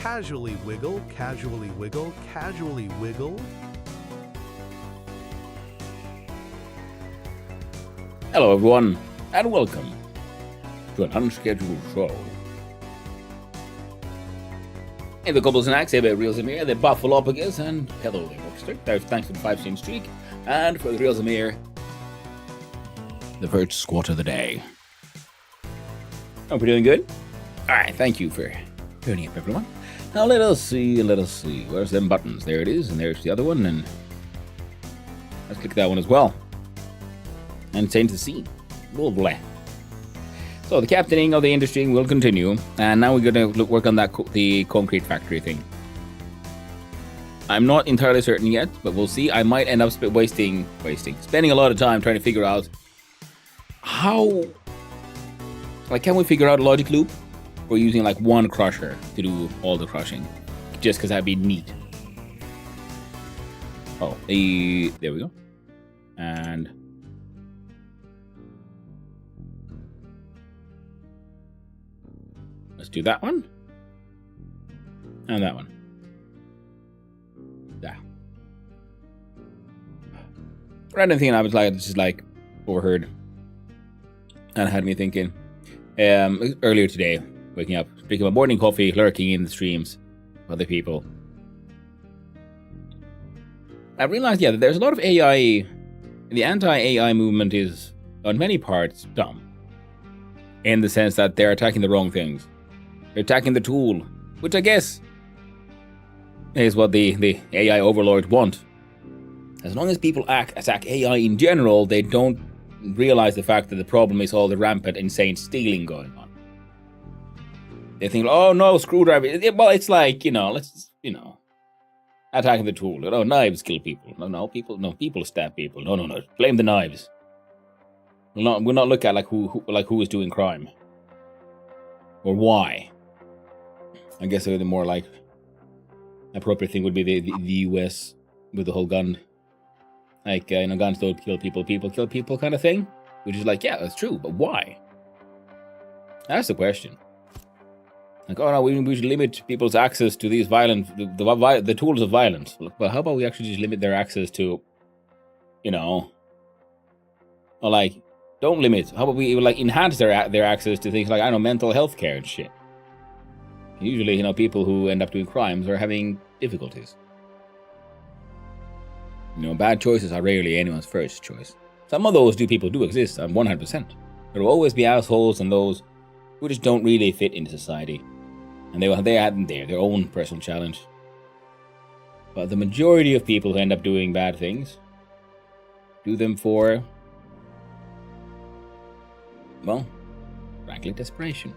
casually wiggle, casually wiggle, casually wiggle. Hello everyone, and welcome to an unscheduled show. Hey, the Couple Snacks, hey, Real Zamir, the Buffalopagus, and hello there, Rockster. Thanks for the 5-stream streak, and for the Real Zamir, the first squat of the day. Hope we're doing good. Alright, thank you for turning up, everyone. Now let us see. Where's them buttons? There it is, and there's the other one, and let's click that one as well. And change the scene. Lovely. So the captaining of the industry will continue, and now we're going to work on the concrete factory thing. I'm not entirely certain yet, but we'll see. I might end up spending a lot of time trying to figure out how, can we figure out a logic loop? Or using one crusher to do all the crushing, just because that'd be neat. Oh, there we go. And let's do that one. And that one. Yeah. Random thing I was just overheard. And it had me thinking, earlier today, waking up, drinking my morning coffee, lurking in the streams of other people. I realized, that there's a lot of AI. The anti-AI movement is, on many parts, dumb. In the sense that they're attacking the wrong things. They're attacking the tool, which I guess is what the AI overlords want. As long as people attack AI in general, they don't realize the fact that the problem is all the rampant, insane stealing going on. They think, oh no, screwdriver. Well, it's attacking the tool. Oh, knives kill people. People stab people. No. Blame the knives. We'll not look at who is doing crime or why. I guess the more appropriate thing would be the US with the whole gun, guns don't kill people, people kill people kind of thing. Which is that's true, but why? That's the question. We should limit people's access to these the tools of violence. Well, how about we actually just limit their access to, don't limit. How about we enhance their access to things mental health care and shit. Usually, people who end up doing crimes are having difficulties. Bad choices are rarely anyone's first choice. Some of those people do exist, 100%. There will always be assholes and those who just don't really fit into society. And they had their own personal challenge. But the majority of people who end up doing bad things do them for, frankly, desperation.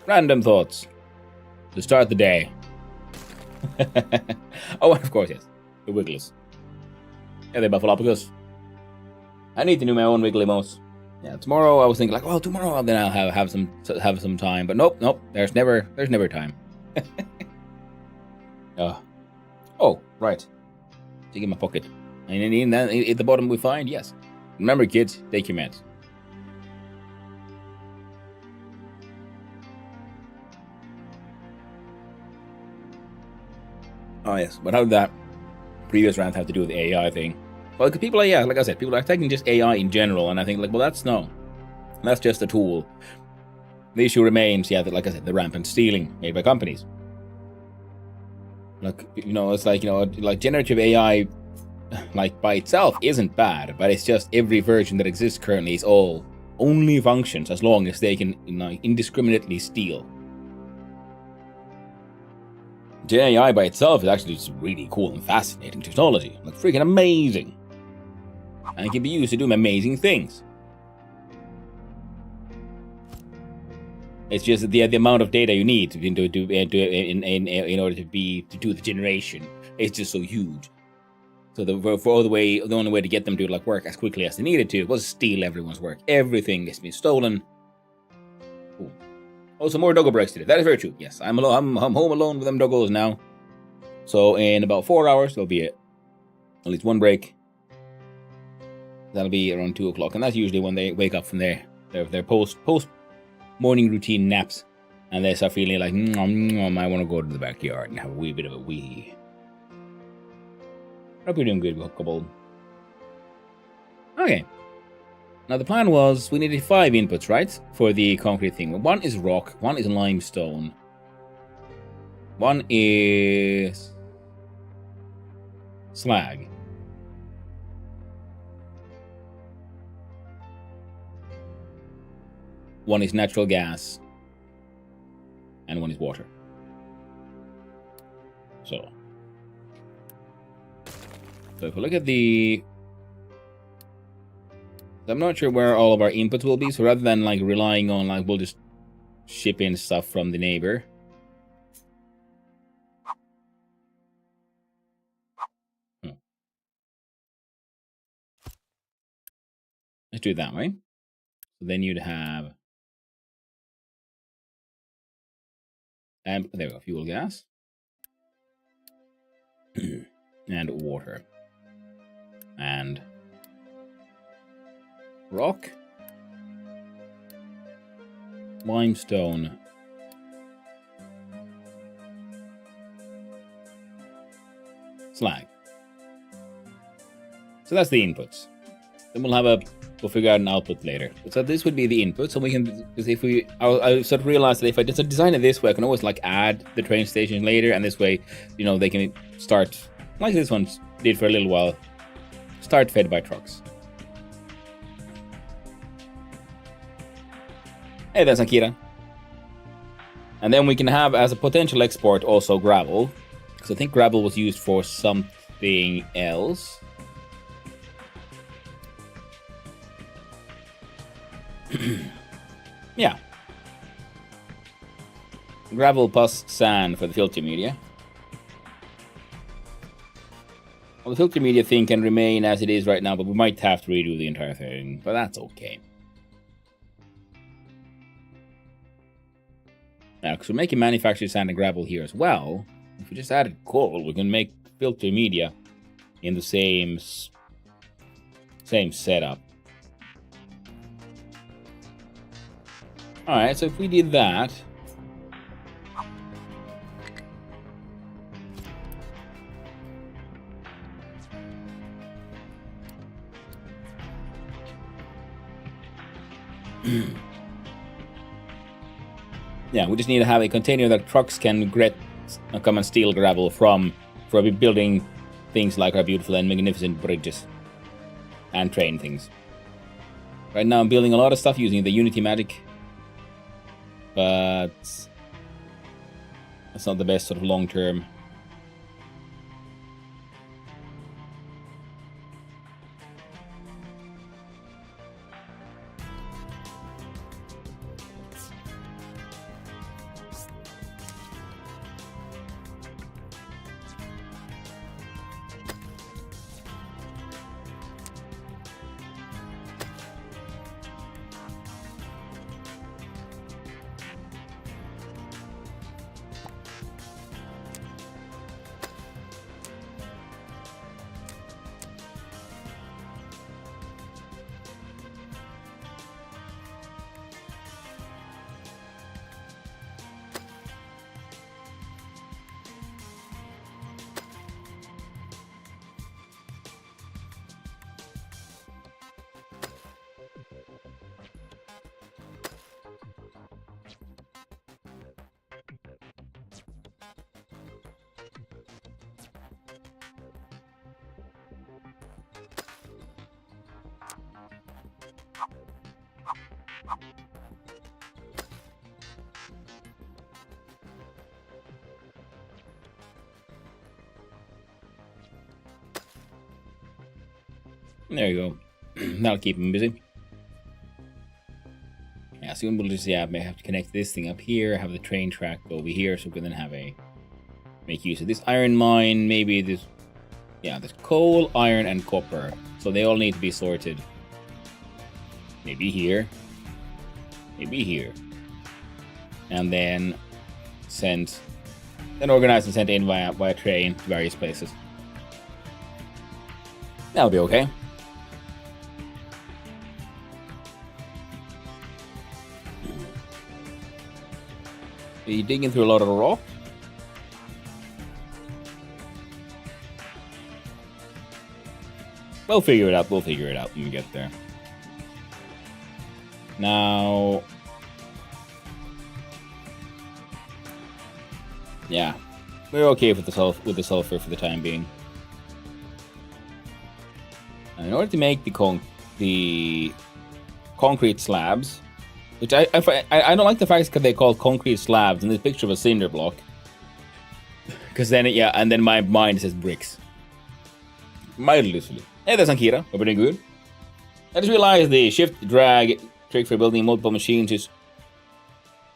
Random thoughts to start the day. Oh, and of course, yes, the Wigglers. Yeah, the Buffalopagus. I need to do my own Wiggly Mouse. Yeah, tomorrow I was thinking tomorrow then I'll have some time, but nope, there's never time. Oh, right. Dig in my pocket. And at the bottom we find, yes. Remember, kids, take your meds. Oh yes, but how did that previous rant have to do with the AI thing? Well, because people like I said, people are attacking just AI in general, and I think, that's just a tool. The issue remains, like I said, the rampant stealing made by companies. It's generative AI, by itself isn't bad, but it's just every version that exists currently is only functions as long as they can, indiscriminately steal. Gen AI by itself is actually just really cool and fascinating technology, freaking amazing. And it can be used to do amazing things. It's just the amount of data you need to do in order to do the generation. It's just so huge. So the only way to get them to work as quickly as they needed to was steal everyone's work. Everything has been stolen. Ooh. Also, more doggo breaks today. That is very true. Yes, I'm alone. I'm home alone with them doggos now. So in about 4 hours, there'll be at least one break. That'll be around 2 o'clock, and that's usually when they wake up from their post morning routine naps. And they start feeling like, I want to go to the backyard and have a wee bit of a wee. Hope you're doing good, couple. Okay. Now the plan was we needed 5 inputs, right? For the concrete thing. One is rock, one is limestone. One is slag. One is natural gas. And one is water. So if we look at the... I'm not sure where all of our inputs will be, so rather than like relying on like we'll just ship in stuff from the neighbor. Let's do it that way. So then you'd have there we go, fuel gas. And water. And rock. Limestone. Slag. So that's the inputs. Then we'll figure out an output later. So this would be the input. So we can, because if I sort of realized that if I just design it this way, I can always like add the train station later, and this way, they can start like this one did for a little while. Start fed by trucks. Hey, that's Akira. And then we can have as a potential export also gravel, because I think gravel was used for something else. Yeah. Gravel plus sand for the filter media. Well, the filter media thing can remain as it is right now, but we might have to redo the entire thing. But that's okay. Now, because we're making manufactured sand and gravel here as well, if we just added coal, we can make filter media in the same setup. Alright, so if we did that... yeah, we just need to have a container that trucks can come and steal gravel from for building things like our beautiful and magnificent bridges and train things. Right now I'm building a lot of stuff using the Unity magic, but that's not the best sort of long term. There you go. That'll keep him busy. Yeah, soon we'll just may have to connect this thing up here, have the train track go over here, so we can then have make use of this iron mine, maybe this, there's coal, iron, and copper. So they all need to be sorted. Maybe here. Maybe here. And then organized and sent in via train to various places. That'll be okay. Are you digging through a lot of rock? We'll figure it out. We'll figure it out when we get there. Now... yeah. We're okay with the sulfur for the time being. In order to make the concrete slabs, which I don't like the fact that they call concrete slabs in this picture of a cinder block, because then and then my mind says bricks. Mildly. Hey, that's Ankira. Hope you're doing good. I just realized the shift drag trick for building multiple machines is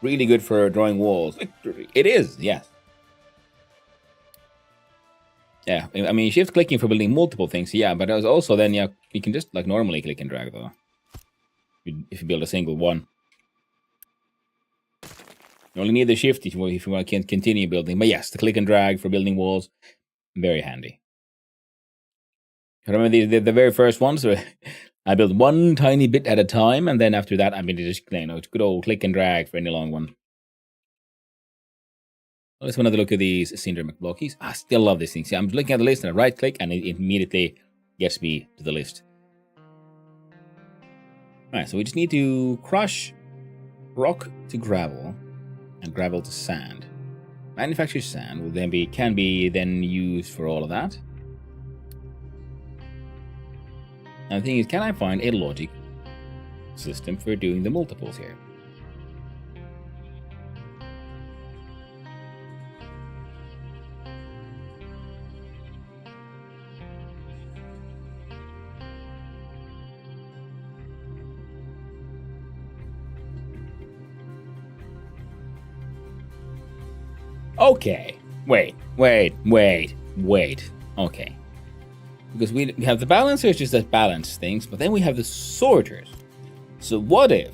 really good for drawing walls. It is, yes. Yeah, I mean, shift clicking for building multiple things, yeah, but also then, yeah, you can just like normally click and drag though. If you build a single one. You only need the shift if you want to continue building. But yes, the click and drag for building walls, very handy. I remember the very first ones, I built one tiny bit at a time, and then after that, I mean, just, good old click and drag for any long one. Let's have another look at these cinder McBlockies. I still love these things. See, I'm looking at the list and I right click and it immediately gets me to the list. Alright, so we just need to crush rock to gravel and gravel to sand. Manufactured sand will then can be used for all of that. And the thing is, can I find a logic system for doing the multiples here? Okay, wait. Okay. Because we have the balancers just that balance things, but then we have the sorters. So what if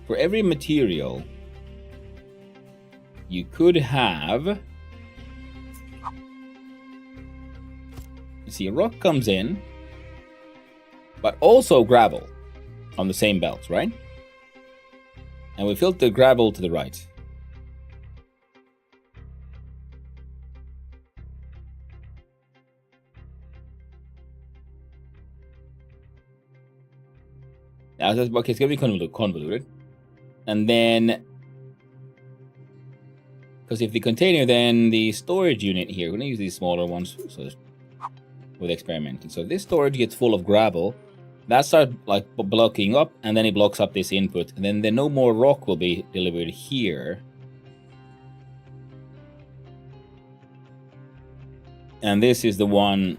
for every material you could have, see, rock comes in, but also gravel on the same belt, right? And we filter gravel to the right. Now, okay, it's going to be convoluted. And then, because if the container, then the storage unit here, we're going to use these smaller ones so with experimenting. So if this storage gets full of gravel, that starts like blocking up, and then it blocks up this input. And then no more rock will be delivered here. And this is the one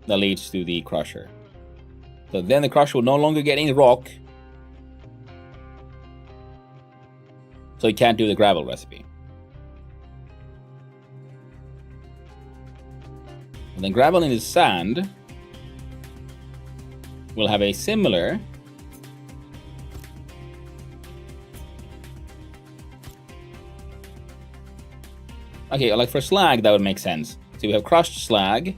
that leads to the crusher. So then the crusher will no longer get any rock. So it can't do the gravel recipe. And then gravel in the sand will have a similar okay, like for slag that would make sense. So we have crushed slag,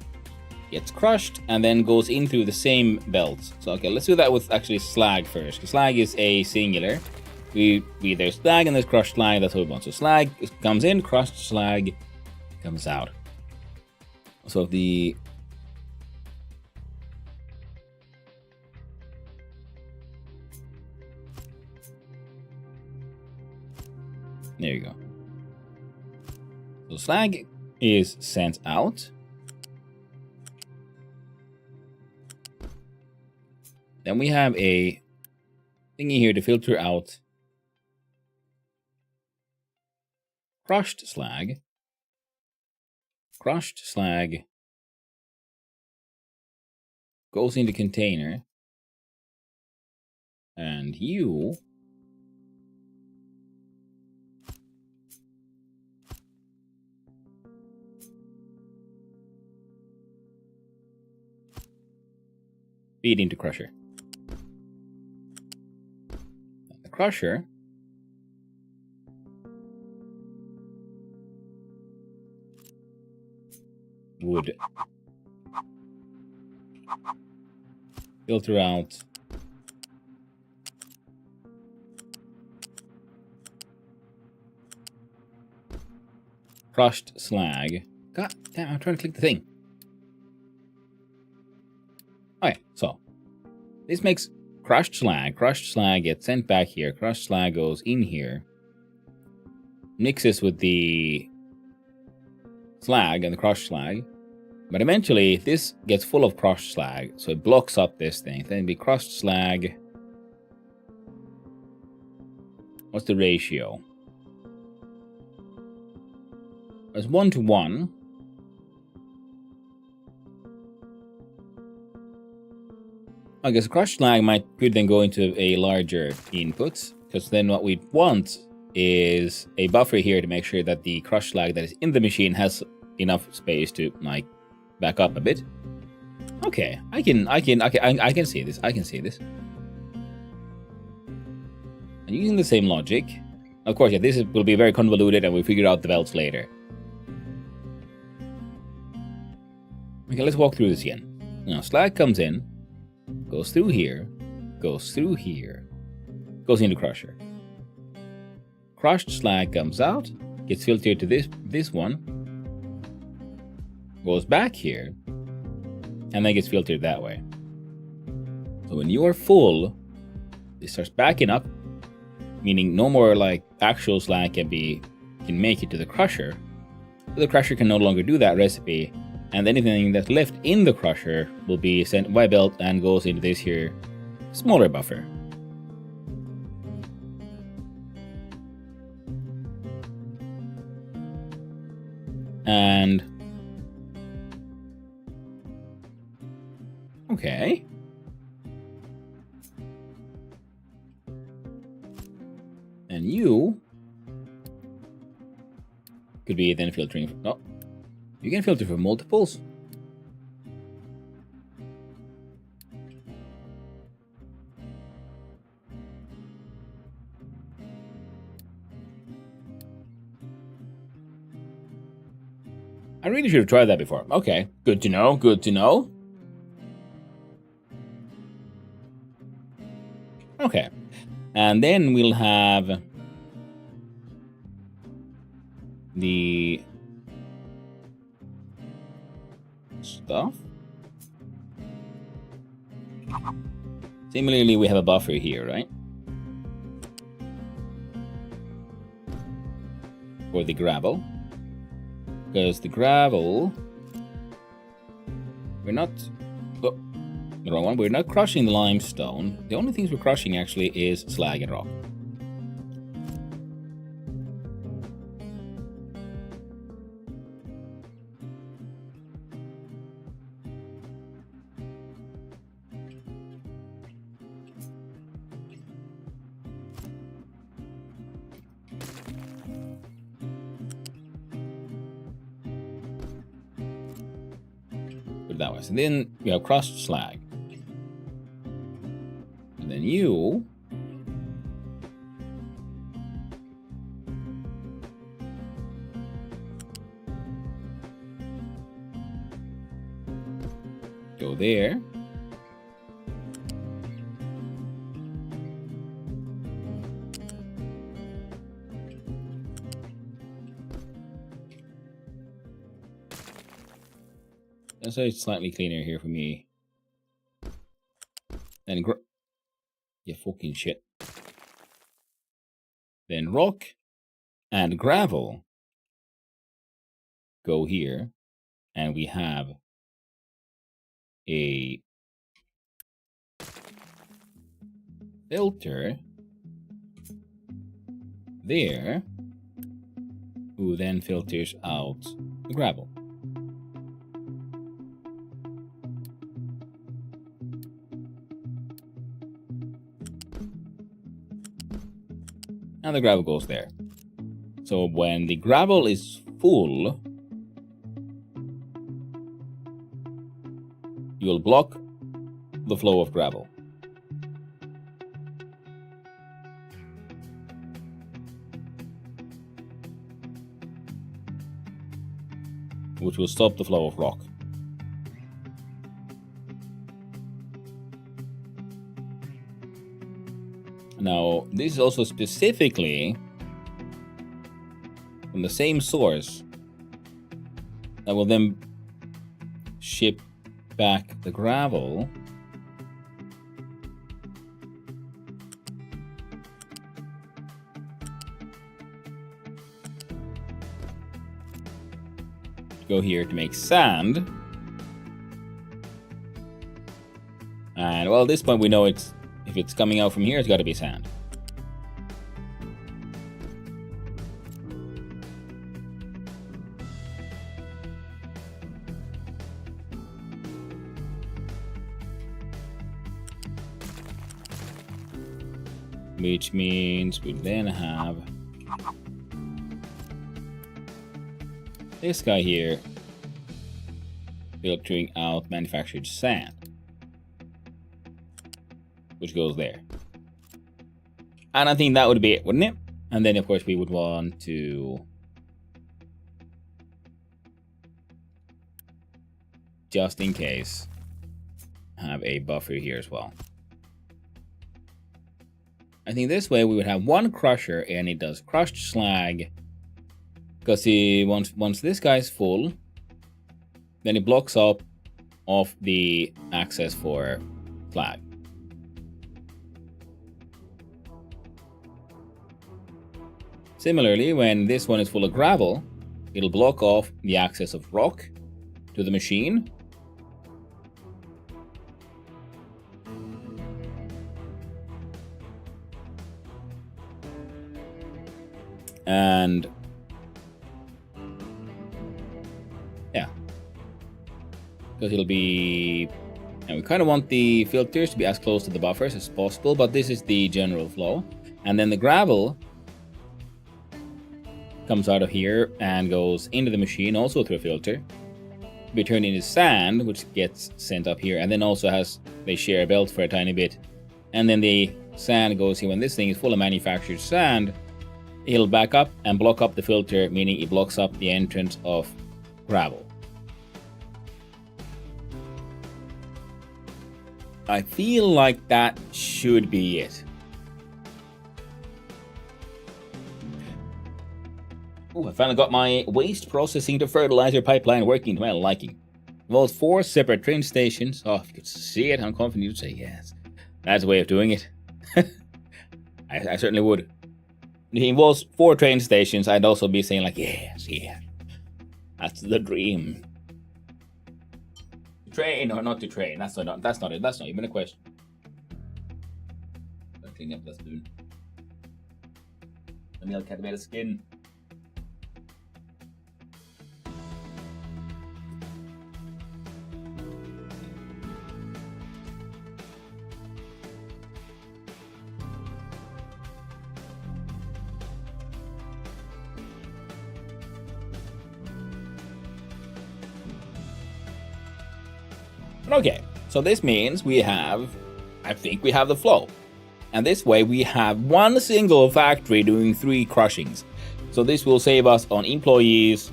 gets crushed and then goes in through the same belts. So okay, let's do that with actually slag first. Because slag is a singular. There's slag and there's crushed slag, that's what we want. So slag comes in, crushed slag comes out. So there you go. So slag is sent out. Then we have a thingy here to filter out crushed slag. Crushed slag goes into container. And you feed into crusher. The crusher would filter out crushed slag. God damn, I'm trying to click the thing. Okay, so this makes crushed slag. Crushed slag gets sent back here. Crushed slag goes in here. Mixes with the slag and the crushed slag. But eventually, this gets full of crushed slag, so it blocks up this thing. Then it'd be crushed slag. What's the ratio? It's 1 to 1. I guess crushed slag could then go into a larger input, because then what we want is a buffer here to make sure that the crushed slag that is in the machine has enough space to like back up a bit. Okay, I can see this. I can see this. And using the same logic, of course, yeah, this will be very convoluted, and we'll figure out the belts later. Okay, let's walk through this again. Now, slag comes in, goes through here, goes through here, goes into crusher. Crushed slag comes out, gets filtered to this one, goes back here, and then gets filtered that way. So when you are full, it starts backing up, meaning no more like actual slag can make it to the crusher. But the crusher can no longer do that recipe, and anything that's left in the crusher will be sent by belt and goes into this here smaller buffer. And okay. And you could be then filtering. Oh, you can filter for multiples. I really should have tried that before. Okay, good to know, good to know. Okay, and then we'll have the stuff. Similarly, we have a buffer here, right? For the gravel. Because the gravel, we're not, oh, the wrong one, we're not crushing the limestone. The only things we're crushing actually is slag and rock. That way. So then we have crushed slag. And then you go there. So it's slightly cleaner here for me. Then yeah, fucking shit. Then rock and gravel go here, and we have a filter there, who then filters out the gravel. And the gravel goes there. So when the gravel is full, you'll block the flow of gravel. which will stop the flow of rock. Now, this is also specifically from the same source that will then ship back the gravel to go here to make sand. And well, at this point we know if it's coming out from here, it's got to be sand. Which means we then have this guy here filtering out manufactured sand, which goes there. And I think that would be it, wouldn't it? And then of course we would want to just in case have a buffer here as well. I think this way we would have one crusher and it does crushed slag, because once this guy's full, then it blocks up off the access for slag. Similarly, when this one is full of gravel, it'll block off the access of rock to the machine. And yeah, because it'll be, and we kind of want the filters to be as close to the buffers as possible, but this is the general flow. And then the gravel comes out of here and goes into the machine, also through a filter, to be turned into sand, which gets sent up here, and then also they share a belt for a tiny bit. And then the sand goes here. When this thing is full of manufactured sand, it'll back up and block up the filter, meaning it blocks up the entrance of gravel. I feel like that should be it. Oh, I finally got my waste processing to fertilizer pipeline working to my liking. Involves 4 separate train stations. Oh, if you could see it, I'm confident you'd say yes. That's a way of doing it. I certainly would. If it involves 4 train stations, I'd also be saying like, yes, yeah. That's the dream. To train or not to train? That's not it. That's not even a question. I'll clean up the spoon. The milk had a bit of skin. Okay, so this means I think we have the flow. And this way we have one single factory doing 3 crushings. So this will save us on employees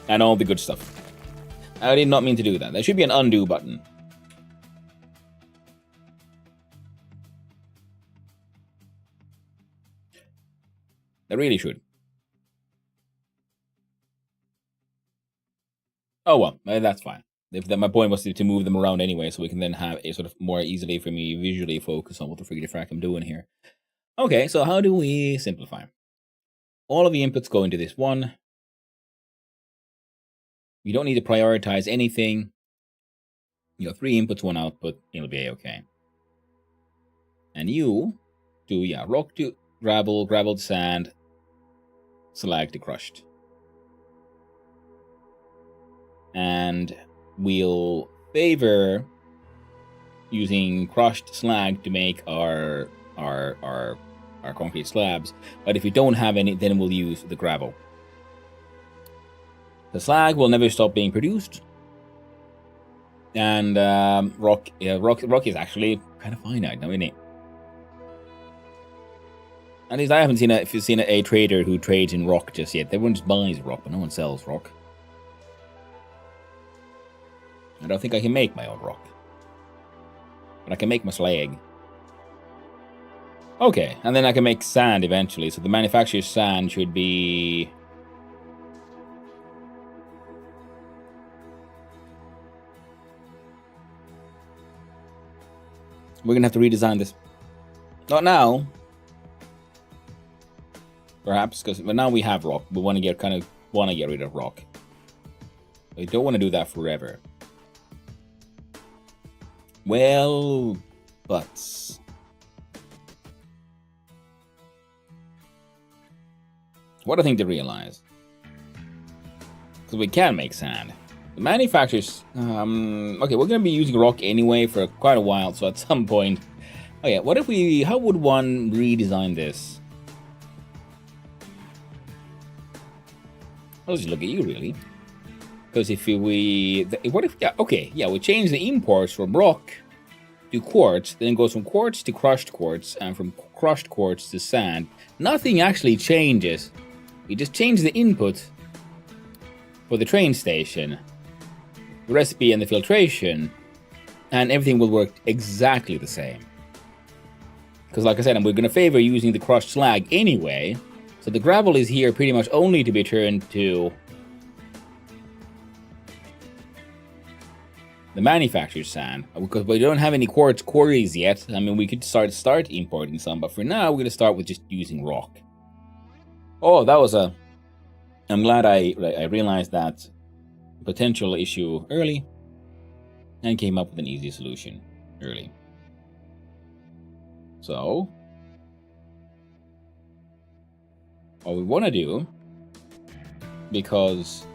and all the good stuff. I did not mean to do that. There should be an undo button. There really should. Oh well, that's fine. My point was to move them around anyway, so we can then have a sort of more easily for me visually focus on what the friggity frack I'm doing here. Okay, so how do we simplify? All of the inputs go into this one. You don't need to prioritize anything. 3 inputs, 1 output, it'll be okay. And you do, rock to gravel, gravel to sand, slag to crushed. And we'll favor using crushed slag to make our concrete slabs, but if we don't have any, then we'll use the gravel. The slag will never stop being produced, and rock is actually kind of finite now, isn't it? At least I haven't seen a trader who trades in rock just yet. Everyone just buys rock, but no one sells rock. I don't think I can make my own rock. But I can make my slag. Okay, and then I can make sand eventually. So the manufacturer's sand should be... We're gonna have to redesign this. Not now. Perhaps, because now we have rock. We want to get rid of rock. We don't want to do that forever. Well, but what I think to realize, because we can make sand. The manufacturers, okay, we're gonna be using rock anyway for quite a while. So at some point, oh yeah, what if we? How would one redesign this? I'll just look at you, really. Because if we... What if... Yeah, okay, yeah, we change the imports from rock to quartz, then it goes from quartz to crushed quartz, and from crushed quartz to sand. Nothing actually changes. We just change the input for the train station, the recipe and the filtration, and everything will work exactly the same. Because like I said, we're going to favor using the crushed slag anyway, so the gravel is here pretty much only to be turned to the manufacturer's sand, because we don't have any quartz quarries yet. I mean, we could start importing some, but for now, we're going to start with just using rock. Oh, that was a... I'm glad I realized that potential issue early and came up with an easy solution early. So, what we want to do, because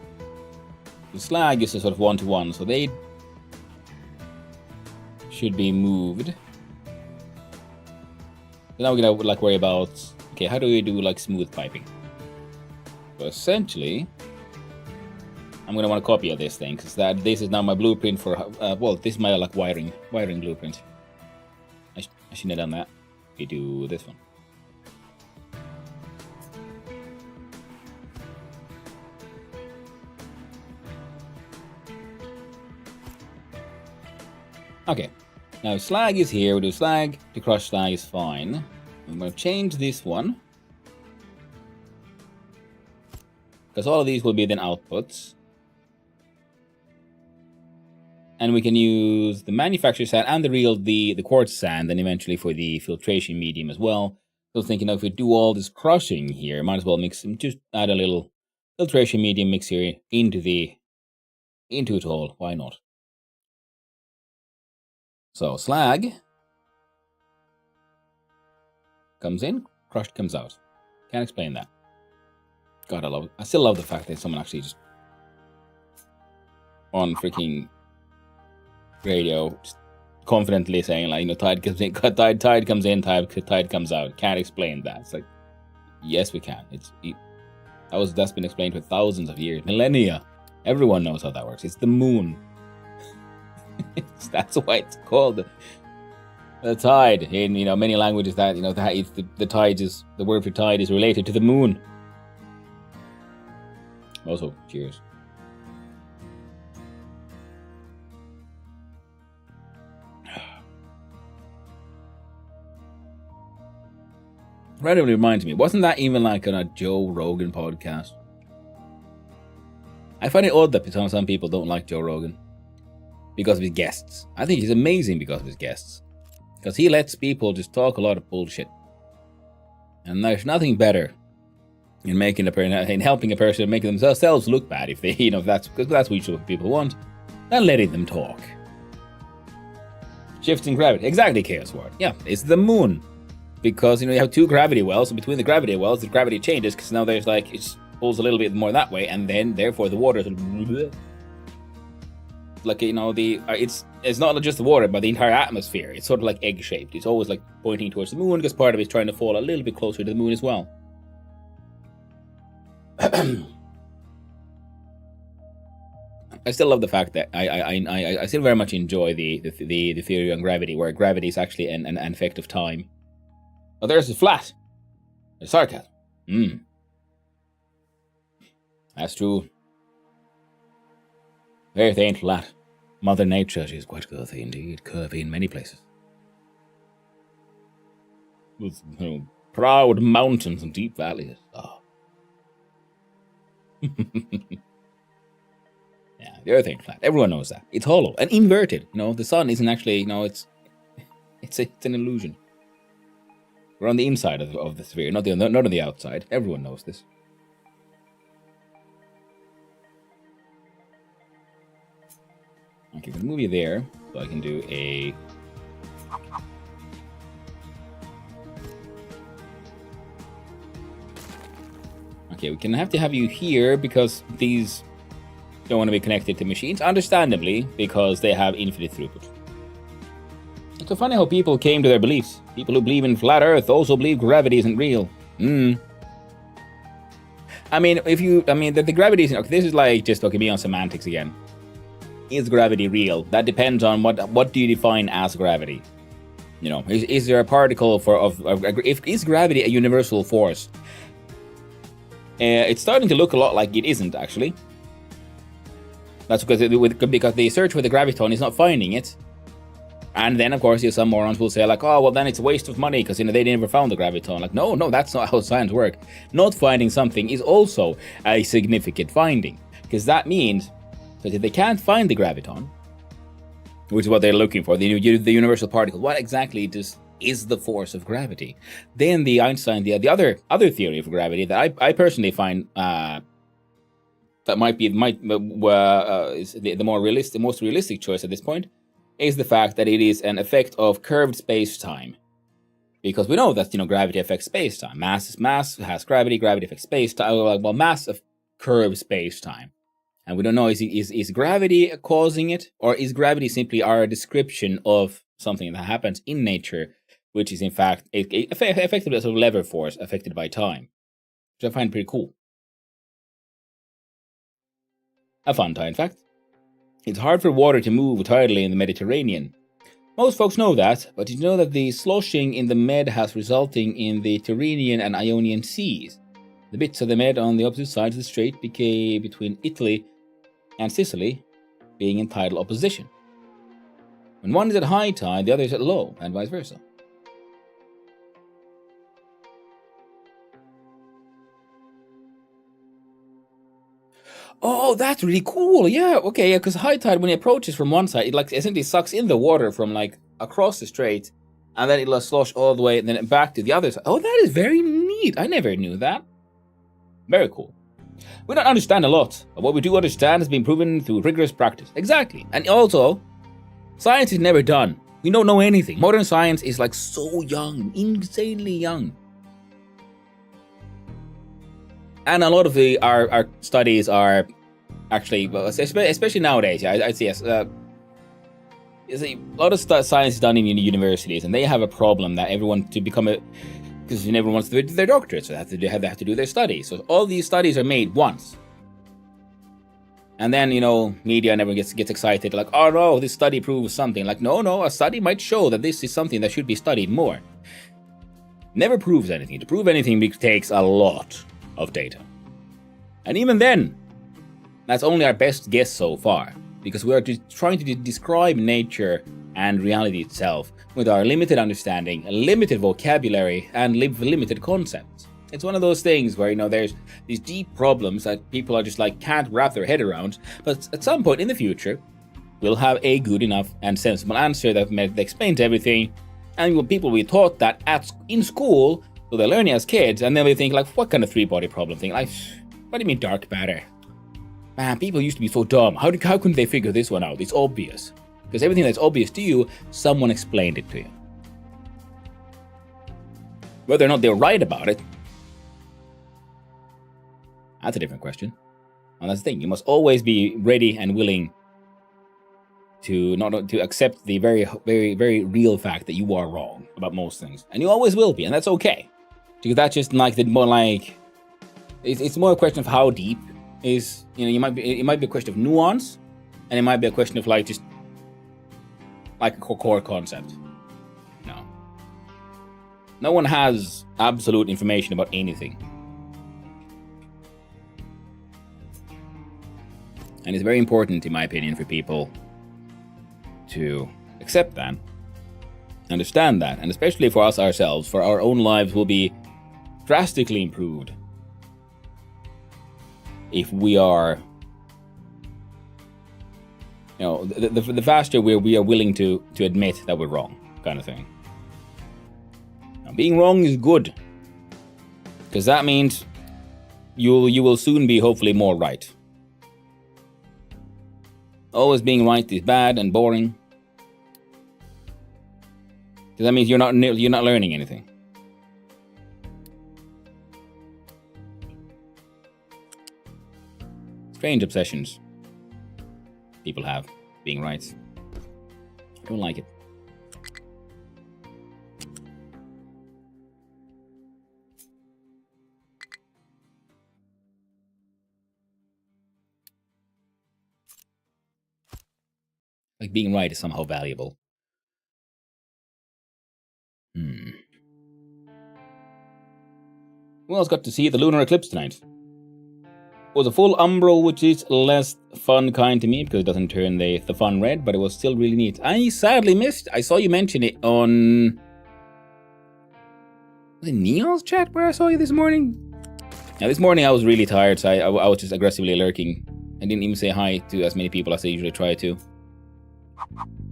the slag is a sort of one-to-one, so they should be moved. So now we're gonna like worry about, okay, how do we do like smooth piping? So essentially, I'm gonna want a copy of this thing, because this is now my blueprint for well, this is my like wiring blueprint. I shouldn't have done that. We do this one. Okay, now slag is here. We do slag. The crushed slag is fine. I'm going to change this one, because all of these will be then outputs. And we can use the manufacturer sand and the quartz sand, then eventually for the filtration medium as well. So thinking, if we do all this crushing here, might as well mix them. Just add a little filtration medium mix here into it all. Why not? So slag comes in, crushed comes out. Can't explain that. God, I still love the fact that someone actually just on freaking radio just confidently saying, like, tide comes in, tide comes in, tide comes out. Can't explain that. It's like, yes, we can. That's been explained for thousands of years, millennia. Everyone knows how that works. It's the moon. That's why it's called the tide. In many languages, that the tide is the word for tide is related to the moon. Also, cheers. Randomly reminds me, wasn't that even like on a Joe Rogan podcast? I find it odd that some people don't like Joe Rogan because of his guests. I think he's amazing because of his guests, because he lets people just talk a lot of bullshit, and there's nothing better in helping a person make themselves look bad if they, if that's what people want, than letting them talk. Shifting gravity, exactly, Chaos Ward. Yeah, it's the moon. Because, you have two gravity wells, and between the gravity wells, the gravity changes, because now there's it pulls a little bit more that way, and then, therefore, the water is like, it's not just the water, but the entire atmosphere. It's sort of like egg-shaped. It's always, pointing towards the moon, because part of it's trying to fall a little bit closer to the moon as well. I still love the fact that I still very much enjoy the theory on gravity, where gravity is actually an effect of time. Oh, there's the flat. There's sarcasm. That's true. There's the ain't flat. Mother Nature, she's quite curvy indeed, curvy in many places. With proud mountains and deep valleys. Oh. Yeah, the Earth ain't flat. Everyone knows that. It's hollow and inverted. The sun isn't actually. It's an illusion. We're on the inside of the sphere, not on the outside. Everyone knows this. Okay, I'm gonna move you there so I can do a. Okay, we can have to have you here because these don't want to be connected to machines, understandably, because they have infinite throughput. It's so funny how people came to their beliefs. People who believe in flat Earth also believe gravity isn't real. I mean, the gravity isn't. Okay, this is like just me on semantics again. Is gravity real? That depends on what do you define as gravity. Is there a particle is gravity a universal force? It's starting to look a lot like it isn't, actually. That's because the search for the graviton is not finding it. And then, of course, some morons will say, like, oh, well, then it's a waste of money because, they never found the graviton. Like, no, that's not how science works. Not finding something is also a significant finding. Because that means that if they can't find the graviton, which is what they're looking for, the universal particle, what exactly is the force of gravity? Then the Einstein, the other theory of gravity that I personally find that is the most realistic choice at this point is the fact that it is an effect of curved space-time. Because we know that gravity affects space-time. Mass has gravity affects space-time. Well, mass of curved space-time. And we don't know, is gravity causing it? Or is gravity simply our description of something that happens in nature, which is in fact effectively a sort of lever force affected by time? Which I find pretty cool. A fun time fact. It's hard for water to move tidally in the Mediterranean. Most folks know that, but did you know that the sloshing in the Med has resulting in the Tyrrhenian and Ionian seas? The bits of the Med on the opposite sides of the strait became between Italy and Sicily being in tidal opposition. When one is at high tide, the other is at low, and vice versa. Oh, that's really cool. Yeah, okay, yeah, because high tide, when it approaches from one side, it essentially sucks in the water from across the strait, and then it'll slosh all the way, and then back to the other side. Oh, that is very neat. I never knew that. Very cool. We don't understand a lot, but what we do understand has been proven through rigorous practice. Exactly. And also, science is never done. We don't know anything. Modern science is so young, insanely young. And a lot of our studies are actually, especially nowadays, yeah, I'd say yes. A lot of science is done in universities, and they have a problem that everyone to become because everyone wants to do their doctorate, so they have to do their studies. So all these studies are made once. And then, media never gets excited, like, oh no, this study proves something. Like, no, a study might show that this is something that should be studied more. Never proves anything. To prove anything takes a lot of data. And even then, that's only our best guess so far, because we are just trying to describe nature and reality itself with our limited understanding, limited vocabulary, and limited concepts. It's one of those things where, there's these deep problems that people are just can't wrap their head around, but at some point in the future, we'll have a good enough and sensible answer that explains everything, and people will be taught that in school. So they're learning as kids, and then they think, what kind of three-body problem thing? What do you mean dark matter? Man, people used to be so dumb. How couldn't they figure this one out? It's obvious. Because everything that's obvious to you, someone explained it to you. Whether or not they're right about it, that's a different question. And that's the thing. You must always be ready and willing to accept the very, very, very real fact that you are wrong about most things. And you always will be, and that's okay. Because that's just it's more a question of how deep is, it might be a question of nuance, and it might be a question of just a core concept. No one has absolute information about anything. And it's very important, in my opinion, for people to accept that, understand that, and especially for us ourselves, for our own lives will be drastically improved if we are, the faster we are willing to admit that we're wrong, kind of thing. Now, being wrong is good, because that means you will soon be hopefully more right. Always being right is bad and boring, because that means you're not learning anything. Strange obsessions people have, being right. I don't like it. Like being right is somehow valuable. Who else got to see the lunar eclipse tonight? It was a full umbral, which is less fun kind to me because it doesn't turn the fun red, but it was still really neat. I sadly missed. I saw you mention it on, was it Neil's chat where I saw you this morning? Now this morning I was really tired, so I was just aggressively lurking. I didn't even say hi to as many people as I usually try to.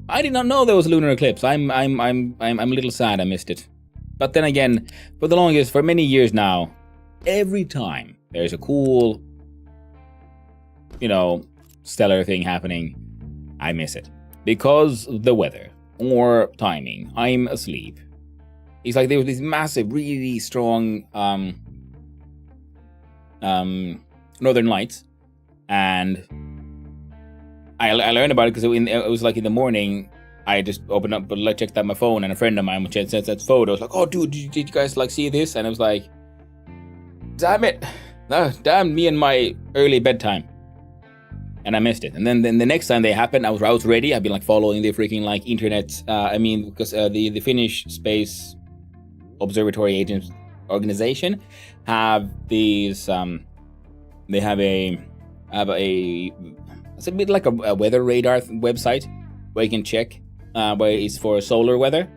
I did not know there was a lunar eclipse. I'm a little sad I missed it. But then again, for many years now, every time there's a cool, stellar thing happening, I miss it. Because of the weather or timing. I'm asleep. It's like there was this massive, really strong northern lights, and I learned about it because it was like in the morning. I just opened up, checked out my phone, and a friend of mine sent that photo. I was like, "Oh, dude, did you guys see this?" And I was like, "Damn it, damn me and my early bedtime," and I missed it. And then the next time they happened, I was ready. I've been following the freaking internet. Because the Finnish Space Observatory Agents organization have these. They have a. It's a bit like a weather radar website where you can check where it's for solar weather,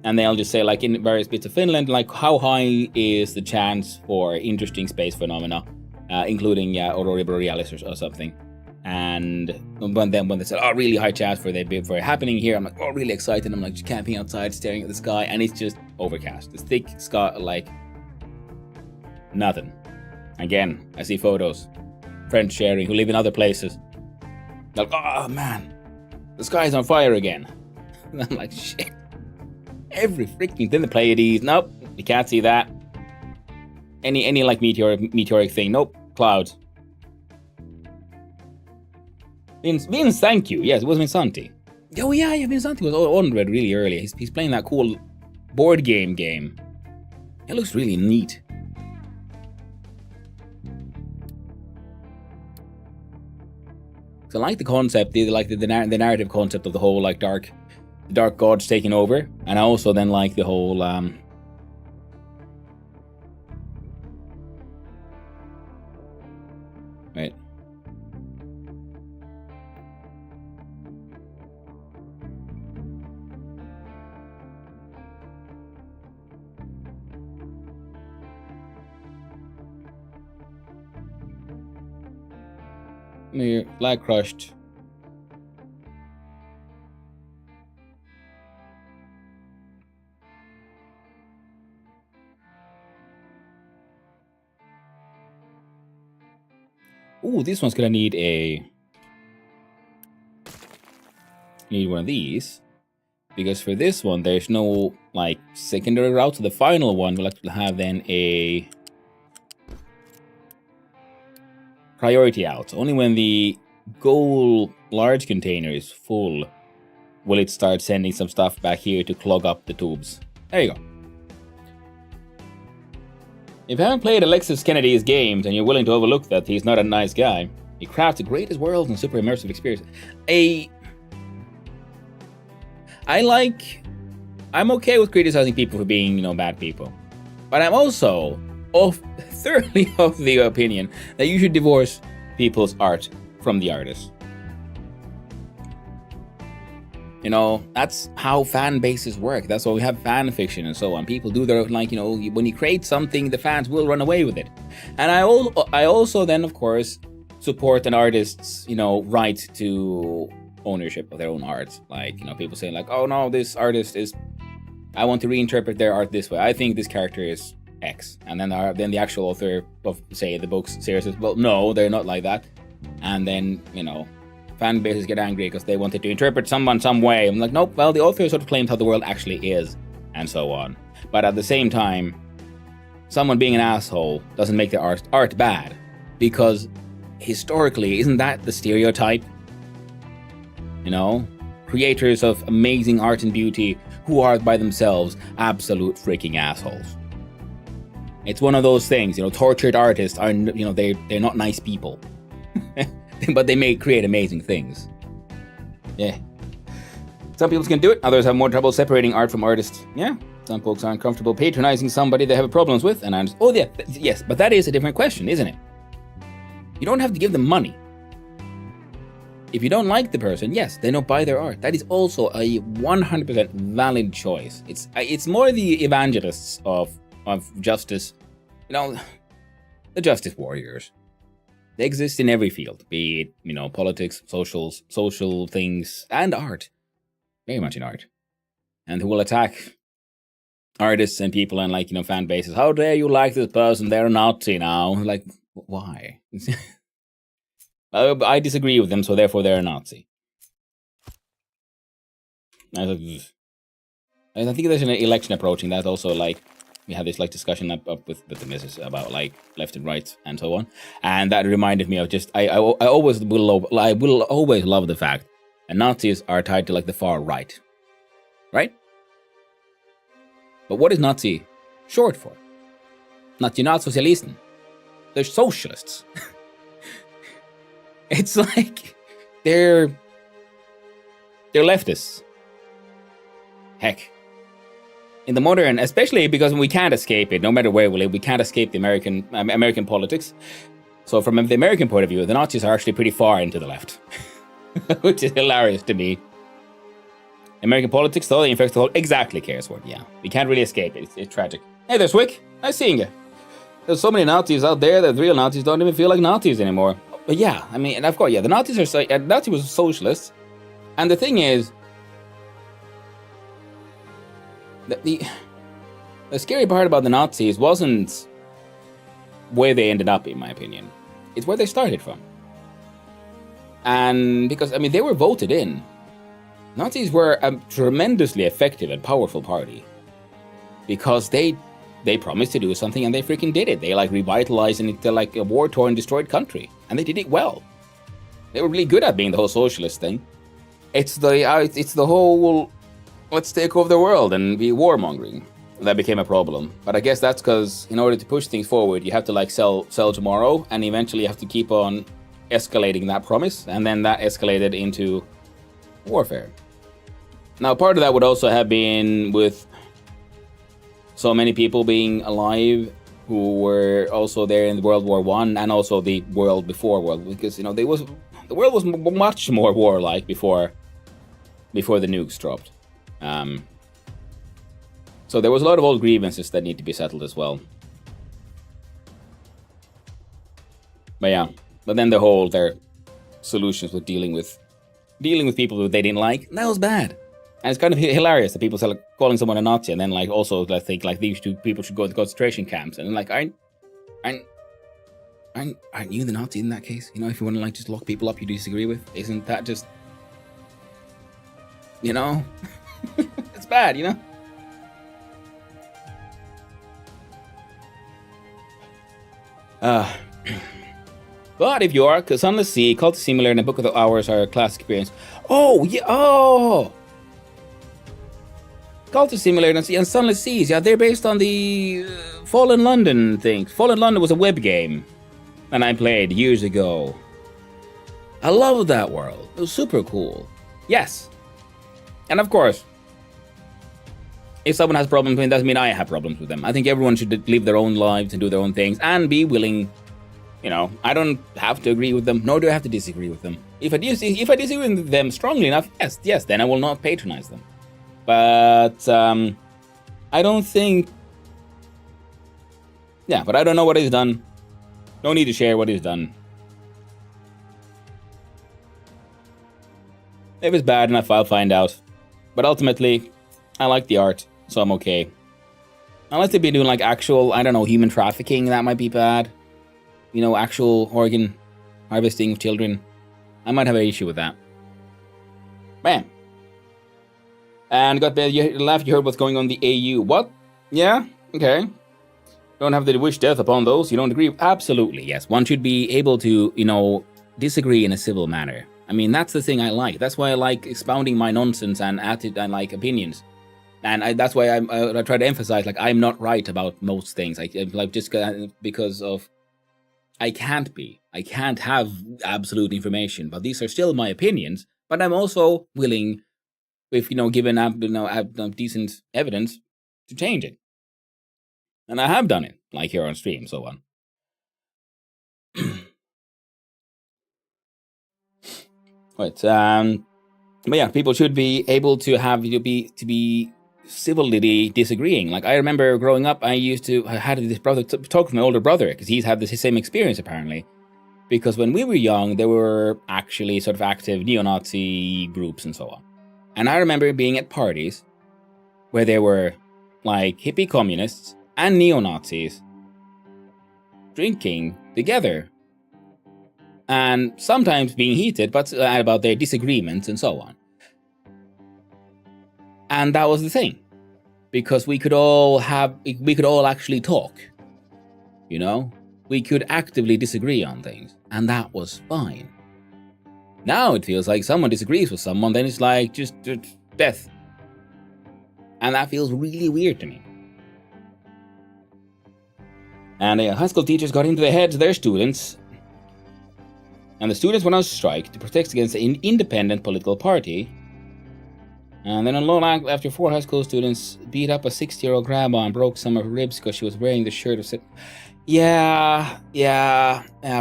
and they'll just say in various bits of Finland how high is the chance for interesting space phenomena, including aurora borealis or something. And when they said really high chance for happening here, I'm like really excited. I'm just camping outside, staring at the sky, and it's just overcast. It's thick sky, nothing. Again, I see photos, friends sharing who live in other places. Oh man, the sky's on fire again. And I'm like, shit. Every freaking thing, the Pleiades, nope, you can't see that. Any meteoric thing, nope, clouds. Vince, thank you. Yes, it was Vinsanti. Oh yeah, Vinsanti was on Red really early. He's playing that cool board game. It looks really neat. So I like the concept, the narrative concept of the whole dark gods taking over, and I also then like the whole right. Lag crushed. Ooh, this one's gonna need one of these, because for this one there's no secondary route. So the final one will actually have then a priority out. Only when the goal large container is full will it start sending some stuff back here to clog up the tubes. There you go. If you haven't played Alexis Kennedy's games and you're willing to overlook that he's not a nice guy, he crafts the greatest worlds and super immersive experience. I'm okay with criticizing people for being, bad people. But I'm also thoroughly of the opinion that you should divorce people's art from the artist. You know, that's how fan bases work. That's why we have fan fiction and so on. People do their, like, you know, when you create something, the fans will run away with it. And I also then, of course, support an artist's, you know, right to ownership of their own art. Like, you know, people saying like, oh no, this artist is, I want to reinterpret their art this way. I think this character is X. And then the actual author of, say, the book's series says, well, no, they're not like that. And then, you know, fan bases get angry because they wanted to interpret someone some way. I'm like, nope, well, the author sort of claims how the world actually is, and so on. But at the same time, someone being an asshole doesn't make the art bad, because historically, isn't that the stereotype? You know? Creators of amazing art and beauty who are by themselves absolute freaking assholes. It's one of those things, you know, tortured artists are, you know, they're not nice people. But they may create amazing things. Yeah. Some people can do it, others have more trouble separating art from artists. Yeah. Some folks aren't comfortable patronizing somebody they have problems with, and I'm just, oh yeah, yes, but that is a different question, isn't it? You don't have to give them money. If you don't like the person, yes, then don't buy their art. That is also a 100% valid choice. It's more the evangelists of justice, you know, the justice warriors. They exist in every field, be it, you know, politics, social things, and art. Very much in art. And who will attack artists and people and, like, you know, fan bases. How dare you like this person? They're a Nazi now. Like, why? I disagree with them, so therefore they're a Nazi. I think there's an election approaching that also, like, we had this, like, discussion up with the missus about, like, left and right and so on, and that reminded me of just I always will always love the fact that Nazis are tied to, like, the far right, right? But what is Nazi short for? Nationalsocialisten. They're socialists. It's like they're leftists. Heck. In the modern, especially because we can't escape it, no matter where we live, we can't escape the American politics. So from the American point of view, the Nazis are actually pretty far into the left, which is hilarious to me. American politics, though, in fact, the whole exactly cares for it. Yeah, we can't really escape it. It's tragic. Hey there, Swick. Nice seeing you. There's so many Nazis out there that real Nazis don't even feel like Nazis anymore. But yeah, I mean, and of course, yeah, the Nazis are Nazi was socialists, and the thing is, the scary part about the Nazis wasn't where they ended up, in my opinion. It's where they started from. And because, I mean, they were voted in. Nazis were a tremendously effective and powerful party. Because they promised to do something and they freaking did it. They, like, revitalized into, like, a war-torn, destroyed country. And they did it well. They were really good at being the whole socialist thing. It's the whole, let's take over the world and be warmongering. That became a problem. But I guess that's because in order to push things forward, you have to, like, sell tomorrow, and eventually you have to keep on escalating that promise, and then that escalated into warfare. Now, part of that would also have been with so many people being alive who were also there in World War I and also the world before World, because, you know, the world was much more warlike before the nukes dropped. So there was a lot of old grievances that need to be settled as well. But yeah, but then their solutions with dealing with people who they didn't like, that was bad. And it's kind of hilarious that people start calling someone a Nazi and then, like, also think like these two people should go to concentration camps, and like, aren't you the Nazi in that case? You know, if you want to, like, just lock people up you disagree with, isn't that just, you know, it's bad, you know. But if you are, because Sunless Sea, Cult Simulator, and the Book of the Hours are a classic experience. Oh, yeah, oh! Cult Simulator and Sunless Seas, yeah, they're based on the Fallen London thing. Fallen London was a web game that I played years ago. I love that world. It was super cool. Yes. And of course, if someone has problems with it, doesn't mean I have problems with them. I think everyone should live their own lives and do their own things and be willing You know, I don't have to agree with them, nor do I have to disagree with them. If I disagree with them strongly enough, yes, then I will not patronize them. But I don't think. Yeah, but I don't know what he's done. No need to share what he's done. If it's bad enough, I'll find out. But ultimately, I like the art, so I'm okay. Unless they'd be doing like actual, I don't know, human trafficking, that might be bad. You know, actual organ harvesting of children. I might have an issue with that. Bam. And got the laugh, you heard what's going on in the AU. What? Yeah? Okay. Don't have to wish death upon those you don't agree with. Absolutely, yes. One should be able to, you know, disagree in a civil manner. I mean, that's the thing I like. That's why I like expounding my nonsense and like opinions. And that's why I try to emphasize, like, I'm not right about most things. Like just because of I can't have absolute information, but these are still my opinions. But I'm also willing, if given decent evidence, to change it. And I have done it, like here on stream, so on. But yeah, people should be able to have to be civilly disagreeing. Like I remember growing up, I had this brother talk to my older brother because he's had the same experience apparently. Because when we were young, there were actually sort of active neo-Nazi groups and so on. And I remember being at parties where there were like hippie communists and neo-Nazis drinking together. And sometimes being heated, but about their disagreements and so on. And that was the thing. Because we could all actually talk. You know? We could actively disagree on things. And that was fine. Now it feels like someone disagrees with someone, then it's like just death. And that feels really weird to me. And high school teachers got into the heads of their students. And the students went on strike to protest against an independent political party. And then alone after 4 high school students beat up a 60-year-old grandma and broke some of her ribs because she was wearing the shirt of... Yeah,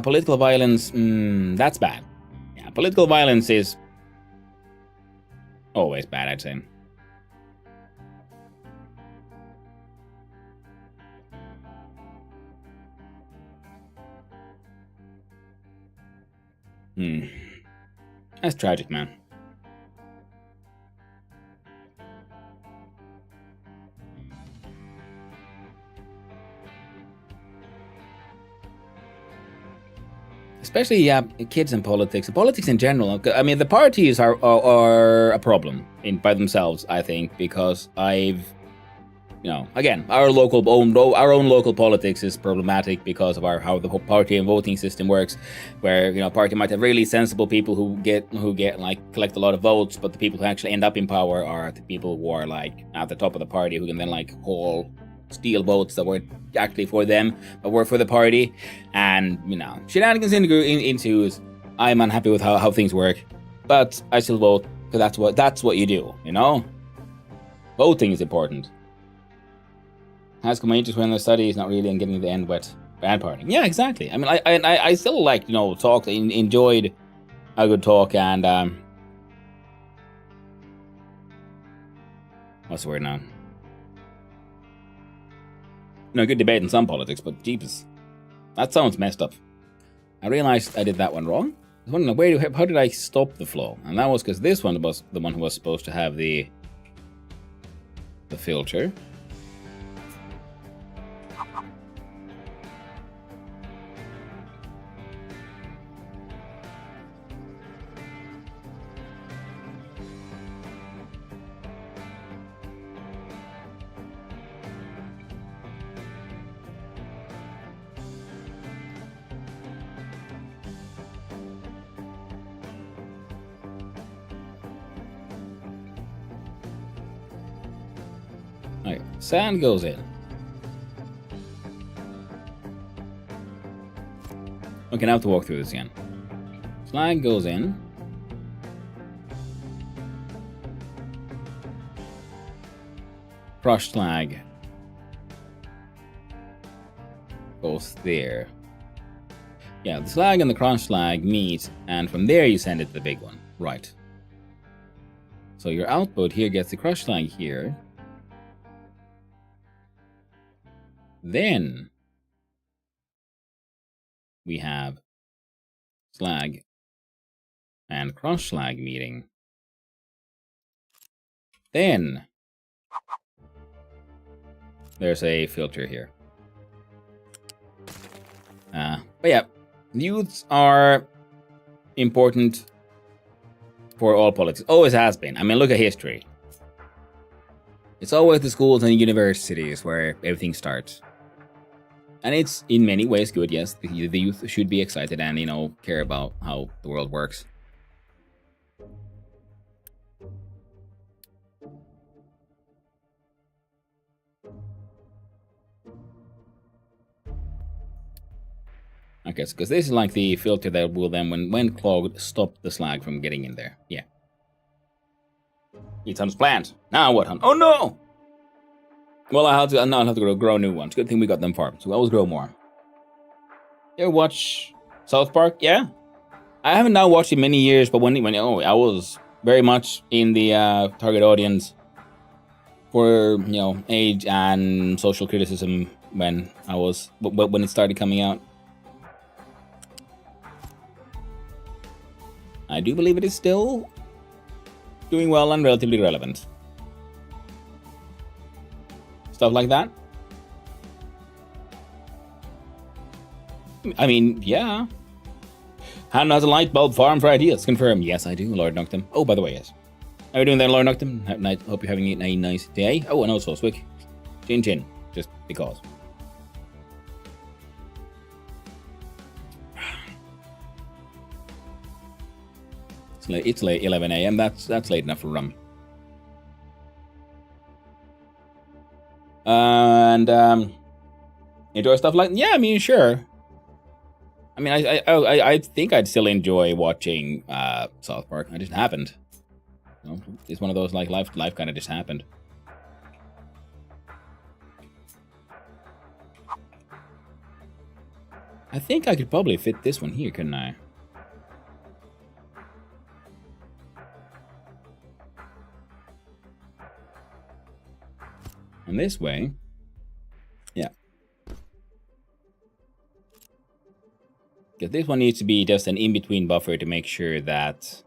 political violence, that's bad. Yeah, political violence is always bad, I'd say. That's tragic, man. Especially kids in politics. Politics in general. I mean, the parties are a problem by themselves, I think, because again, our own local politics is problematic because of how the party and voting system works, where a party might have really sensible people who get like collect a lot of votes, but the people who actually end up in power are the people who are like at the top of the party who can then like steal votes that weren't actually for them but were for the party, and shenanigans ensues. I'm unhappy with how things work, but I still vote because that's what you do. Voting is important. High school my interest when I study is not really in getting to the end but band partying. Yeah, exactly. I mean, I still like talk. Enjoyed a good talk and what's the word now? Good debate in some politics, but jeepers, that sounds messed up. I realized I did that one wrong. I was wondering, how did I stop the flow? And that was because this one was the one who was supposed to have the filter. Alright, sand goes in. Okay, now I have to walk through this again. Slag goes in. Crushed slag goes there. Yeah, the slag and the cross slag meet, and from there you send it to the big one. Right. So your output here gets the crush slag here. Then we have slag and cross slag meeting. Then there's a filter here. But yeah, youths are important for all politics. Always has been. I mean, look at history. It's always the schools and universities where everything starts. And it's in many ways good, yes. The youth should be excited and, you know, care about how the world works. Okay, because this is like the filter that will then, when clogged, stop the slag from getting in there. Yeah. Eat some plant. Now what, hun? Oh no! Well, I'll have to grow new ones. Good thing we got them farmed, so we always grow more. You ever watch South Park? Yeah. I haven't now watched it many years, but when I was very much in the target audience for, you know, age and social criticism when it started coming out. I do believe it is still doing well and relatively relevant. Stuff like that. I mean, yeah. Hannah has a light bulb farm for ideas. Confirm. Yes, I do, Lord Noctum. Oh, by the way, yes. How are you doing there, Lord Noctum? Hope you're having a nice day. Oh, and also, Swick. Chin chin. Just because. It's late 11 a.m. That's late enough for rum. And enjoy stuff like, yeah. I mean, sure. I mean, I think I'd still enjoy watching South Park. I just haven't. You know, it's one of those like life kind of just happened. I think I could probably fit this one here, couldn't I? And this way, yeah. Because this one needs to be just an in-between buffer to make sure that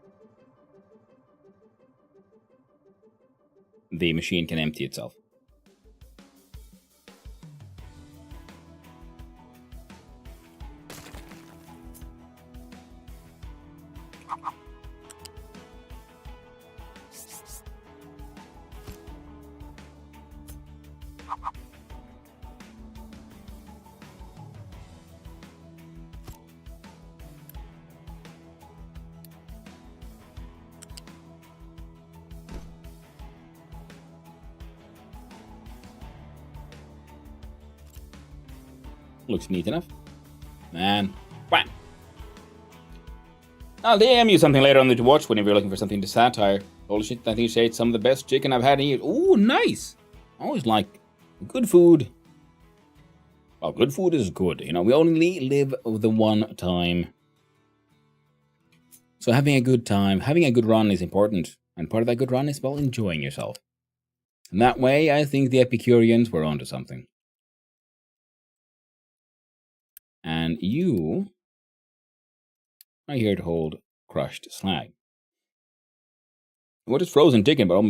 the machine can empty itself. Looks neat enough. And wham! I'll DM you something later on to watch whenever you're looking for something to satire. Holy shit, I think you say it's some of the best chicken I've had in years. Ooh, nice! I always like good food. Well, good food is good. You know, we only live the one time. So having a good time, having a good run is important. And part of that good run is, well, enjoying yourself. And that way, I think the Epicureans were onto something. And you are here to hold crushed slag. What is frozen chicken? But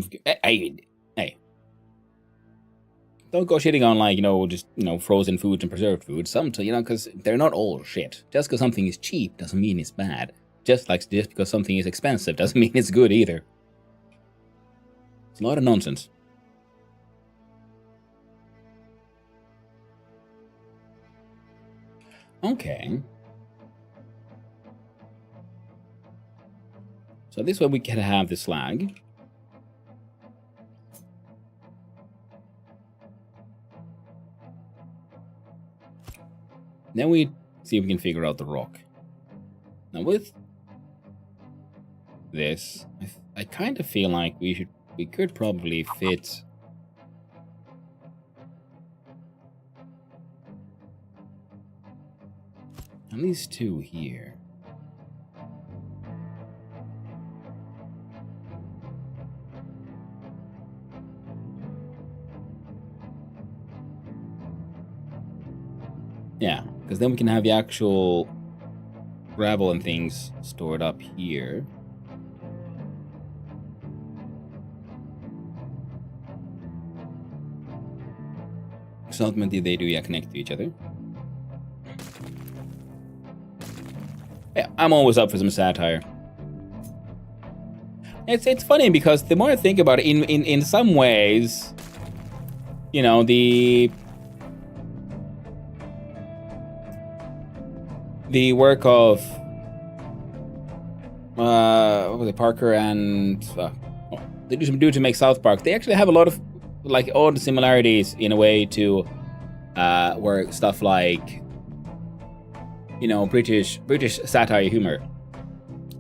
hey. Don't go shitting on, like, you know, just, you know, frozen foods and preserved foods. Some, you know, because they're not all shit. Just because something is cheap doesn't mean it's bad. Just because something is expensive doesn't mean it's good either. It's a lot of nonsense. Okay. So this way we can have the slag. Then we see if we can figure out the rock. Now with this, I kind of feel like we could probably fit At least 2 here. Yeah, because then we can have the actual gravel and things stored up here. So ultimately they do connect to each other. Yeah, I'm always up for some satire. It's funny because the more I think about it, in some ways, you know, the work of what was it, Parker and they do to make South Park. They actually have a lot of like odd similarities in a way to where stuff like, you know, British satire humor.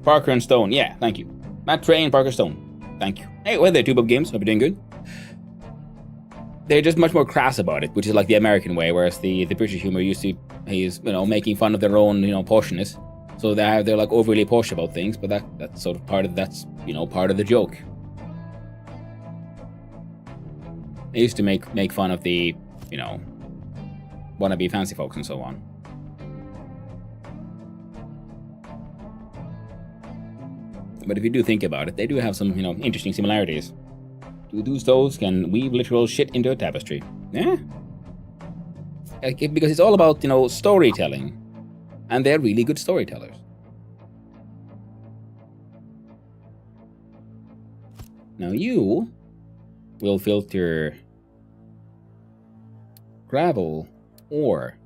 Parker and Stone, yeah, thank you. Matt Trey and Parker Stone, thank you. Hey, well, they're 2-pub games. Hope you're doing good. They're just much more crass about it, which is like the American way, whereas the British humor used to, he's, you know, making fun of their own, you know, poshness. So they're like overly posh about things, but that's sort of part of part of the joke. They used to make fun of the, you know, wannabe fancy folks and so on. But if you do think about it, they do have some, you know, interesting similarities. Those can weave literal shit into a tapestry. Yeah. Because it's all about, you know, storytelling. And they're really good storytellers. Now you will filter gravel ore.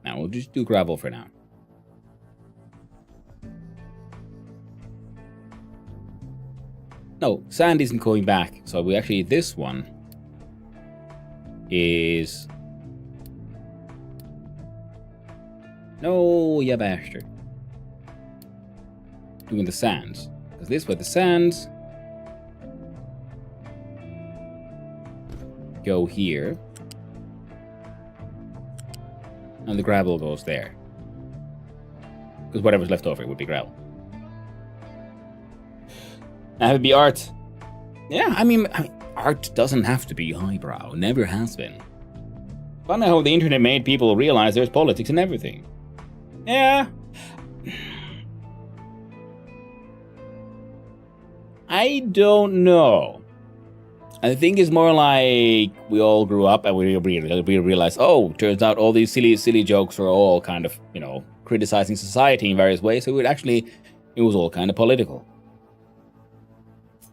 Now we'll just do gravel for now. No, sand isn't going back. So we actually, this one is... No, you bastard. Doing the sands. Because this way the sands go here. And the gravel goes there. Because whatever's left over would be gravel. That would be art. Yeah, I mean, art doesn't have to be highbrow. Never has been. Funny how the internet made people realize there's politics in everything. Yeah. I don't know. I think it's more like we all grew up and we realized, oh, turns out all these silly jokes were all kind of, you know, criticizing society in various ways. So it was all kind of political.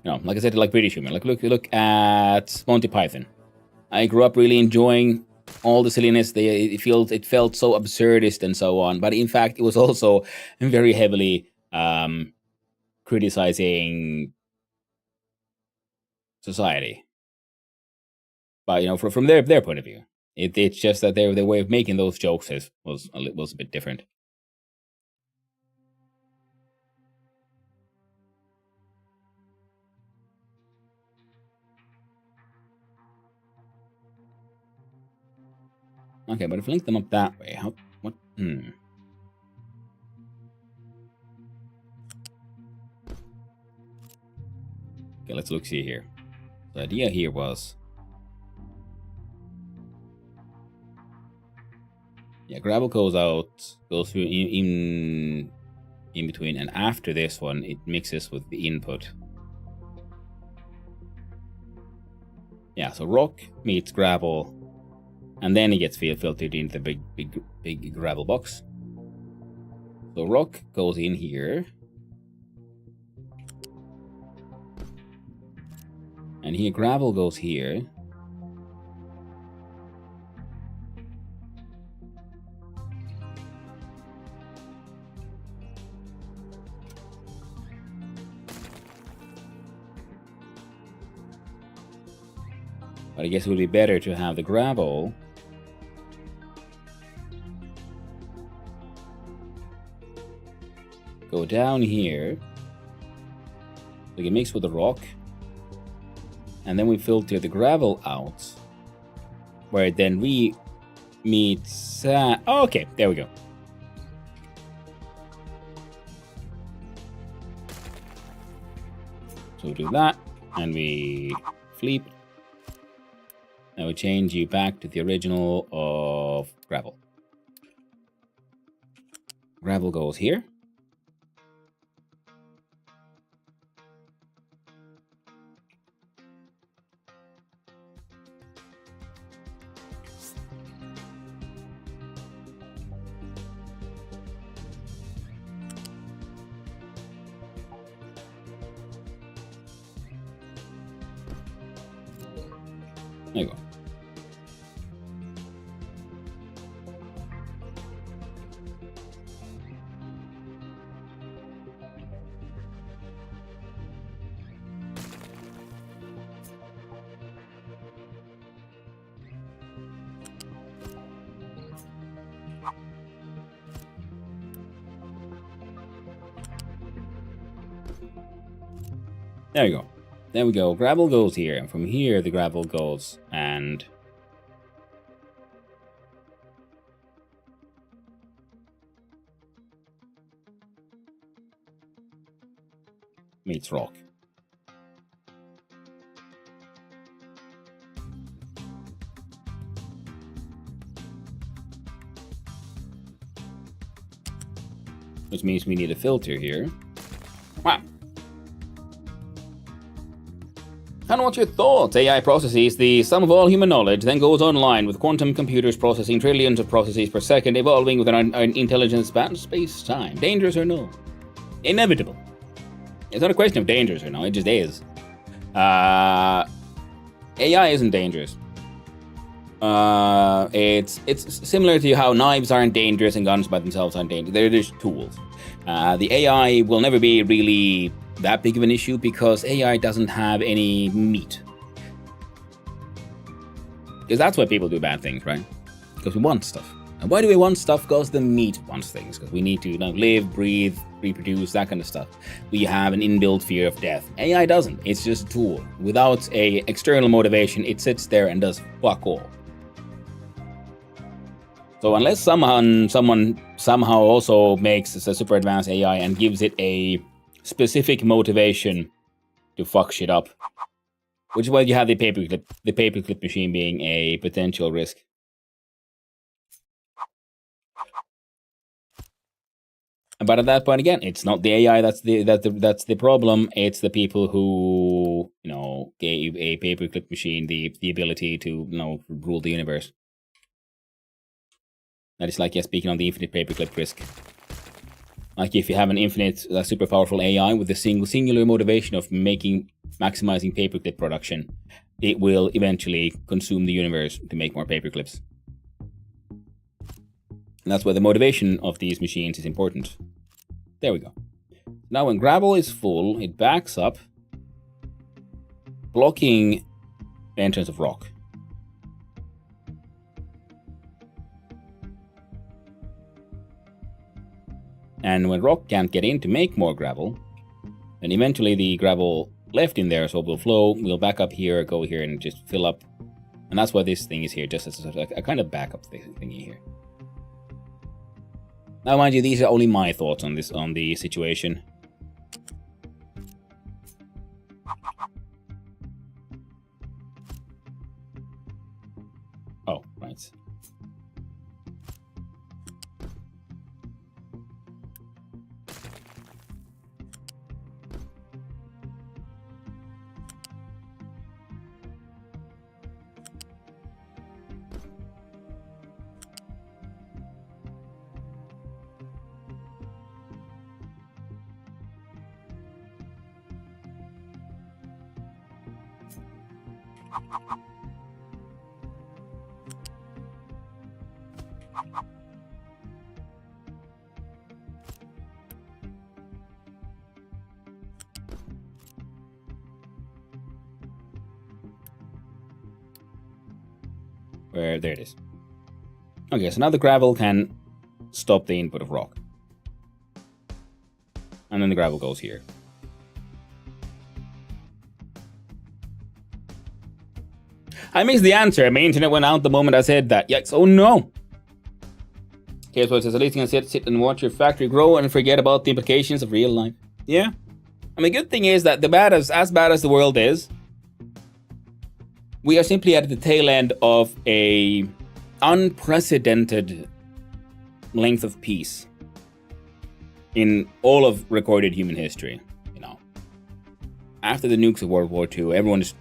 You know, like I said, like British humor. Like look at Monty Python. I grew up really enjoying all the silliness. It felt so absurdist and so on. But in fact, it was also very heavily criticizing society. But you know, from their point of view, it's just that their way of making those jokes was a bit different. Okay, but if I link them up that way, what? Okay, let's see here. The idea here was, yeah, gravel goes through in between, and after this one, it mixes with the input. Yeah, so rock meets gravel. And then it gets filtered into the big gravel box. So rock goes in here. And here gravel goes here. But I guess it would be better to have the gravel go down here. We can mix with the rock. And then we filter the gravel out. where it then meets. Oh, okay, there we go. So we do that, and we flip. And we change you back to the original of gravel. Gravel goes here. There you go. There you go. There we go. Gravel goes here, and from here the gravel goes and meets rock. Which means we need a filter here. Wow. And what's your thoughts? AI processes the sum of all human knowledge, then goes online with quantum computers processing trillions of processes per second, evolving with an intelligence span space-time. Dangerous or no? Inevitable. It's not a question of dangerous or no, it just is. AI isn't dangerous. It's similar to how knives aren't dangerous and guns by themselves aren't dangerous. They're just tools. The AI will never be really that big of an issue because AI doesn't have any meat. Because that's why people do bad things, right? Because we want stuff. And why do we want stuff? Because the meat wants things. Because we need to live, breathe, reproduce, that kind of stuff. We have an inbuilt fear of death. AI doesn't. It's just a tool. Without a external motivation, it sits there and does fuck all. So unless someone somehow also makes a super advanced AI and gives it a specific motivation to fuck shit up, which is why you have the paperclip machine being a potential risk. But at that point again, it's not the AI that's the problem. It's the people who gave a paperclip machine the ability to rule the universe. That is like speaking on the infinite paperclip risk. Like if you have an infinite, super powerful AI with the singular motivation of maximizing paperclip production, it will eventually consume the universe to make more paperclips. And that's why the motivation of these machines is important. There we go. Now when gravel is full, it backs up, blocking the entrance of rock. And when rock can't get in to make more gravel, then eventually the gravel left in there, so will flow, we'll back up here, go here, and just fill up. And that's why this thing is here, just as a kind of backup thingy here. Now, mind you, these are only my thoughts on the situation. Oh, right. There it is. Okay, so now the gravel can stop the input of rock. And then the gravel goes here. I missed the answer. My internet went out the moment I said that. Yikes. Oh no. Here's what it says. At least you can sit and watch your factory grow and forget about the implications of real life. Yeah. I mean, good thing is that as bad as the world is, we are simply at the tail end of a unprecedented length of peace in all of recorded human history. You know, after the nukes of World War II, everyone just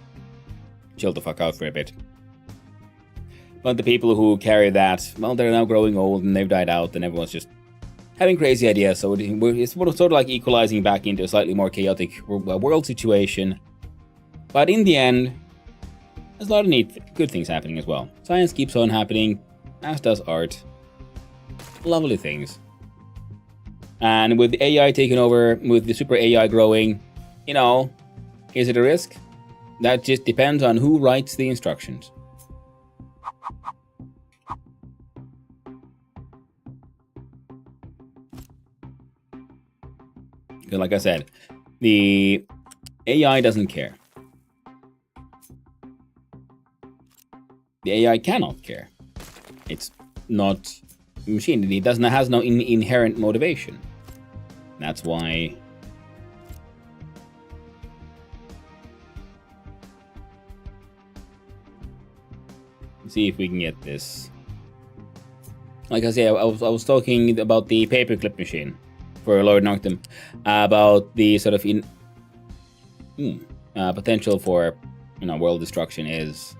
chilled the fuck out for a bit. But the people who carry that, well, they're now growing old and they've died out, and everyone's just having crazy ideas. So it's sort of like equalizing back into a slightly more chaotic world situation. But in the end, there's a lot of good things happening as well. Science keeps on happening, as does art. Lovely things. And with the AI taking over, with the super AI growing, you know, is it a risk? That just depends on who writes the instructions. Because like I said, the AI doesn't care. The AI cannot care. It's not a machine. It has no inherent motivation. That's why see if we can get this. Like I say, I was talking about the paperclip machine for Lord Noctum, about the sort of potential for, you know, world destruction is,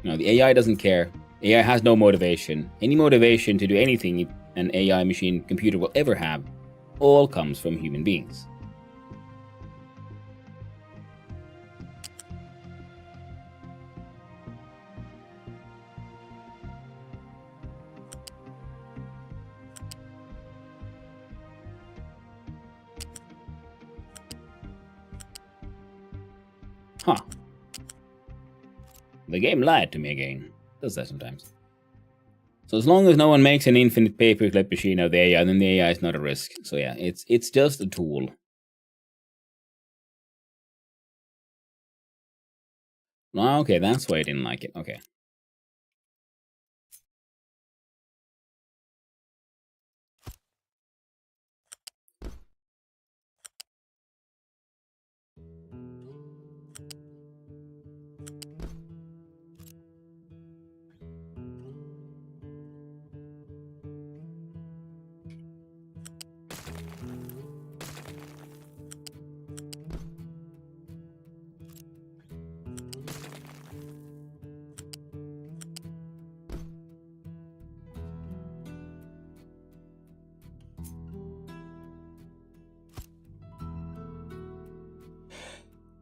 you know, the AI doesn't care. AI has no motivation. Any motivation to do anything an AI machine computer will ever have all comes from human beings. Huh. The game lied to me again. It does that sometimes. So as long as no one makes an infinite paperclip machine of the AI, then the AI is not a risk. So yeah, it's just a tool. Okay, that's why I didn't like it. Okay.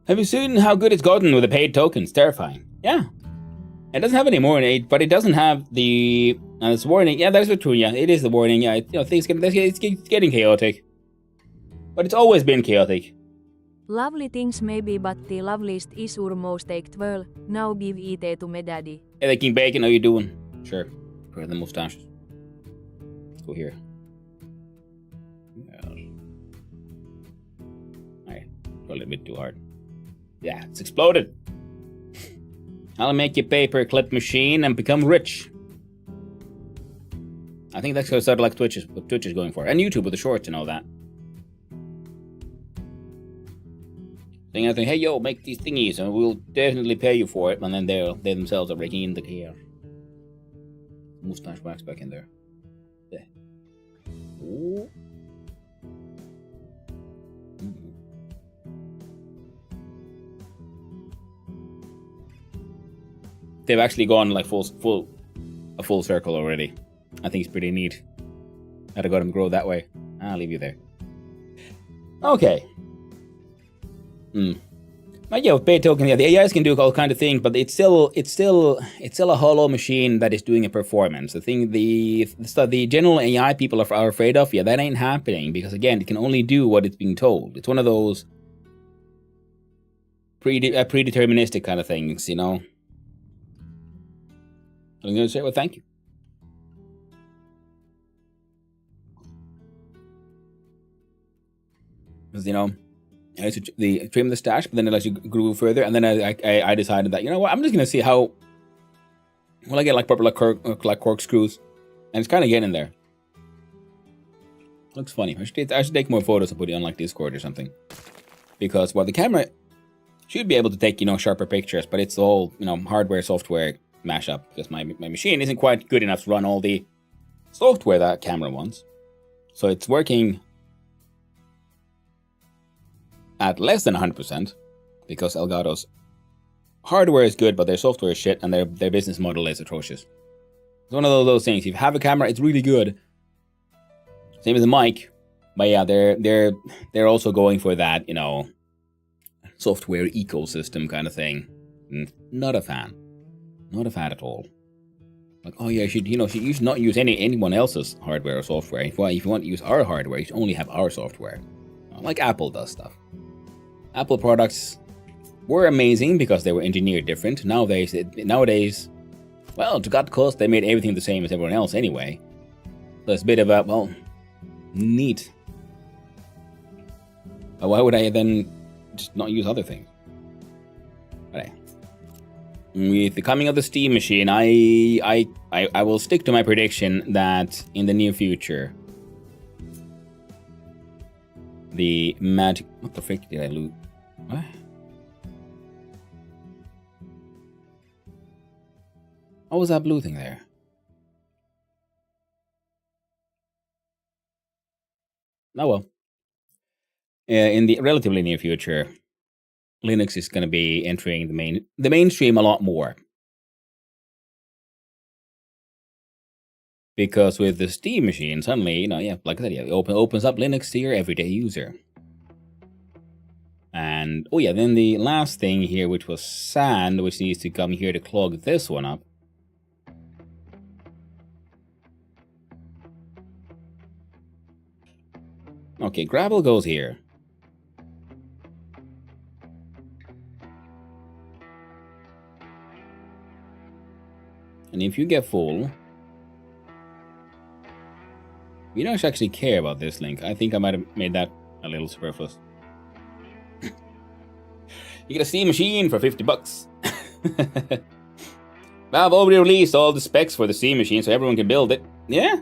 Have you seen how good it's gotten with the paid tokens? Terrifying. Yeah. It doesn't have any more in 8, but it doesn't have the this warning. Yeah, that's true. Yeah, it is the warning. Yeah, you know, it's getting chaotic. But it's always been chaotic. Lovely things maybe, but the loveliest is almost taked well. Now give it to me daddy. Hey there, King Bacon, how you doing? Sure. For the mustaches. Let's go here. Yes. Alright. Go a little bit too hard. Yeah, it's exploded. I'll make your paperclip machine and become rich. I think that's sort of like what Twitch is going for. And YouTube with the shorts and all that. Saying anything, hey yo, make these thingies and we'll definitely pay you for it. And then they themselves are breaking in the care. Mustache wax back in there. There. Ooh. They've actually gone like a full circle already. I think it's pretty neat. I'd have got him grow that way. I'll leave you there. Okay. But yeah, with paid token, yeah, the AIs can do all kind of things, but it's still a hollow machine that is doing a performance. The thing, the general AI people are afraid of, yeah, that ain't happening because again, it can only do what it's being told. It's one of those predeterministic kind of things, you know. I'm going to say, well, thank you. Because, you know, I used to trim the stash, but then it actually grew further. And then I decided that, you know what, I'm just going to see how Well, I get like proper like corkscrews, and it's kind of getting there. Looks funny. I should take more photos and put it on like Discord or something. Because the camera should be able to take sharper pictures, but it's all hardware software mashup because my machine isn't quite good enough to run all the software that camera wants. So it's working at less than 100% because Elgato's hardware is good, but their software is shit and their business model is atrocious. It's one of those things. If you have a camera, it's really good. Same as the mic, but yeah, they're also going for that software ecosystem kind of thing. Not a fan. Not a fan at all. Like, oh yeah, you should not use anyone else's hardware or software. If you want to use our hardware, you should only have our software. Like Apple does stuff. Apple products were amazing because they were engineered different. Nowadays, well, to cut costs, they made everything the same as everyone else anyway. So it's a bit of a, neat. But why would I then just not use other things? But with the coming of the Steam machine, I will stick to my prediction that in the near future, the magic... What the frick did I lose? What? What was that blue thing there? Oh well. In the relatively near future, Linux is going to be entering the mainstream a lot more. Because with the Steam machine, suddenly, like I said, it opens up Linux to your everyday user. And, then the last thing here, which was sand, which needs to come here to clog this one up. Okay, gravel goes here. And if you get full, we don't actually care about this link. I think I might have made that a little superfluous. You get a Steam machine for $50. Valve already released all the specs for the Steam machine so everyone can build it. Yeah.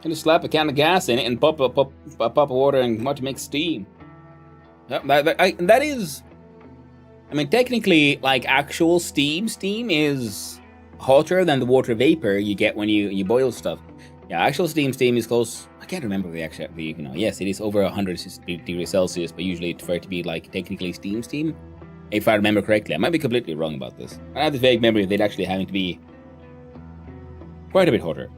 And just slap a can of gas in it and pop of water and watch it make steam. That is... I mean, technically, like, actual steam is hotter than the water vapor you get when you boil stuff. Yeah, actual steam is close... I can't remember the actual... yes, it is over 100 degrees Celsius, but usually for it to be, like, technically steam. If I remember correctly. I might be completely wrong about this. I have the vague memory of it actually having to be quite a bit hotter.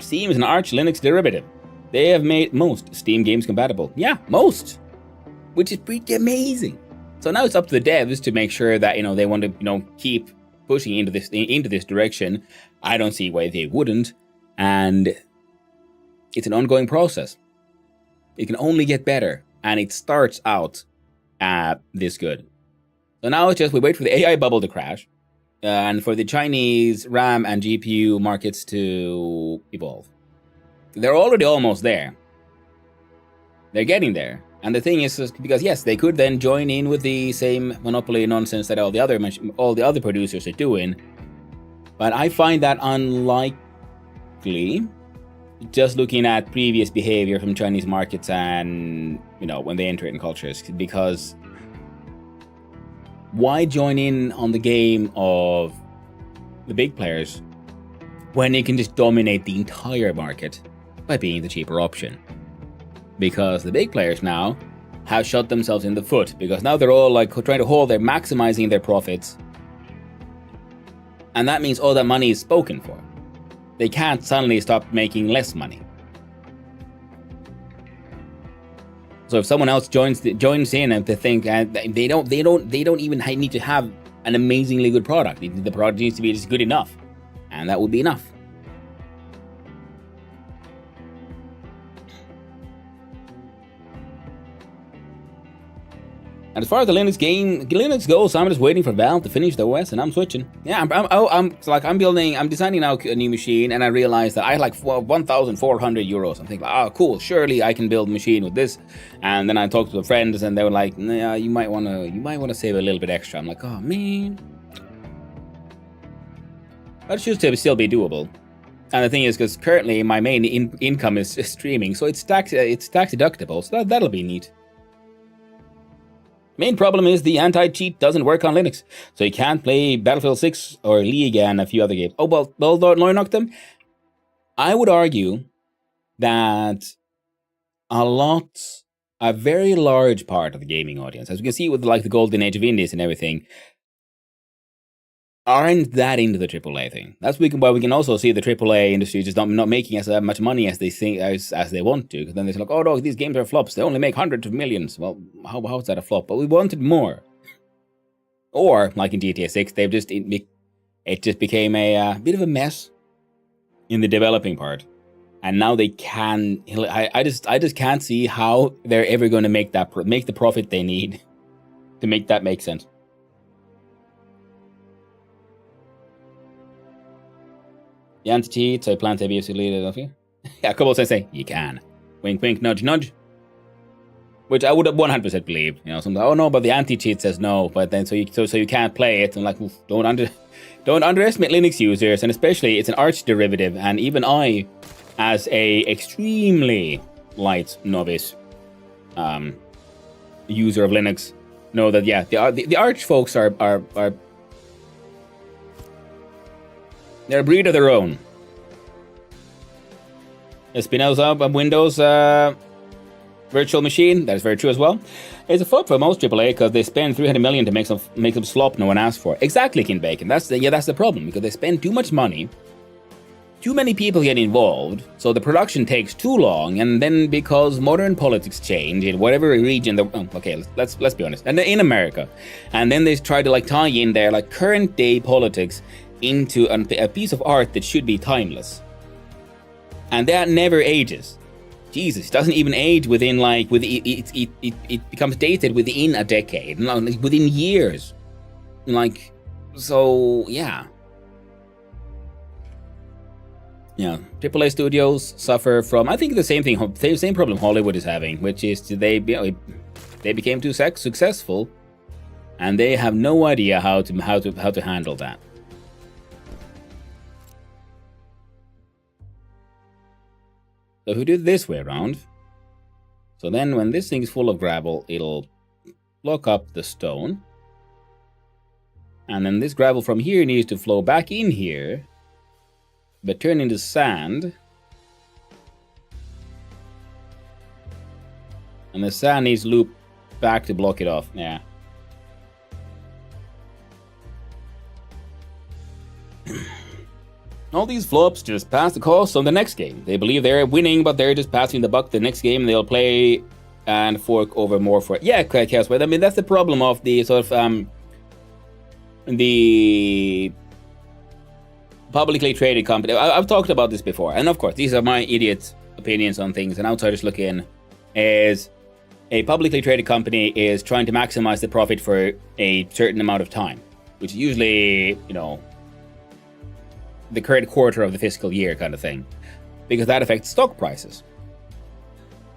Steam is an Arch Linux derivative. They have made most Steam games compatible. Yeah, most! Which is pretty amazing. So now it's up to the devs to make sure that, they want to, keep pushing into this direction. I don't see why they wouldn't. And it's an ongoing process. It can only get better. And it starts out this good. So now it's just we wait for the AI bubble to crash. And for the Chinese RAM and GPU markets to evolve. They're already almost there. They're getting there. And the thing is, because yes, they could then join in with the same monopoly nonsense that all the other producers are doing. But I find that unlikely, just looking at previous behavior from Chinese markets and, when they enter it in cultures. Because why join in on the game of the big players when you can just dominate the entire market by being the cheaper option? Because the big players now have shot themselves in the foot, because now they're all like trying to they're maximizing their profits. And that means all that money is spoken for. They can't suddenly stop making less money. So if someone else joins in and they think they don't even need to have an amazingly good product. The product needs to be just good enough, and that would be enough. And as far as the Linux goes, I'm just waiting for Valve to finish the OS, and I'm switching. Yeah, I'm designing now a new machine, and I realized that I had like 1,400 euros. I'm thinking, cool, surely I can build a machine with this. And then I talked to friends, and they were like, nah, you might want to save a little bit extra. I'm like, oh man, That should still be doable. And the thing is, because currently my main income is streaming, so it's tax deductible, so that'll be neat. Main problem is the anti-cheat doesn't work on Linux, so you can't play Battlefield 6 or League and a few other games. Oh, well, Lord knocked them. I would argue that a very large part of the gaming audience, as we can see with like the golden age of indies and everything, aren't that into the AAA thing. That's why we can also see the AAA industry just not making as much money as they think as they want to. Because then they're like, oh no, these games are flops. They only make hundreds of millions. Well, how is that a flop? But we wanted more. Or like in GTA 6, it just became a bit of a mess in the developing part, and now they can. I just can't see how they're ever going to make the profit they need to make that make sense. The anti-cheats, I plan to be absolutely. Yeah, Kobo say you can. Wink, wink, nudge, nudge. Which I would 100% believe. You know, something. Oh no, but the anti-cheat says no. But then so you can't play it. And like, don't underestimate Linux users, and especially it's an Arch derivative. And even I, as a extremely light novice user of Linux, know that yeah, the Arch folks are they're a breed of their own. Espinosa Windows virtual machine, that is very true as well. It's a flop for most AAA because they spend $300 million to make some slop no one asked for. Exactly, King Bacon. That's the problem, because they spend too much money. Too many people get involved, so the production takes too long, and then because modern politics change in whatever region, let's be honest, and in America, and then they try to like tie in their like current day politics into a piece of art that should be timeless, and that never ages. Jesus, it doesn't even age within like it becomes dated within a decade, within years, like so yeah. Yeah, AAA studios suffer from, I think, the same problem Hollywood is having, which is they became too successful, and they have no idea how to handle that. So if we do it this way around, so then when this thing's full of gravel, it'll block up the stone, and then this gravel from here needs to flow back in here, but turn into sand, and the sand needs to loop back to block it off. Yeah. All these flops just pass the cost on the next game. They believe they're winning, but they're just passing the buck the next game. They'll play and fork over more for it. Yeah, Chaos. I mean, that's the problem of the sort of the publicly traded company. I've talked about this before, and of course, these are my idiot opinions on things. An outsider's look in is a publicly traded company is trying to maximize the profit for a certain amount of time, which is usually, you know, the current quarter of the fiscal year kind of thing, because that affects stock prices.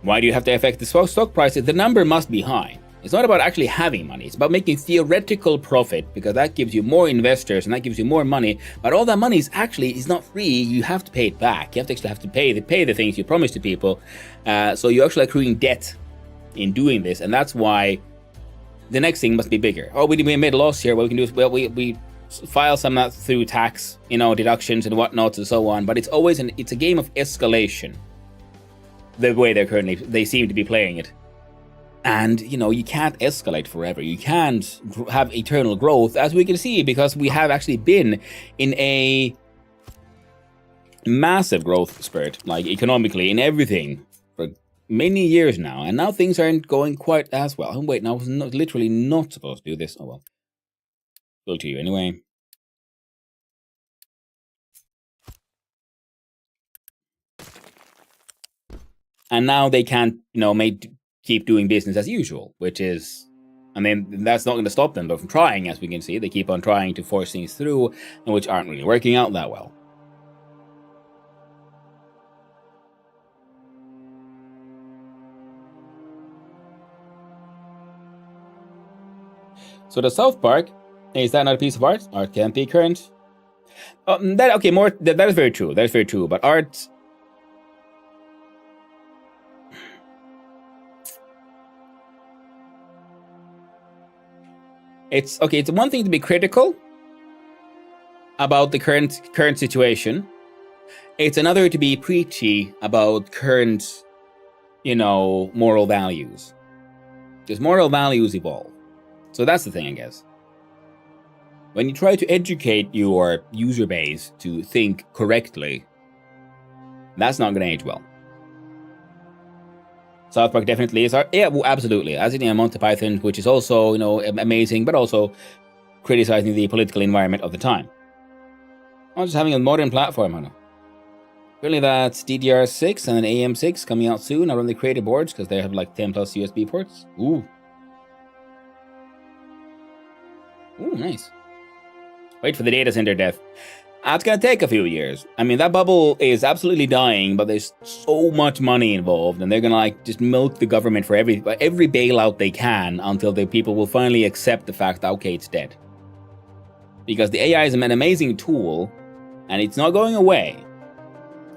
Why do you have to affect the stock prices? The number must be high. It's not about actually having money. It's about making theoretical profit, because that gives you more investors and that gives you more money. But all that money is not free. You have to pay it back. You have to pay the things you promised to people. So you're actually accruing debt in doing this, and that's why the next thing must be bigger. Oh, we made a loss here. What we can do is we file some of that through tax, you know, deductions and whatnot and so on. But it's always it's a game of escalation. The way they seem to be playing it. And, you know, you can't escalate forever. You can't have eternal growth, as we can see, because we have actually been in a massive growth spurt, like economically, in everything, for many years now. And now things aren't going quite as well. Oh, wait, now I was literally not supposed to do this. Oh, well. Go to you anyway. And now they can't, you know, keep doing business as usual, which is, I mean, that's not going to stop them from trying, as we can see. They keep on trying to force things through, and which aren't really working out that well. So the South Park, is that not a piece of art? Art can't be current. That is very true. That is very true. But art, it's okay. It's one thing to be critical about the current situation. It's another to be preachy about current, moral values. Because moral values evolve. So that's the thing, I guess. When you try to educate your user base to think correctly, that's not going to age well. South Park definitely is. Absolutely. As in Monty Python, which is also, amazing, but also criticizing the political environment of the time. I'm just having a modern platform, Hannah. Really, that's DDR6 and an AM6 coming out soon. I run the creative boards because they have like 10 plus USB ports. Ooh, nice. Wait for the data center death. That's going to take a few years. I mean, that bubble is absolutely dying, but there's so much money involved, and they're going to just milk the government for every bailout they can until the people will finally accept the fact that, okay, it's dead. Because the AI is an amazing tool, and it's not going away.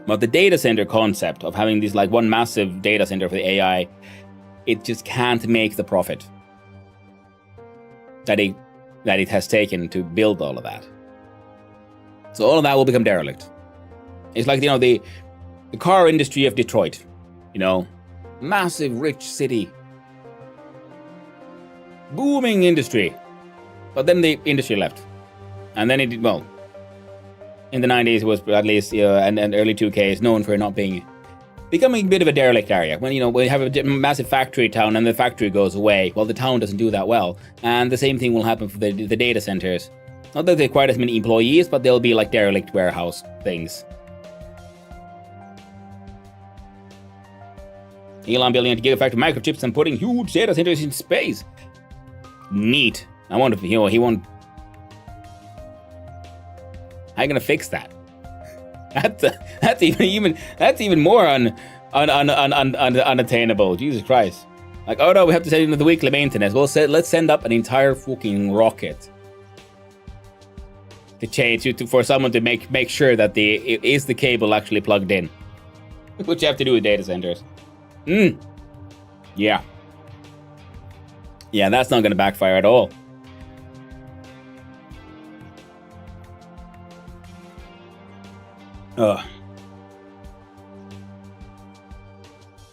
But the data center concept of having this one massive data center for the AI, it just can't make the profit that it has taken to build all of that. So all of that will become derelict. It's like, the car industry of Detroit, massive rich city, booming industry. But then the industry left. And then it did well. In the 90s, it was at least, and early 2K is known for not becoming a bit of a derelict area. When you have a massive factory town and the factory goes away, well, the town doesn't do that well. And the same thing will happen for the data centers. Not that they're quite as many employees, but they'll be like derelict warehouse things. Elon building a gigafactory microchips and putting huge data centers in space. Neat. I wonder if he won't. How are you gonna fix that? That's even more unattainable. Jesus Christ! Oh no, we have to send into the weekly maintenance. Let's send up an entire fucking rocket to change for someone to make sure that is the cable actually plugged in, which you have to do with data centers. Yeah, that's not gonna backfire at all.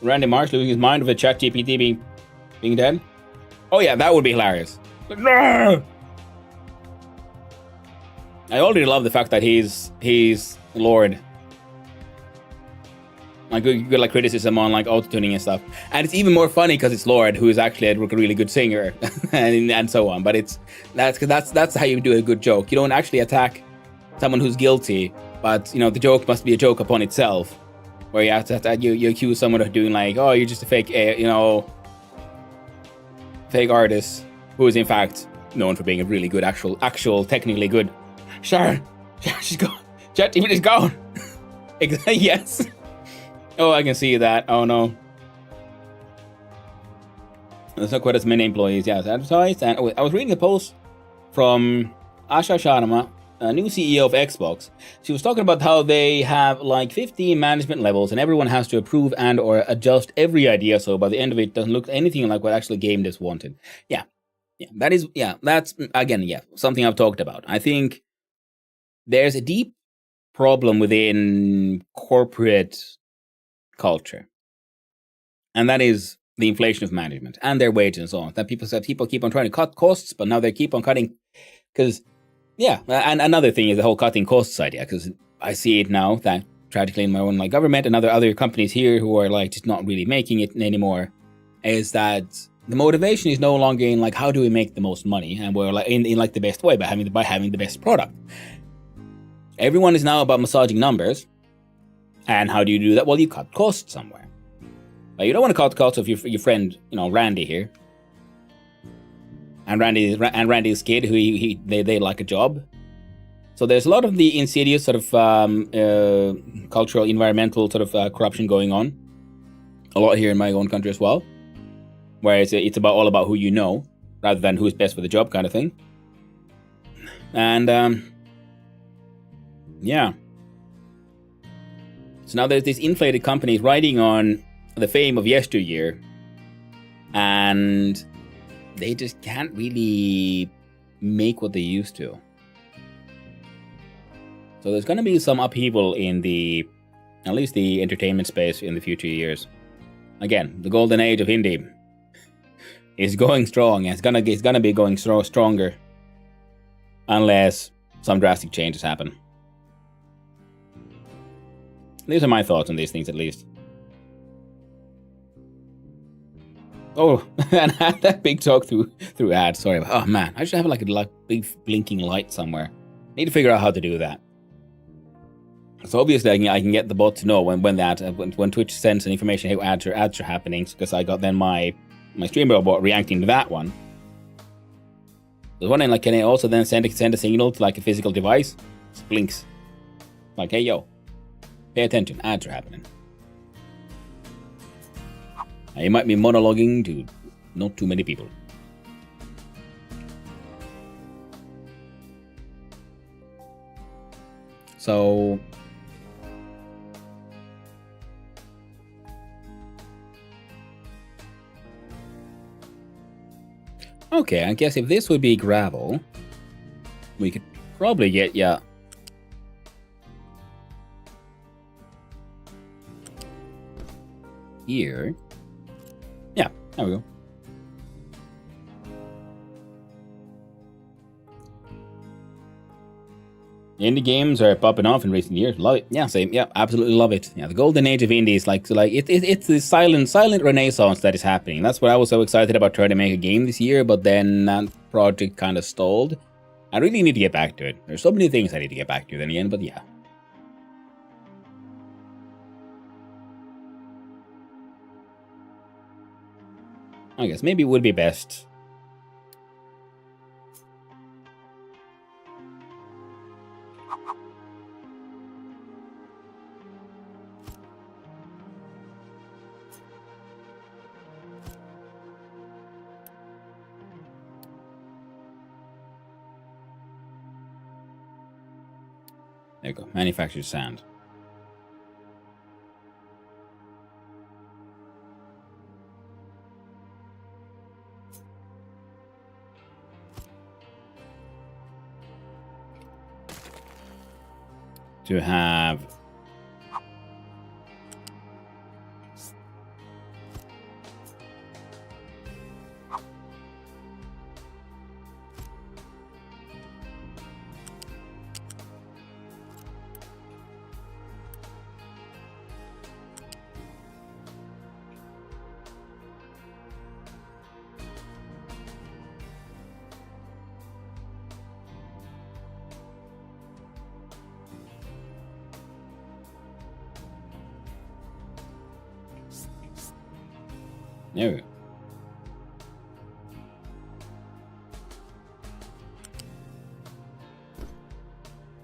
Randy Marsh losing his mind with ChatGPT being dead. Oh yeah, that would be hilarious. No! I already love the fact that he's Lord. Good criticism on auto-tuning and stuff, and it's even more funny because it's Lord, who is actually a really good singer, and so on. But that's how you do a good joke. You don't actually attack someone who's guilty. But, the joke must be a joke upon itself, where you accuse someone of doing oh, you're just a fake, fake artist, who is in fact known for being a really good, actual, technically good. Sharon, she's gone. ChatGPT is gone. Yes. Oh, I can see that. Oh no. There's not quite as many employees. Yes, advertised. And I was reading a post from Asha Sharma, a new CEO of Xbox. She was talking about how they have 15 management levels and everyone has to approve and or adjust every idea, so by the end of it doesn't look anything like what actually game devs wanted. That's again something I've talked about. I think there's a deep problem within corporate culture, and that is the inflation of management and their wages and so on. That people keep on trying to cut costs, but now they keep on cutting because and another thing is the whole cutting costs idea, because I see it now that tragically in my own government and other companies here who are just not really making it anymore, is that the motivation is no longer in how do we make the most money, and we're in the best way by having the best product. Everyone is now about massaging numbers, and how do you do that? Well, you cut costs somewhere. You don't want to cut costs of your friend, Randy here. And Randy's kid, who they like a job. So there's a lot of the insidious sort of cultural, environmental sort of corruption going on. A lot here in my own country as well, where it's all about who you know rather than who's best for the job kind of thing. And Yeah. So now there's these inflated companies riding on the fame of yesteryear, and they just can't really make what they used to. So there's going to be some upheaval in at least the entertainment space in the future years. Again, the golden age of indie is going strong. It's gonna be going stronger, unless some drastic changes happen. These are my thoughts on these things, at least. Oh, and I had that big talk through ads. Sorry. Oh man, I should have like a big blinking light somewhere. Need to figure out how to do that. So obviously I can get the bot to know when Twitch sends an information how ads are happening, because I got then my streamer bot reacting to that one. I was wondering, like, can I also then send a signal to like a physical device? Just blinks. Like, hey yo, pay attention, ads are happening. Now, you might be monologuing to not too many people. So okay, I guess if this would be gravel, we could probably get here. Yeah, there we go. Indie games are popping off in recent years. Love it. Yeah, same. Yeah, absolutely love it. Yeah, the golden age of indies, it's the silent renaissance that is happening. That's what I was so excited about trying to make a game this year, but then that project kind of stalled. I really need to get back to it. There's so many things I need to get back to in the end, but yeah. I guess maybe it would be best. There you go. Manufactured sand. To have there we go.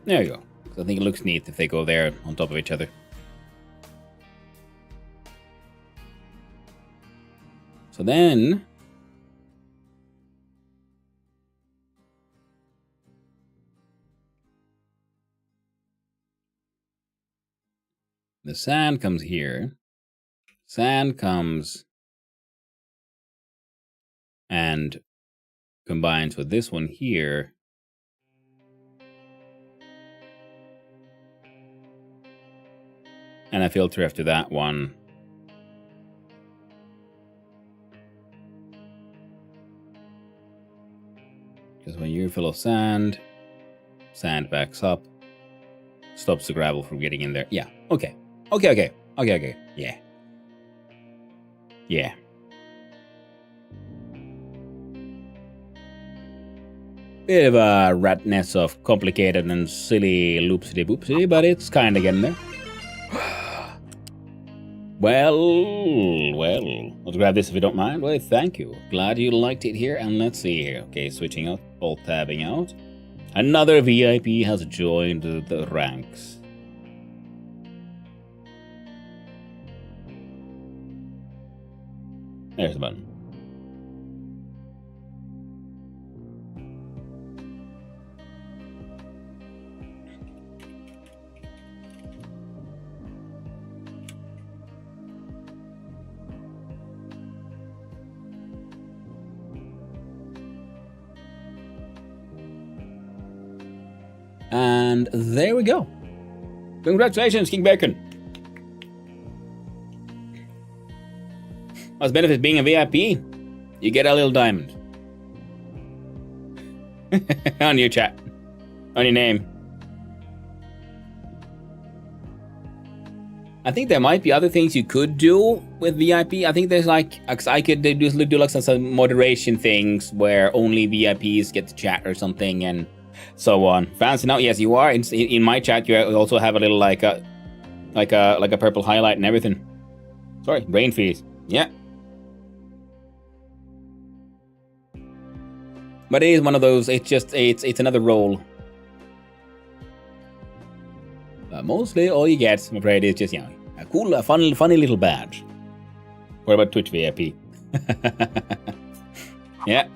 There you go. I think it looks neat if they go there on top of each other. So then the sand comes here. Sand comes and combines with this one here. And I filter after that one. Because when you're full of sand, sand backs up, stops the gravel from getting in there. Yeah, okay. Okay. Yeah. Yeah. Bit of a rat nest of complicated and silly loopsy-boopsy, but it's kinda getting there. Well, let's grab this if you don't mind. Well, thank you. Glad you liked it here, and let's see here. Okay, switching out, alt tabbing out. Another VIP has joined the ranks. There's the button. And there we go. Congratulations, King Bacon. What's the benefit of being a VIP? You get a little diamond. On your chat. On your name. I think there might be other things you could do with VIP. I think there's like, I could do like some moderation things where only VIPs get to chat or something and so on. Fancy now, yes, you are. In my chat, you also have a little like a purple highlight and everything. Sorry, brain freeze. Yeah. But it is one of those. It's another role. Mostly, all you get, I'm afraid, is just a cool, funny little badge. What about Twitch VIP? Yeah.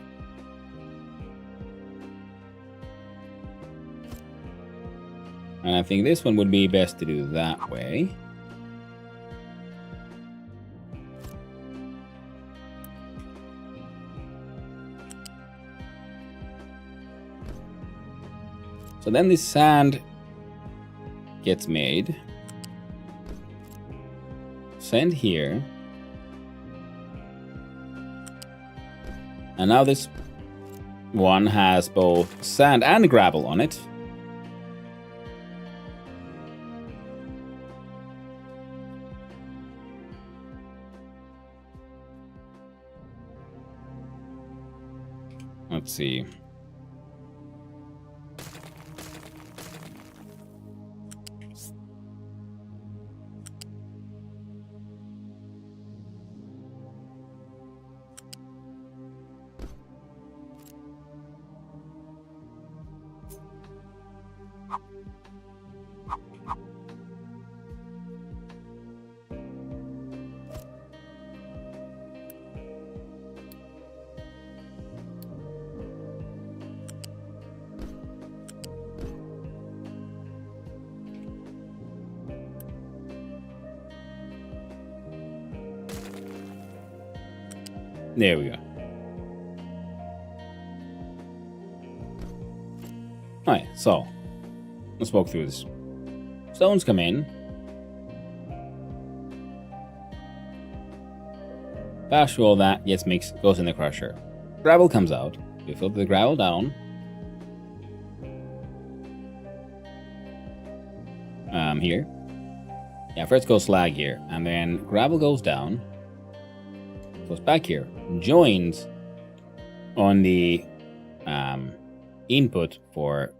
And I think this one would be best to do that way. So then this sand gets made. Send here. And now this one has both sand and gravel on it. Let's see. There we go. Alright, so let's walk through this. Stones come in. Fast roll that gets mixed, goes in the crusher. Gravel comes out. We filter the gravel down. Here. Yeah, first goes slag here, and then gravel goes down. Goes back here, joins on the input for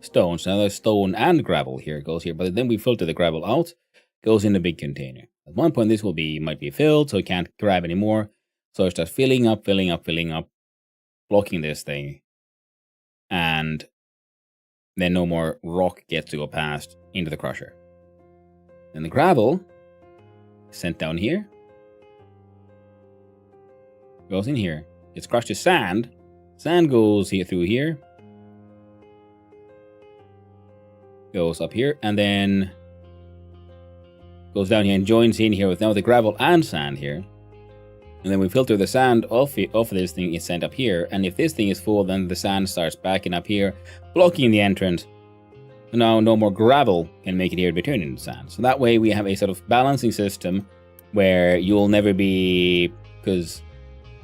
stones. Now there's stone and gravel here. It goes here, but then we filter the gravel out, goes in the big container. At one point, this might be filled, so it can't grab anymore. So it starts filling up, blocking this thing, and then no more rock gets to go past into the crusher. Then the gravel is sent down here. Goes in here. It's crushed to sand. Sand goes here through here. Goes up here and then goes down here and joins in here with now the gravel and sand here. And then we filter the sand off this thing. It's sent up here. And if this thing is full, then the sand starts backing up here, blocking the entrance. Now no more gravel can make it here to turn into sand. So that way we have a sort of balancing system where you'll never be, because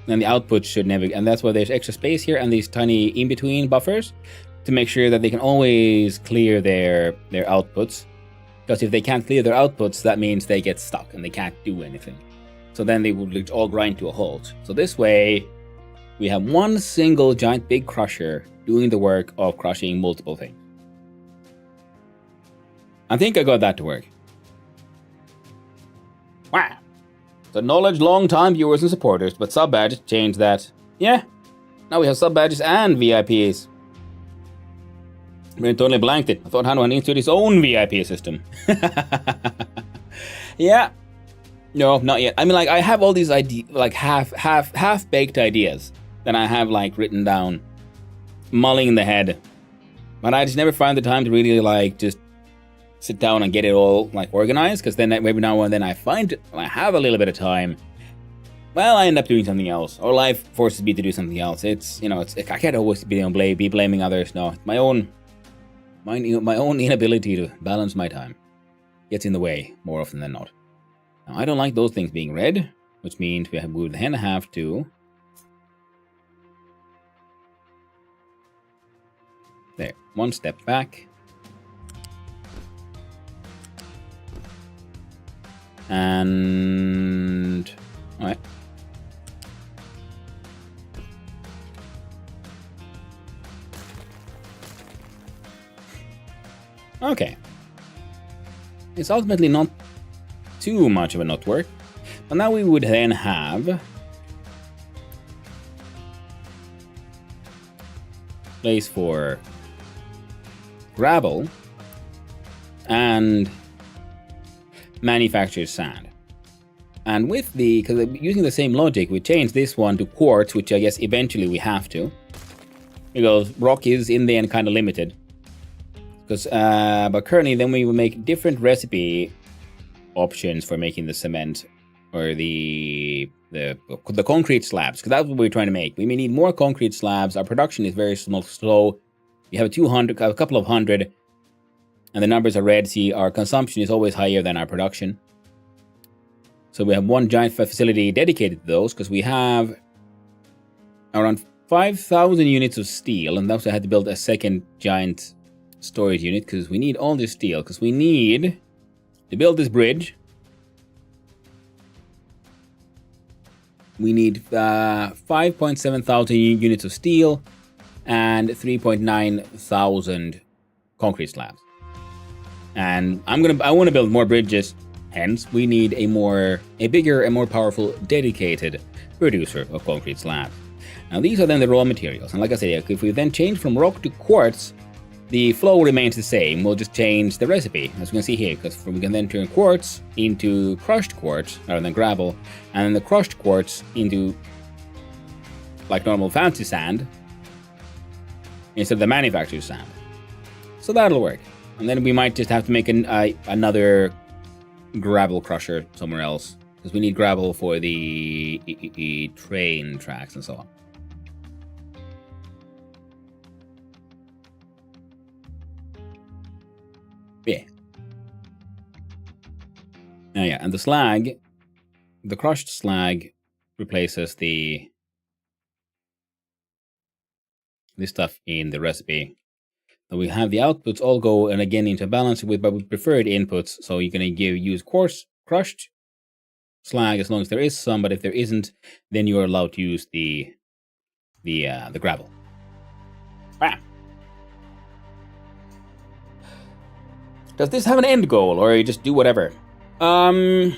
then the output should never, and that's why there's extra space here and these tiny in-between buffers to make sure that they can always clear their outputs. Because if they can't clear their outputs, that means they get stuck and they can't do anything. So then they would all grind to a halt. So this way, we have one single giant big crusher doing the work of crushing multiple things. I think I got that to work. Wow. So acknowledge long-time viewers and supporters, but sub-badges changed that. Yeah. Now we have sub-badges and VIPs. We totally blanked it. I thought Hanuman instituted his own VIP system. Yeah. No, not yet. I mean, like, I have all these ideas, like half-baked ideas that I have, like, written down, mulling in the head. But I just never find the time to really, like, just sit down and get it all, like, organized. Because then every now and then I have a little bit of time. Well, I end up doing something else. Or life forces me to do something else. It's, I can't always be blaming others. No, it's my own My own inability to balance my time gets in the way more often than not. Now, I don't like those things being red, which means we would then have to... There, one step back. And... Alright. Okay. It's ultimately not too much of a not work. But now we would then have place for gravel and manufactured sand. And with because using the same logic, we change this one to quartz, which I guess eventually we have to, because rock is in the end kind of limited. Because, but currently, then we will make different recipe options for making the cement or the concrete slabs, because that's what we're trying to make. We may need more concrete slabs. Our production is very slow. We have a couple of hundred, and the numbers are red. See, our consumption is always higher than our production. So we have one giant facility dedicated to those, because we have around 5,000 units of steel, and also had to build a second giant storage unit, because we need all this steel, because we need to build this bridge. We need 5.7 thousand units of steel and 3.9 thousand concrete slabs. And I want to build more bridges. Hence, we need a bigger and more powerful dedicated producer of concrete slabs. Now, these are then the raw materials. And like I said, if we then change from rock to quartz, the flow remains the same. We'll just change the recipe, as we can see here, because we can then turn quartz into crushed quartz rather than gravel, and then the crushed quartz into like normal fancy sand instead of the manufactured sand. So that'll work. And then we might just have to make another gravel crusher somewhere else, because we need gravel for the train tracks and so on. Yeah. Oh, yeah, and the crushed slag replaces this stuff in the recipe. So we have the outputs all go and again into balance with preferred inputs. So you're gonna use coarse crushed slag as long as there is some, but if there isn't, then you are allowed to use the gravel. Bam. Does this have an end goal, or you just do whatever? I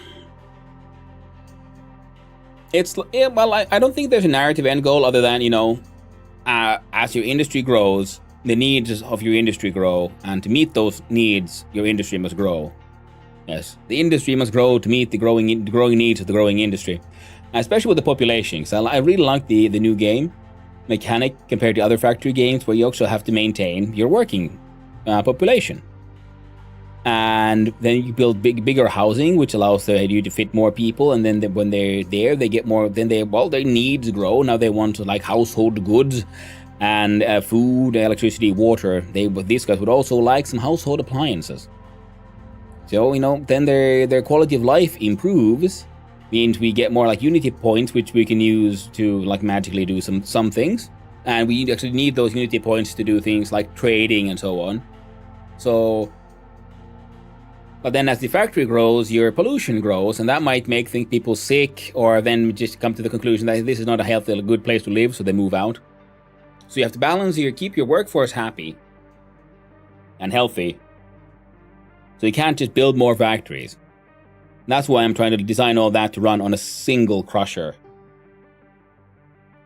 don't think there's a narrative end goal other than, as your industry grows, the needs of your industry grow, and to meet those needs, your industry must grow. Yes, the industry must grow to meet the growing needs of the growing industry, especially with the population. So I really like the new game mechanic compared to other factory games, where you also have to maintain your working population. And then you build bigger housing, which allows you to fit more people. And then when they're there, they get more. Then their needs grow. Now they want household goods and food, electricity, water. These guys would also like some household appliances. So then their quality of life improves. Means we get more unity points, which we can use to magically do some things. And we actually need those unity points to do things like trading and so on. So. But then as the factory grows, your pollution grows, and that might make people sick, or then just come to the conclusion that this is not a healthy, good place to live, so they move out. So you have to balance keep your workforce happy and healthy. So you can't just build more factories. That's why I'm trying to design all that to run on a single crusher,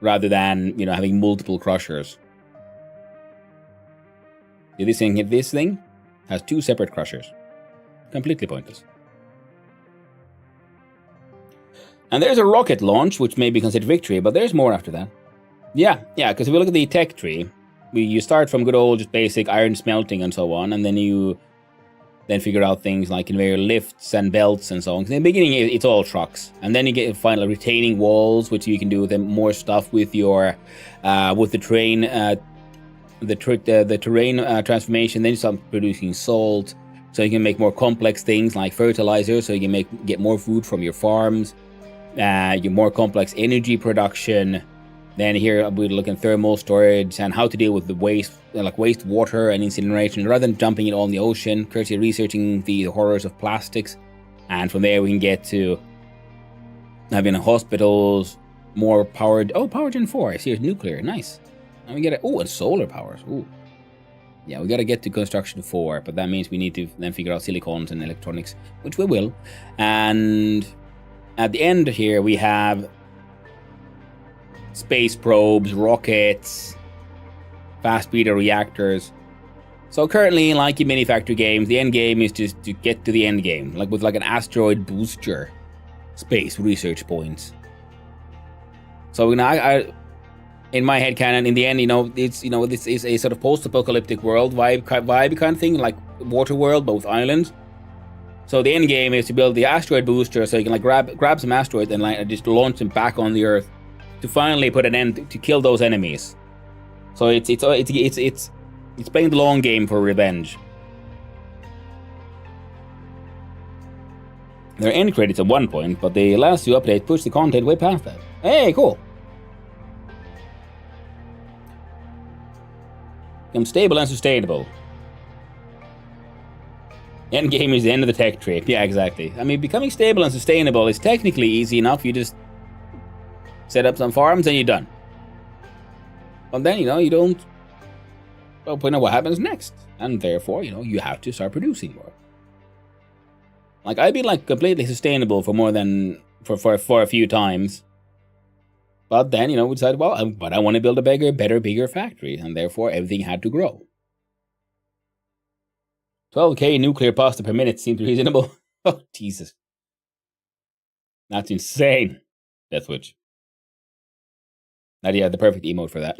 rather than, having multiple crushers. See, this thing has two separate crushers. Completely pointless. And there's a rocket launch, which may be considered victory, but there's more after that. Yeah, because if we look at the tech tree, you start from good old just basic iron smelting and so on, and then you figure out things like conveyor lifts and belts and so on. In the beginning, it's all trucks, and then you find retaining walls, which you can do with more stuff with your with the train the terrain transformation. Then you start producing salt, so you can make more complex things like fertilizer. So you can get more food from your farms. Your more complex energy production. Then here we're looking at thermal storage and how to deal with the waste, like wastewater and incineration, rather than dumping it all in the ocean. Courtesy researching the horrors of plastics, and from there we can get to having hospitals, more powered. Oh, power gen 4. I see it's nuclear. Nice. And we get it. Oh, and solar powers. Ooh. Yeah, we gotta get to construction 4, but that means we need to then figure out silicons and electronics, which we will. And at the end here we have space probes, rockets, fast breeder reactors. So currently, like in many factory games, the end game is just to get to the end game, like with like an asteroid booster, space research points. So I in my head canon, in the end, this is a sort of post-apocalyptic world vibe kind of thing, like water world, but with islands. So the end game is to build the asteroid booster, so you can like grab some asteroids and like just launch them back on the Earth, to finally put an end to kill those enemies. So it's playing the long game for revenge. There are end credits at one point, but the last 2 updates push the content way past that. Hey, cool. Become stable and sustainable. End game is the end of the tech trip. Yeah, exactly. I mean, becoming stable and sustainable is technically easy enough. You just set up some farms and you're done. But then, you don't know what happens next. And therefore, you have to start producing more. Like, I've been like completely sustainable for more than, for a few times. But then, we decided, but I want to build a bigger factory. And therefore, everything had to grow. 12k nuclear pasta per minute seems reasonable. Oh, Jesus. That's insane. Death Switch. Nadia, the perfect emote for that.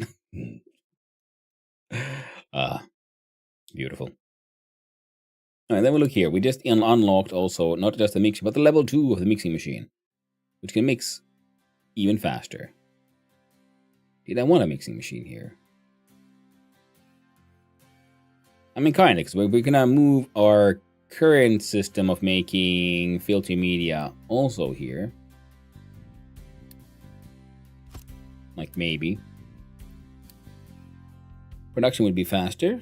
Beautiful. Alright, then we'll look here. We just unlocked also, not just the mixer, but the level 2 of the mixing machine, which can mix even faster. Did I want a mixing machine here? I mean, kind of, because we're going to move our current system of making filter media also here. Like, maybe. Production would be faster.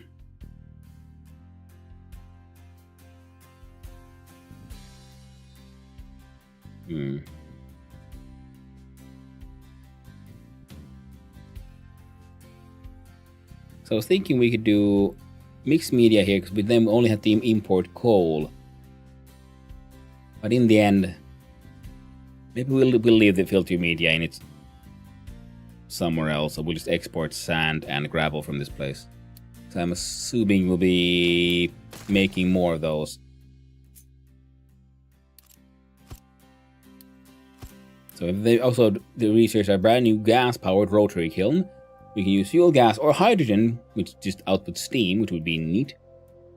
So I was thinking we could do mixed media here, because then we only have to import coal. But in the end, maybe we'll leave the filter media in its somewhere else, so we'll just export sand and gravel from this place. So I'm assuming we'll be making more of those. So they also research a brand new gas-powered rotary kiln. We can use fuel gas or hydrogen, which just outputs steam, which would be neat.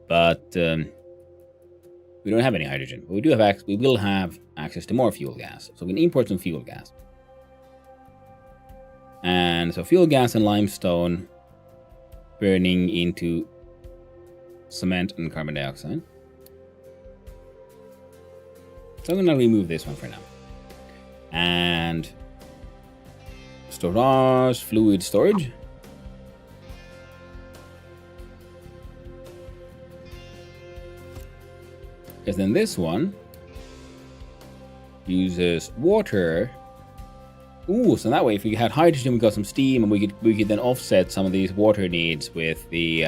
But we don't have any hydrogen. But we will have access to more fuel gas. So we can import some fuel gas. And so fuel gas and limestone burning into cement and carbon dioxide. So I'm going to remove this one for now. And storage, fluid storage. Because then this one uses water. Ooh, so that way, if we had hydrogen, we got some steam, and we could then offset some of these water needs with the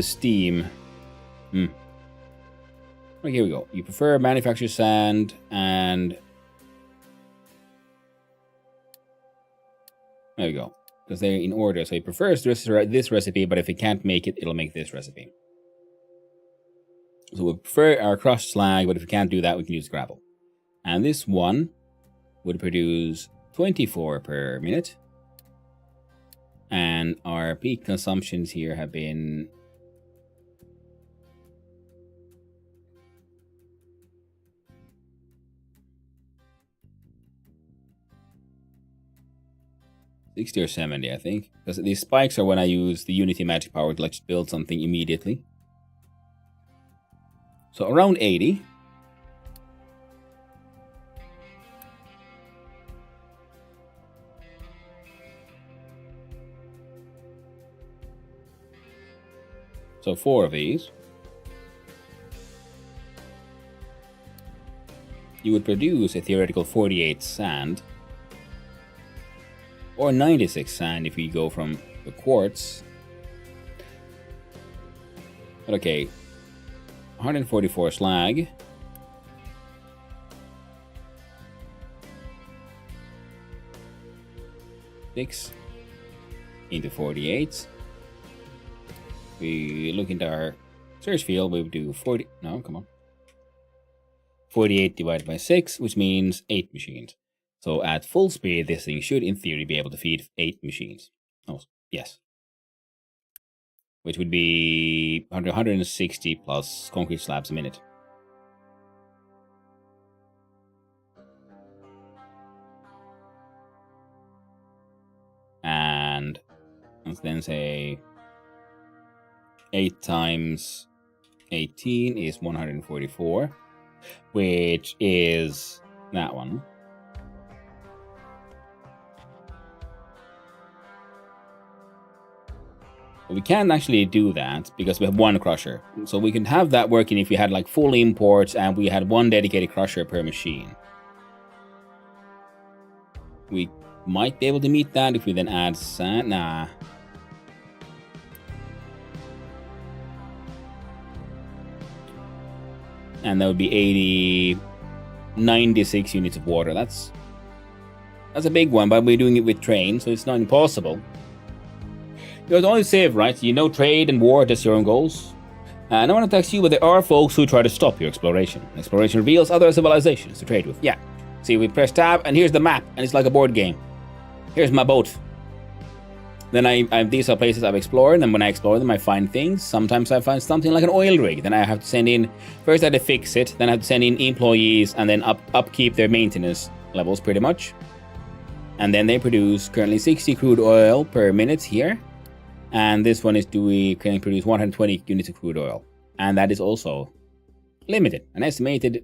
steam. Oh, here we go. You prefer manufactured sand and there we go, because they're in order. So he prefers this recipe, but if he can't make it, it'll make this recipe. So we prefer our crushed slag, but if we can't do that, we can use gravel. And this one would produce 24 per minute. And our peak consumptions here have been 60 or 70, I think. Because these spikes are when I use the Unity magic power to like build something immediately. So around 80. So 4 of these. You would produce a theoretical 48 sand. Or 96 sand if we go from the quartz. But okay. 144 slag. Six into 48. We look into our search field, we would do 40. No, come on. 48 divided by 6, which means 8 machines. So at full speed, this thing should, in theory, be able to feed 8 machines. Oh, yes. Which would be 160 plus concrete slabs a minute. And let's then say 8 times 18 is 144, which is that one. But we can't actually do that because we have one crusher. So we can have that working if we had like full imports and we had one dedicated crusher per machine. We might be able to meet that if we then add sand. Nah. And that would be 96 units of water. That's a big one, but we're doing it with train, so it's not impossible. You always only save, right? You know, trade and war are just your own goals. No one attacks you, but there are folks who try to stop your exploration. Exploration reveals other civilizations to trade with. Yeah. See, we press tab, and here's the map, and it's like a board game. Here's my boat. Then these are places I've explored, and when I explore them, I find things. Sometimes I find something like an oil rig. Then I have to send in, first I have to fix it, then I have to send in employees, and then upkeep their maintenance levels, pretty much. And then they produce currently 60 crude oil per minute here. And this one is can produce 120 units of crude oil. And that is also limited. An estimated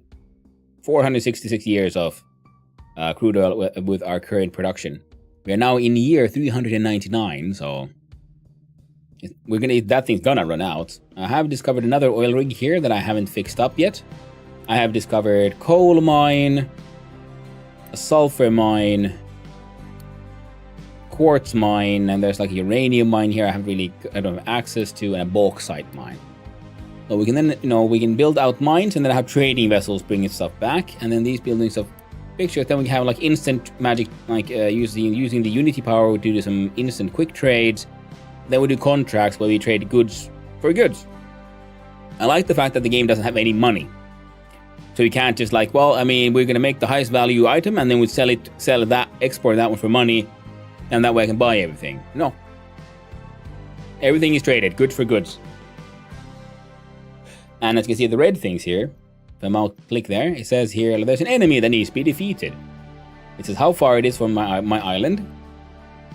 466 years of crude oil with our current production. We are now in year 399, so that thing's gonna run out. I have discovered another oil rig here that I haven't fixed up yet. I have discovered coal mine, a sulfur mine, quartz mine, and there's like a uranium mine here I don't have access to, and a bauxite mine. So we can then, we can build out mines and then have trading vessels bringing stuff back, and then these buildings of pictures, then we have like instant magic, like using the Unity power, we do some instant quick trades. Then we do contracts where we trade goods for goods. I like the fact that the game doesn't have any money. So you can't just like, well, I mean, we're gonna make the highest value item and then we export that one for money, and that way I can buy everything. No. Everything is traded, good for goods. And as you can see the red things here, if I click there, it says here, there's an enemy that needs to be defeated. It says how far it is from my island.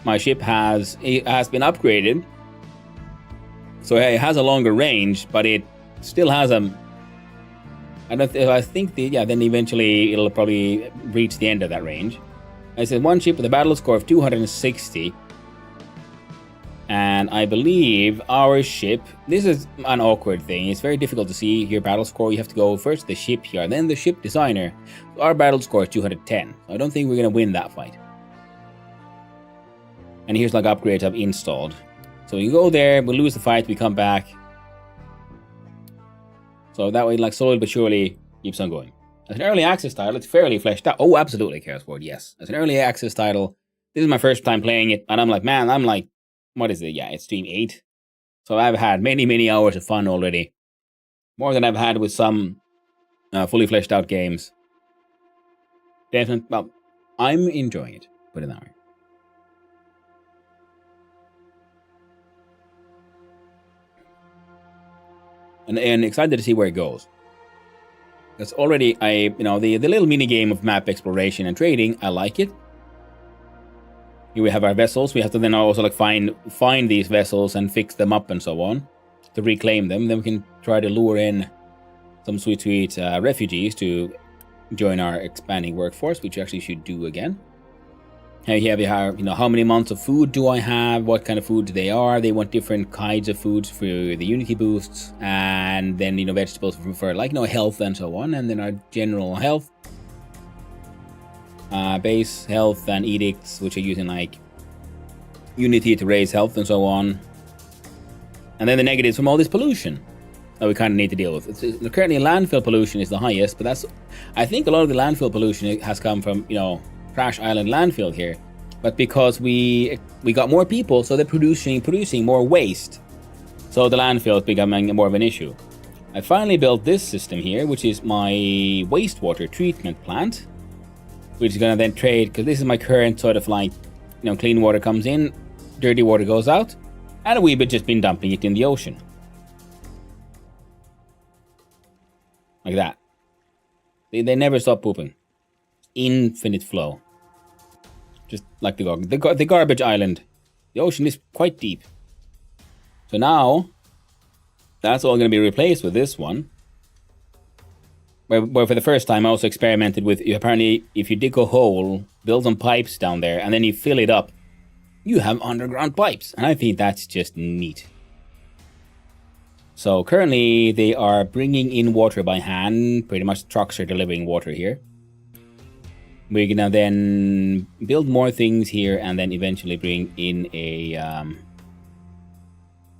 My ship has been upgraded, so it has a longer range, but it still has then eventually it'll probably reach the end of that range. It says one ship with a battle score of 260. And I believe our ship, this is an awkward thing. It's very difficult to see your battle score. You have to go first the ship here, then the ship designer. So our battle score is 210. So I don't think we're going to win that fight. And here's like upgrades I've installed. So you go there, we lose the fight, we come back. So that way, like slowly but surely, keeps on going. As an early access title, it's fairly fleshed out. Oh, absolutely, Chaos Ward, yes. As an early access title, this is my first time playing it, and I'm like, what is it? Yeah, it's Stream 8. So I've had many, many hours of fun already. More than I've had with some fully fleshed out games. Definitely, well, I'm enjoying it, put it that way. And excited to see where it goes. Because already, the little mini game of map exploration and trading, I like it. Here we have our vessels. We have to then also like find these vessels and fix them up and so on to reclaim them. Then we can try to lure in some sweet refugees to join our expanding workforce, which we actually should do again. Here we have, how many months of food do I have? What kind of food they are? They want different kinds of foods for the Unity boosts, and then vegetables for like health and so on, and then our general health, base health and edicts, which are using like Unity to raise health and so on, and then the negatives from all this pollution that we kind of need to deal with. Currently, landfill pollution is the highest, but I think a lot of the landfill pollution has come from Crash Island landfill here, but because we got more people, so they're producing more waste, so the landfill is becoming more of an issue. I finally built this system here, which is my wastewater treatment plant, which is gonna then trade, because this is my current sort of like, clean water comes in, dirty water goes out, and we've just been dumping it in the ocean. Like that. They never stop pooping. Infinite flow. Just like the garbage island. The ocean is quite deep. So now, that's all going to be replaced with this one. Where for the first time I also experimented with, apparently if you dig a hole, build some pipes down there, and then you fill it up, you have underground pipes. And I think that's just neat. So currently they are bringing in water by hand. Pretty much trucks are delivering water here. We're gonna then build more things here and then eventually bring in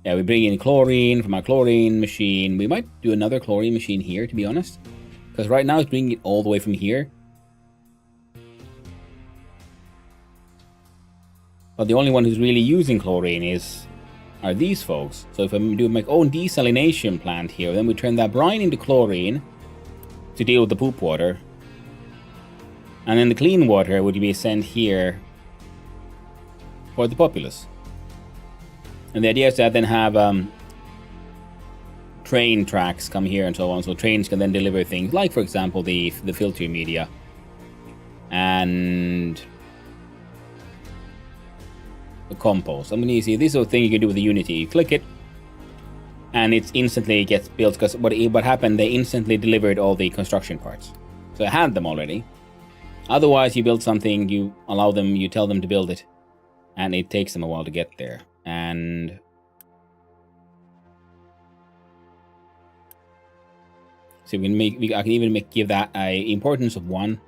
we bring in chlorine from our chlorine machine. We might do another chlorine machine here, to be honest. Because right now it's bringing it all the way from here. But the only one who's really using chlorine are these folks. So if I'm doing my own desalination plant here, then we turn that brine into chlorine to deal with the poop water. And then the clean water would be sent here for the populace. And the idea is to then have train tracks come here and so on. So trains can then deliver things like, for example, the filter media. And the compost. I mean, you see, this is a thing you can do with the Unity. You click it, and it instantly gets built. Because what happened, they instantly delivered all the construction parts. So I had them already. Otherwise, you build something, you tell them to build it, and it takes them a while to get there. And so I can even give that a importance of 1,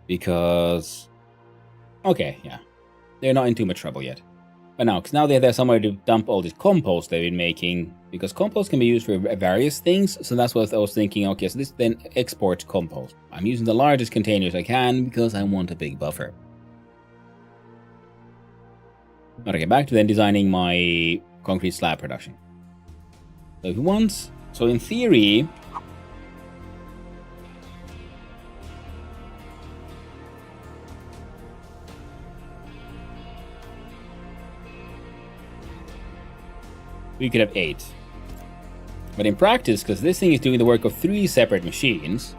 because they're not in too much trouble yet. But now, because now they have somewhere to dump all this compost they've been making, because compost can be used for various things. So that's what I was thinking. Okay, so this then exports compost. I'm using the largest containers I can because I want a big buffer. Okay, back to then designing my concrete slab production. So in theory, we could have 8. But in practice, because this thing is doing the work of 3 separate machines,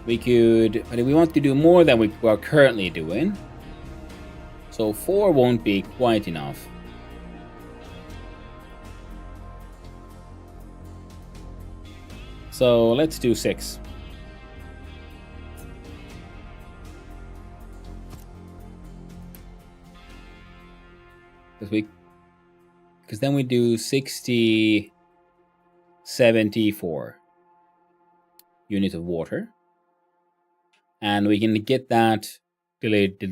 we could, but if we want to do more than we are currently doing, so 4 won't be quite enough. So let's do 6. Because then we do 60, 74 units of water. And we can get that delivered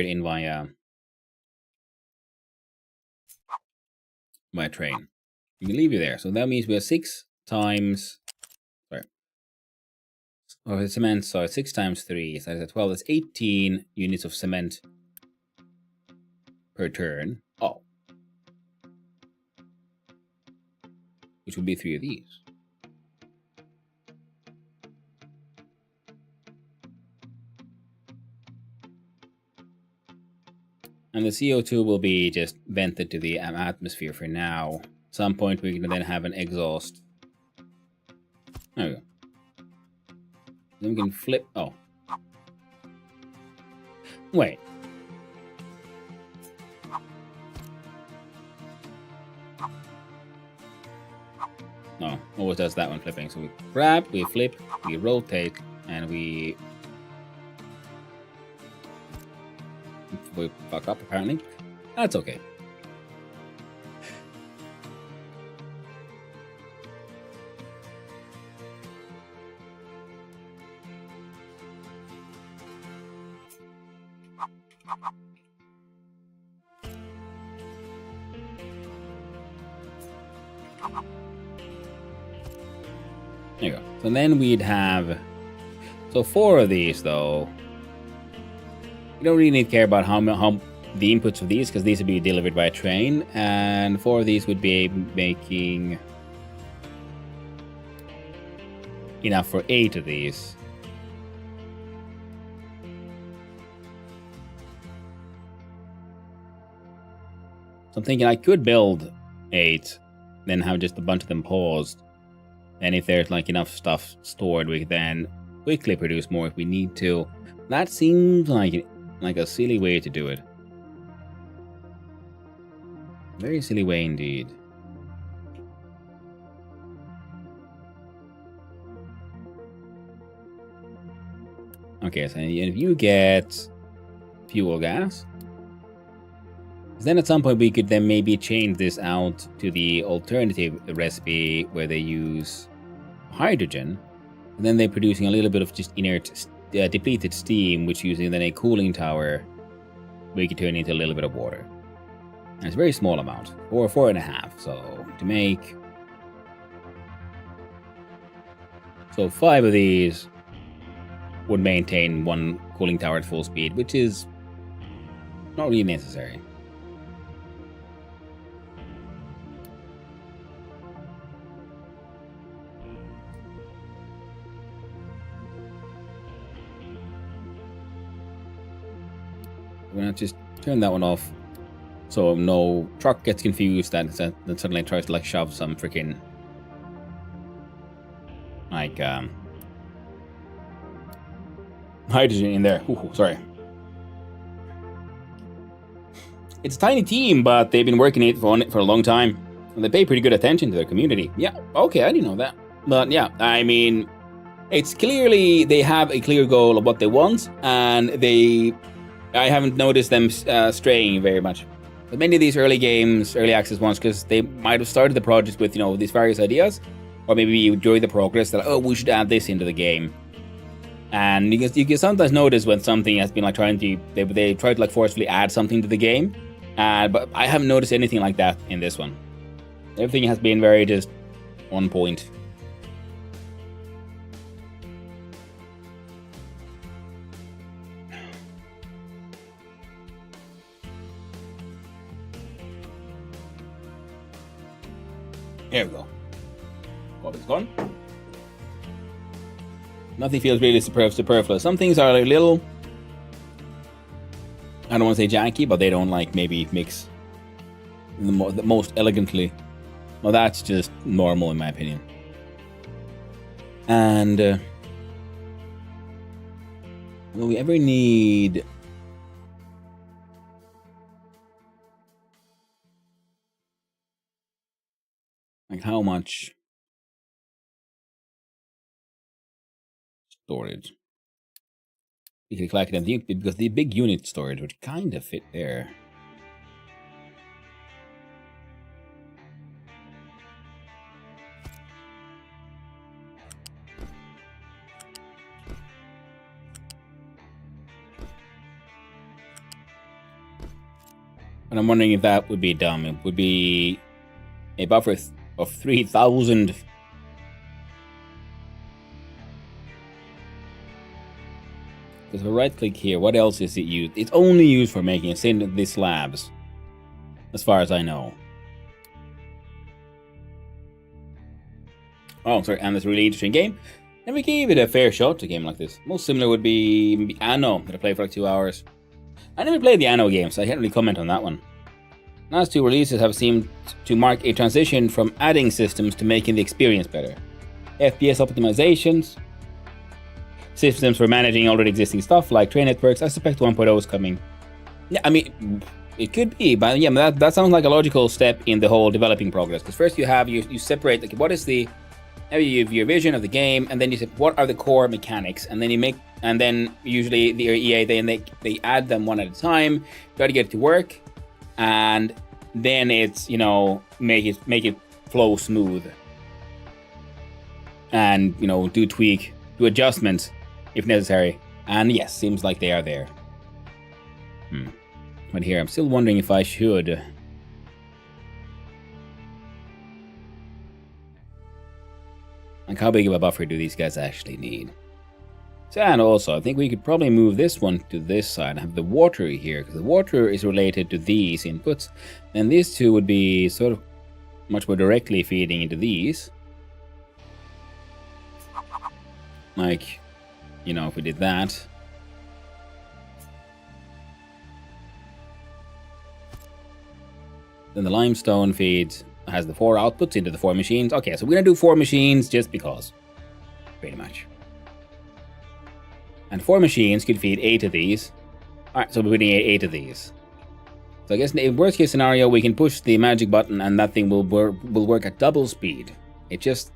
in via train. We can leave you there. So that means we have 6 times... cement, so 6 times 3. So that's 12. That's 18 units of cement per turn. Oh. Which would be 3 of these. And the CO2 will be just vented to the atmosphere for now. At some point we can then have an exhaust. There we go. Then we can flip. Oh. Wait. No, always does that one flipping. So we grab, we flip, we rotate, and we fuck up apparently. That's okay. There you go. So then we'd have 4 of these though. You don't really need to care about how the inputs of these, because these would be delivered by a train, and 4 of these would be making enough for 8 of these. So I'm thinking I could build 8, then have just a bunch of them paused. And if there's like enough stuff stored, we can then quickly produce more if we need to. That seems like a silly way to do it. Very silly way indeed. Okay, so if you get fuel gas, then at some point we could then maybe change this out to the alternative recipe where they use hydrogen, and then they're producing a little bit of just inert depleted steam, which using then a cooling tower we could turn into a little bit of water. And it's a very small amount, 4.5. So to make 5 of these would maintain 1 cooling tower at full speed, which is not really necessary. We're gonna just turn that one off, so no truck gets confused and suddenly tries to like shove some freaking like hydrogen in there. Ooh, sorry. It's a tiny team, but they've been working on it for a long time, and they pay pretty good attention to their community. Yeah, okay, I didn't know that, but yeah, I mean, it's clearly they have a clear goal of what they want, and I haven't noticed them straying very much. But many of these early games, early access ones, because they might have started the project with, these various ideas, or maybe during the progress that, we should add this into the game. And you can sometimes notice when something has been like they try to like forcefully add something to the game, but I haven't noticed anything like that in this one. Everything has been very just on point. Here we go. Coffee's gone. Nothing feels really superfluous. Some things are a little, I don't want to say janky, but they don't like maybe mix the most elegantly. Well, that's just normal in my opinion. And will we ever need like how much storage? We can collect them because the big unit storage would kind of fit there. And I'm wondering if that would be dumb. It would be a buffer of 3,000. Because if I right click here, what else is it used? It's only used for making these slabs, as far as I know. Oh, sorry, and it's a really interesting game. Never gave it a fair shot to a game like this. Most similar would be Anno, that I played for like 2 hours. I never played the Anno game, so I can't really comment on that one. Last 2 releases have seemed to mark a transition from adding systems to making the experience better. FPS optimizations, systems for managing already existing stuff like train networks. I suspect 1.0 is coming. Yeah, I mean, it could be, but yeah, that sounds like a logical step in the whole developing progress. Because first you separate, like, what is the, you have your vision of the game, and then you say what are the core mechanics, and then you make, and then usually the EA they add them one at a time, try to get it to work, and then it's, you know, make it flow smooth, and, you know, do adjustments if necessary. And yes, seems like they are there. But here I'm still wondering if I should. Like, how big of a buffer do these guys actually need? So, and also, I think we could probably move this one to this side and have the water here, because the water is related to these inputs. And these two would be sort of much more directly feeding into these. Like, you know, if we did that. Then the limestone feeds, has the 4 outputs into the 4 machines. Okay, so we're gonna do 4 machines just because. Pretty much. And 4 machines could feed 8 of these. Alright, so we're putting 8 of these. So I guess in worst case scenario, we can push the magic button and that thing will work at double speed. It just...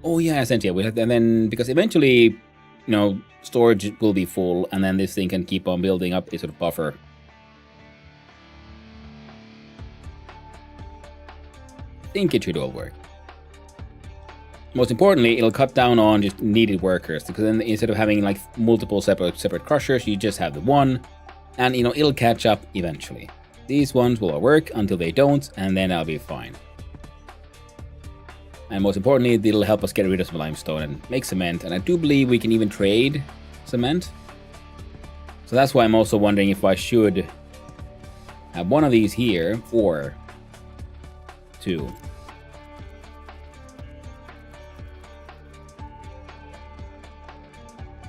Oh yeah, essentially. And then, because eventually, you know, storage will be full, and then this thing can keep on building up a sort of buffer. I think it should all work. Most importantly, it'll cut down on just needed workers, because then instead of having like multiple separate crushers, you just have the one, and, you know, it'll catch up eventually. These ones will all work until they don't, and then I'll be fine. And most importantly, it'll help us get rid of some limestone and make cement, and I do believe we can even trade cement. So that's why I'm also wondering if I should have one of these here, or 2.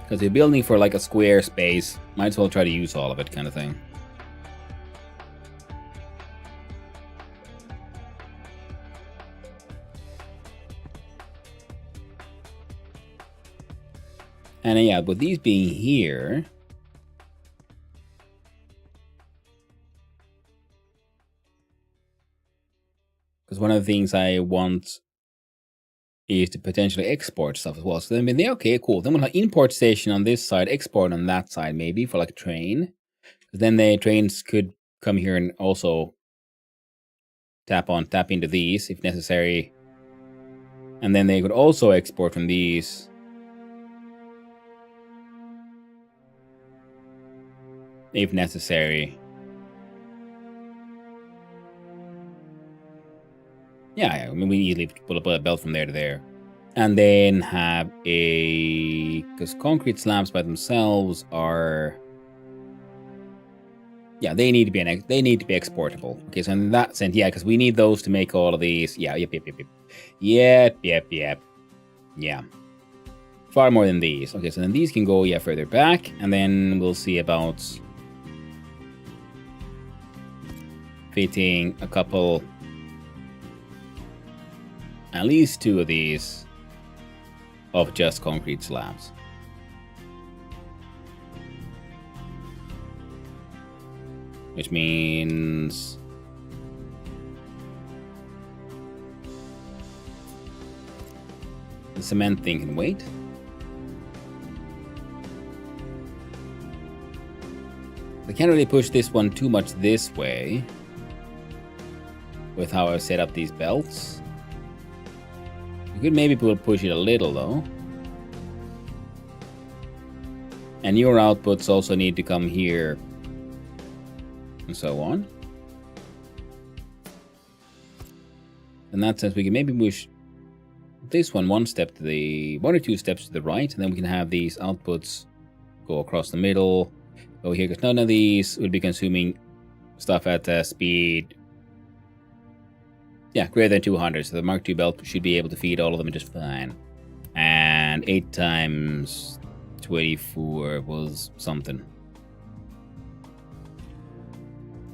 Because you're building for like a square space, might as well try to use all of it, kind of thing. And yeah, with these being here, because one of the things I want is to potentially export stuff as well. So then, okay, cool. Then we'll have import station on this side, export on that side, maybe for like a train. Then the trains could come here and also tap into these if necessary. And then they could also export from these. If necessary. Yeah, I mean, we easily pull up a belt from there to there. And then have a... Because concrete slabs by themselves are... Yeah, they need to be exportable. Okay, so in that sense, yeah, because we need those to make all of these. Yeah, yep. Yeah. Far more than these. Okay, so then these can go, yeah, further back. And then we'll see about... fitting a couple, at least 2 of these of just concrete slabs. Which means the cement thing can wait. I can't really push this one too much this way with how I've set up these belts. You could maybe push it a little though. And your outputs also need to come here and so on. In that sense, we can maybe push this one 1 or 2 steps to the right, and then we can have these outputs go across the middle, go here, because none of these would be consuming stuff at speed, yeah, greater than 200, so the Mark II belt should be able to feed all of them just fine. And 8 times 24 was something.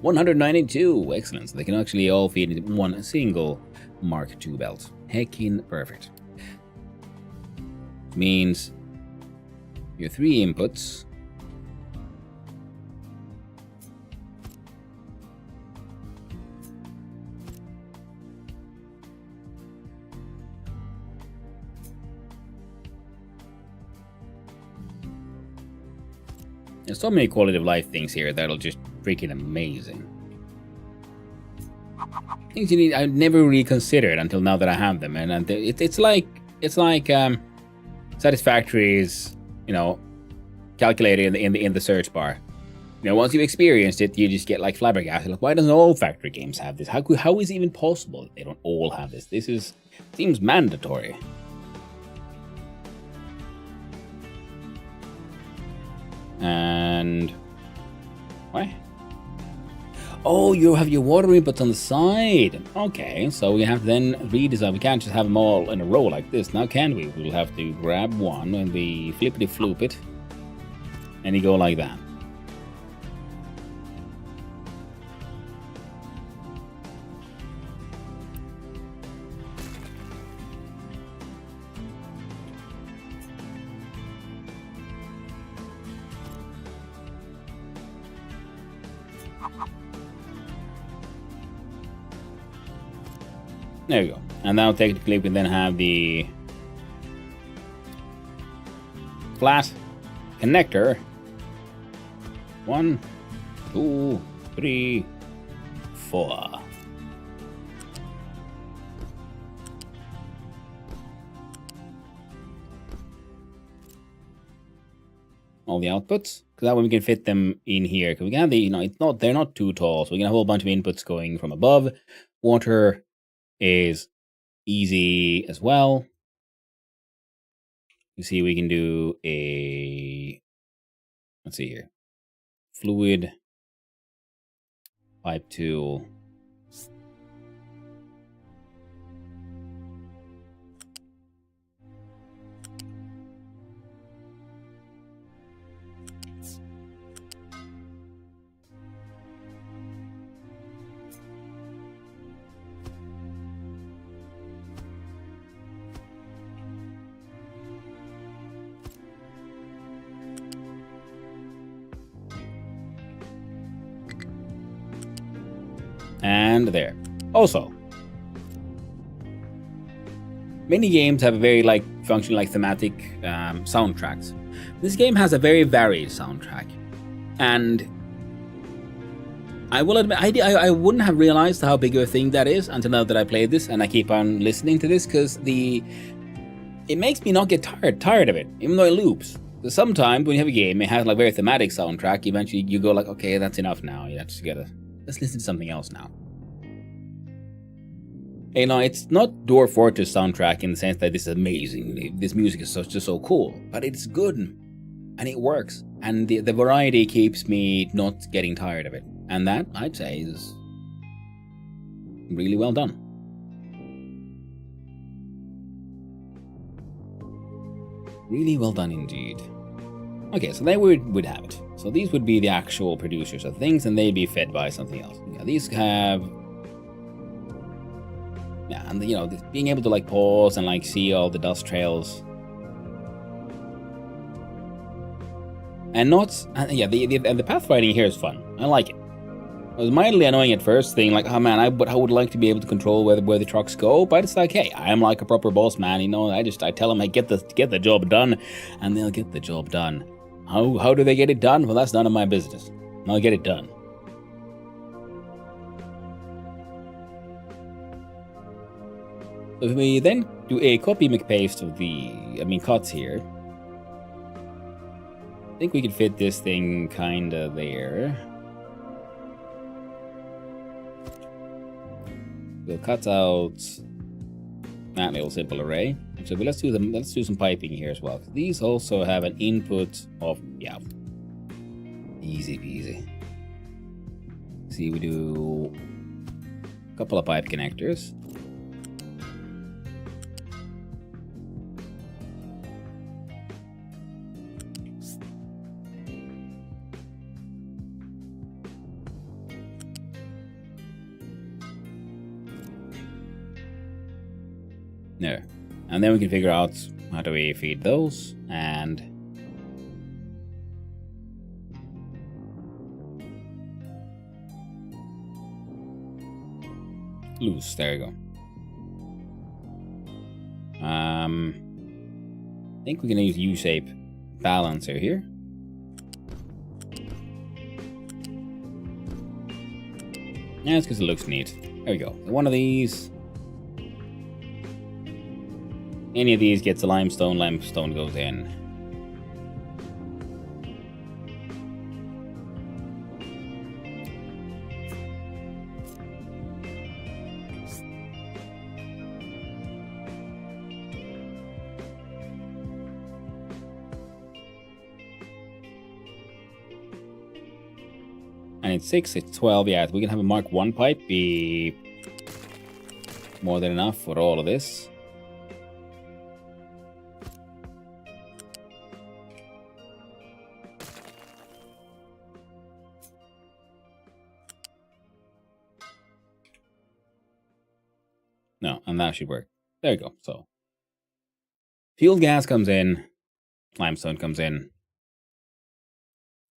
192, excellent. So they can actually all feed into one single Mark II belt. Heckin' perfect. Means Your 3 inputs. There's so many quality of life things here that'll just freaking amazing. Things you need I never really considered until now that I have them, and it's like satisfactory is, you know, calculated in the search bar. You know, once you've experienced it, you just get like flabbergasted. Like, why doesn't all factory games have this? How is it even possible that they don't all have this? This seems mandatory. And why? Oh, you have your water inputs on the side. Okay, so we have to then redesign. We can't just have them all in a row like this, now can we? We'll have to grab one and we flippity floop it, and you go like that. There you go. And now technically we then have the flat connector. 1, 2, 3, 4. All the outputs, because that way we can fit them in here. Because we can have the, you know, they're not too tall, so we can have a whole bunch of inputs going from above. Water is easy as well. You see, we can do a, let's see here, fluid pipe tool. And there. Also, many games have a very function like thematic soundtracks. This game has a very varied soundtrack, and I will admit I wouldn't have realized how big of a thing that is until now that I played this and I keep on listening to this, because it makes me not get tired of it, even though it loops. So sometimes when you have a game, it has like very thematic soundtrack. Eventually, you go like, okay, that's enough now. You just gotta. Let's listen to something else now. You know, it's not Dwarf Fortress soundtrack in the sense that this is amazing. This music is just so cool, but it's good and it works. And the variety keeps me not getting tired of it. And that, I'd say, is really well done. Really well done indeed. Okay, so there we'd have it. So these would be the actual producers of things, and they'd be fed by something else. Yeah, these have, yeah, and you know, being able to like pause and like see all the dust trails, and not, yeah, the pathfinding here is fun. I like it. It was mildly annoying at first, thinking like, oh man, I would like to be able to control where the trucks go, but it's like, hey, I am like a proper boss man, you know. I tell them, I get the job done, and they'll get the job done. How do they get it done? Well, that's none of my business. I'll get it done. So if we then do a copy McPaste of the, cuts here, I think we could fit this thing kinda there. We'll cut out that little simple array. So let's do some piping here as well. These also have an input of, yeah, easy peasy. See, we do a couple of pipe connectors. There. And then we can figure out how do we feed those, and loose. There you go. I think we can use U-shape balancer here. Yeah, it's because it looks neat. There we go. One of these. Any of these gets a limestone. Limestone goes in. And it's 6, it's 12, yeah, we can have a Mark 1 pipe be more than enough for all of this. No, and that should work. There you go, so. Fuel gas comes in, limestone comes in.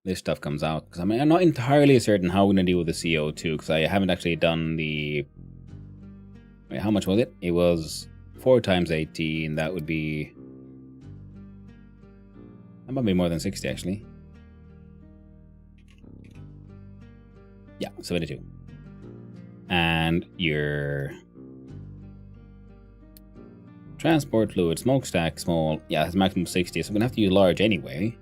This stuff comes out, because I'm not entirely certain how we're going to deal with the CO2, because I haven't actually done the... Wait, how much was it? It was 4 times 18, that would be... That might be more than 60, actually. Yeah, 72. And your... Transport fluid, smokestack, small. Yeah, it's maximum 60, so I'm going to have to use large anyway.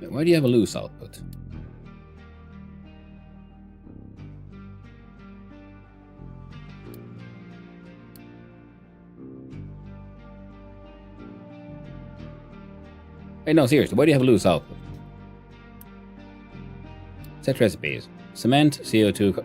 Why do you have a loose output? Hey, no, seriously, why do you have a loose output? Set recipes. Cement, CO2...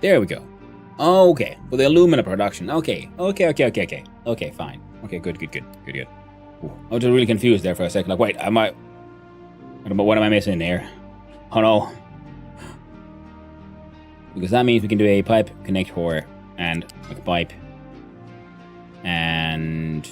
There we go. Okay, for the alumina production. Okay, fine. Okay, good. Ooh, I was just really confused there for a second. Like, wait, what am I missing here? Oh no. Because that means we can do a pipe connector and like a pipe. And...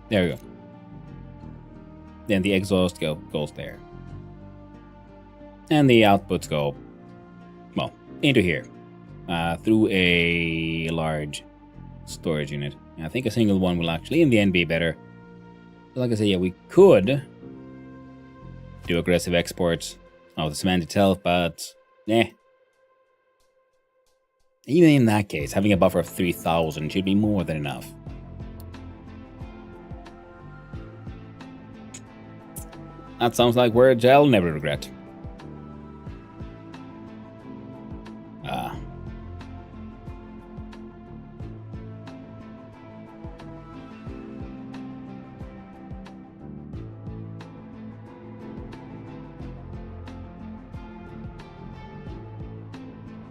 There we go. Then the exhaust goes there. And the outputs go, well, into here. Through a large storage unit. I think a single one will actually, in the end, be better. But like I say, yeah, we could do aggressive exports of the cement itself, but, eh. Even in that case, having a buffer of 3,000 should be more than enough. That sounds like words I'll never regret.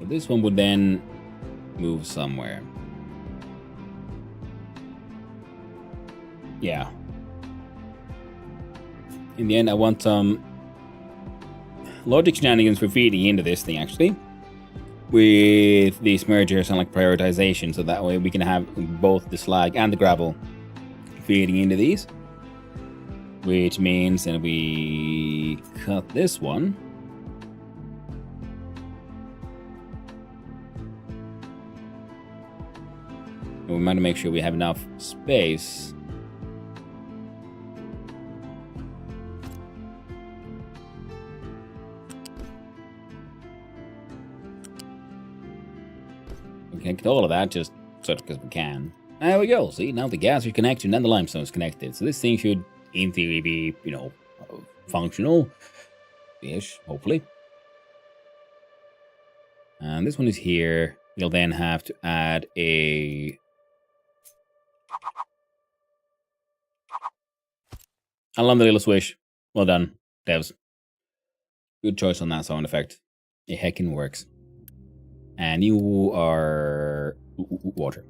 So this one would then move somewhere. Yeah. In the end, I want some logic shenanigans for feeding into this thing, actually. With these mergers and like prioritization, so that way we can have both the slag and the gravel feeding into these. Which means that we cut this one. We might make sure we have enough space. We can get all of that just sort of because we can. There we go. See, now the gas is connected and then the limestone is connected. So this thing should, in theory, be, you know, functional-ish, hopefully. And this one is here. You'll then have to add a I love the little swish. Well done, devs. Good choice on that sound effect. It heckin' works. And you are water.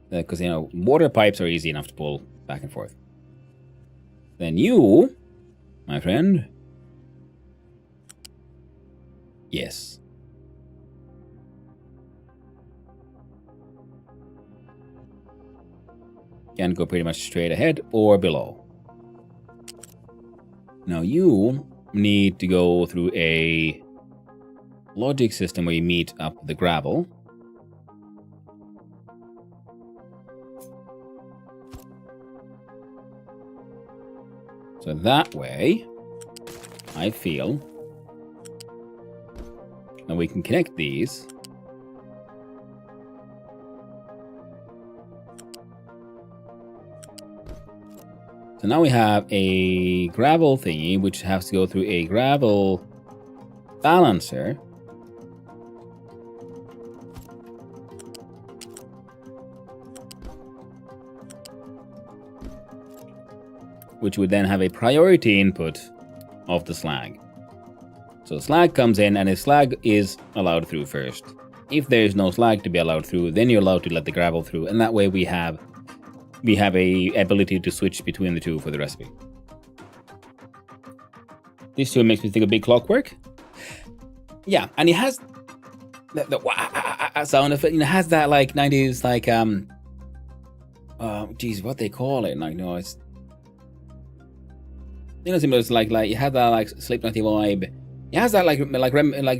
Because, you know, water pipes are easy enough to pull back and forth. Then you, my friend. Yes. Can go pretty much straight ahead or below. Now you need to go through a logic system where you meet up the gravel. So that way, I feel that we can connect these. So now we have a gravel thingy, which has to go through a gravel balancer. Which would then have a priority input of the slag. So slag comes in, and if slag is allowed through first. If there is no slag to be allowed through, then you're allowed to let the gravel through, and that way we have a ability to switch between the two for the recipe. This too makes me think of Big Clockwork. Yeah, and it has the sound effect. You know, has that like 90s like geez, what they call it? Like, no, it's, you know, similar. It's like it has that like Slipknot vibe. It has that like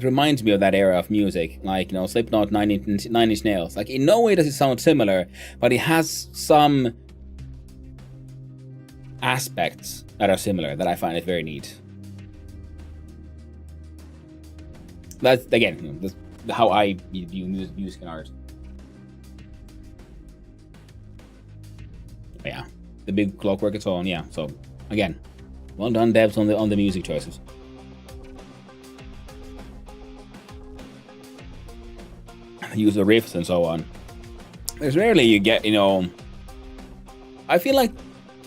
reminds me of that era of music, like, you know, Slipknot, Nine Inch Nails. Like, in no way does it sound similar, but it has some aspects that are similar that I find it very neat. That's, again, you know, that's how I view music and art. But yeah, the Big Clockwork it's on. Yeah, so again, well done, devs, on the music choices. Use the riffs and so on. There's rarely you get, you know, I feel like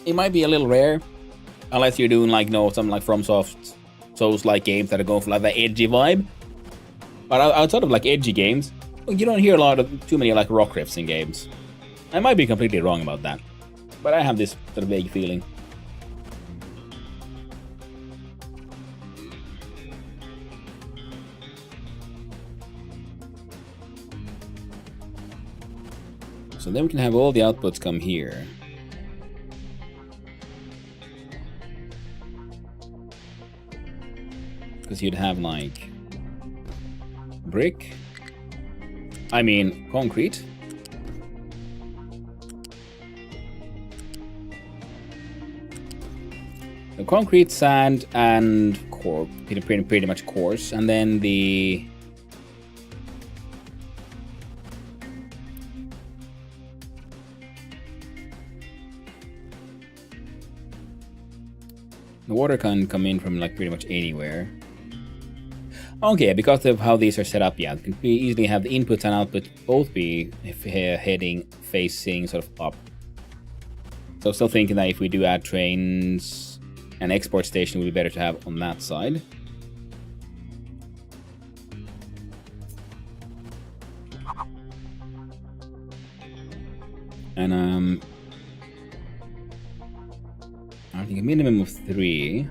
it might be a little rare unless you're doing like, you know, something like FromSoft Souls-like games that are going for like that edgy vibe. But outside of like edgy games, you don't hear too many like rock riffs in games. I might be completely wrong about that, but I have this sort of vague feeling. So then we can have all the outputs come here. Because you'd have like brick, I mean concrete. The concrete, sand, and pretty much coarse, and then the water can come in from like pretty much anywhere. Okay, because of how these are set up, yeah, we can easily have the inputs and outputs both be heading facing sort of up. So still thinking that if we do add trains, an export station would be better to have on that side. And I think a minimum of 3.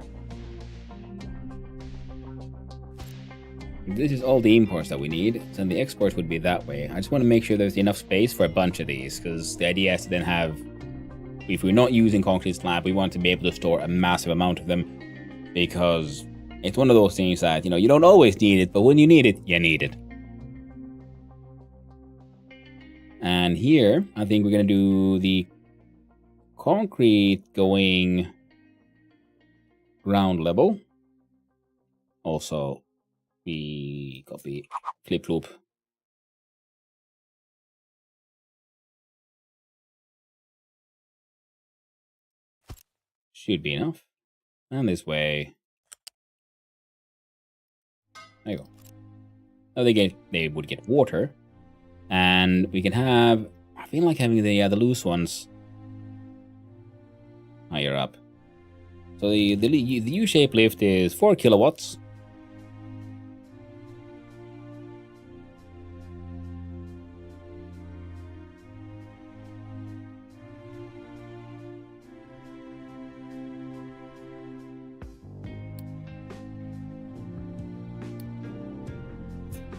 This is all the imports that we need, so the exports would be that way. I just want to make sure there's enough space for a bunch of these, because the idea is to then have if we're not using concrete slab, we want to be able to store a massive amount of them, because it's one of those things that, you know, you don't always need it, but when you need it, you need it. And here, I think we're going to do the concrete going ground level. Also, we copy flip loop. Should be enough. And this way. There you go. Now they would get water. And we can have, I feel like having the loose ones higher up. So the U-shape lift is 4 kilowatts.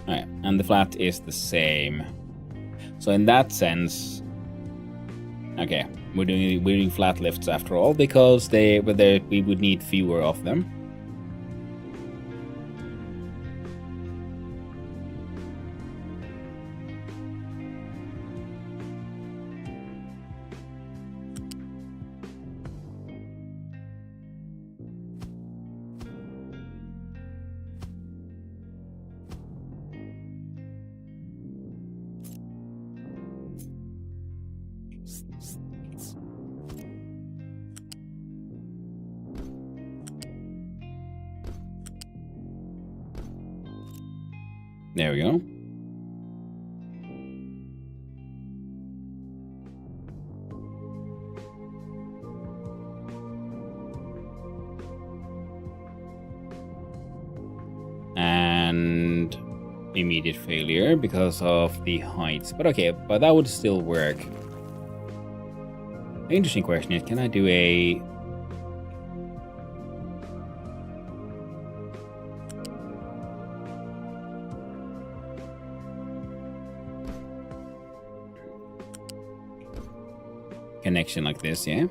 Alright, and the flat is the same. So in that sense, okay, we're doing flat lifts after all, because we would need fewer of them. There we go. And immediate failure because of the heights. But okay, but that would still work. The interesting question is, can I do a... connection like this, yeah?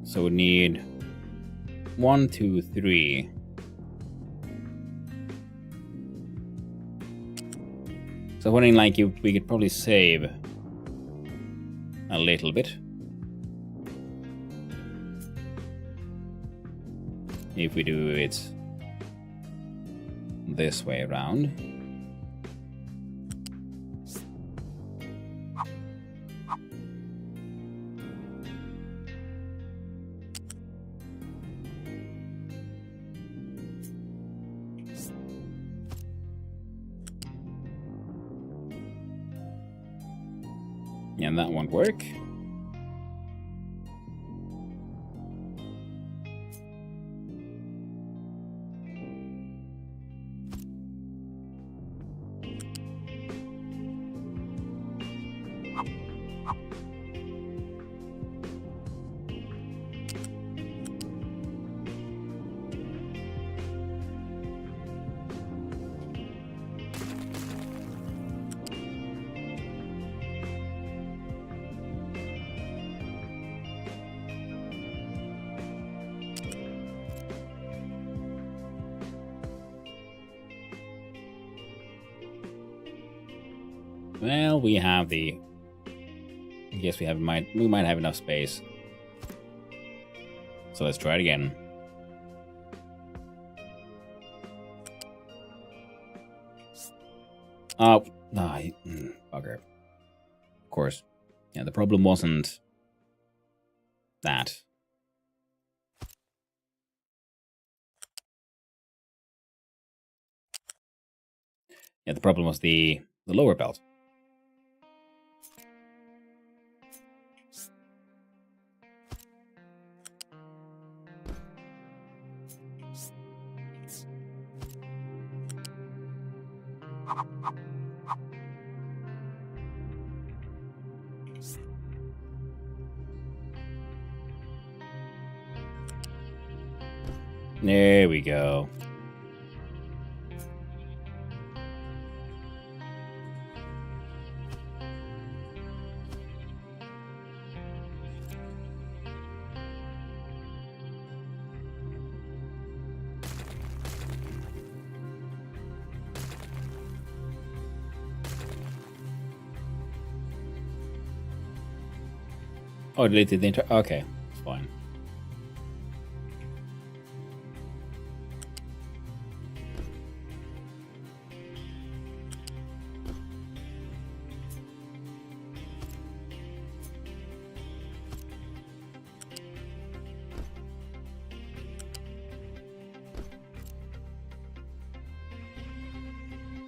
So we need 1, 2, 3. So wondering, like, we could probably save a little bit if we do it this way around. Yeah, that won't work. Well, we have the... I guess we might have enough space. So let's try it again. Oh, no, bugger. Of course. Yeah, the problem wasn't that. Yeah, the problem was the lower belt. There we go. Oh, deleted the entire. Okay, it's fine.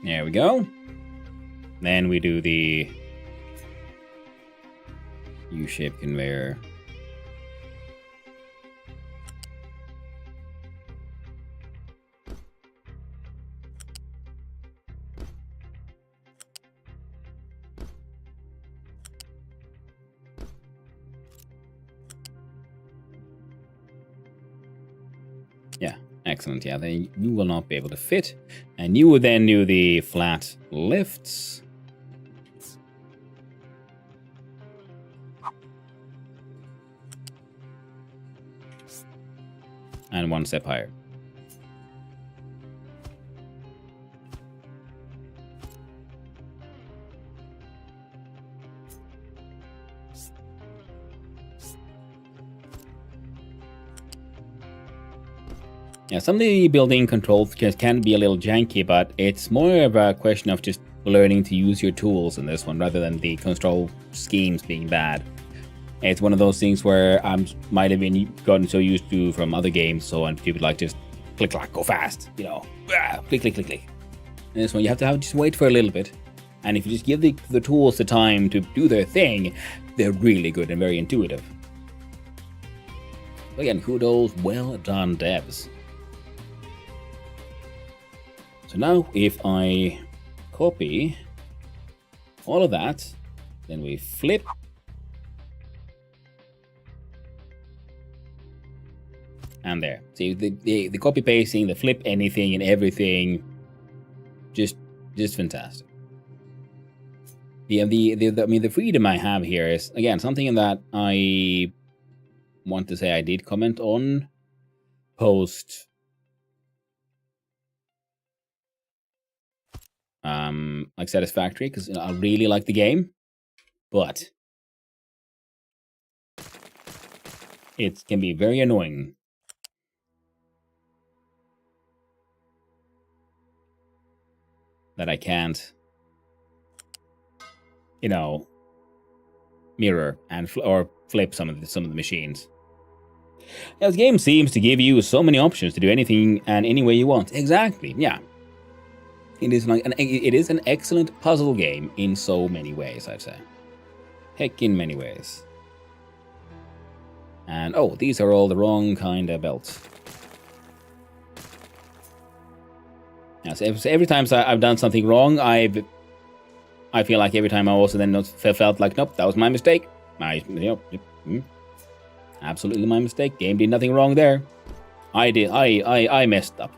There we go. Then we do the U-shaped conveyor. Yeah, excellent. Yeah, then you will not be able to fit. And you will then do the flat lifts. And one step higher. Yeah, some of the building controls can be a little janky, but it's more of a question of just learning to use your tools in this one rather than the control schemes being bad. It's one of those things where I might have been gotten so used to from other games, so and people like just click, clack, go fast, you know, click, click, click, click. And this one, you have to just wait for a little bit. And if you just give the tools the time to do their thing, they're really good and very intuitive. Again, kudos, well done, devs. So now if I copy all of that, then we flip. And there. See, the copy pasting, the flip anything and everything, just fantastic. The freedom I have here is, again, something that I want to say I did comment on post like Satisfactory, because I really like the game, but it can be very annoying that I can't, you know, mirror and or flip some of the machines. Yeah, this game seems to give you so many options to do anything and any way you want. Exactly, yeah. It is an excellent puzzle game in so many ways, I'd say. Heck, in many ways. And oh, these are all the wrong kind of belts. Yeah, so every time I've done something wrong, I feel like every time I also then felt like, nope, that was my mistake. Absolutely my mistake. Game did nothing wrong there. I messed up.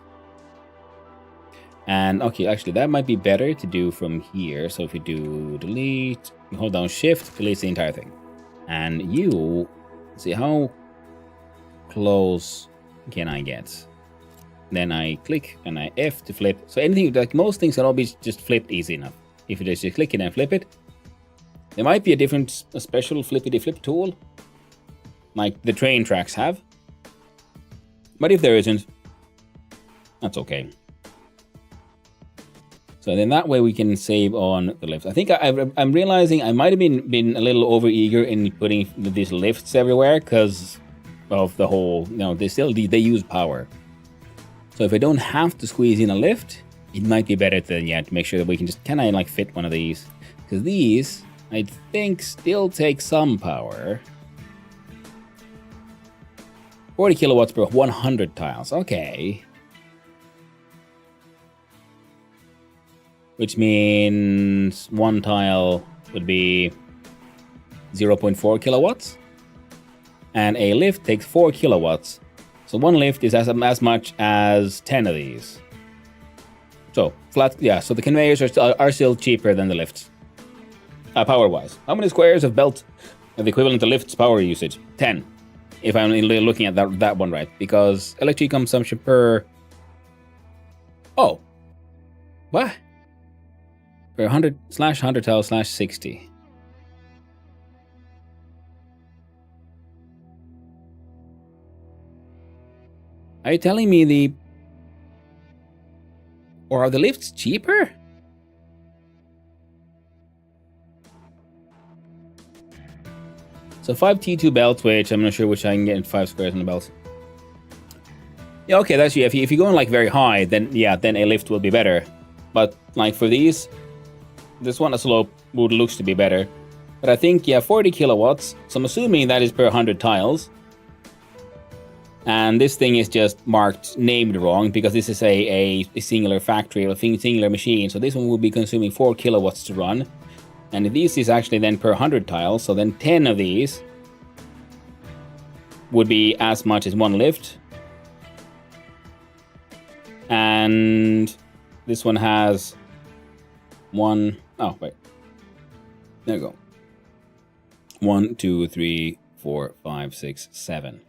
And okay, actually that might be better to do from here. So if we do delete, hold down shift, deletes the entire thing. And you see how close can I get? Then I click and I F to flip. So anything, like most things can all be just flipped easy enough. If you just click it and flip it. There might be a special flippity flip tool, like the train tracks have. But if there isn't, that's okay. So then that way we can save on the lifts. I think I'm realizing I might have been a little over eager in putting these lifts everywhere because of the whole, you know, they use power. So if I don't have to squeeze in a lift, it might be better to make sure that we can just kind of like fit one of these. Because these, I think, still take some power. 40 kilowatts per 100 tiles, okay. Which means one tile would be 0.4 kilowatts. And a lift takes 4 kilowatts. So one lift is as much as 10 of these. So flat, yeah. So the conveyors are still cheaper than the lifts, power-wise. How many squares of belt are the equivalent to lift's power usage? 10, if I'm looking at that one right. Because electricity consumption per. Oh, what? Per 100/100 tile/60. Are you telling me or are the lifts cheaper? So 5 T2 belts, which I'm not sure which I can get in 5 squares on the belt. Yeah, okay, that's you. If you're going like very high, then yeah, then a lift will be better. But like for these, this one a slope looks to be better. But I think, yeah, 40 kilowatts. So I'm assuming that is per 100 tiles. And this thing is just named wrong because this is a singular factory or a singular machine. So this one will be consuming 4 kilowatts to run. And this is actually then per 100 tiles. So then 10 of these would be as much as one lift. And this one has one. Oh, wait. There we go. 1, 2, 3, 4, 5, 6, 7.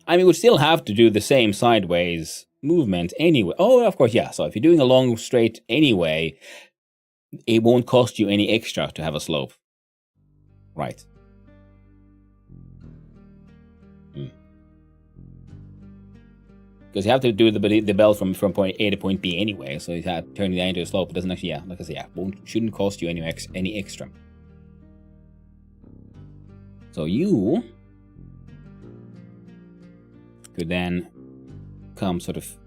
I mean, we still have to do the same sideways movement anyway. Oh, of course, yeah. So if you're doing a long straight anyway, it won't cost you any extra to have a slope. Right. Because you have to do the belt from point A to point B anyway, so you have to turn that into a slope. It doesn't actually, yeah, like I said, yeah, shouldn't cost you any extra. So you could then come sort of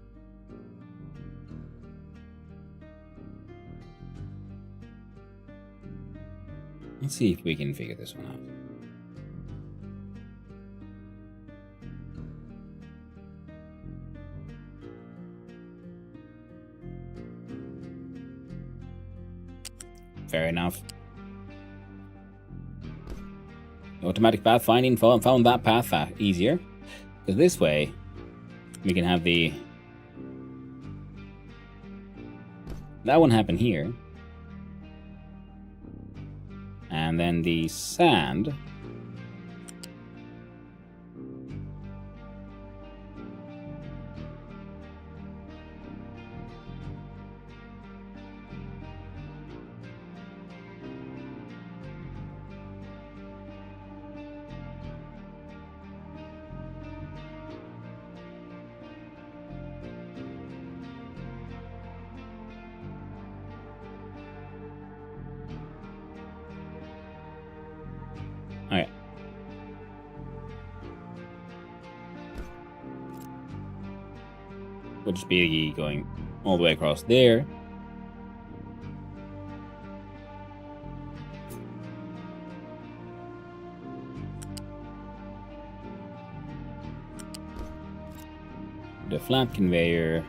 let's see if we can figure this one out. Fair enough. Automatic path finding, found that path easier. Because this way, we can have that one happen here. And then the sand. Okay. We'll just be going all the way across there. The flat conveyor.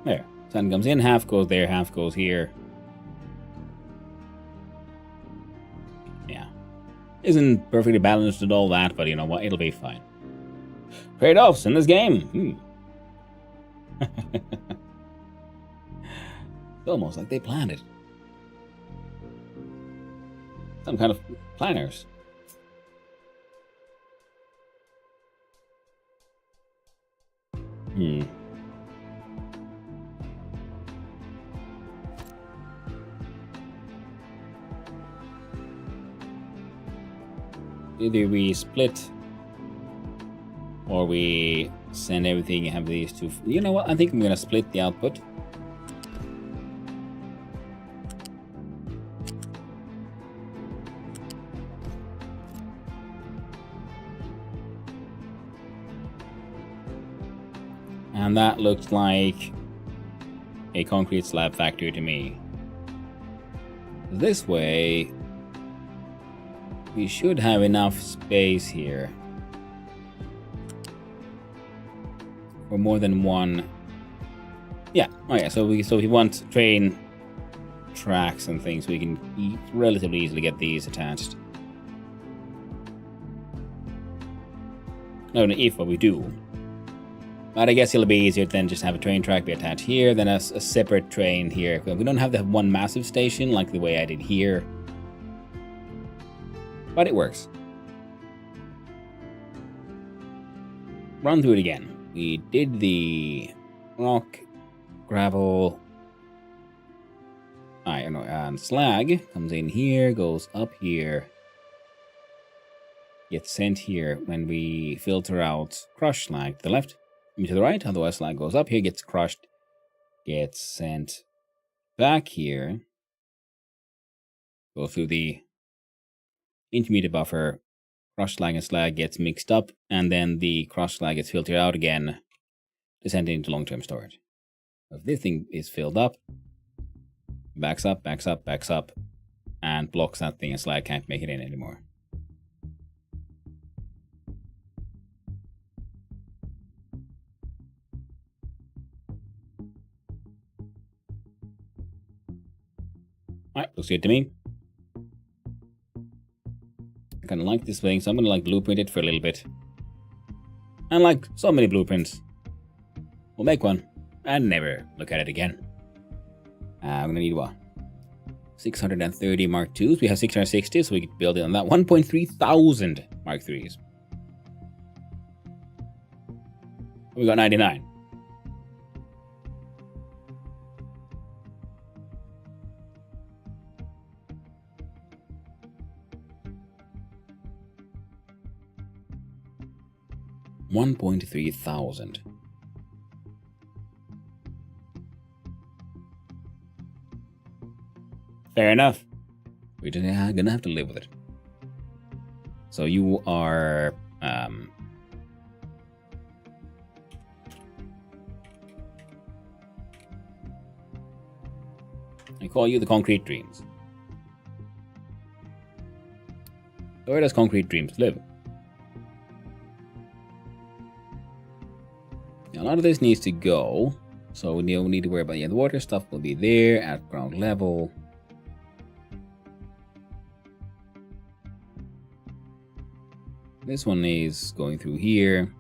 There. Sun comes in, half goes there, half goes here. Yeah. Isn't perfectly balanced and all that, but you know what? It'll be fine. Trade-offs in this game. It's almost like they planned it. Some kind of planners. Either we split or we send everything and have these two. You know what? I think I'm going to split the output. And that looks like a concrete slab factory to me. This way, we should have enough space here for more than one. Yeah, oh yeah, so we want train tracks and things, we can relatively easily get these attached. No, if what we do. But I guess it'll be easier than just have a train track be attached here, than a separate train here. We don't have the one massive station like the way I did here. But it works. Run through it again. We did the rock, gravel, I don't know, and slag comes in here, goes up here, gets sent here when we filter out crushed slag to the left, to the right, otherwise slag goes up here, gets crushed, gets sent back here, go through the intermediate buffer, crushed slag and slag gets mixed up, and then the crushed slag gets filtered out again to send it into long-term storage. If this thing is filled up, backs up, backs up, backs up, and blocks that thing, and slag can't make it in anymore. Alright, looks good to me. I kind of like this thing, so I'm going to blueprint it for a little bit. And like so many blueprints, we'll make one and never look at it again. I'm going to need what? 630 Mark IIs. We have 660, so we can build it on that. 1.3 thousand Mark IIIs. We got 99. $1.3 thousand. Fair enough. We're just gonna have to live with it. So you are I call you the Concrete Dreams. So where does Concrete Dreams live? Now, a lot of this needs to go, so we don't need to worry about the water stuff. Will be there at ground level. This one is going through here.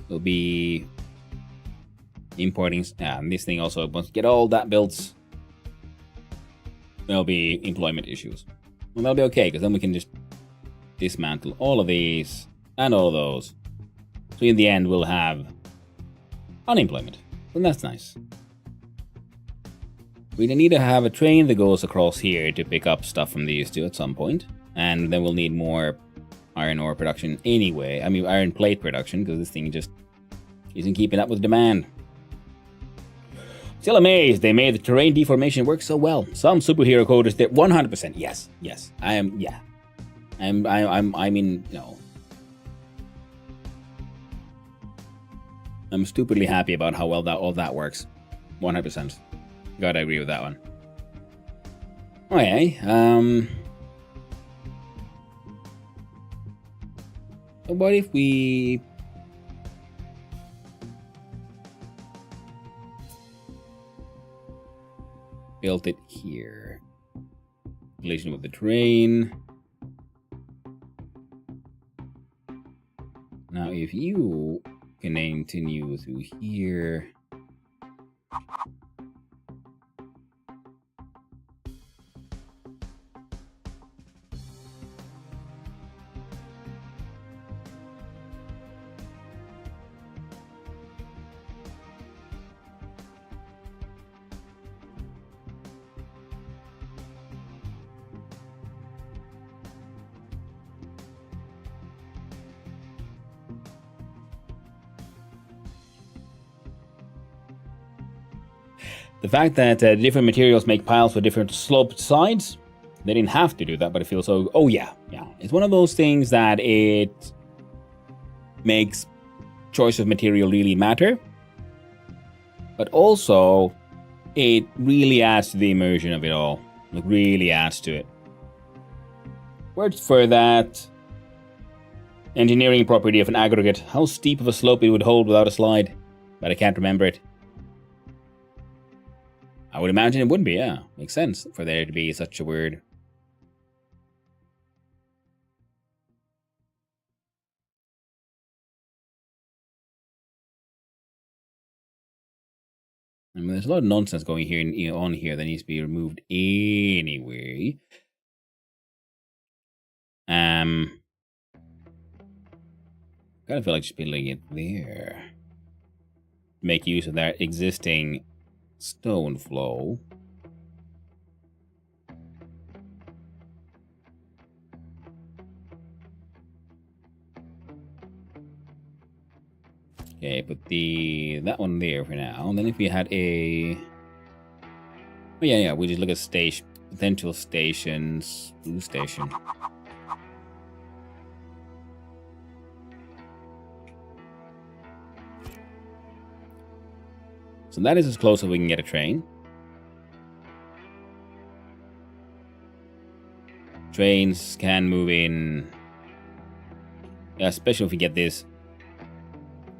We'll be importing, and this thing also, once we get all that built, there'll be employment issues. Well, that'll be okay, because then we can just dismantle all of these and all of those. So in the end, we'll have unemployment. And that's nice. We need to have a train that goes across here to pick up stuff from these two at some point. And then we'll need more iron ore production anyway. I mean, iron plate production, because this thing just isn't keeping up with demand. Still amazed they made the terrain deformation work so well. Some superhero coders did 100%. Yes, yes. I am, yeah. I mean, you know. I'm stupidly happy about how well all that works. 100%. Gotta agree with that one. Okay, so what if we built it here? Collision with the train. Now, if you can continue through here. The fact that different materials make piles with different sloped sides, they didn't have to do that, but it feels so... Oh, yeah. It's one of those things that it makes choice of material really matter. But also, it really adds to the immersion of it all. It really adds to it. Words for that engineering property of an aggregate. How steep of a slope it would hold without a slide. But I can't remember it. I would imagine it wouldn't be, yeah. Makes sense for there to be such a word. I mean, there's a lot of nonsense going here on here that needs to be removed anyway. Kind of feel like just building it there. Make use of that existing stone flow. Okay, put that one there for now. And then if we had a... Oh, yeah, we just look at potential stations. Blue station. So that is as close as we can get a train. Trains can move in... Yeah, especially if we get this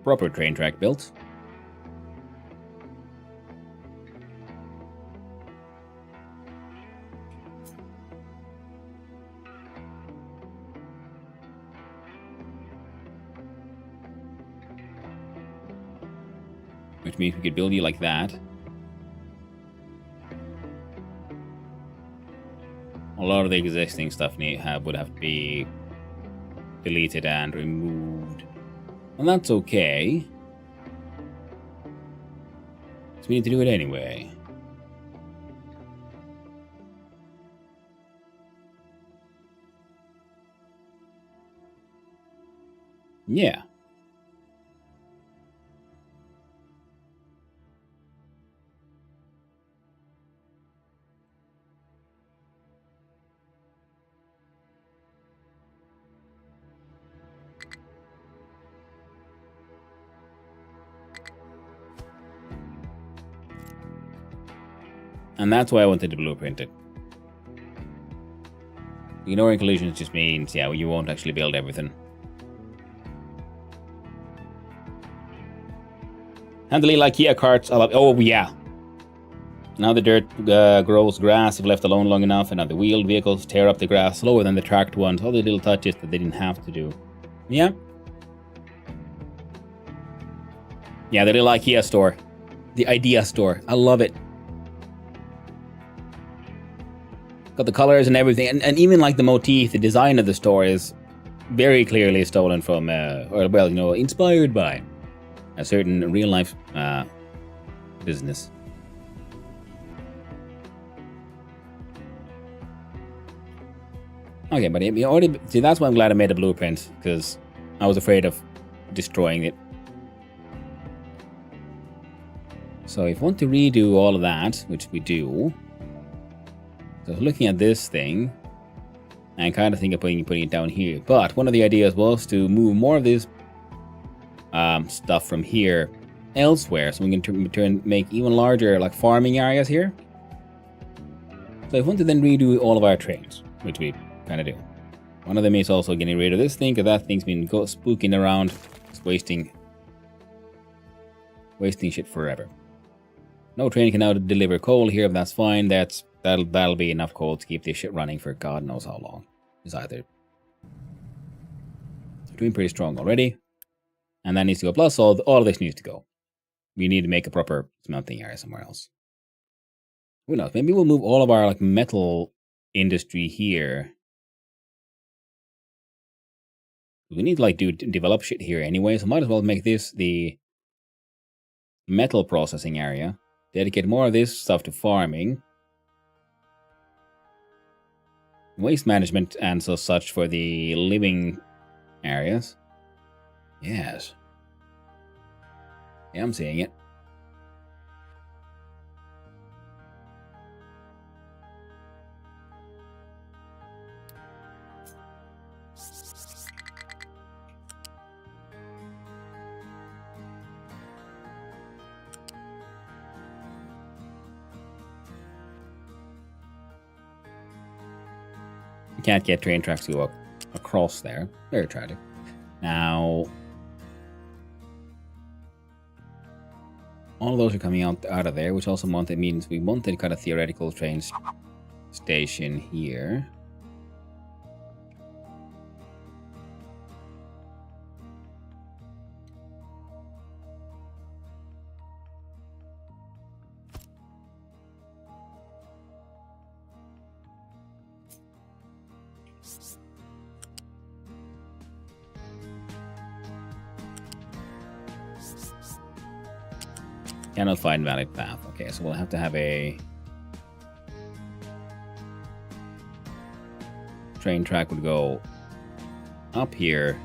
proper train track built. Which means we could build you like that. A lot of the existing stuff would have to be deleted and removed. And that's okay. So we need to do it anyway. Yeah. And that's why I wanted to blueprint it. Ignoring collisions just means, yeah, you won't actually build everything. Handling IKEA carts, oh yeah. Now the dirt grows grass if left alone long enough, and now the wheeled vehicles tear up the grass slower than the tracked ones. All the little touches that they didn't have to do. Yeah. Yeah, the little IKEA store. The idea store. I love it. Got the colors and everything, and even like the motif, the design of the store is very clearly stolen from, inspired by a certain real life business. Okay, but see, that's why I'm glad I made a blueprint, because I was afraid of destroying it. So if we want to redo all of that, which we do. So looking at this thing, and kind of think of putting it down here. But one of the ideas was to move more of this stuff from here elsewhere, so we can make even larger like farming areas here. So if we want to then redo all of our trains, which we kind of do. One of them is also getting rid of this thing, because that thing's been spooking around, just wasting shit forever. No train can now deliver coal here, but that's fine. That'll be enough coal to keep this shit running for God knows how long. It's either doing pretty strong already, and that needs to go. Plus, all of this needs to go. We need to make a proper smelting area somewhere else. Who knows? Maybe we'll move all of our like metal industry here. We need to like develop shit here anyway, so might as well make this the metal processing area. Dedicate more of this stuff to farming. Waste management and such for the living areas. Yes. Yeah, I'm seeing it. You can't get train tracks to go across there. Very tragic. Now, all of those are coming out of there, which also means we wanted kind of theoretical train station here. Cannot find valid path. Okay, so we'll have to have a train track would go up here.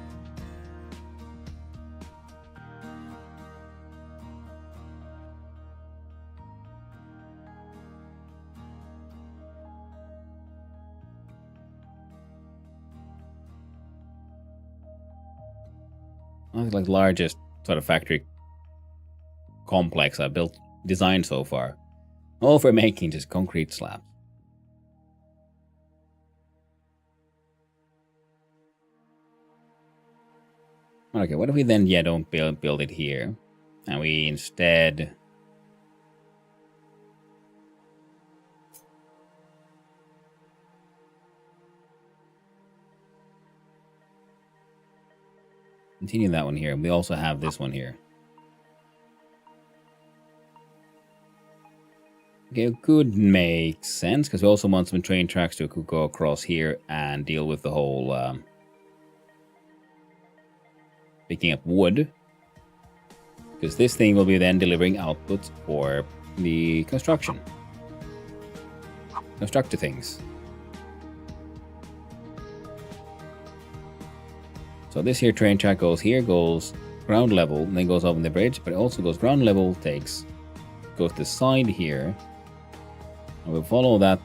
Like the largest sort of factory complex I've designed so far. All for making just concrete slabs. Okay, what if we then don't build it here, and we instead continue that one here. We also have this one here. Okay, it could make sense, because we also want some train tracks to go across here and deal with the whole picking up wood. Because this thing will be then delivering outputs for the constructor things. So this here train track goes here, goes ground level, and then goes up on the bridge, but it also goes ground level, goes to the side here. And we'll follow that.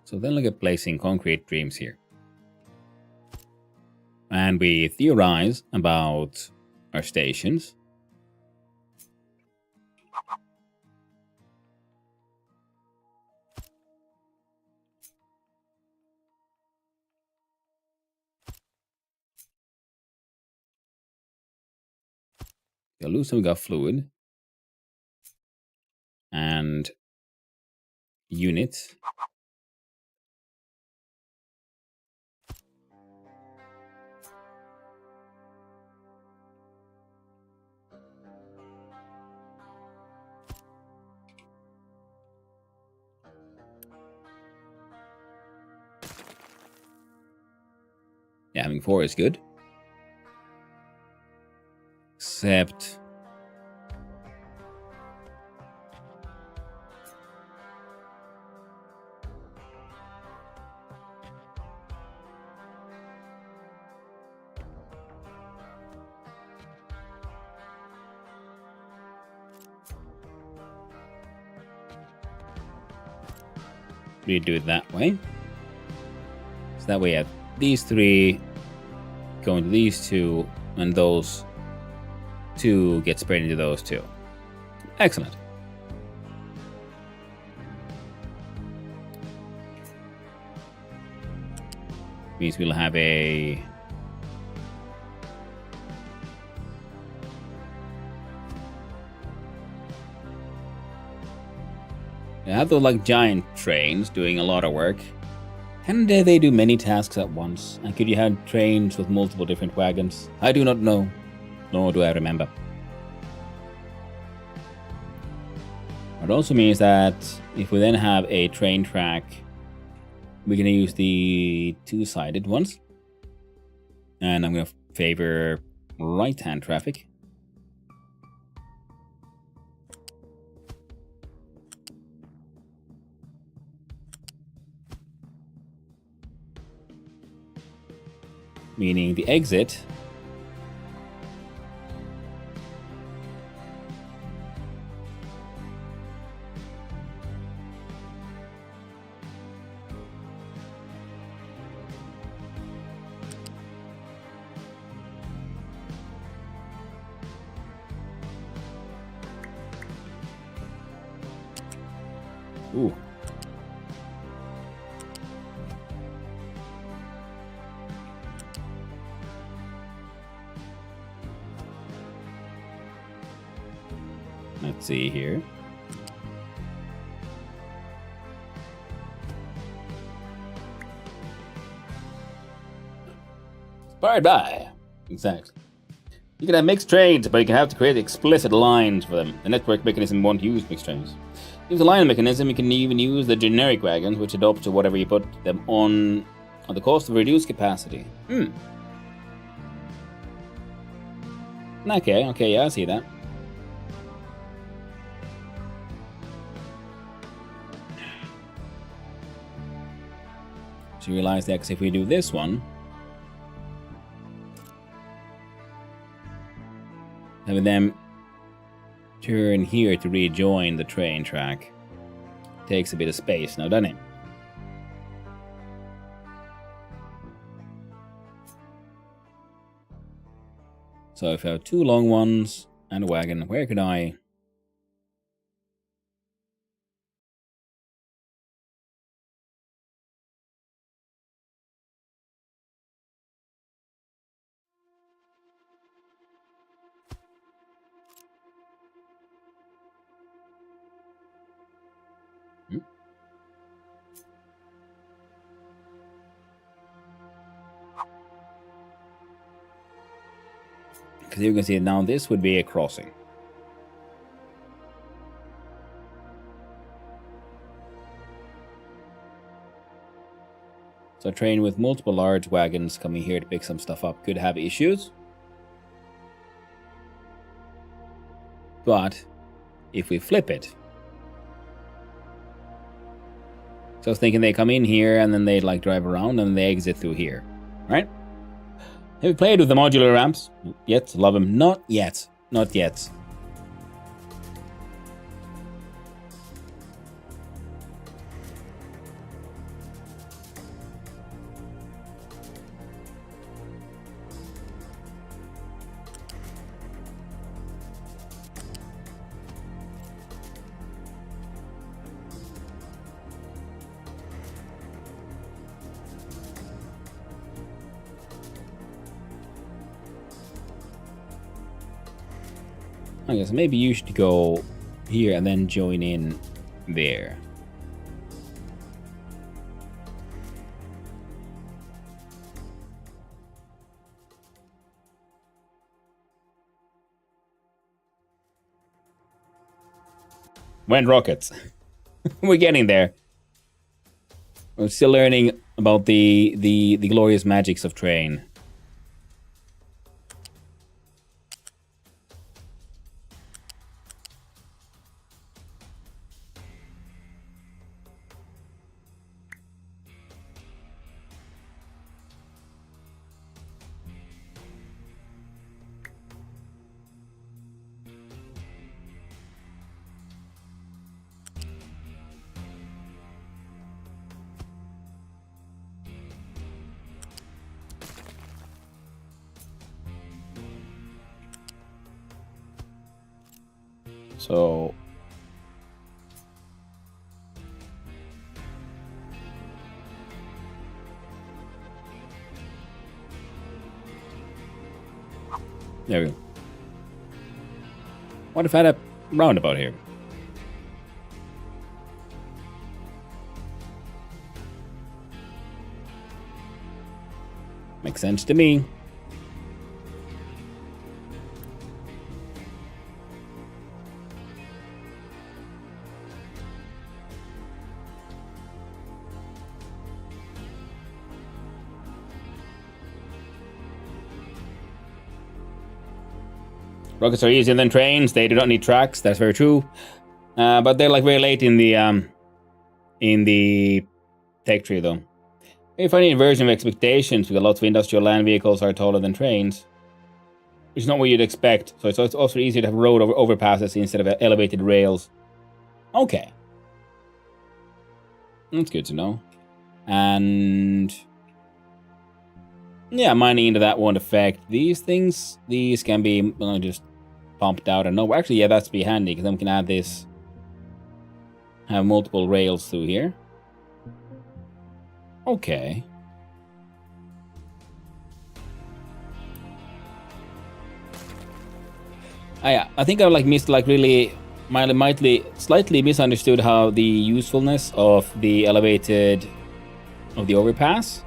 So then look at placing concrete dreams here. And we theorize about our stations. We got fluid. And units. Yeah, having 4 is good. Except we do it that way. So that way we have these 3 go into these 2, and those 2 get spread into those 2. Excellent. Means we'll have a have those like giant trains doing a lot of work. Can they do many tasks at once? And could you have trains with multiple different wagons? I do not know, nor do I remember. It also means that if we then have a train track, we're going to use the two-sided ones. And I'm going to favor right-hand traffic. Meaning the exit ooh. Let's see here. Inspired by. Exactly. You can have mixed trains, but you can have to create explicit lines for them. The network mechanism won't use mixed trains. Use the line mechanism, you can even use the generic wagons, which adopt to whatever you put them on at the cost of reduced capacity. Okay, yeah, I see that. So you realize that because if we do this one, having them turn here to rejoin the train track takes a bit of space now, doesn't it? So if I have two long ones and a wagon, where could I... Because you can see now this would be a crossing. So a train with multiple large wagons coming here to pick some stuff up could have issues. But if we flip it... So I was thinking they come in here and then they like drive around and they exit through here, right? Have you played with the modular ramps? Yet? Love them? Not yet. Not yet. I guess maybe you should go here and then join in there. When rockets. We're getting there. We're still learning about the glorious magics of train. So there we go. What if I had a roundabout here? Makes sense to me. Rockets are easier than trains. They do not need tracks. That's very true. But they're like very late in the tech tree, though. A funny inversion of expectations because lots of industrial land vehicles are taller than trains. Which is not what you'd expect. So it's also easier to have road overpasses instead of elevated rails. Okay. That's good to know. And yeah, mining into that won't affect these things. These can be just pumped out and no. Actually, yeah, that's be handy because then we can add this. Have multiple rails through here. Okay. I think I slightly misunderstood how the usefulness of the overpass.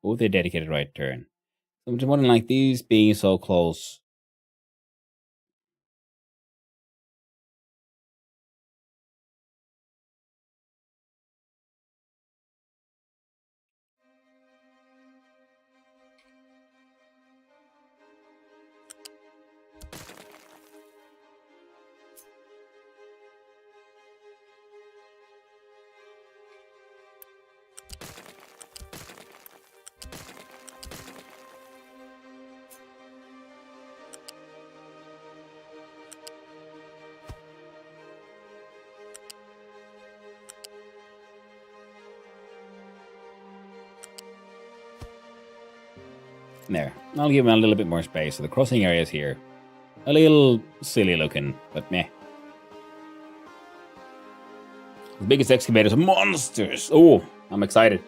Both a dedicated right turn. I'm just wondering, like, these being so close. There. I'll give him a little bit more space. So the crossing areas here. A little silly looking, but meh. The biggest excavators are monsters. Oh, I'm excited.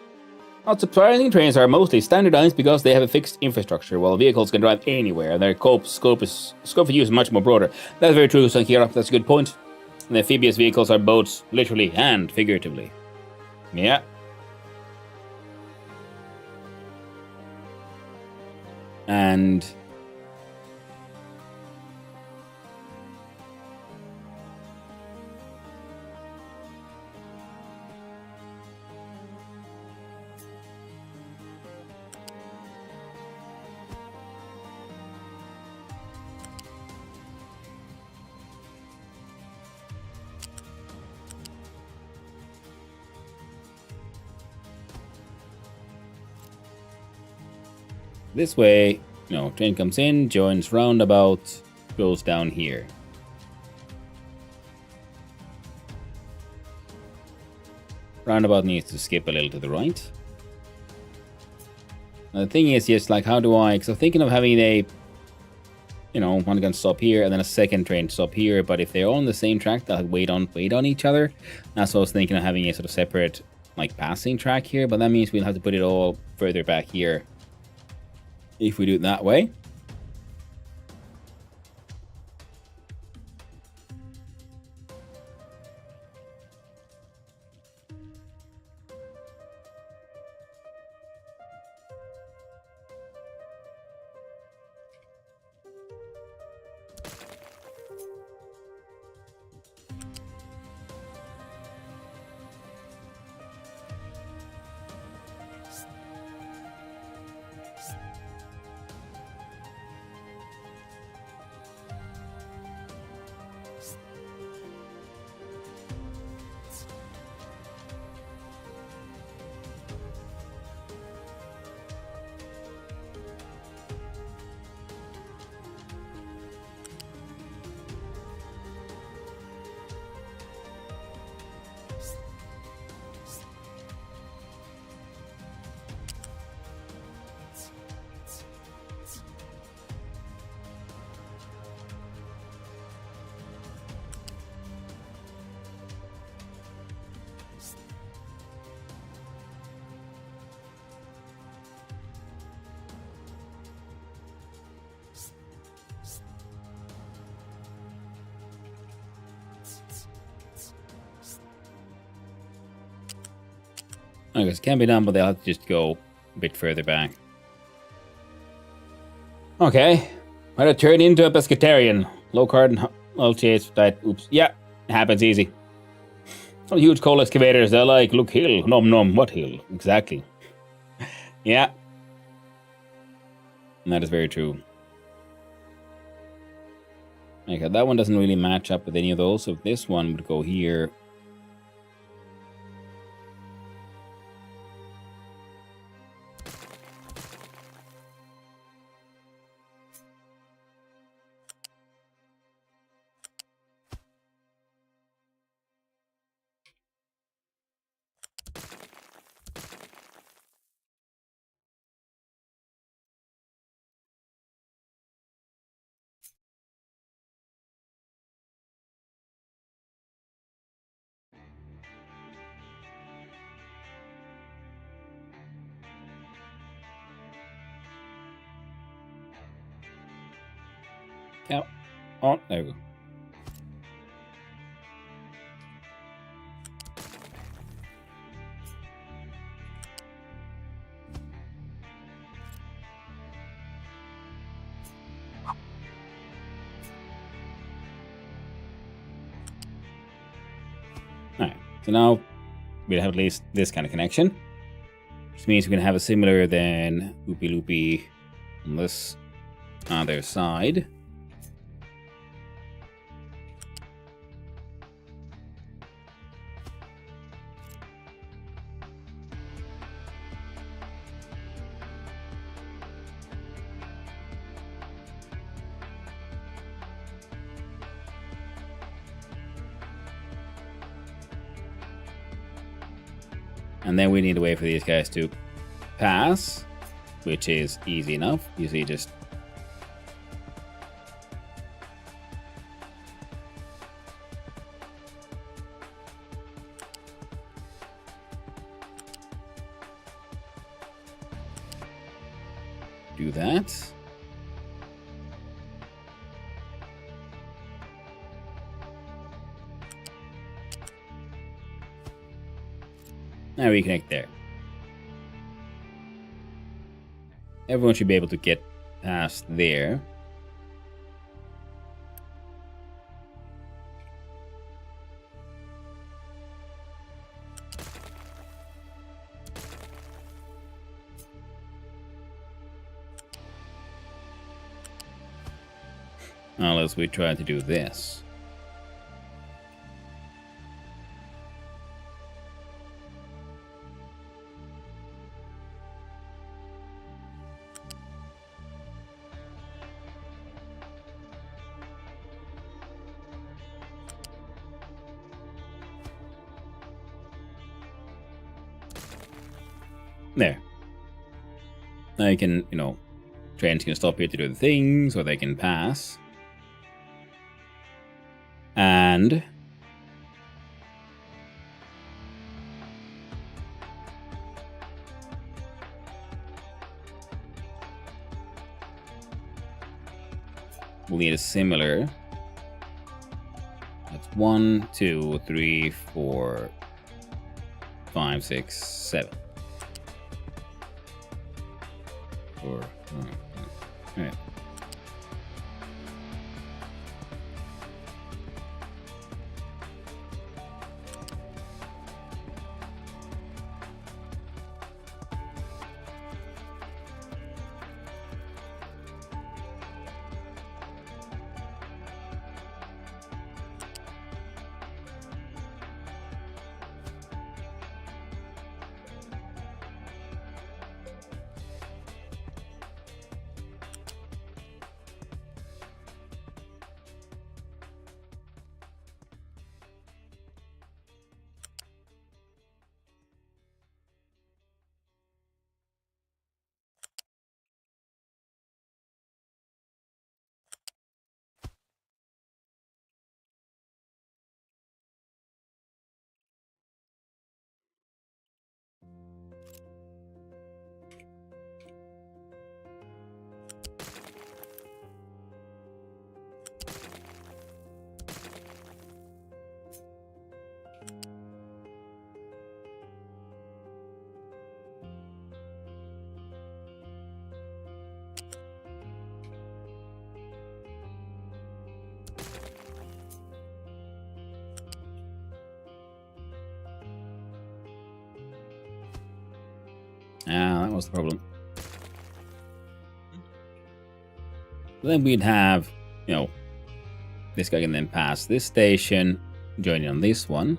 Not surprising, trains are mostly standardized because they have a fixed infrastructure, while vehicles can drive anywhere, and their scope for use is much more broader. That's very true, Sankira. That's a good point. And the amphibious vehicles are boats, literally and figuratively. Yeah. And this way, train comes in, joins roundabout, goes down here. Roundabout needs to skip a little to the right. Now, the thing is, just like, how do I... Because I'm thinking of having a... one can stop here, and then a second train stop here. But if they're on the same track, they'll wait on each other. That's what I was thinking of, having a sort of separate, like, passing track here. But that means we'll have to put it all further back here. If we do it that way. I guess it can be done, but they'll have to just go a bit further back. Okay. Why did I turn into a pescatarian? Low carb, all chase diet. Oops. Yeah, it happens easy. Some huge coal excavators, they're like, look, hill. Nom nom, what hill? Exactly. Yeah. And that is very true. Okay, that one doesn't really match up with any of those, so if this one would go here. Yeah. Oh, there we go. Alright, so now we have at least this kind of connection. Which means we can have a similar then loopy loopy on this other side. And then we need to wait for these guys to pass, which is easy enough. Usually just do that. Now we connect there. Everyone should be able to get past there. Unless we try to do this. There. Now you can, trains can stop here to do the things, or they can pass. And we'll need a similar. That's 1, 2, 3, 4, 5, 6, 7. All right. Ah, that was the problem. Then we'd have, you know, this guy can then pass this station, join on this one.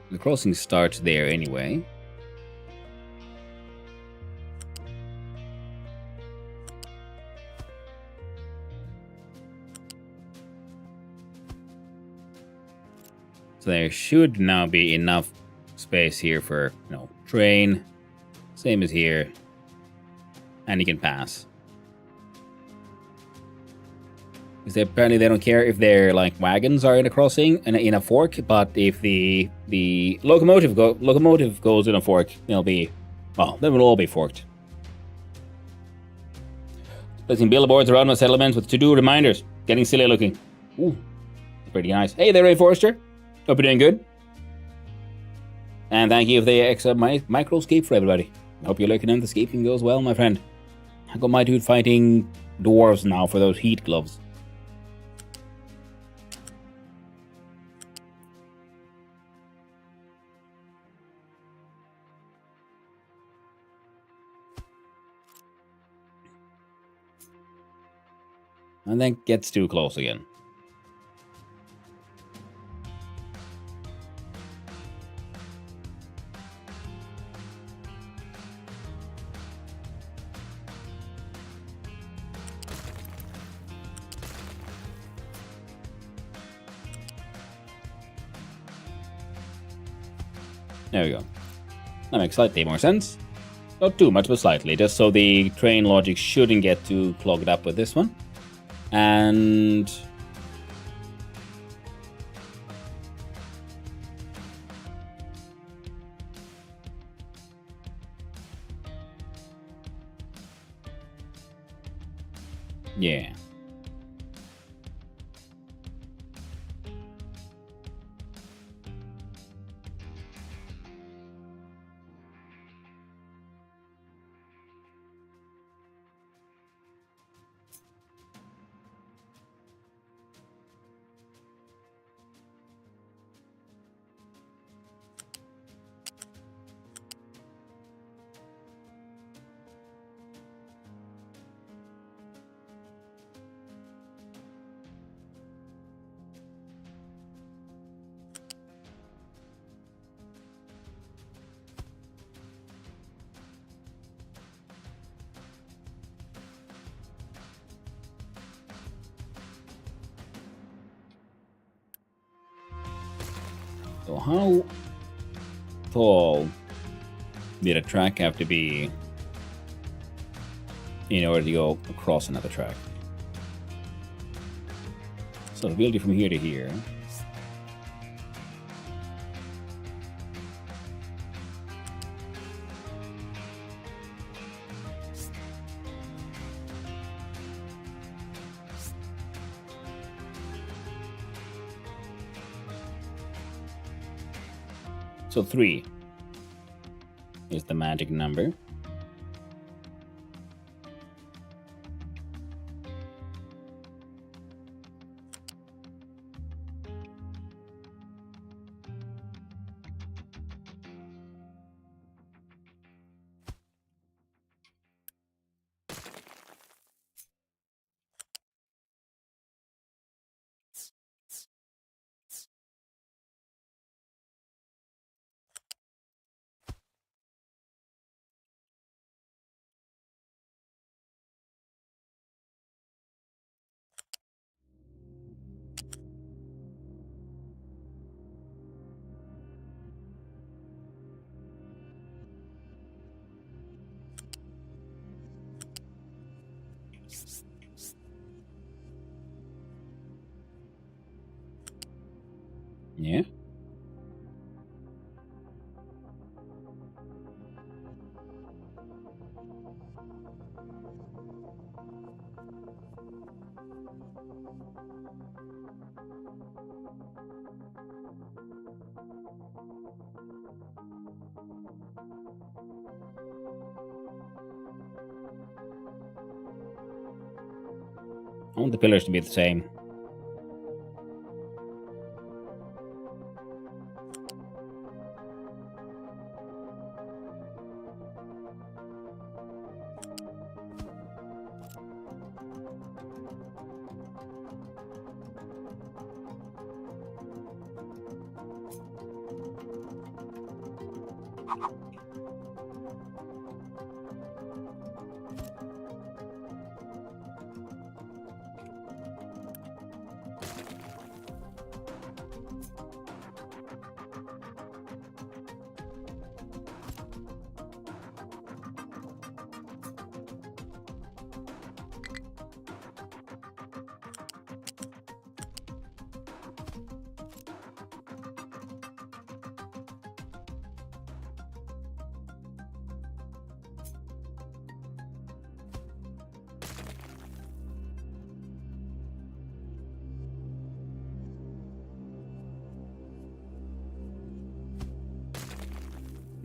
The crossing starts there anyway. So there should now be enough space here for, you know, train. Same as here. And you can pass. Because apparently they don't care if their like wagons are in a crossing and in a fork, but if the locomotive goes in a fork, they'll be, well, they will all be forked. Placing billboards around my settlements with to-do reminders. Getting silly looking. Ooh, pretty nice. Hey there, Ray Forrester. Hope you're doing good. And thank you for the extra microscape for everybody. Hope you're looking and the escaping goes well, my friend. I got my dude fighting dwarves now for those heat gloves. And then gets too close again. There we go. That makes slightly more sense. Not too much, but slightly, just so the train logic shouldn't get too clogged up with this one. And yeah. So how tall did a track have to be in order to go across another track? So build it from here to here. So 3 is the magic number. Yeah. I want the pillars to be the same.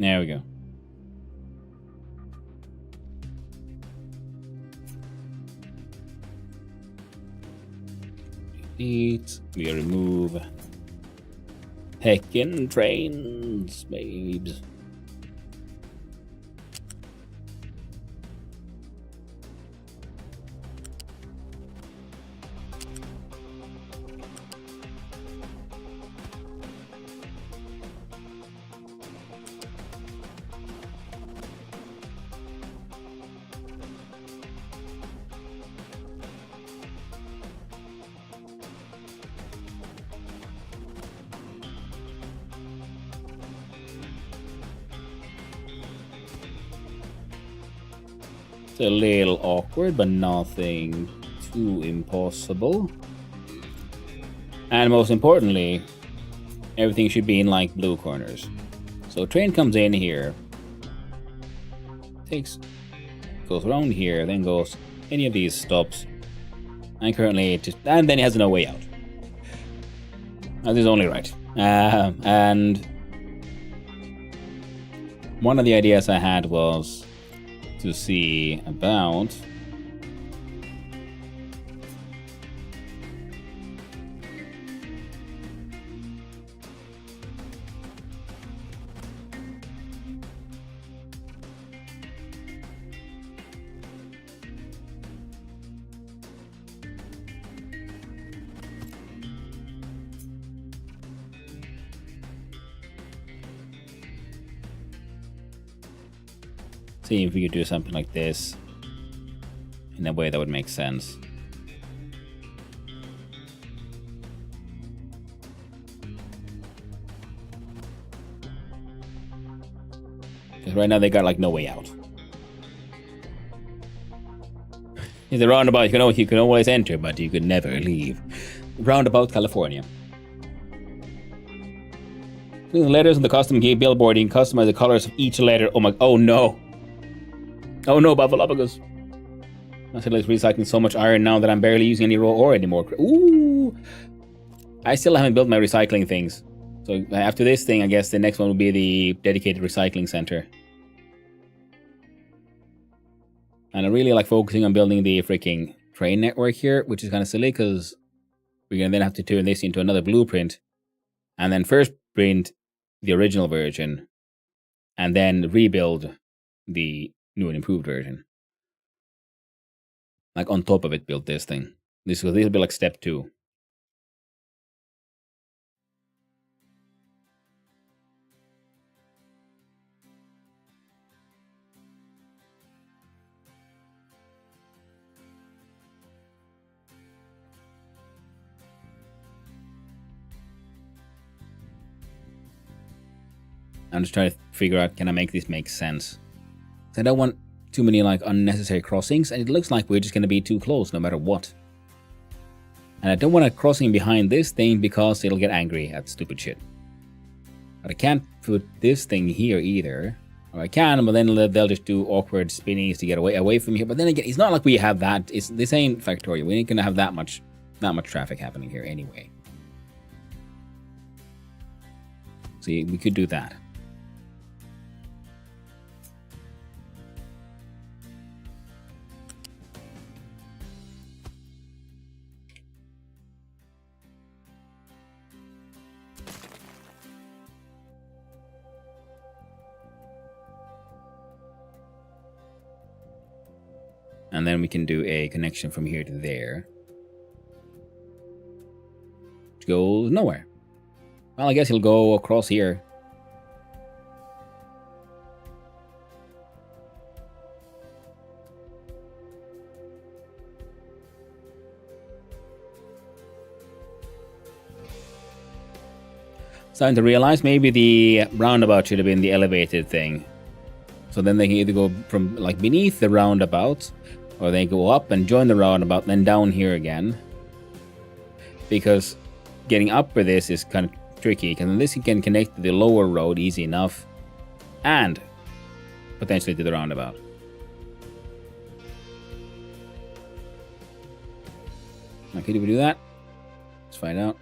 There we go. We remove heckin' trains, babes. It's a little awkward, but nothing too impossible. And most importantly, everything should be in like blue corners. So train comes in here, goes around here, then goes any of these stops, and currently and then it has no way out. That is only right. And one of the ideas I had was to see about see if we could do something like this in a way that would make sense. Because right now they got like no way out. It's a roundabout you can always enter, but you could never leave. Roundabout California. The letters on the custom gate billboard, you can customize the colors of each letter. Oh no. Oh no, Buffalopagus. I said like recycling so much iron now that I'm barely using any raw ore anymore. Ooh. I still haven't built my recycling things. So after this thing, I guess the next one will be the dedicated recycling center. And I really like focusing on building the freaking train network here, which is kind of silly because we're going to then have to turn this into another blueprint. And then first print the original version. And then rebuild the new and improved version. Like on top of it, build this thing. This will be like step 2. I'm just trying to figure out, can I make this make sense? I don't want too many like unnecessary crossings, and it looks like we're just going to be too close no matter what. And I don't want a crossing behind this thing because it'll get angry at stupid shit. But I can't put this thing here either. Or I can, but then they'll just do awkward spinnies to get away from here. But then again, it's not like we have that. This ain't Factorio. We ain't going to have that much traffic happening here anyway. See, we could do that. And then we can do a connection from here to there. Which goes nowhere. Well, I guess he'll go across here. Starting to realize maybe the roundabout should have been the elevated thing. So then they can either go from like beneath the roundabout, or they go up and join the roundabout, then down here again. Because getting up for this is kind of tricky, because this you can connect to the lower road easy enough, and potentially to the roundabout. Okay, do we do that? Let's find out.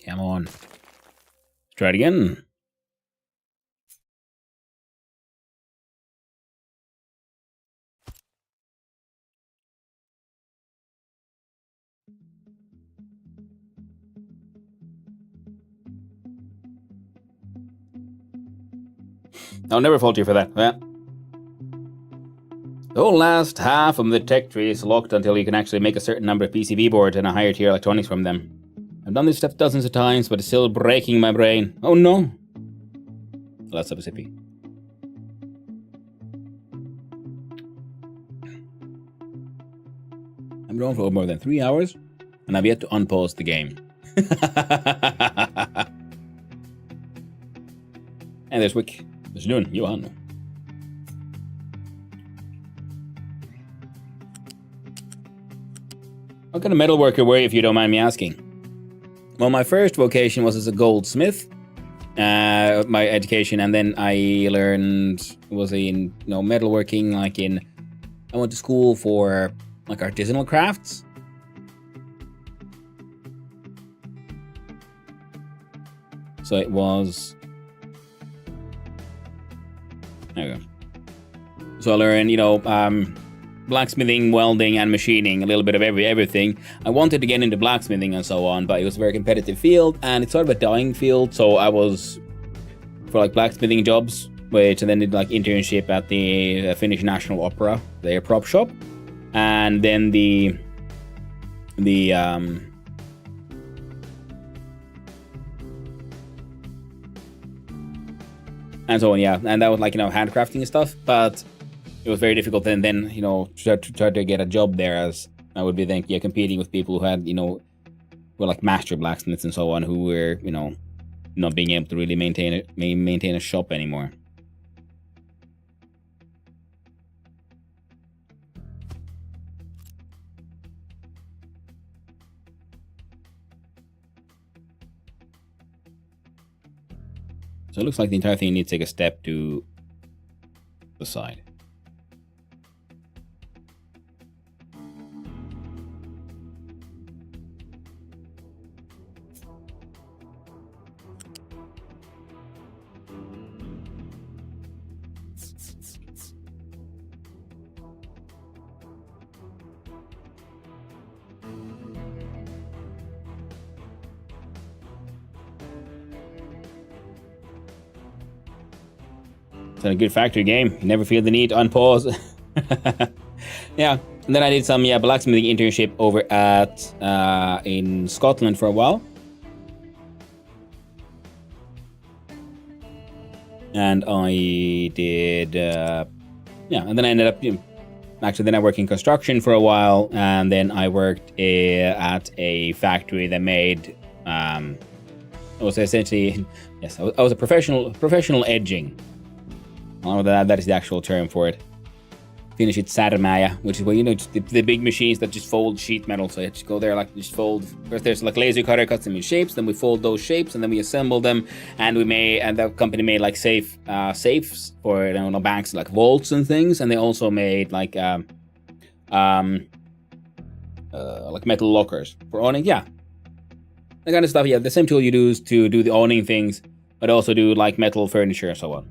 Come on. Let's try it again. I'll never fault you for that. Yeah. The whole last half of the tech tree is locked until you can actually make a certain number of PCB boards and a higher tier electronics from them. I've done this stuff dozens of times, but it's still breaking my brain. Oh no! That's Mississippi. I'm going for more than 3 hours, and I've yet to unpause the game. And there's Wick. There's Noon, Johan. What kind of metalworker were you, if you don't mind me asking? Well, my first vocation was as a goldsmith, my education, and then I learned was in metalworking. I went to school for like artisanal crafts. So it was. There we go. So I learned, blacksmithing, welding, and machining, a little bit of everything. I wanted to get into blacksmithing and so on, but it was a very competitive field, and it's sort of a dying field. So I was for like blacksmithing jobs, and then did like internship at the Finnish National Opera, their prop shop, and then the and so on, yeah, and that was like handcrafting and stuff, but it was very difficult. And then try to get a job there, as I would be then competing with people who had were like master blacksmiths and so on, who were not being able to really maintain a shop anymore. So it looks like the entire thing needs to take a step to the side. It's a good factory game. You never feel the need to unpause. Yeah. And then I did some blacksmithing internship over at in Scotland for a while. And I did and then I ended up actually then I worked in construction for a while, and then I worked at a factory that made it was essentially I was a professional edging. That is the actual term for it. Finnish it's särmäjä, which is where just the big machines that just fold sheet metal. So you just go there just fold. First there's like laser cutter cuts them in shapes, then we fold those shapes, and then we assemble them. And that company made like safes for banks, like vaults and things. And they also made like metal lockers for owning. Yeah, that kind of stuff. Yeah, the same tool you use to do the owning things, but also do like metal furniture and so on.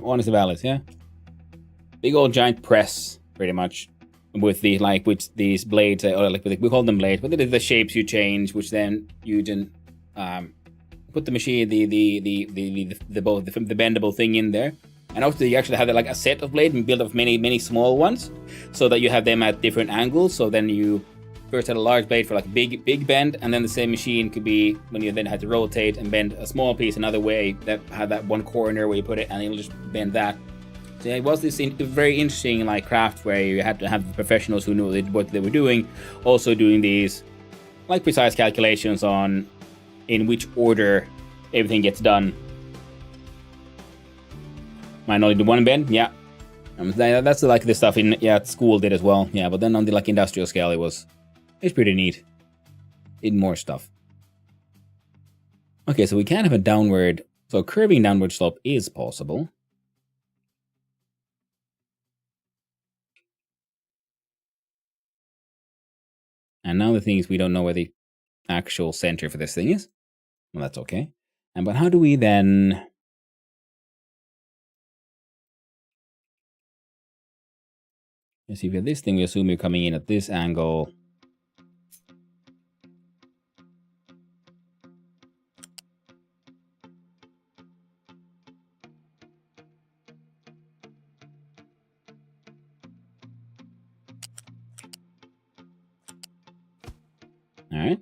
Honest valid, yeah. Big old giant press, pretty much, with these blades, we call them blades, but the shapes you change, which then you then put the machine, the bendable thing in there, and also you actually have like a set of blades and build up many small ones, so that you have them at different angles. So then you first had a large blade for like big bend, and then the same machine could be when you then had to rotate and bend a small piece another way that had that one corner where you put it, and it'll just bend that. So it was this very interesting craft where you had to have the professionals who knew what they were doing, also doing these precise calculations on in which order everything gets done. Might only do one bend, yeah. That's the stuff school did as well, yeah. But then on the industrial scale, it's pretty neat. Did more stuff. Okay, so we can have a downward, so curving downward slope is possible. And now the thing is, we don't know where the actual center for this thing is. Well, that's okay. But how do we then... Let's see, if we have this thing, we assume you're coming in at this angle. All right.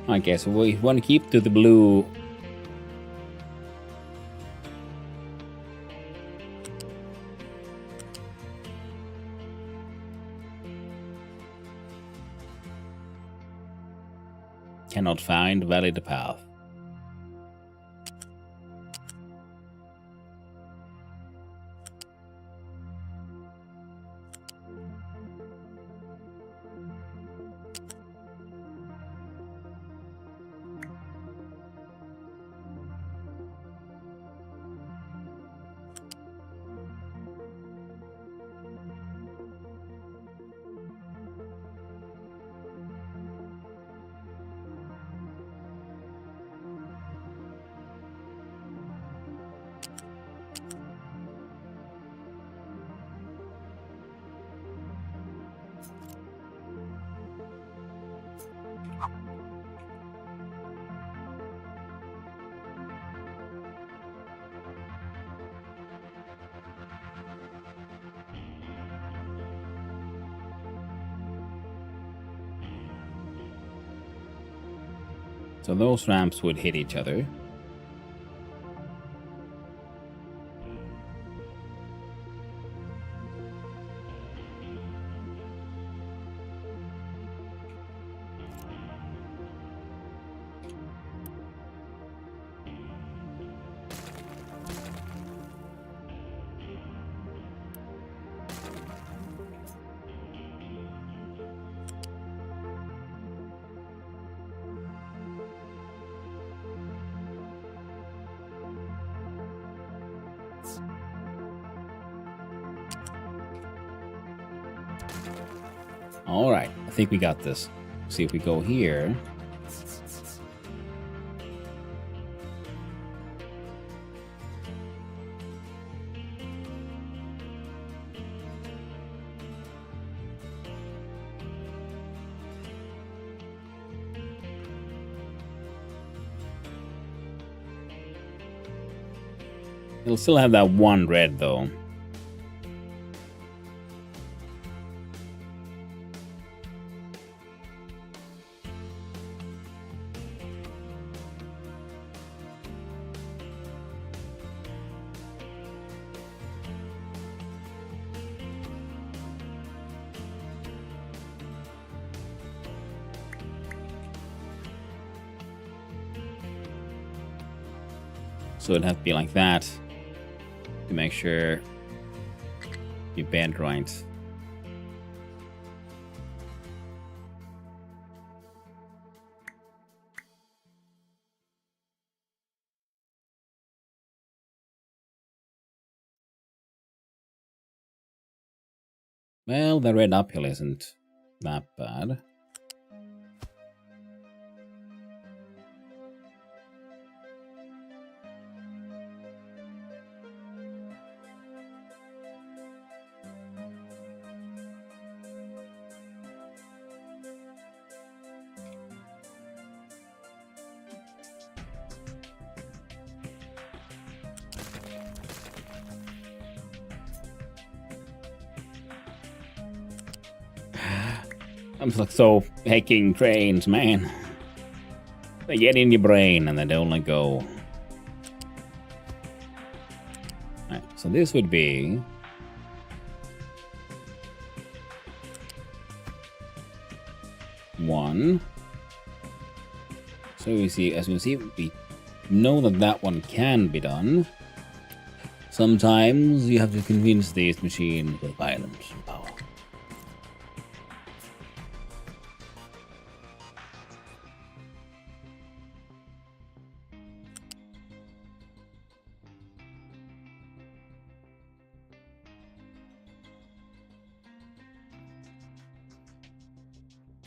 Okay, so we want to keep to the blue. Cannot find valid path. So those ramps would hit each other. All right, I think we got this. See if we go here. It'll still have that one red though. So it'd have to be like that to make sure you bend right. Well, the red uphill isn't that bad. I'm like so hacking trains, man. They get in your brain and they don't let go. Right, so this would be one. So we see, as we see, we know that that one can be done. Sometimes you have to convince these machines with violence and power.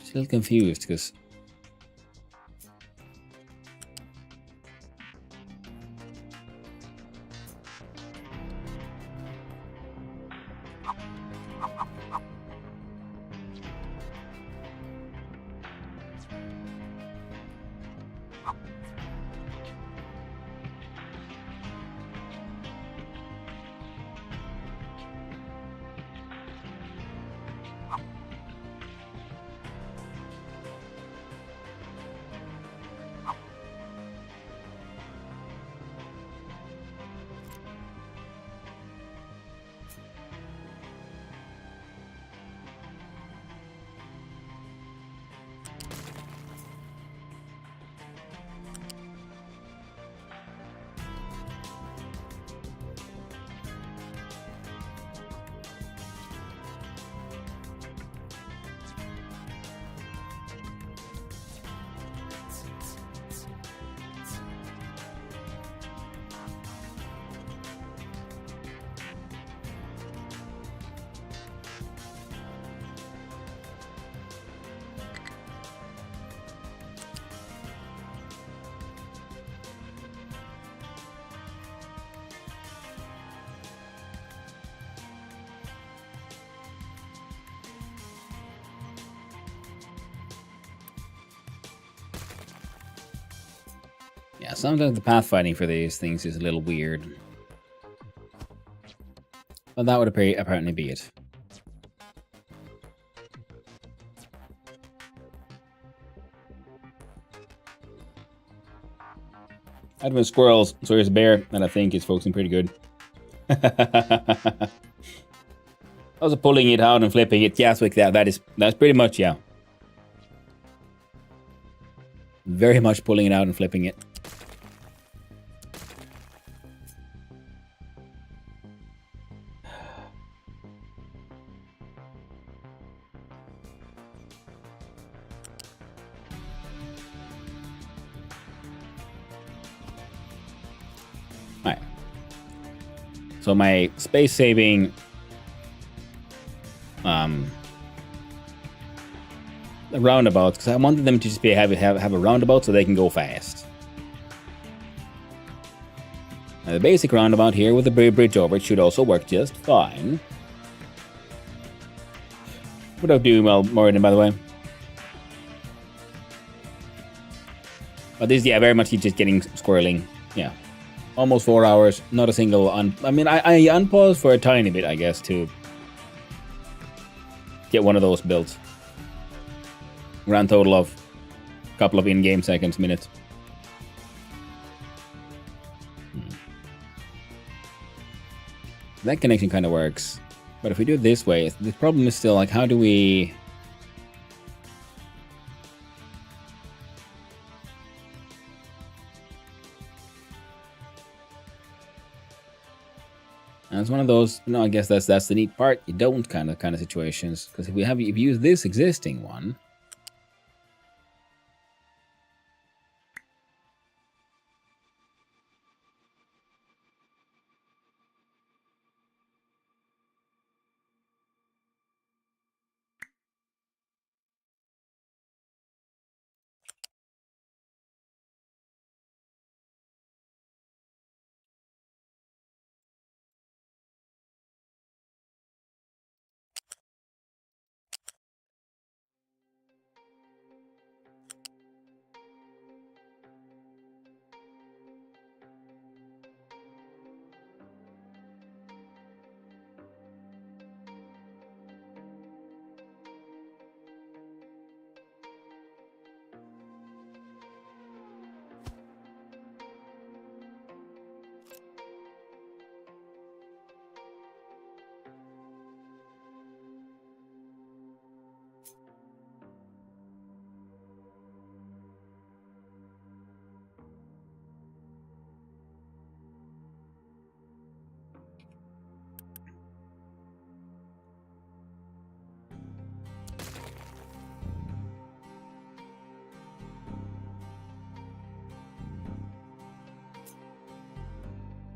Still confused because yeah, sometimes the pathfinding for these things is a little weird. But that would apparently be it. Advent squirrels, so here's a bear that I think is focusing pretty good. Also pulling it out and flipping it, yeah, like that's pretty much, yeah. Very much pulling it out and flipping it. Alright. So my space saving roundabouts, because I wanted them to just have a roundabout so they can go fast. Now the basic roundabout here with the bridge over it should also work just fine. Without doing well more than, by the way. But this, yeah, very much he's just getting squirreling. Yeah. Almost 4 hours, not a single I unpaused for a tiny bit, I guess, to get one of those built. Grand total of a couple of in-game seconds, minutes. That connection kind of works. But if we do it this way, the problem is still, like, how do we... And it's one of those, I guess that's the neat part. You don't kind of situations, because if you use this existing one,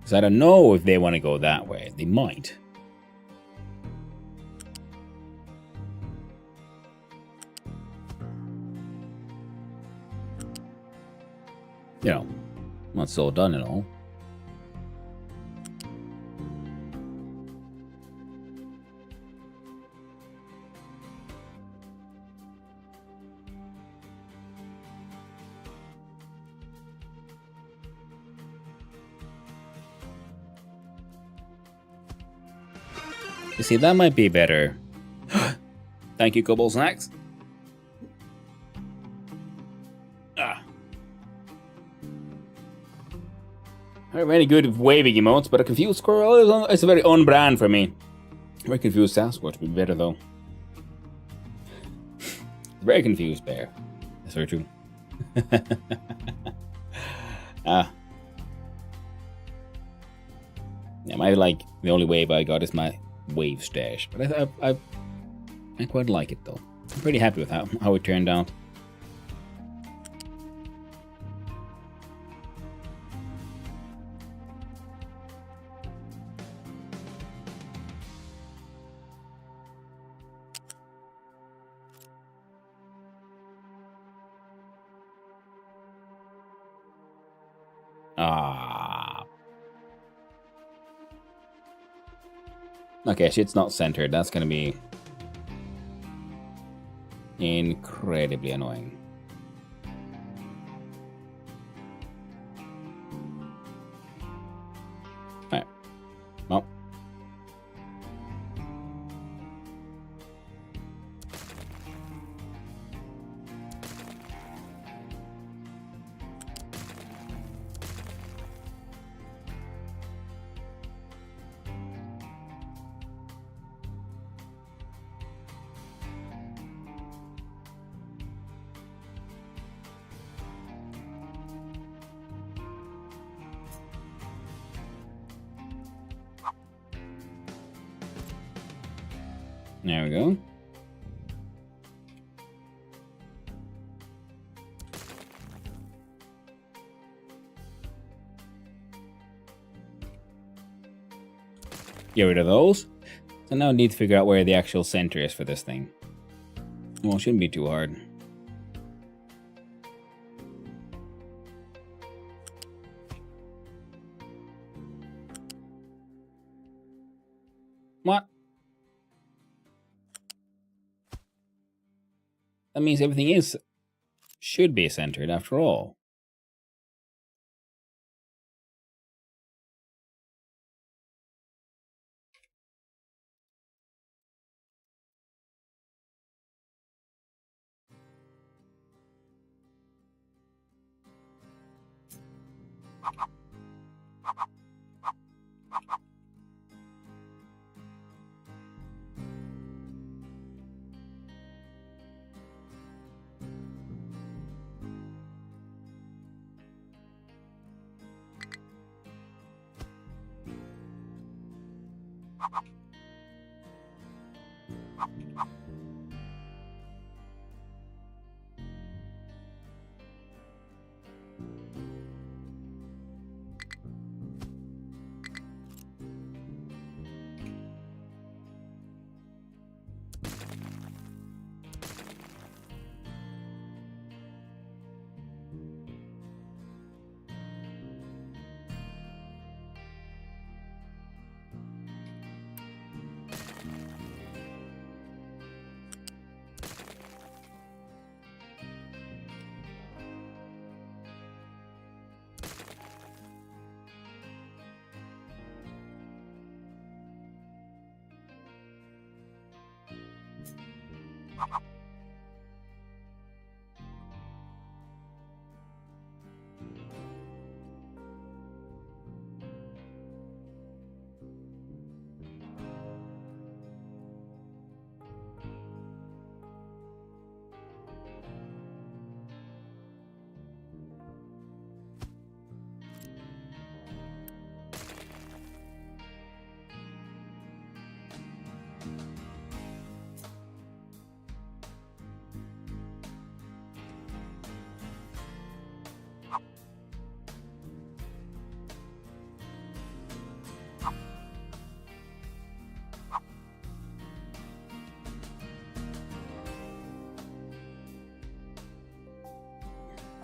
Because I don't know if they want to go that way. They might. You know, not so done at all. You see, that might be better. Thank you, Cobble Snacks. Ah. I don't have any good waving emotes, but a confused squirrel is very on brand for me. Very confused Sasquatch would be better, though. Very confused bear. That's very true. Ah. Yeah, my the only wave I got is my wave stash, but I quite like it though. I'm pretty happy with how it turned out. Ah. Okay, shit's not centered. That's gonna be incredibly annoying. Alright. Well. There we go. Get rid of those. So now I need to figure out where the actual center is for this thing. Well, it shouldn't be too hard. What? That means everything should be centered after all.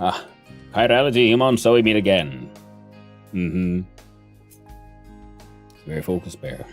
Ah, chirality, human, so we meet again. Mm-hmm. It's a very focused bear.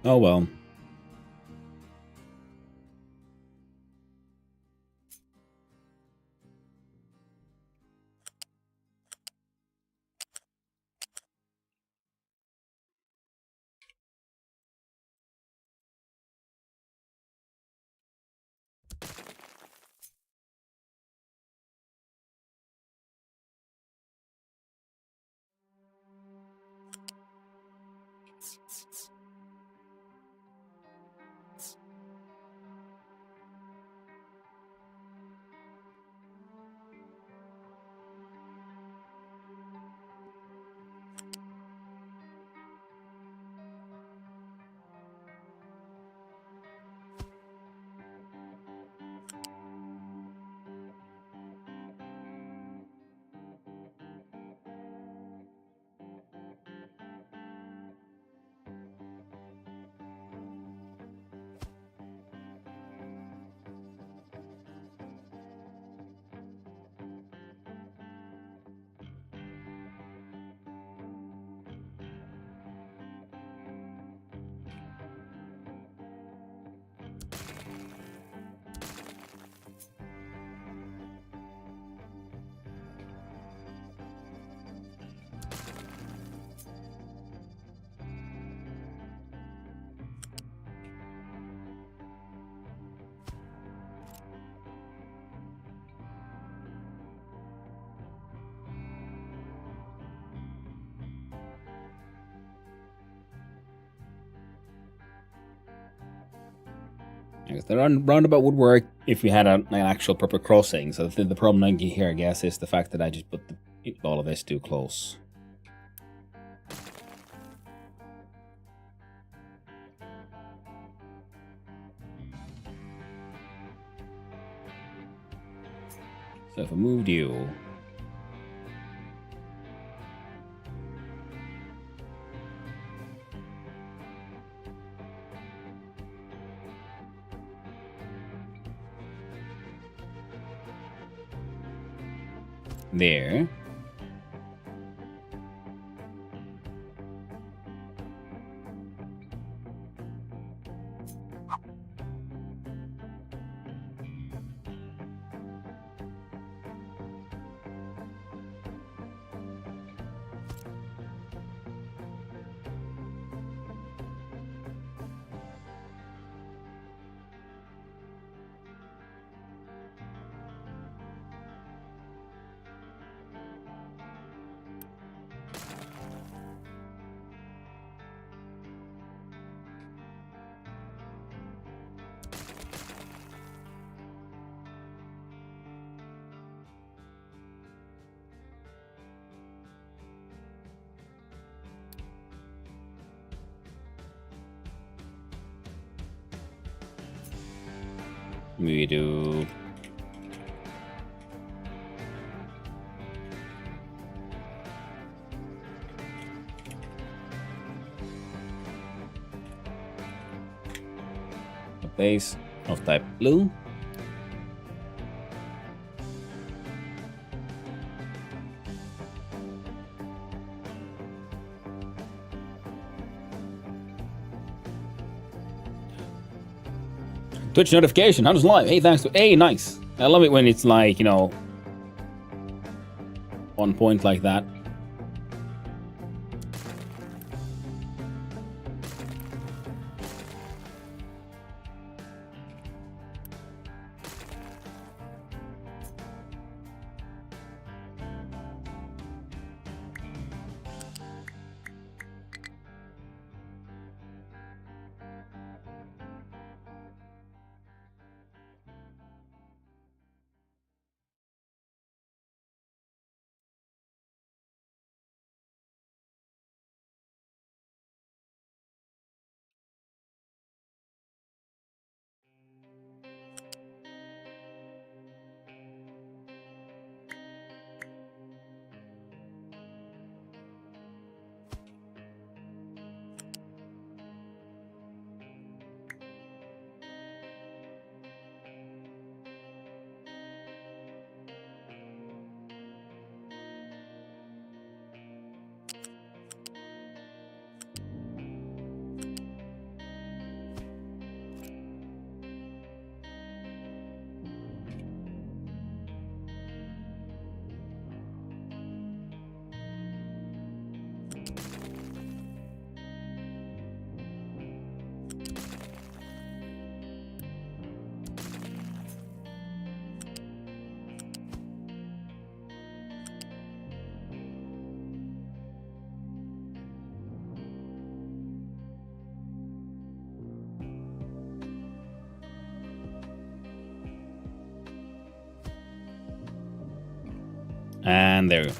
Oh well. I guess the roundabout would work if we had an actual proper crossing. So the problem here, I guess, is the fact that I just put all of this too close. So if I moved you... there. We do. A base of type blue. Twitch notification, how does live? Hey, thanks to nice. I love it when it's like, you know, on point like that. And there we go.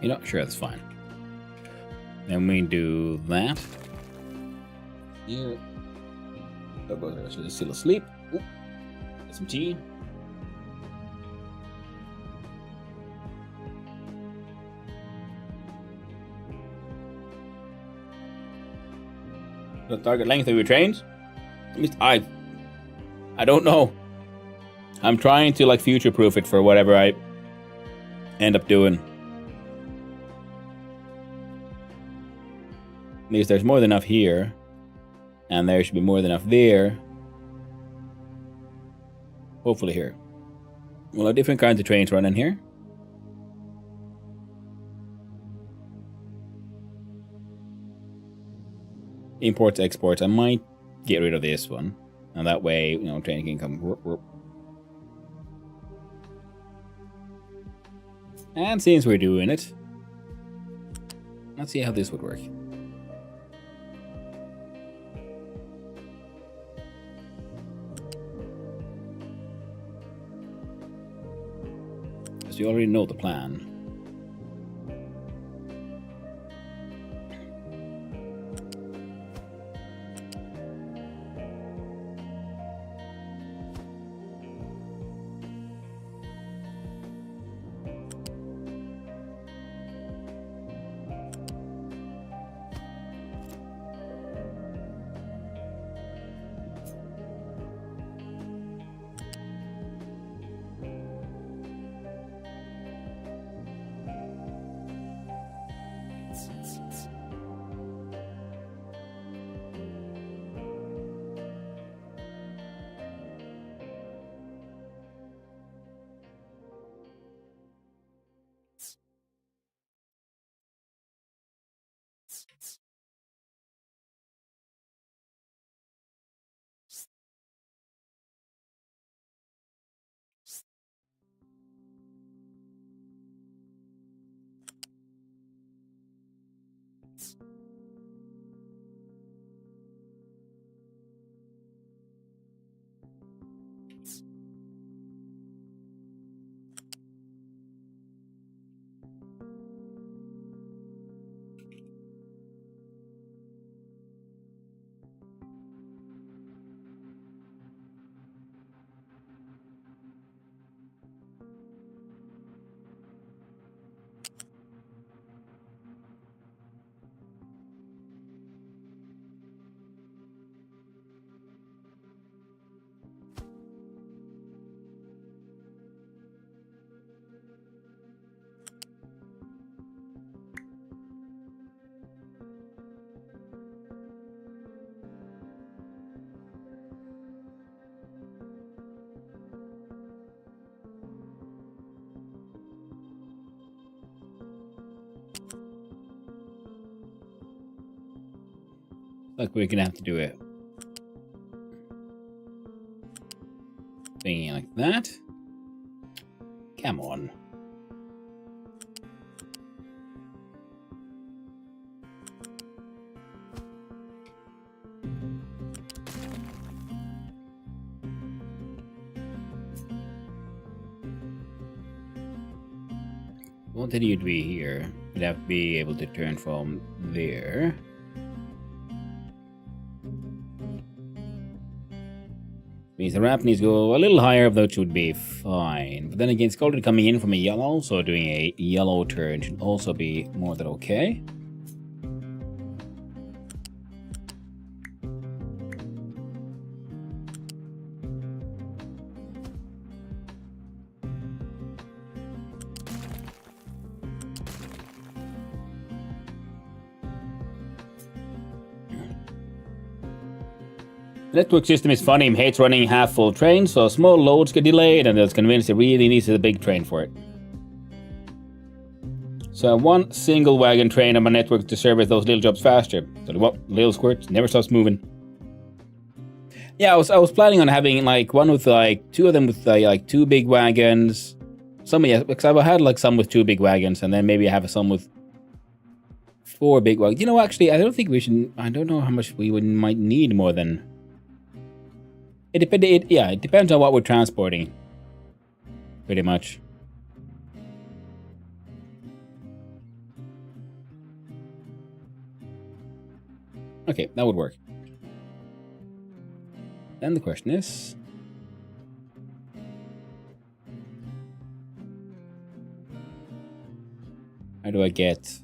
You know, sure, that's fine. Then we do that. Here. Oh, go there. So they're still asleep. Ooh. Get some tea. The target length of your trains? I don't know. I'm trying to like future-proof it for whatever I end up doing. At least there's more than enough here. And there should be more than enough there. Hopefully here. We'll have different kinds of trains running here. Imports, exports. I might get rid of this one. And that way, you know, train can come. Whoop, whoop. And since we're doing it, let's see how this would work. Because you already know the plan. Like we're gonna have to do it. Thinking like that. Come on. Wanted you to be here. You'd have to be able to turn from there. Means the ramp needs to go a little higher, though it should be fine. But then again, Scalded coming in from a yellow, so doing a yellow turn should also be more than okay. The network system is funny, it hates running half-full trains, so small loads get delayed, and it's convinced it really needs a big train for it. So one single wagon train on my network to service those little jobs faster. So what? Little squirts never stops moving. Yeah, I was planning on having like one with like two of them with like two big wagons. Some because I had like some with two big wagons, and then maybe I have some with four big wagons. You know, actually, I don't think we should. I don't know how much we might need more than. It depends on what we're transporting. Pretty much. Okay, that would work. Then the question is... how do I get...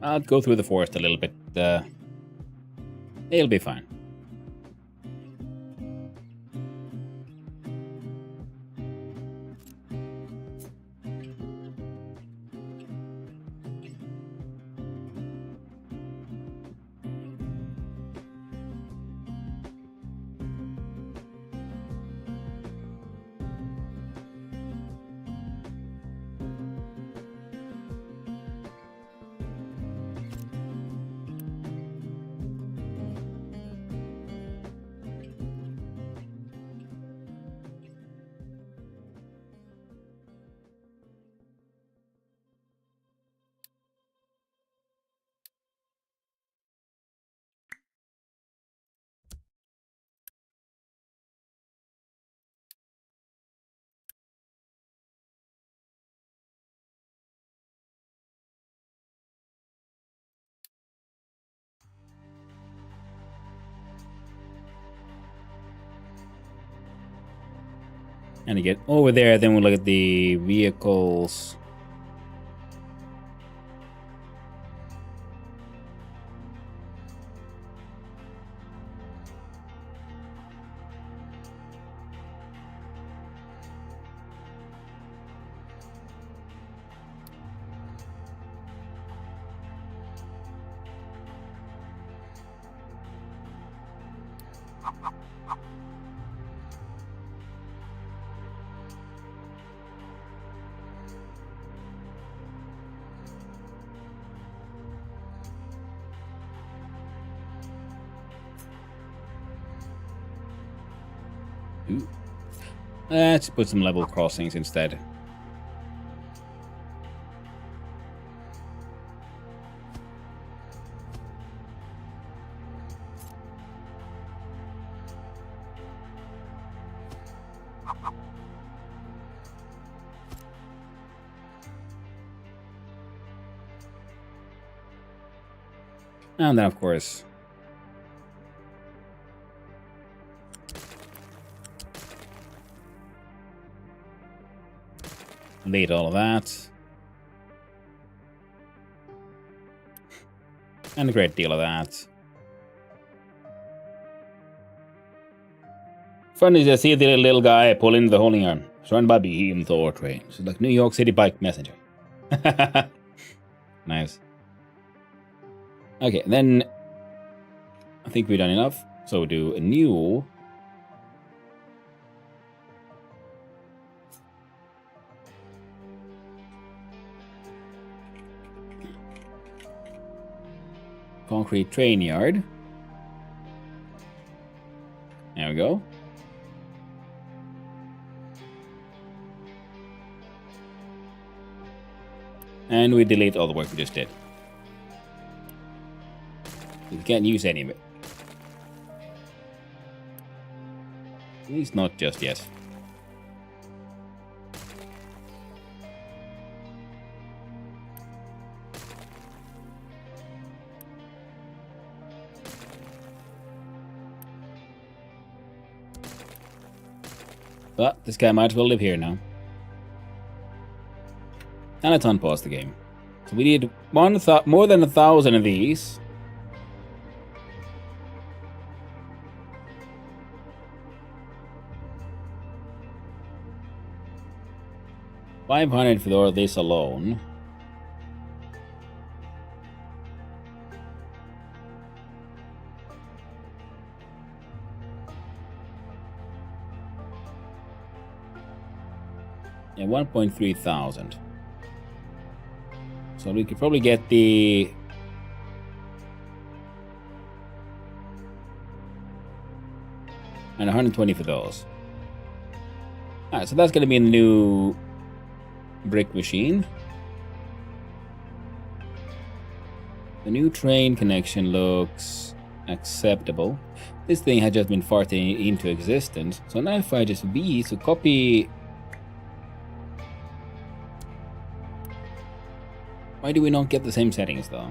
I'll go through the forest a little bit. It'll be fine. And to get over there, then we'll look at the vehicles. Ooh. Let's put some level crossings instead. And then, of course, delete all of that. And a great deal of that. Funny to see the little guy pull into the holding arm. Surrounded by beam Thor trains. It's like New York City bike messenger. Nice. Okay, then I think we've done enough. So we'll do a new concrete train yard. There we go. And we delete all the work we just did. We can't use any of it. At least not just yet. But this guy might as well live here now. And let's unpause the game. So we need more than 1,000 of these. $500 for this alone. Yeah, 1.3 thousand. So we could probably get the and 120 for those. Alright, so that's gonna be a new brick machine. The new train connection looks acceptable. This thing had just been farting into existence. So now if I just V, so copy. Why do we not get the same settings though?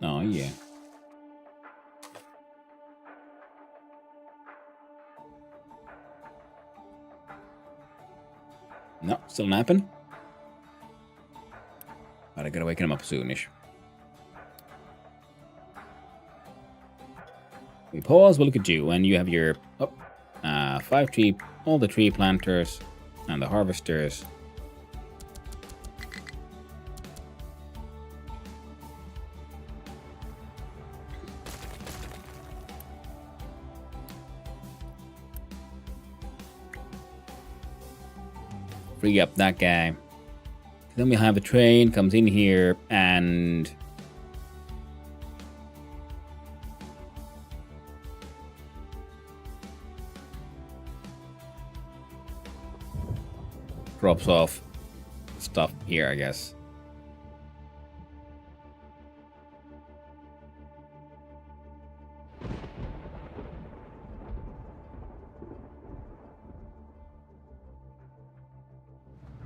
Oh yeah. No, still napping. But I gotta wake him up soonish. We pause, we'll look at you, and you have your 5 tree, all the tree planters and the harvesters. Free up that guy. Then we have a train comes in here and drops off stuff here, I guess.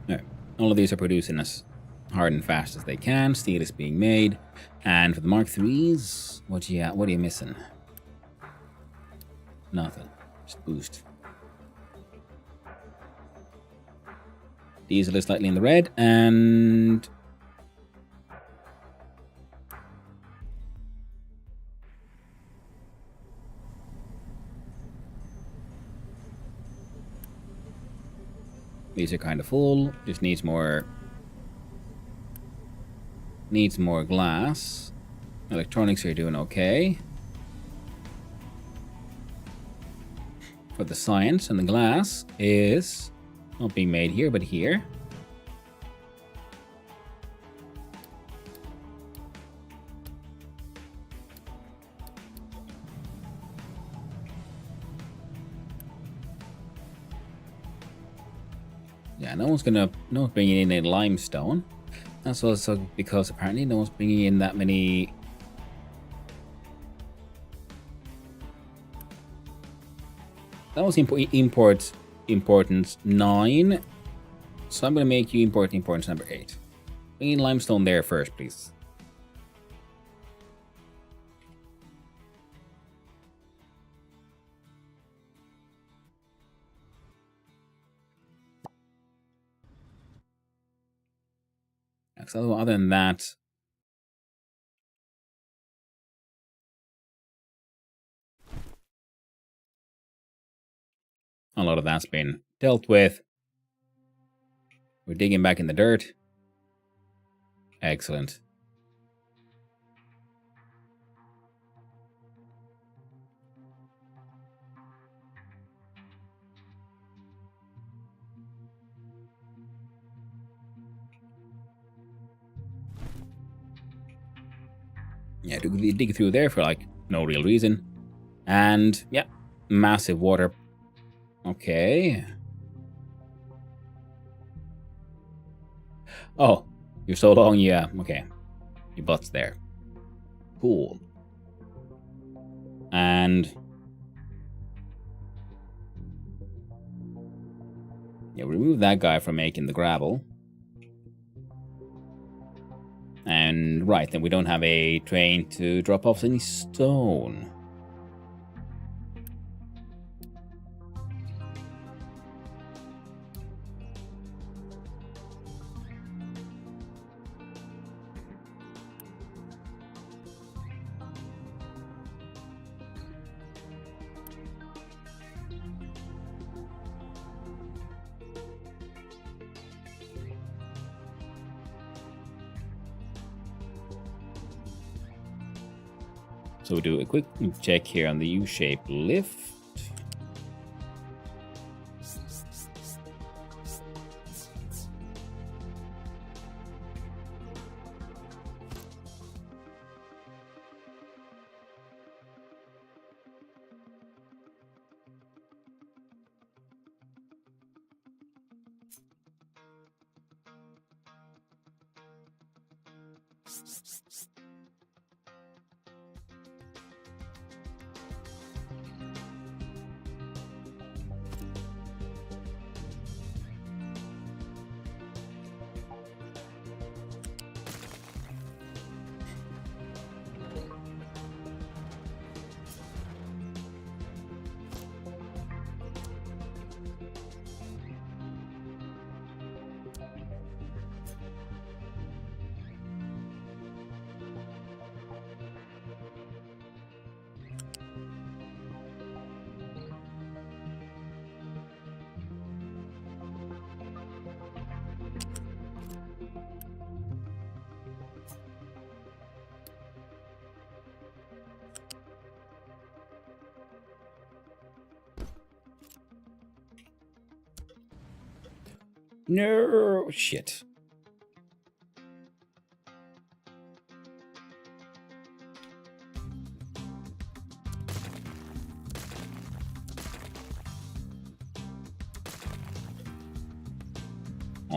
No, all of these are producing as hard and fast as they can. Steel is being made. And for the Mark IIIs, what are you missing? Nothing. Just boost. Diesel is slightly in the red, and these are kind of full. Just needs more glass. Electronics are doing okay. For the science, and the glass is not being made here, but here. Yeah, no one's bringing in a limestone. That's also because apparently no one's bringing in that many. That was importance 9. So I'm going to make you importance number 8. Bring in limestone there first, please. So other than that, a lot of that's been dealt with. We're digging back in the dirt. Excellent. Yeah, dig through there for like no real reason. And yeah, massive water. Okay. Oh, you're so long, yeah. Okay. Your butt's there. Cool. And yeah, remove that guy from making the gravel. And right, then we don't have a train to drop off any stone. So we'll do a quick check here on the U-shaped lift. No, shit.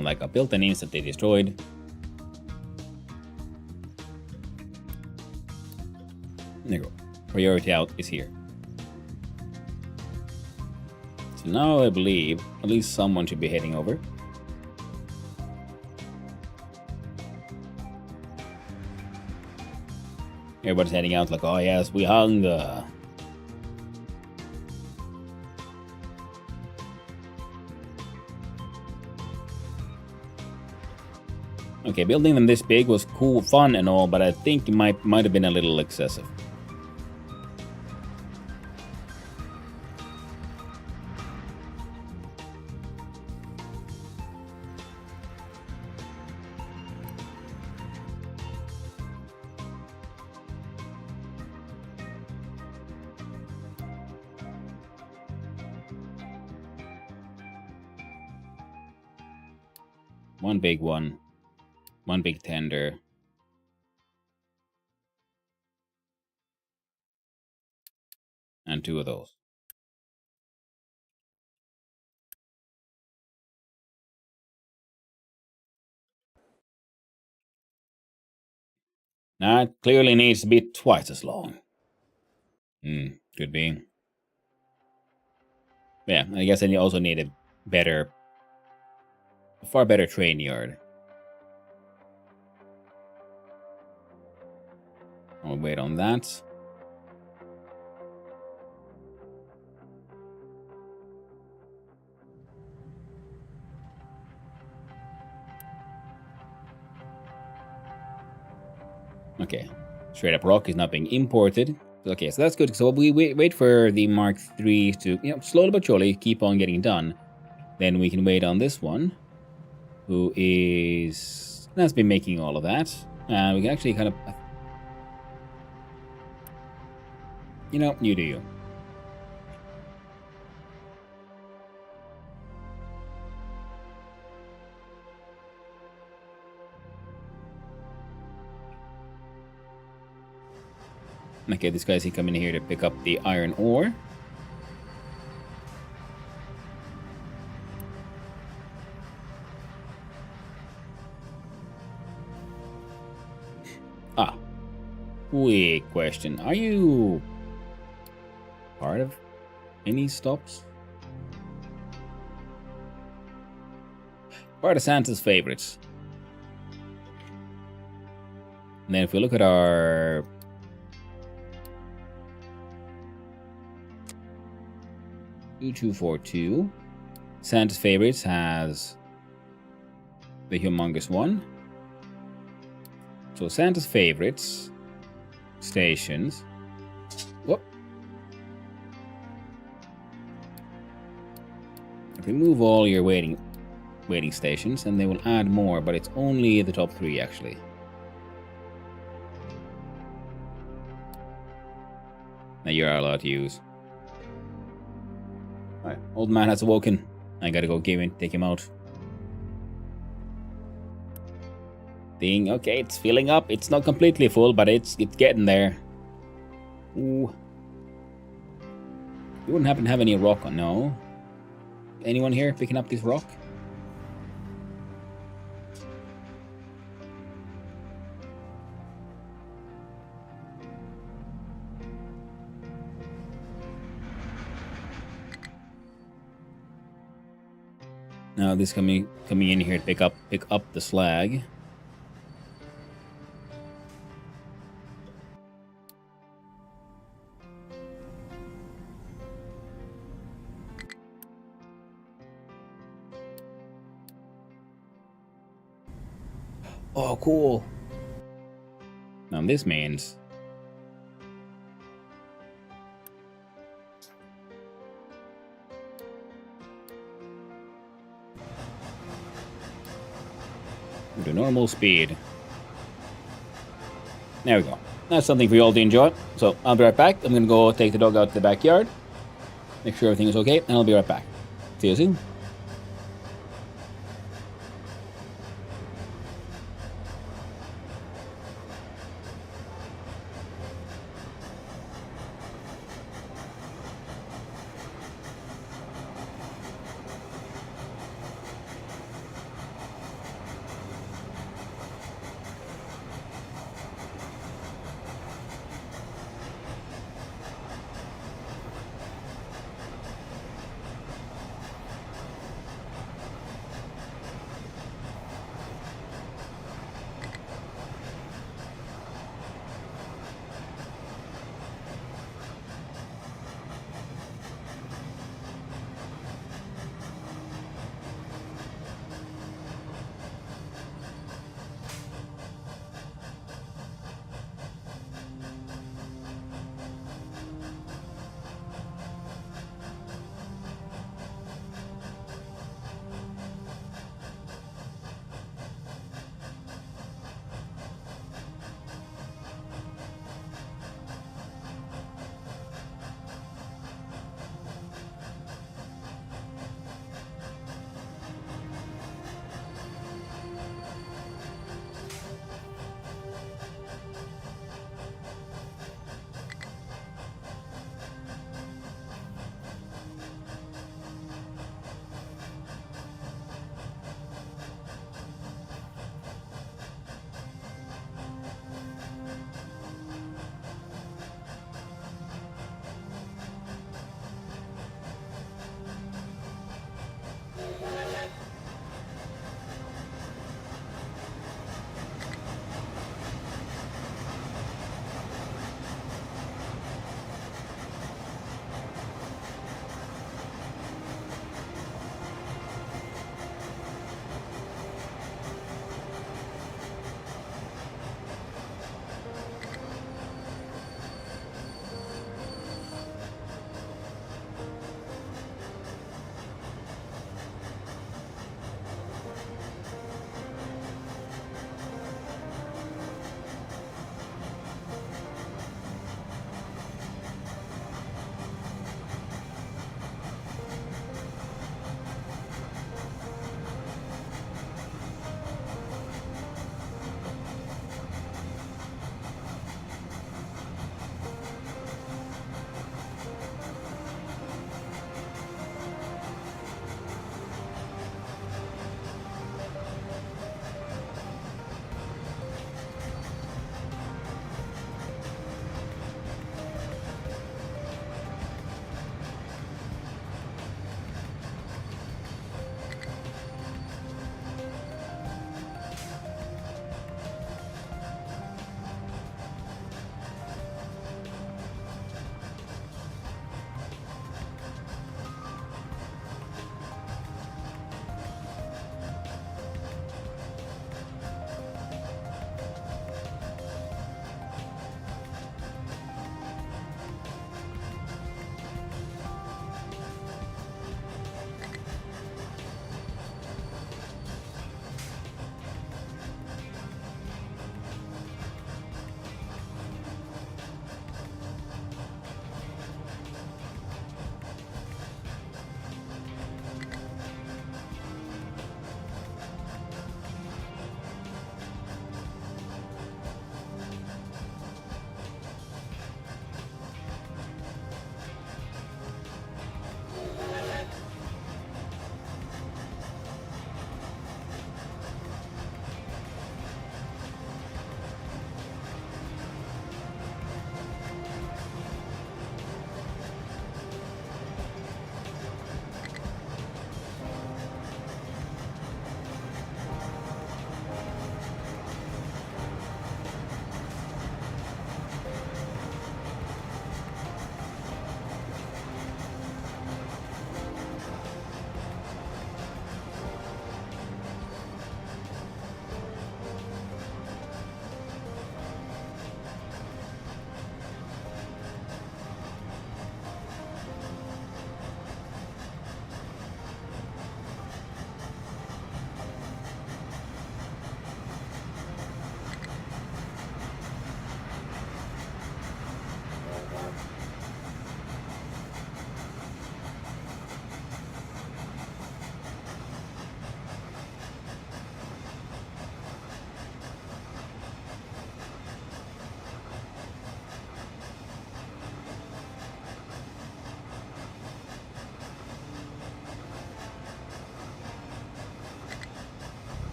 All that got built and instantly destroyed. There you go. Priority out is here. So now I believe at least someone should be heading over. Everybody's heading out like, oh yes, we hunger. Okay, building them this big was cool, fun and all, but I think it might have been a little excessive. One big one. One big tender. And 2 of those. Now it clearly needs to be twice as long. Could be. Yeah, I guess then you also need a far better train yard. I'll wait on that. Okay, straight up rock is not being imported. Okay, so that's good. So we wait for the Mark III to, slowly but surely keep on getting done. Then we can wait on this one, who has been making all of that. And we can actually kind of, you do you. Okay, this guy's coming here to pick up the iron ore. Quick question. Are you part of any stops? Part of Santa's favorites. And then if we look at our 2242, Santa's favorites has the humongous one. So Santa's favorites stations. Whoop. Remove all your waiting stations, and they will add more, but it's only the top 3 actually. That you are allowed to use. Alright, old man has awoken. I gotta go take him out. Thing, okay, it's filling up. It's not completely full, but it's getting there. Ooh. You wouldn't happen to have any rock on? No. Anyone here picking up this rock? Now this coming in here to pick up the slag. Oh, cool. Now this means to normal speed. There we go. That's something for you all to enjoy. So I'll be right back. I'm gonna go take the dog out to the backyard, make sure everything is okay, and I'll be right back. See you soon.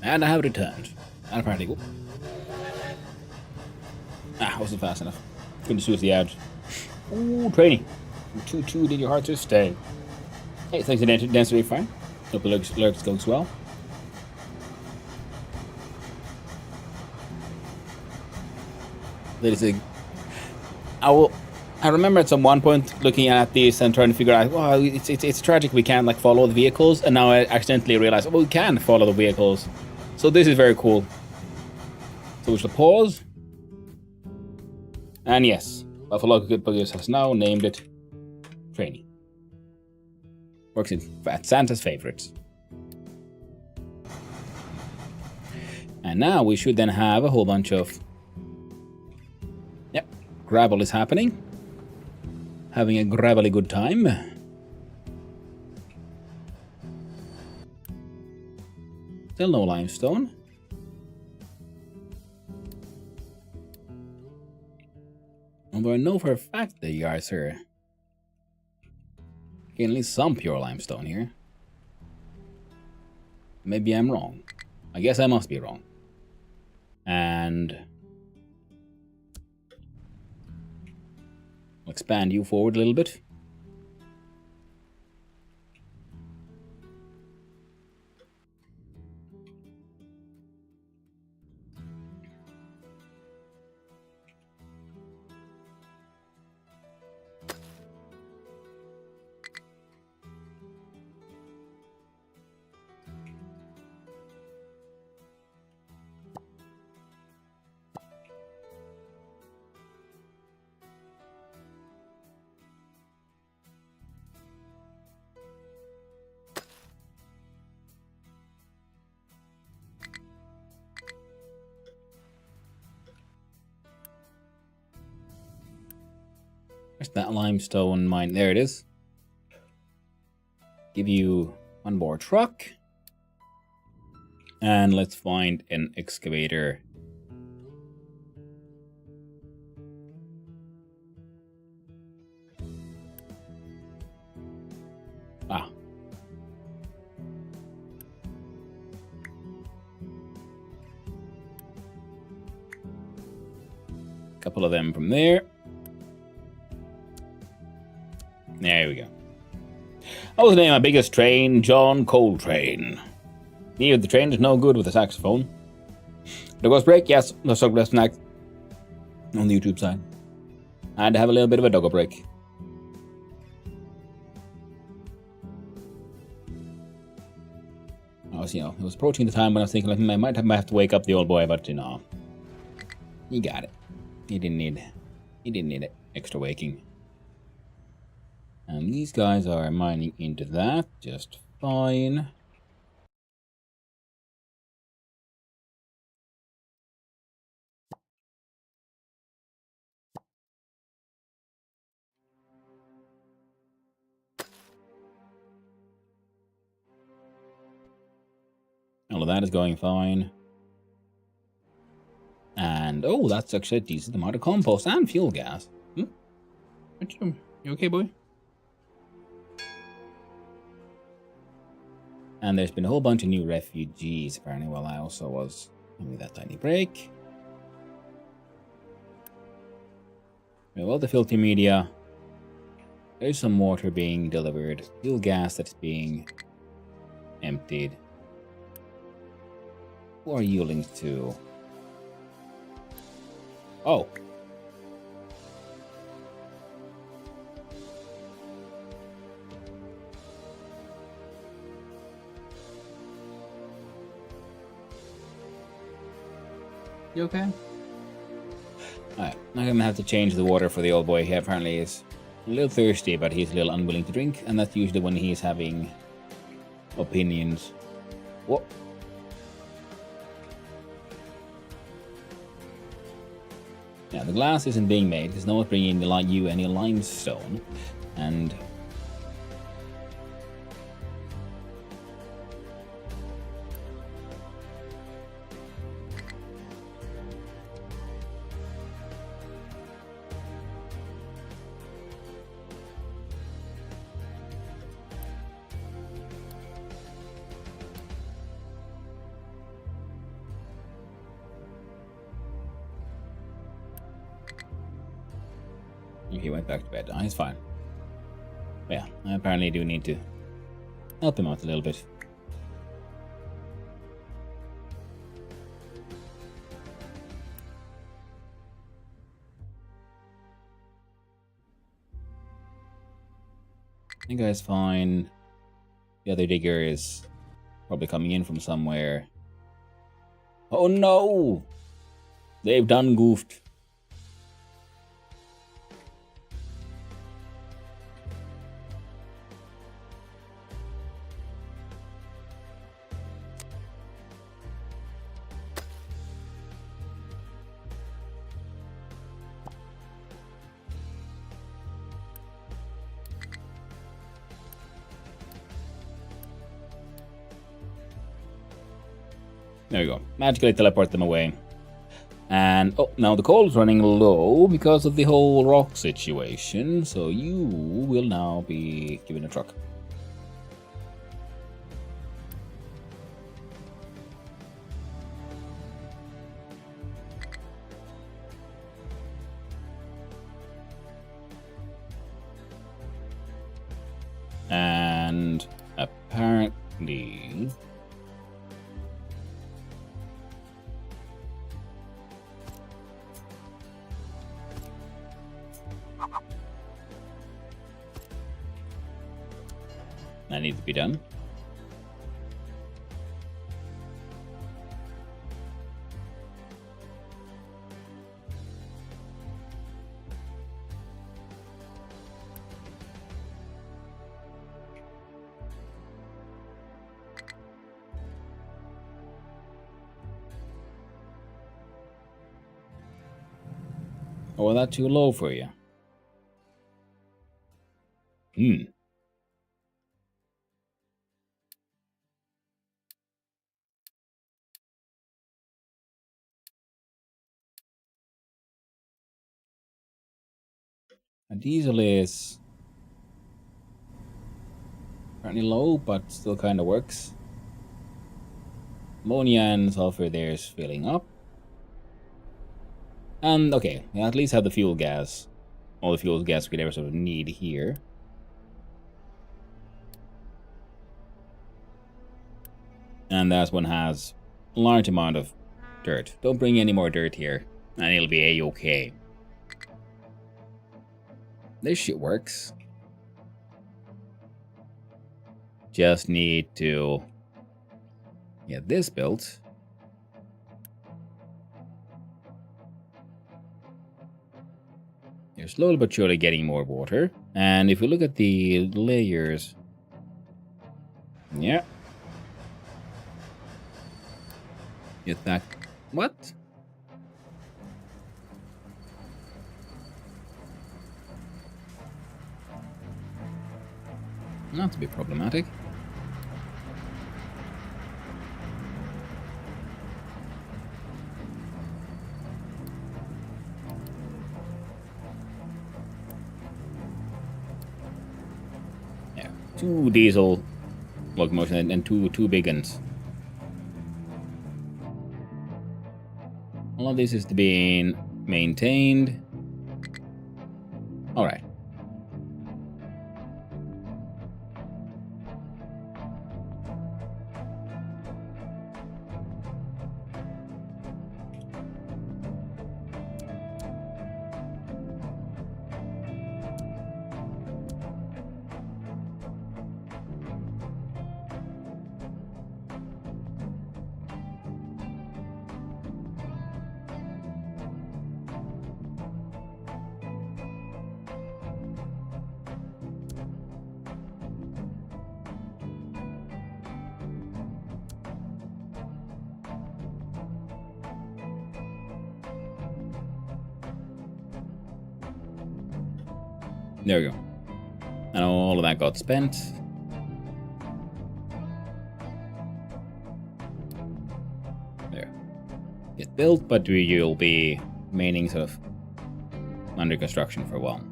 And I have returned. And apparently, whoop. Wasn't fast enough. Couldn't choose the out. Ooh, training. 2-2, did your heart to stay? Hey, thanks to density, fine. Hope the lurks goes well. There's a. I remember at some one point looking at this and trying to figure out, wow, it's tragic we can't like follow the vehicles, and now I accidentally realized, oh, we can follow the vehicles. So this is very cool. So we shall pause. And yes, Buffalo Good Buggers has now named it Trainee. Works at Santa's favorites. And now we should then have a whole bunch of... Yep, gravel is happening. Having a gravelly good time. Still no limestone. Although I know for a fact that you guys are getting at least some pure limestone here. Maybe I'm wrong. I guess I must be wrong. And I'll expand you forward a little bit. Where's that limestone mine? There it is. Give you one more truck. And let's find an excavator. Ah. Couple of them from there. There we go. I was named my biggest train, John Coltrane. Neither the train is no good with a saxophone. There goes break, yes, no chocolate snack on the YouTube side. I had to have a little bit of a doggo break. I was, it was approaching the time when I was thinking like, I might have to wake up the old boy, but he got it. He didn't need it. Extra waking. And these guys are mining into that just fine. All of that is going fine. And, oh, that's actually a decent amount of compost and fuel gas. You okay, boy? And there's been a whole bunch of new refugees, apparently, while I also was having that tiny break. Well, the filthy media. There's some water being delivered. Fuel gas that's being emptied. Who are you linked to? Oh. You okay? Alright, I'm gonna have to change the water for the old boy. He apparently is a little thirsty, but he's a little unwilling to drink, and that's usually when he's having opinions. What? Yeah, the glass isn't being made because no one's bringing you any limestone, and He went back to bed. Oh, he's fine. Yeah, I apparently do need to help him out a little bit. I think guy's fine. The other digger is probably coming in from somewhere. Oh no! They've done goofed. There we go. Magically teleport them away. And, oh, now the coal is running low because of the whole rock situation, so you will now be given a truck. And apparently... that needs to be done. Or was that too low for you? And diesel is currently low, but still kind of works. Ammonia and sulfur there is filling up. And okay, we at least have the fuel gas. All the fuel gas we could ever sort of need here. And that one has a large amount of dirt. Don't bring any more dirt here, and it'll be a-okay. This shit works. Just need to get this built. You're slowly but surely getting more water. And if we look at the layers... yeah. Get back... what? Not to be problematic. Yeah, 2 diesel locomotion and two big ones. All of this is being maintained. All right. There we go. And all of that got spent. There. Get built, but you'll be remaining sort of under construction for a while.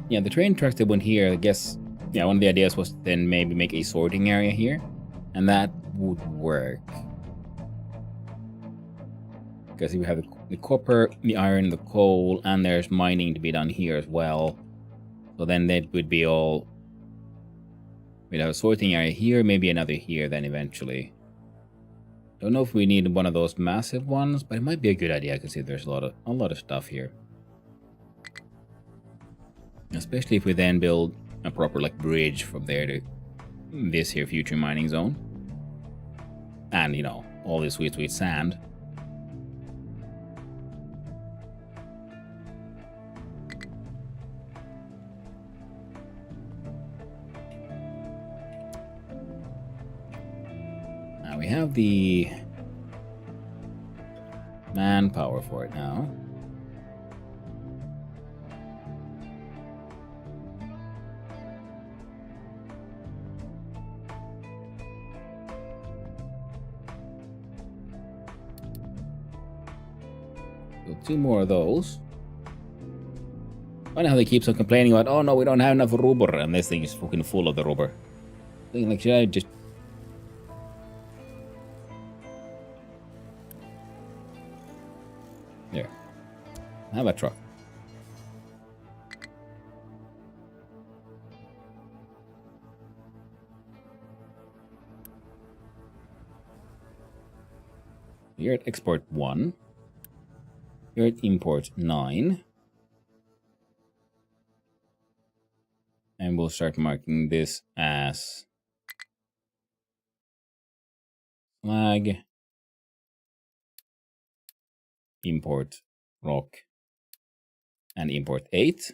Yeah, the train tracks that went here, I guess, yeah, one of the ideas was to then maybe make a sorting area here. And that would work. Because we have the copper, the iron, the coal, and there's mining to be done here as well. So then that would be all... We'd have a sorting area here, maybe another here then eventually. Don't know if we need one of those massive ones, but it might be a good idea. I can see there's a lot of stuff here. Especially if we then build a proper like bridge from there to this here future mining zone. And, you know, all this sweet, sweet sand. Now we have the manpower for it now. So 2 more of those. I know how they keep on complaining about, oh no, we don't have enough rubber, and this thing is fucking full of the rubber. Like, should I just... There. Have a truck. You're at export 1. You're at import 9. And we'll start marking this as flag, import rock, and import 8.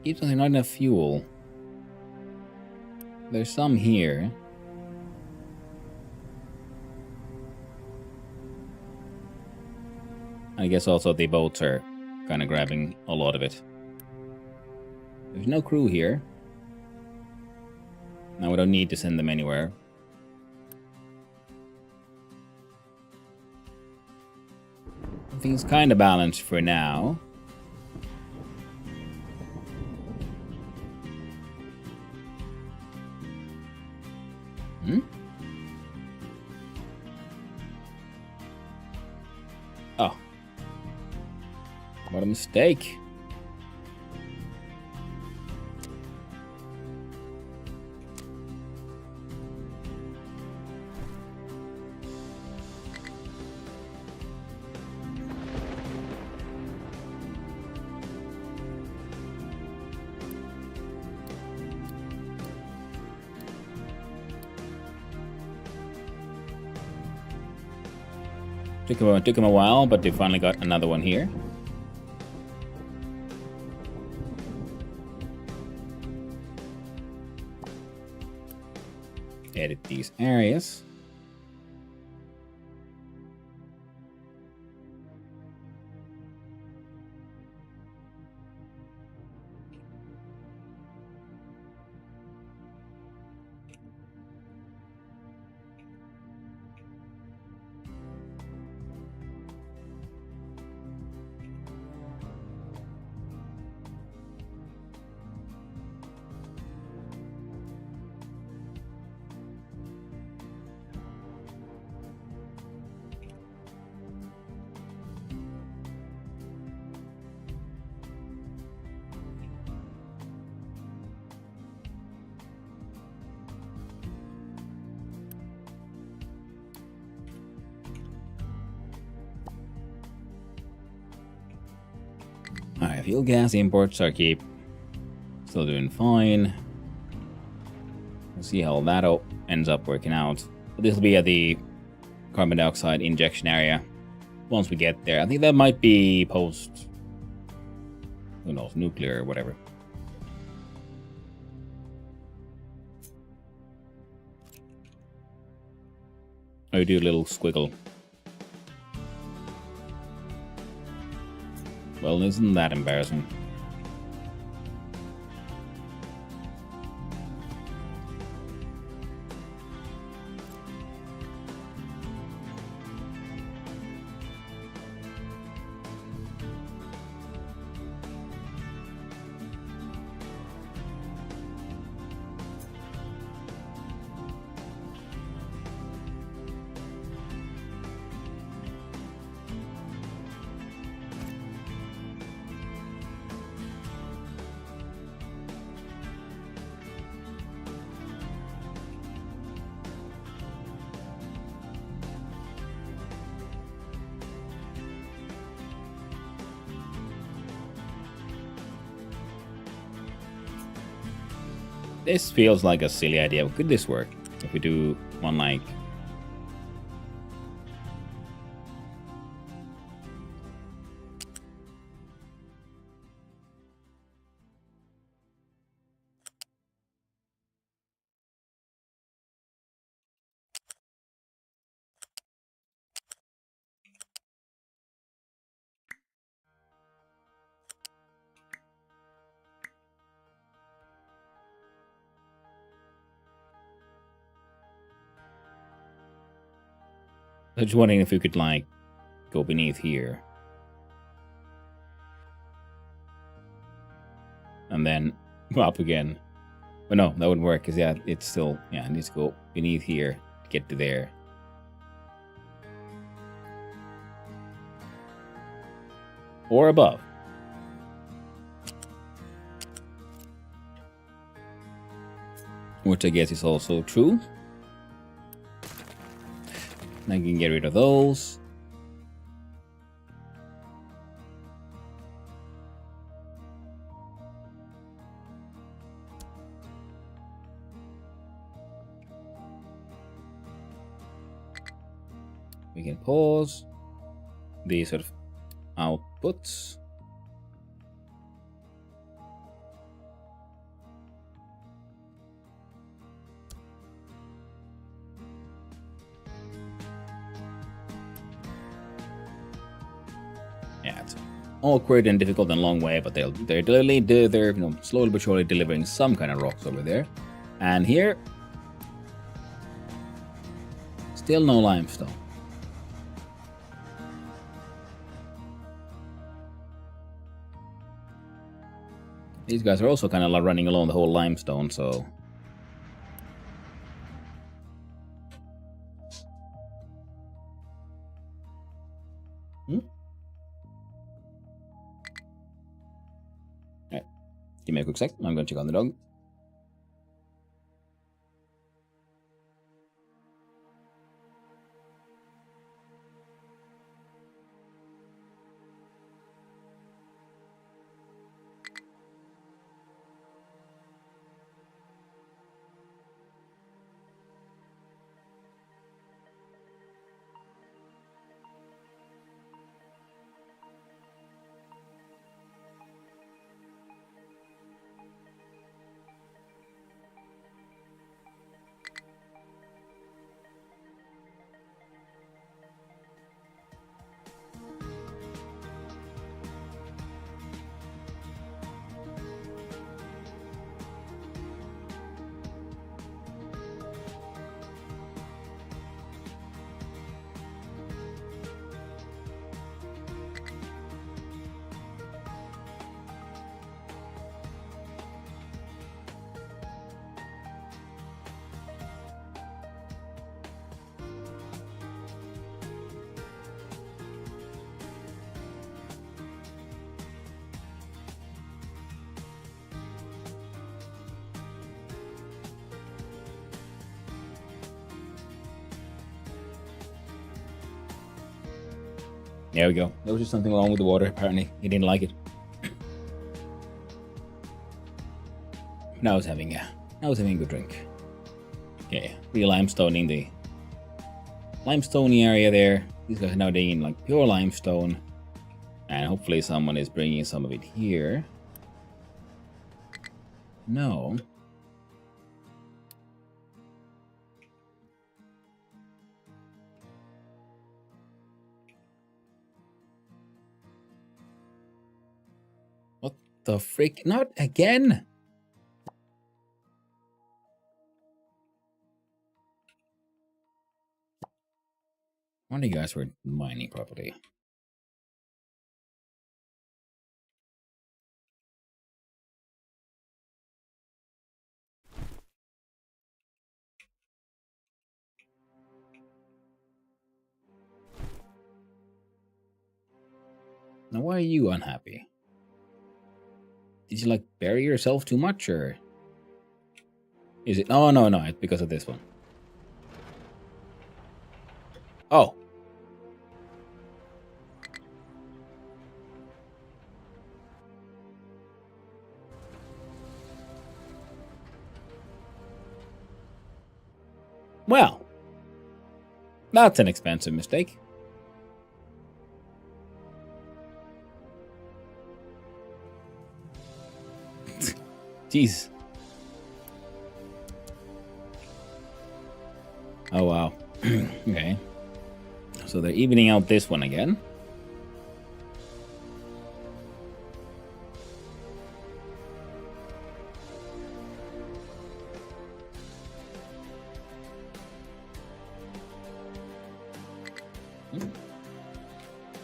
Keeps saying not enough fuel. There's some here. I guess also the boats are kind of grabbing a lot of it. There's no crew here. Now we don't need to send them anywhere. Everything's kind of balanced for now. Oh. What a mistake. Took him a while, but they finally got another one here. Edit these areas. Alright, fuel gas imports are still doing fine. We'll see how that ends up working out. But this will be at the carbon dioxide injection area once we get there. I think that might be post, who knows, nuclear or whatever. I do a little squiggle. Well, isn't that embarrassing? This feels like a silly idea. Could this work? If we do one like... I was just wondering if we could like go beneath here. And then up again. But no, that wouldn't work because yeah, it's still, yeah, it needs to go beneath here to get to there. Or above. Which I guess is also true. I can get rid of those. We can pause these sort of outputs. Yeah, it's awkward and difficult and long way, but they're slowly but surely delivering some kind of rocks over there. And here, still no limestone. These guys are also kind of like running along the whole limestone, so... Alright, give me a quick sec. I'm going to check on the dog. There we go. There was just something wrong with the water, apparently. He didn't like it. Now he's having a good drink. Okay, re-limestoning the limestoney area there. These guys are now digging like pure limestone. And hopefully someone is bringing some of it here. No. What the frick? Not again! One of you guys were mining properly. Now, why are you unhappy? Did you like bury yourself too much, or is it? Oh, no, it's because of this one. Oh. Well, that's an expensive mistake. Jeez. Oh, wow. Okay. So they're evening out this one again.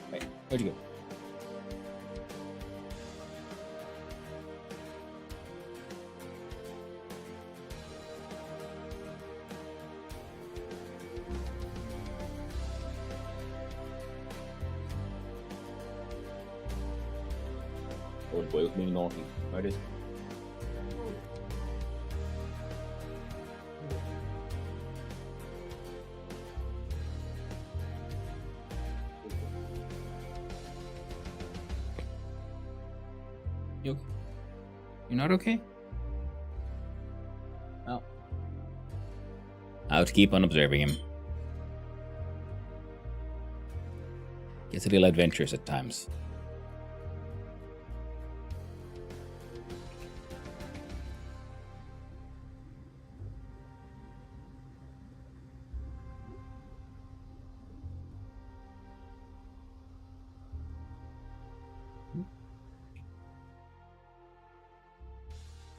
Wait, where'd you go? Old boy was being naughty. Where is it? You okay? You're not okay? Oh. I'll have to keep on observing him. Gets a little adventurous at times.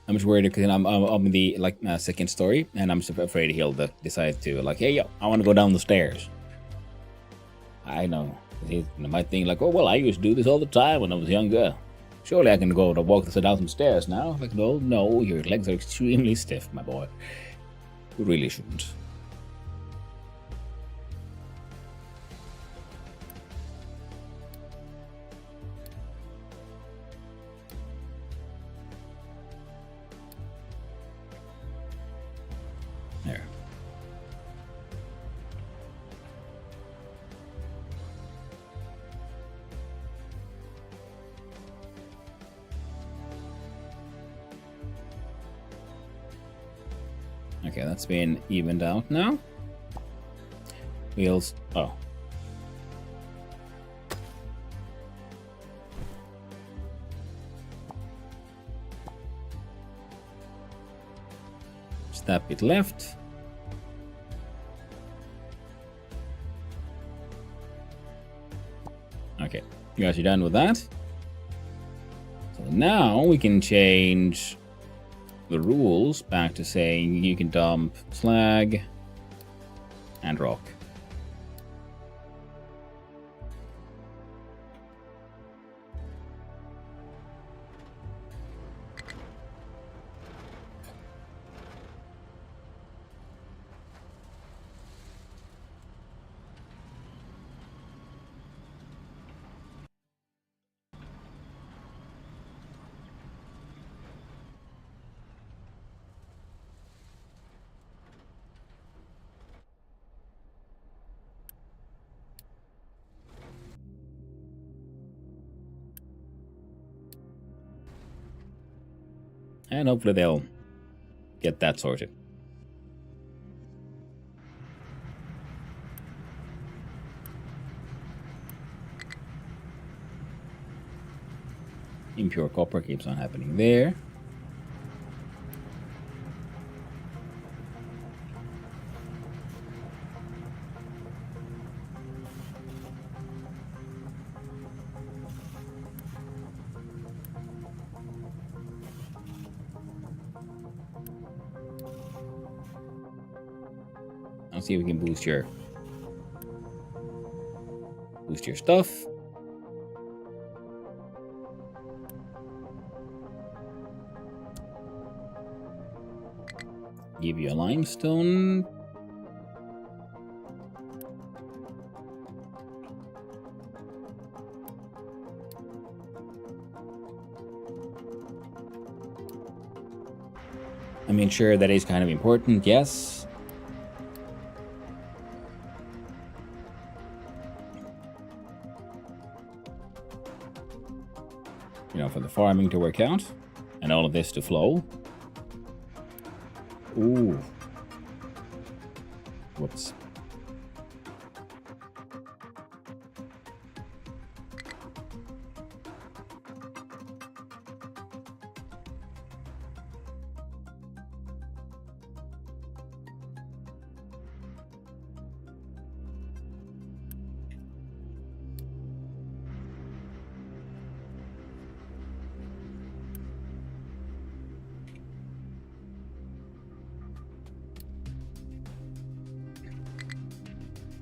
I'm just worried because I'm in the second story, and I'm just afraid he'll decide to hey yo, I want to go down the stairs. I know he might think oh well, I used to do this all the time when I was younger. Surely I can go to walk down some stairs now. No, your legs are extremely stiff, my boy. You really shouldn't. There. Okay, that's been evened out now. Wheels. Oh. Step it left. Okay, you guys are done with that. So now we can change the rules back to saying you can dump slag and rock. And hopefully they'll get that sorted. Impure copper keeps on happening there. I'll see if we can boost your stuff. Give you a limestone. I mean, sure, that is kind of important, yes. You know, for the farming to work out and all of this to flow. Ooh. Whoops.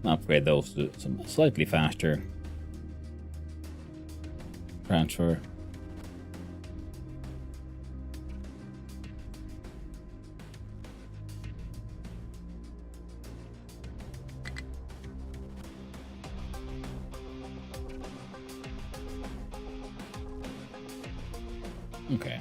Upgrade those to some slightly faster transfer. Okay.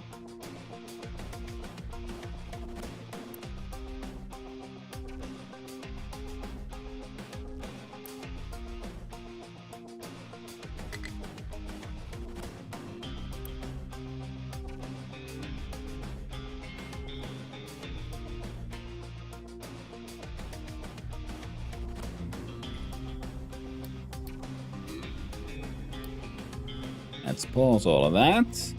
Let's pause all of that.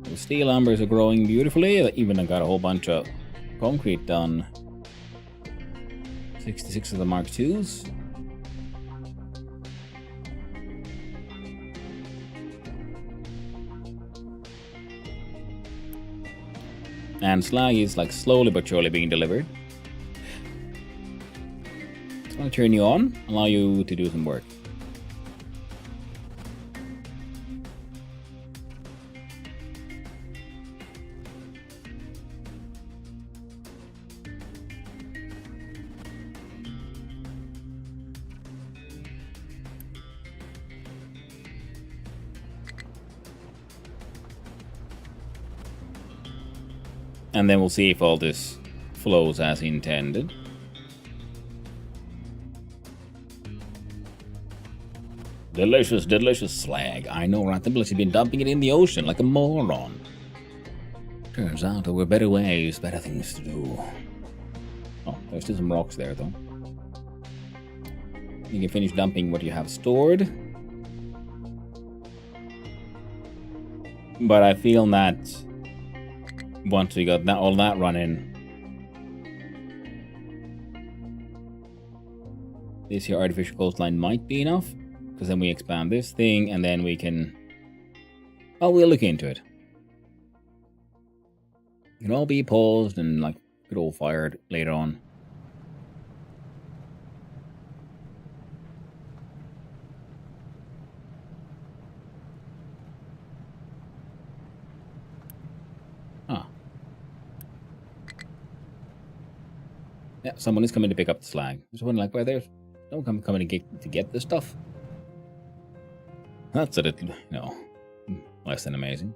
The steel ambers are growing beautifully. Even I got a whole bunch of concrete done. 66 of the Mark IIs. And slag is like slowly but surely being delivered. I'll turn you on, allow you to do some work. And then we'll see if all this flows as intended. Delicious, delicious slag. I know, right? The blood has been dumping it in the ocean like a moron. Turns out there were better ways, better things to do. Oh, there's still some rocks there, though. You can finish dumping what you have stored. But I feel that once we got that all that running, this here artificial coastline might be enough. Because then we expand this thing, and then we can... Oh, we'll look into it. It can all be paused and, like, good old fired later on. Ah. Yeah, someone is coming to pick up the slag. There's one like, where there's no one coming to get this stuff. That's a little, no, less than amazing.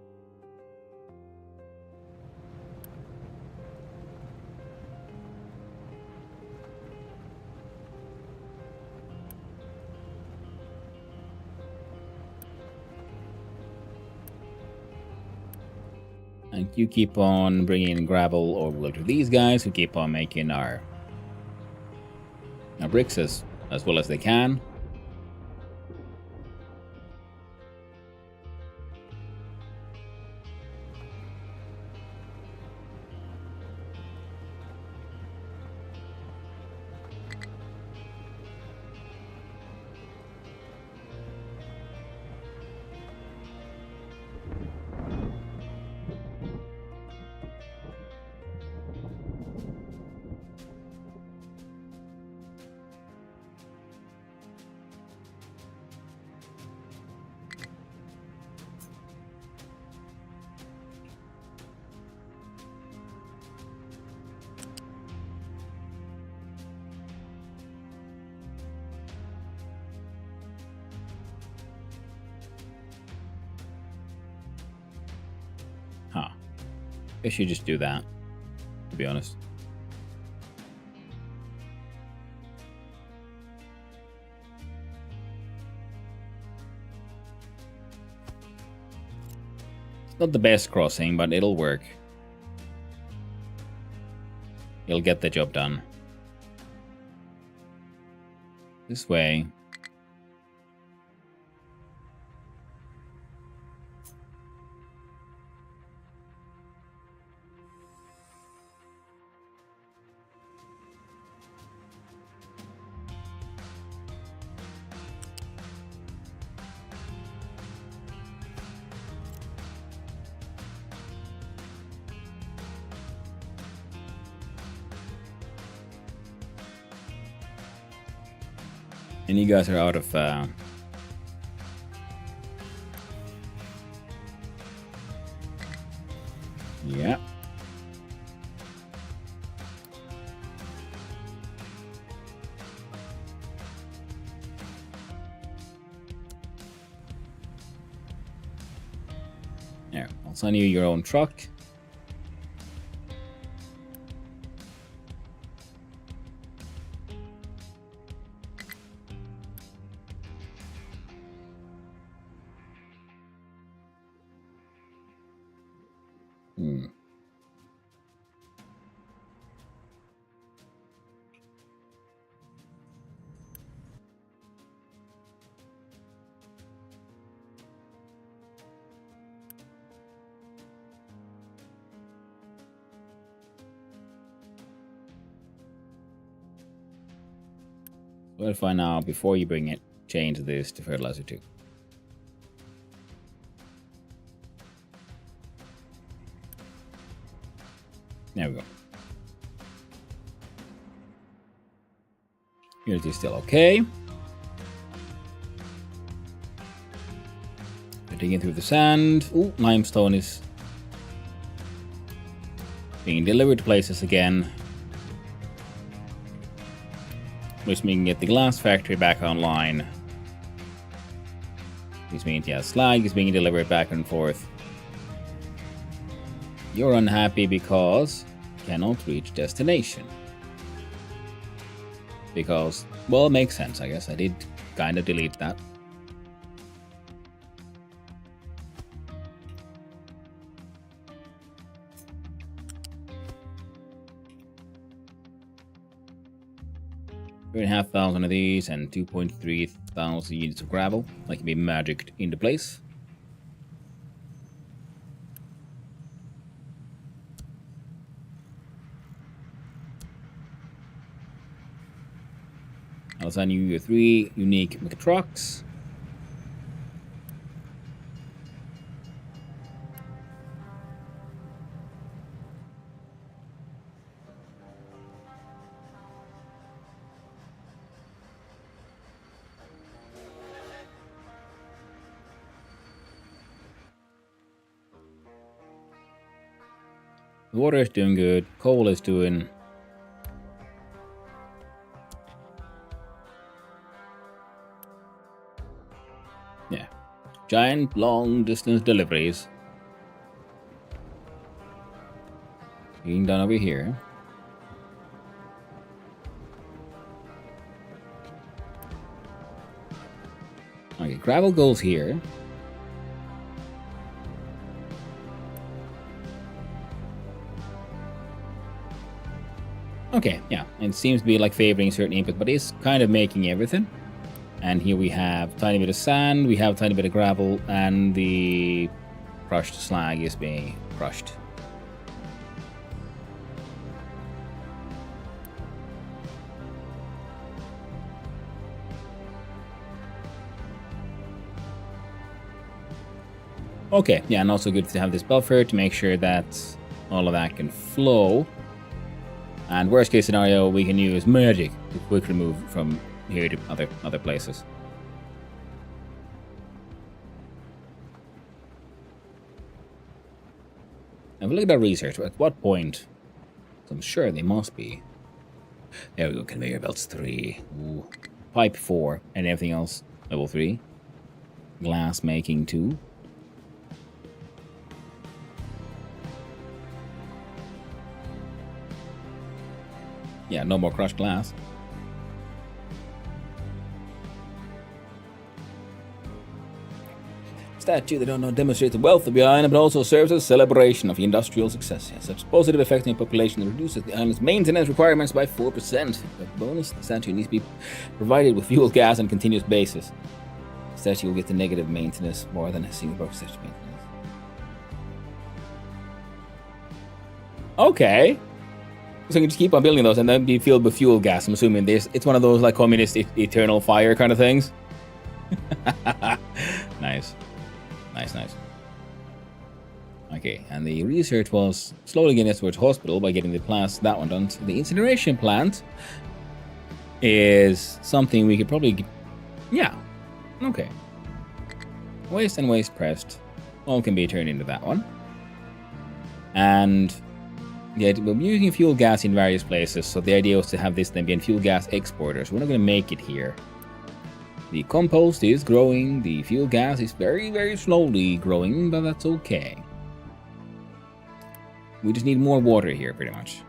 And you keep on bringing gravel over to these guys who keep on making our bricks as well as they can. Huh. Guess you just do that, to be honest. It's not the best crossing, but it'll work. He'll get the job done. This way. And you guys are out of yeah. There, I'll send you your own truck. Verify now before you bring it. Change this to fertilizer 2. There we go. Humidity is still okay. We're digging through the sand. Ooh, limestone is being delivered to places again. Which means we can get the glass factory back online. Which means, yeah, slag is being delivered back and forth. You're unhappy because you cannot reach destination. Because, well, it makes sense, I guess. I did kind of delete that. Three and a half thousand of these and 2.3 thousand units of gravel that can be magicked into place. I'll assign you your 3 unique trucks. The water is doing good. Coal is doing... yeah. Giant, long-distance deliveries. Being done over here. Okay, gravel goes here. Okay, yeah, it seems to be like favoring certain input, but it's kind of making everything. And here we have a tiny bit of sand, we have a tiny bit of gravel, and the crushed slag is being crushed. Okay, yeah, and also good to have this buffer to make sure that all of that can flow. And worst case scenario, we can use magic to quickly move from here to other places. Now, if we look at our research, at what point? I'm sure they must be. There we go, conveyor belts 3. Ooh. Pipe 4, and everything else level 3. Glass making 2. Yeah, no more crushed glass. statue that not demonstrates the wealth of the island, but also serves as a celebration of industrial success. It has such positive effect on the population and reduces the island's maintenance requirements by 4%. The bonus, the statue needs to be provided with fuel, gas, on a continuous basis. The statue will get the negative maintenance more than a single box statue maintenance. Okay. So you can just keep on building those and then be filled with fuel gas. I'm assuming it's one of those like communist eternal fire kind of things. Nice. Nice. Okay, and the research was slowly getting us towards hospital by getting that one done. So the incineration plant is something we could probably... Yeah. Okay. Waste and waste pressed. All can be turned into that one. And... yeah, we're using fuel gas in various places, so the idea was to have this then be a fuel gas exporter. So we're not going to make it here. The compost is growing, the fuel gas is very, very slowly growing, but that's okay. We just need more water here, pretty much.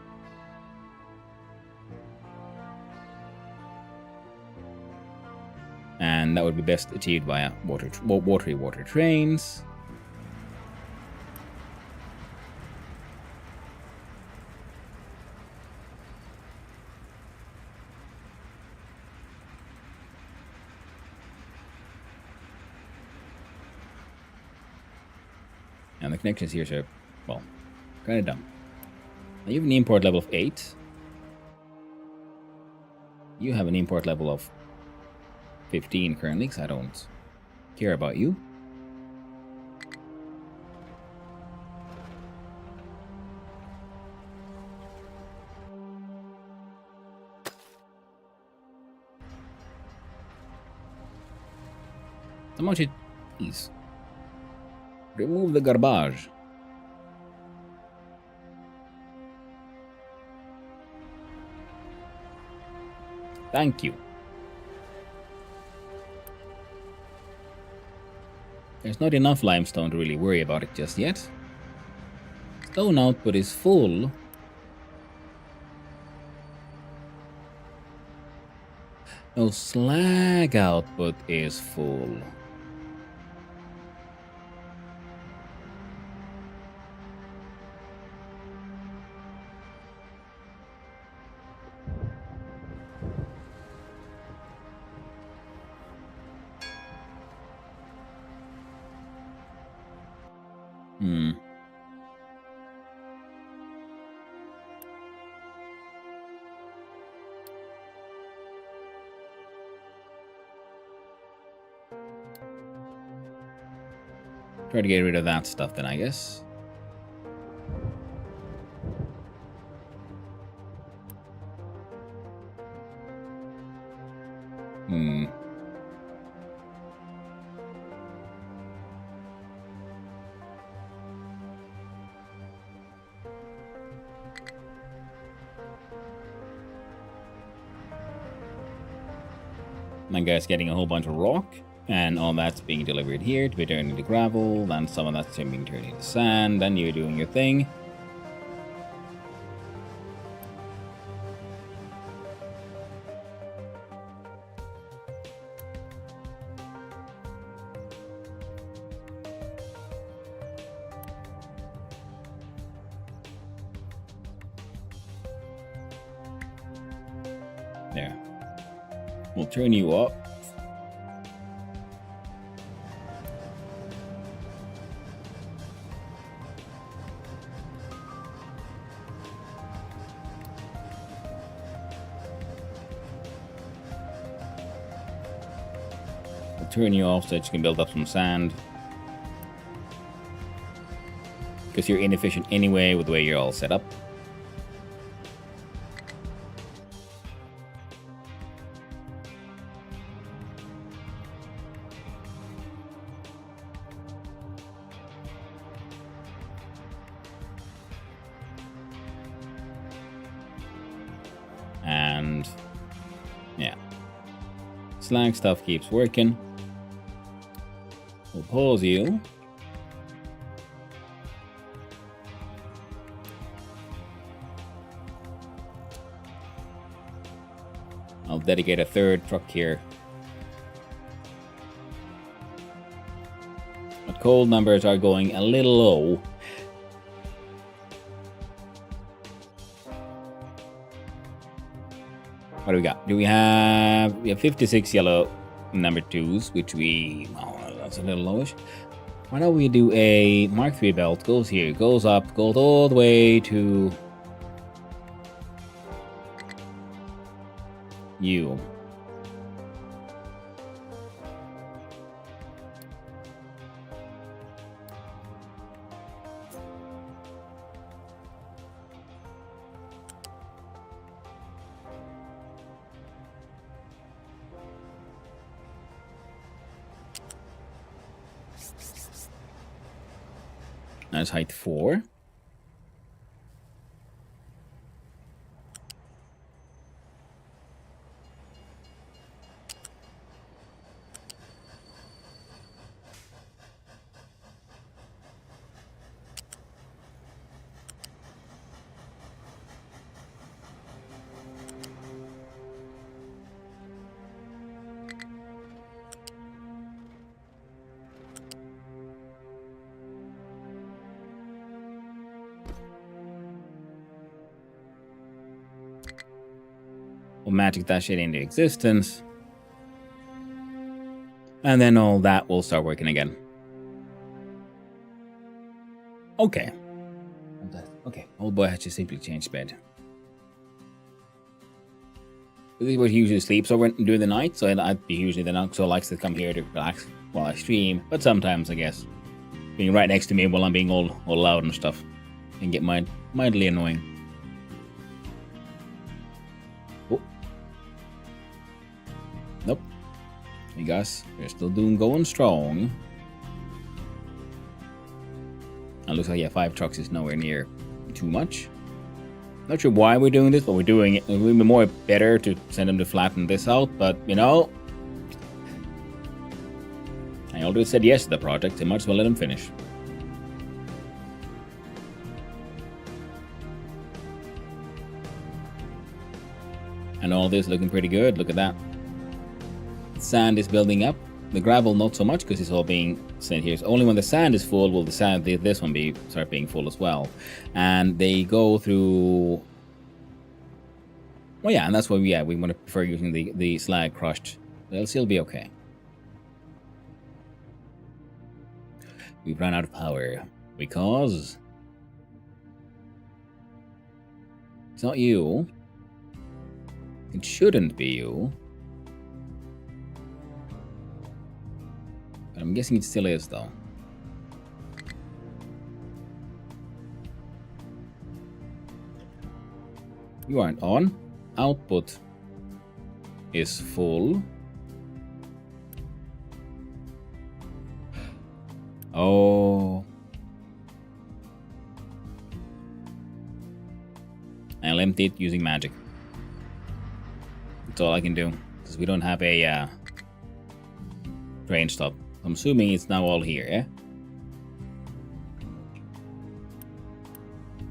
And that would be best achieved via watery water trains. And the connections here are, well, kind of dumb. Now you have an import level of 8. You have an import level of 15 currently, because I don't care about you. How much it is? Remove the garbage. Thank you. There's not enough limestone to really worry about it just yet. Stone output is full. No, slag output is full. Try to get rid of that stuff then, I guess. That guy's getting a whole bunch of rock. And all that's being delivered here to be turned into gravel, then some of that's being turned into sand, then you're doing your thing. There. We'll turn you up. Turn you off so that you can build up some sand. Because you're inefficient anyway with the way you're all set up. And yeah. Slag stuff keeps working. We'll pause you. I'll dedicate a third truck here. Not cold numbers are going a little low. What do we got? We have 56 yellow number 2s, which that's a little lowish. Why don't we do a Mark 3 belt? Goes here, goes up, goes all the way to you. That's height 4. We'll magic that shit into existence. And then all that will start working again. Okay. Okay, old boy has to simply change bed. This is where he usually sleeps over during the night, so I'd be usually the Noxo likes to come here to relax while I stream, but sometimes, I guess, being right next to me while I'm being all loud and stuff can get mildly annoying. Oh. Nope. You guys, we're still going strong. It looks like, yeah, 5 trucks is nowhere near too much. Not sure why we're doing this, but we're doing it. It would be more better to send them to flatten this out, but, you know, I already said yes to the project, so I might as well let them finish. And all this looking pretty good. Look at that. Sand is building up. The gravel not so much because it's all being sent here. So only when the sand is full will this one start being full as well. And they go through. Well, yeah, and that's why we want to prefer using the slag crushed. They'll still be okay. We've run out of power because it's not you. It shouldn't be you. But I'm guessing it still is, though. You aren't on. Output is full. Oh. I'll empty it using magic. That's all I can do. Because we don't have a drain stop. I'm assuming it's now all here, yeah?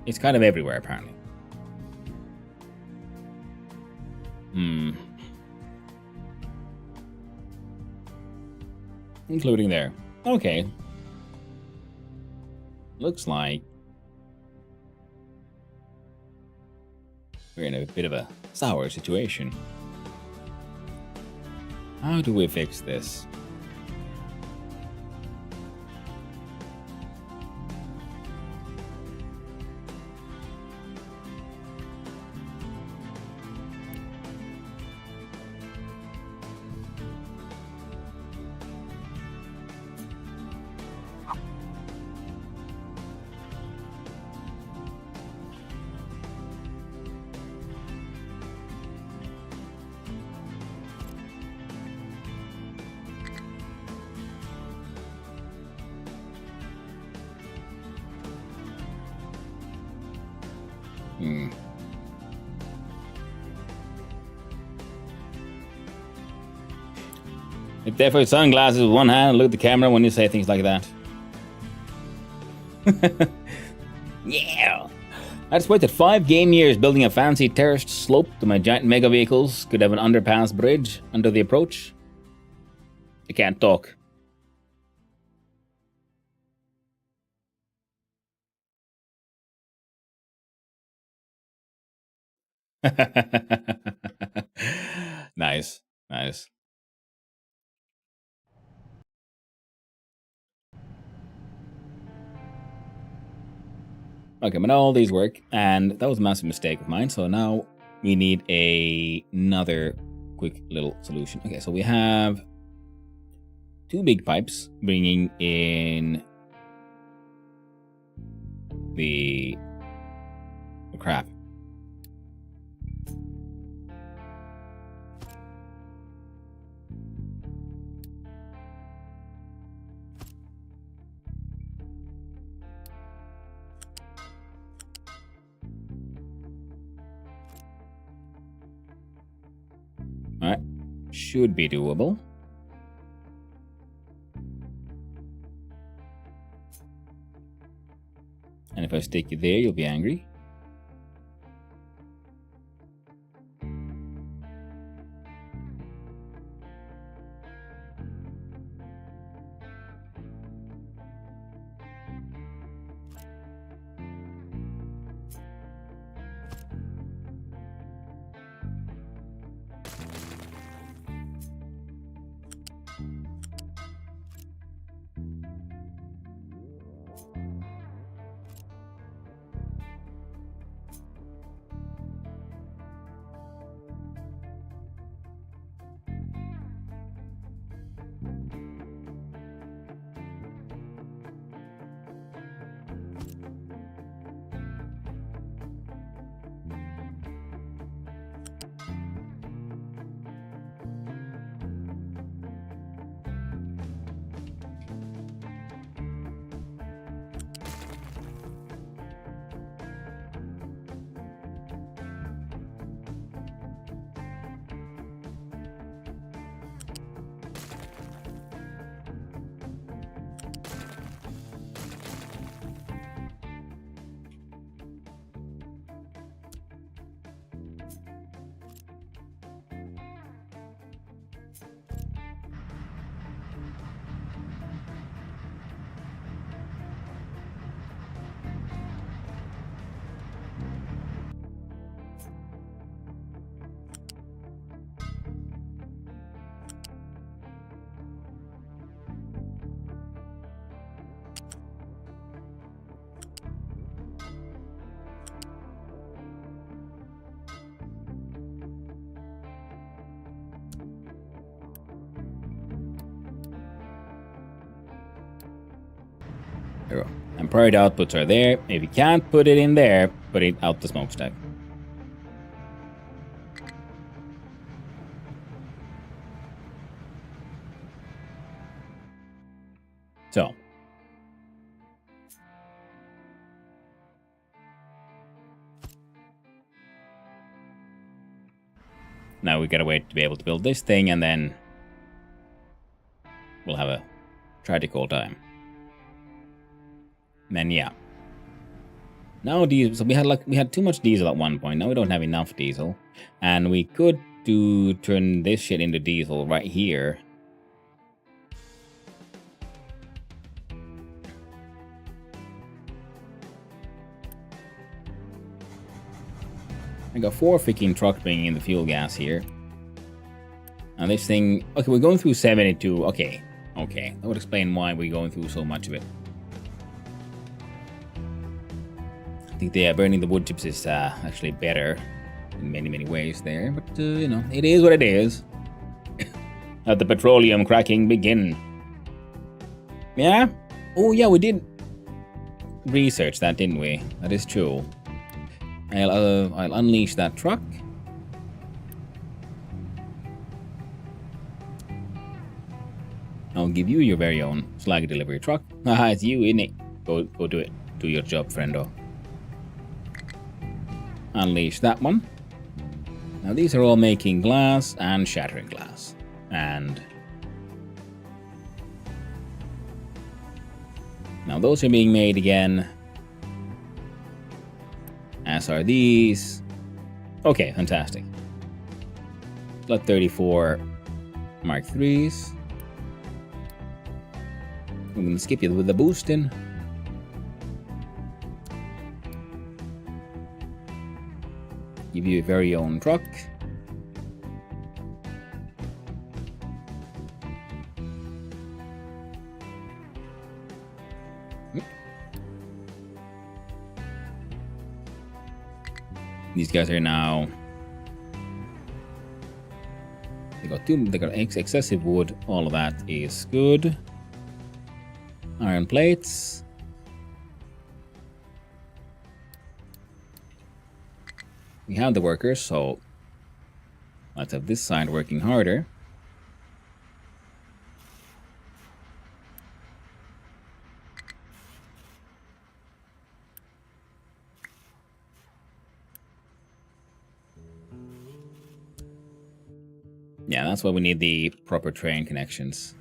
It's kind of everywhere, apparently. Including there. Okay. Looks like we're in a bit of a sour situation. How do we fix this? If there for sunglasses with one hand and look at the camera when you say things like that. Yeah! I just waited 5 game years building a fancy terraced slope to my giant mega vehicles could have an underpass bridge under the approach. I can't talk. Nice, nice. Okay, but now all these work, and that was a massive mistake of mine. So now we need another quick little solution. Okay, so we have 2 big pipes bringing in the crap. Alright, should be doable. And if I stick you there, you'll be angry. There we go. And priority outputs are there. If you can't put it in there, put it out the smokestack. So. Now we gotta wait to be able to build this thing, and then we'll have a tragic old time. And then yeah. Now diesel. So we had too much diesel at one point. Now we don't have enough diesel, and we could turn this shit into diesel right here. I got 4 freaking trucks bringing in the fuel gas here. And this thing... Okay, we're going through 72. Okay. That would explain why we're going through so much of it. I think burning the wood chips is actually better in many, many ways there. But, you know, it is what it is. Let the petroleum cracking begin. Yeah? Oh, yeah, we did research that, didn't we? That is true. I'll unleash that truck. I'll give you your very own slag delivery truck. Haha, it's you, isn't it? Go do it. Do your job, friendo. Unleash that one. Now these are all making glass and shattering glass. And now those are being made again. As are these. Okay, fantastic. Slot 34 Mark 3s. I'm gonna skip you with the boosting. Give you a very own truck. These guys are now. They got excessive wood. All of that is good. Iron plates. We have the workers, so let's have this side working harder. Yeah, that's why we need the proper train connections.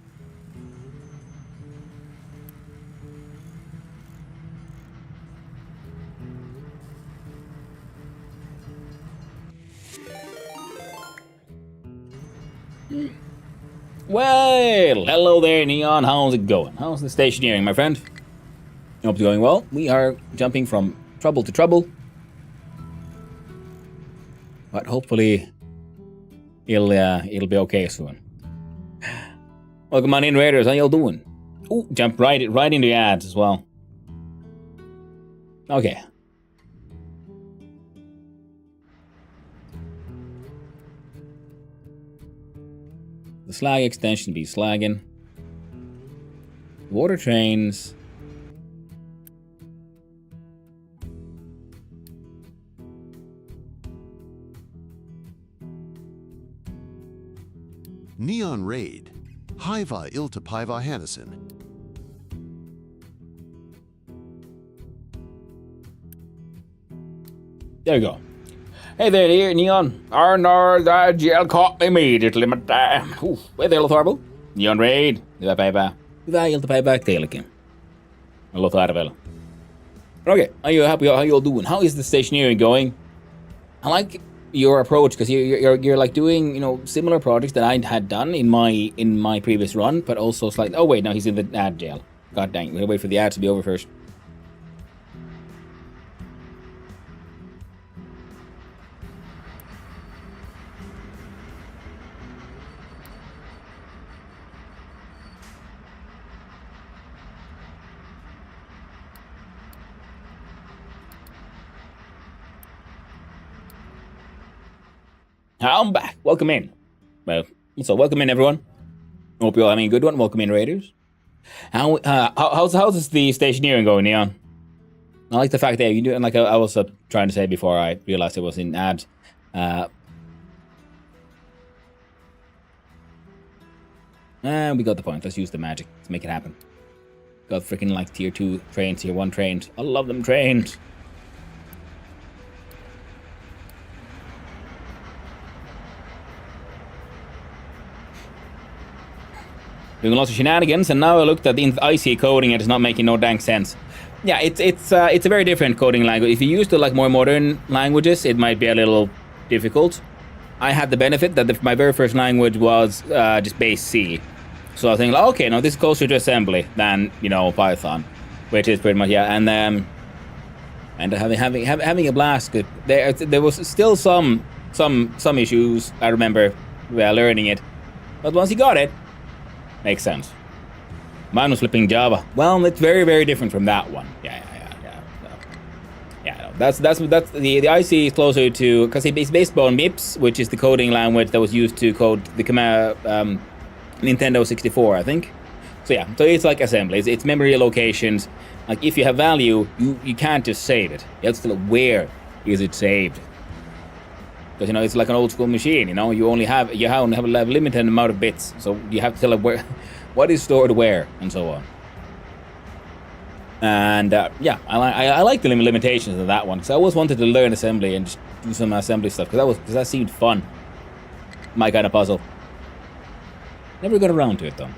Well, hello there, Neon. How's it going? How's the stationeering, my friend? Hope it's going well. We are jumping from trouble to trouble. But hopefully it'll be okay soon. Welcome on in, Raiders. How y'all doing? Ooh, jump right into the ads as well. Okay. The slag extension be slagging. Water trains. Neon Raid. Haiva Iltapaiva Hannison. There we go. Hey there, dear Neon. Arnar, the jail caught immediately, madame. Where the Lotharbel? Neon Raid. Hyvä päivää. Hyvää iltapäivää teillekin. Lotharbel. Okay, are you happy? How you all doing? How is the stationeering going? I like your approach because you're like doing, you know, similar projects that I had done in my previous run, but also slightly. Oh wait, no, he's in the ad jail. God dang, we'll wait for the ad to be over first. I'm back. Welcome in. Well, so welcome in, everyone. Hope you're all having a good one. Welcome in, Raiders. How's the stationeering going, Neon? I like the fact that you do, and like I was trying to say before I realized it was in ads. And we got the point. Let's use the magic to make it happen. Got freaking like tier 2 trains, tier 1 trains. I love them trains. Doing lots of shenanigans, and now I looked at the IC coding, and it's not making no dang sense. Yeah, it's a very different coding language. If you use the like more modern languages, it might be a little difficult. I had the benefit that my very first language was just base C, so I think, like, okay, no, this is closer to assembly than, you know, Python, which is pretty much, yeah, and having a blast. There was still some issues. I remember learning it, but once you got it. Makes sense. Mine was flipping Java. Well, it's very, very different from that one. Yeah. No. That's the IC is closer to, because it's based on MIPS, which is the coding language that was used to code the Nintendo 64, I think. So yeah, so it's like assembly. It's memory allocations. Like if you have value, you can't just save it. You have to tell it where is it saved. Because, you know, it's like an old school machine, you know, you only have a limited amount of bits, so you have to tell it where, what is stored where, and so on. And yeah, I like the limitations of that one, because I always wanted to learn assembly and just do some assembly stuff, because that seemed fun. My kind of puzzle. Never got around to it though.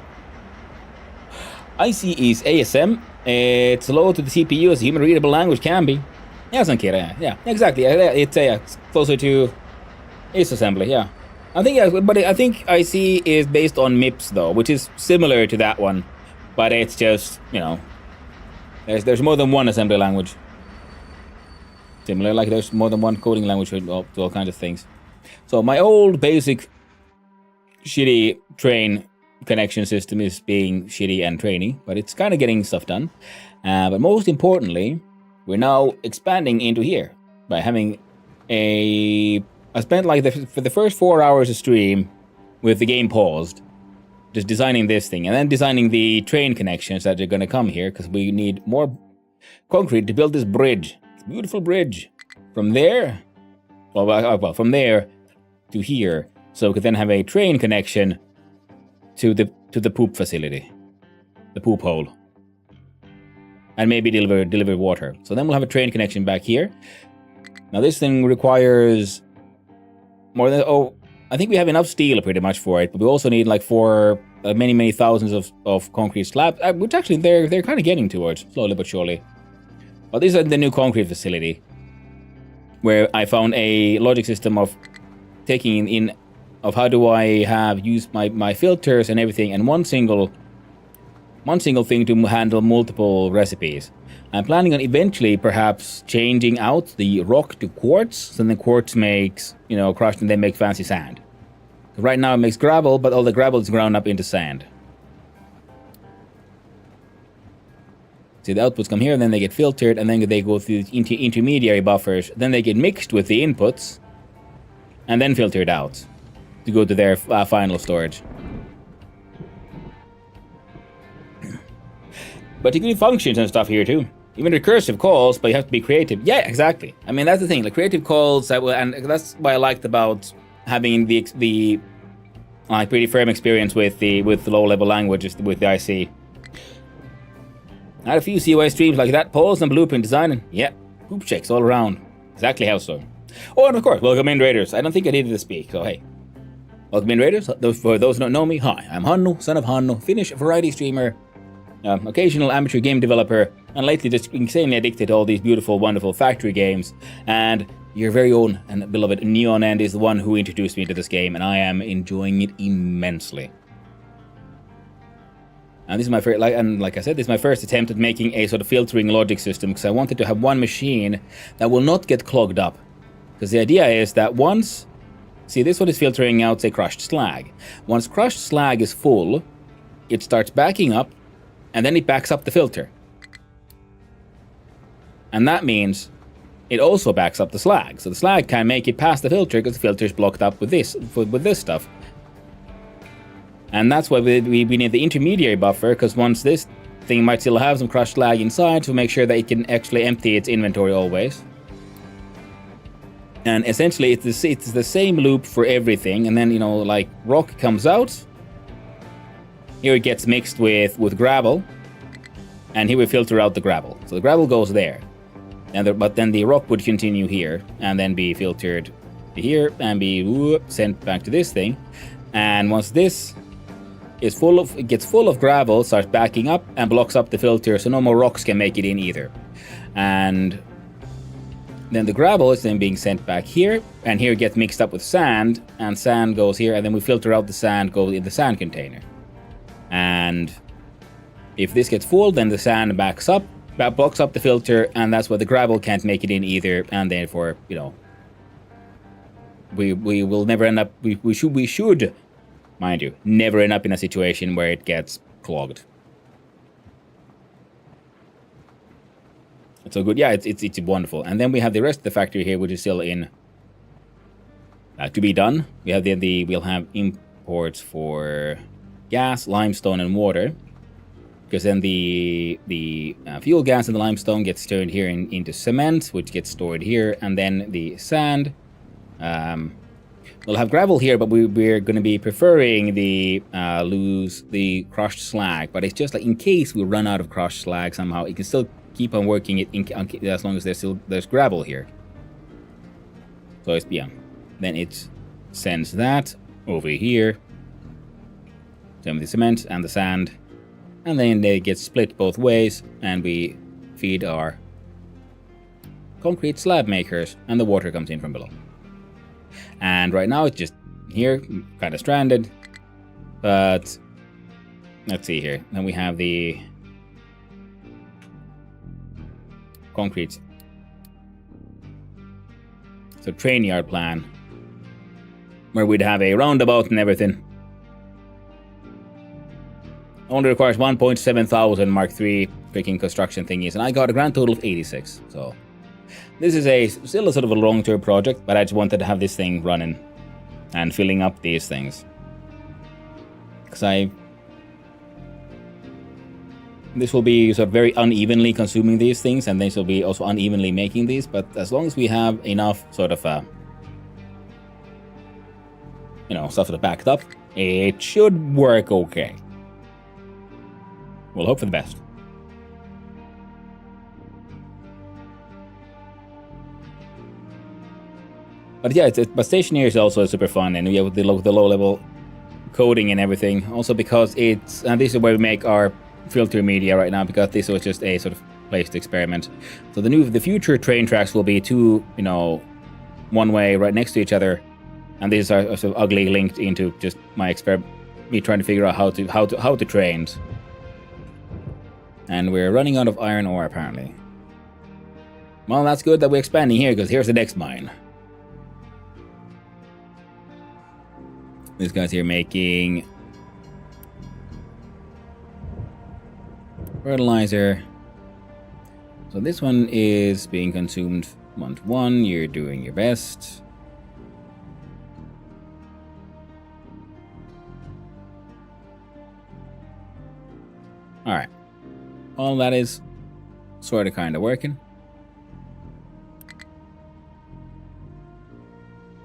IC is ASM. It's low to the CPU as a human readable language can be. Yeah, yeah, exactly. It's closer to. It's assembly, yeah. I think IC is based on MIPS though, which is similar to that one, but it's just, you know, there's more than one assembly language. Similar, like there's more than one coding language to all kinds of things. So my old basic shitty train connection system is being shitty and trainy, but it's kind of getting stuff done. But most importantly, we're now expanding into here by having I spent like for the first 4 hours of stream with the game paused, just designing this thing, and then designing the train connections that are going to come here, because we need more concrete to build this bridge. It's a beautiful bridge. From there, from there to here, so we could then have a train connection to the poop facility, the poop hole, and maybe deliver water. So then we'll have a train connection back here. Now this thing requires more than I think we have enough steel pretty much for it, but we also need like many thousands of concrete slabs, which actually they're kind of getting towards slowly but surely. But this is the new concrete facility, where I found a logic system of taking in of how do I use my filters and everything, and one single thing to handle multiple recipes. I'm planning on eventually perhaps changing out the rock to quartz, so then quartz makes, crushed and then make fancy sand. Right now it makes gravel, but all the gravel is ground up into sand. See, the outputs come here, and then they get filtered, and then they go through intermediary buffers, then they get mixed with the inputs, and then filtered out to go to their final storage. But you can do functions and stuff here too. Even recursive calls, but you have to be creative. Yeah, exactly. I mean, that's the thing. The creative calls and that's what I liked about having the pretty firm experience with the low-level languages with the IC. I had a few COA streams like that. Pause and blueprint design, and yeah, poop checks all around. Exactly how so. Oh, and of course, welcome in Raiders. I don't think I needed to speak, so hey. Welcome in Raiders. For those who don't know me, hi, I'm Hannu, son of Hannu, Finnish variety streamer, occasional amateur game developer, and lately just insanely addicted to all these beautiful, wonderful factory games. And your very own and beloved Neon End is the one who introduced me to this game, and I am enjoying it immensely. And this is my first, like I said, this is my first attempt at making a sort of filtering logic system, because I wanted to have one machine that will not get clogged up. Because the idea is that once, see, this one is filtering out, say, crushed slag. Once crushed slag is full, it starts backing up, and then it backs up the filter. And that means it also backs up the slag. So the slag can't make it past the filter because the filter is blocked up with this stuff. And that's why we need the intermediary buffer, because once this thing might still have some crushed slag inside to make sure that it can actually empty its inventory always. And essentially it's the same loop for everything. And then, like rock comes out. Here it gets mixed with gravel. And here we filter out the gravel. So the gravel goes there. But then the rock would continue here and then be filtered here and be sent back to this thing. And once this is gets full of gravel, starts backing up and blocks up the filter, so no more rocks can make it in either. And then the gravel is then being sent back here, and here it gets mixed up with sand, and sand goes here, and then we filter out the sand, go in the sand container. And if this gets full, then the sand backs up, that blocks up the filter, and that's why the gravel can't make it in either, and therefore, we will never end up, we should, mind you, never end up in a situation where it gets clogged. It's so good. Yeah, it's wonderful. And then we have the rest of the factory here, which is still in to be done. We have we'll have imports for gas, limestone, and water, because then the fuel gas and the limestone gets turned here into cement, which gets stored here, and then the sand. We'll have gravel here, but we're going to be preferring the crushed slag. But it's just like in case we run out of crushed slag somehow, it can still keep on working it as long as there's gravel here. So it's, yeah, then it sends that over here. Same with the cement and the sand, and then they get split both ways, and we feed our concrete slab makers, and the water comes in from below. And right now it's just here, kind of stranded. But let's see here. Then we have the train yard plan where we'd have a roundabout and everything. Only requires 1.7 thousand Mark III freaking construction thingies, and I got a grand total of 86. So this is still a sort of a long-term project, but I just wanted to have this thing running and filling up these things. Because this will be sort of very unevenly consuming these things, and this will be also unevenly making these, but as long as we have enough sort of, stuff to back it up, it should work okay. We'll hope for the best. But yeah, but Stationery is also super fun, and with the low-level coding and everything. Also because and this is where we make our filter media right now, because this was just a sort of place to experiment. So the future train tracks will be two, one way right next to each other, and these are sort of ugly linked into just me trying to figure out how to train. And we're running out of iron ore, apparently. Well, that's good that we're expanding here, because here's the next mine. This guy's here making fertilizer. So this one is being consumed month 1. You're doing your best. Alright. All that is sort of kind of working.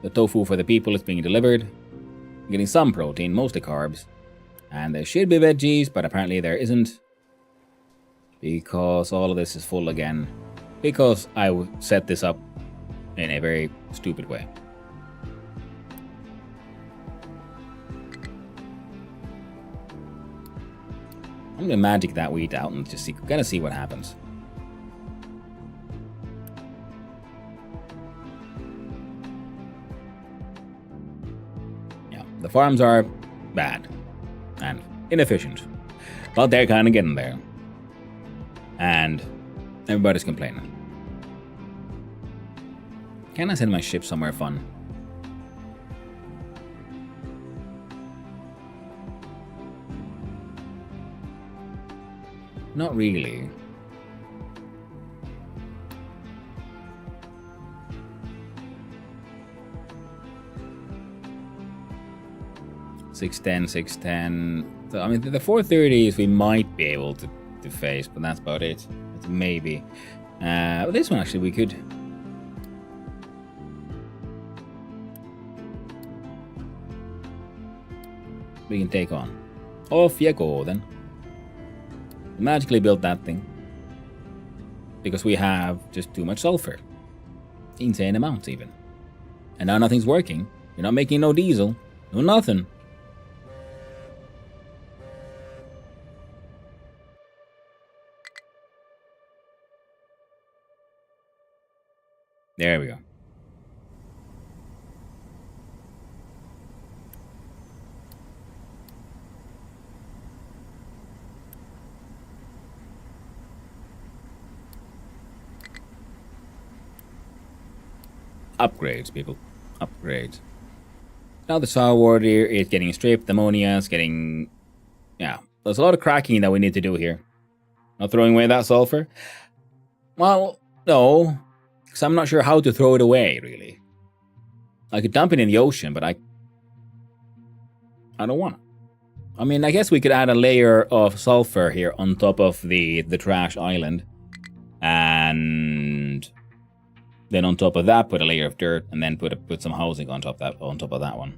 The tofu for the people is being delivered. I'm getting some protein, mostly carbs. And there should be veggies, but apparently there isn't. Because all of this is full again. Because I set this up in a very stupid way. I'm gonna magic that wheat out and just see what happens. Yeah, the farms are bad and inefficient, but they're kind of getting there, and everybody's complaining. Can I send my ship somewhere fun? Not really. $610. So, I mean, the 430s we might be able to face, but that's about it. It's maybe. But this one actually we could. We can take on. Off you go then. Magically built that thing. Because we have just too much sulfur. Insane amounts even. And now nothing's working. You're not making no diesel. No nothing. There we go. Upgrades, people. Upgrades. Now the Star Warrior is getting stripped. Ammonia is getting... Yeah. There's a lot of cracking that we need to do here. Not throwing away that sulfur? Well, no. Because I'm not sure how to throw it away, really. I could dump it in the ocean, but I don't want it. I mean, I guess we could add a layer of sulfur here on top of the trash island. And... then on top of that, put a layer of dirt, and then put some housing on top of that one.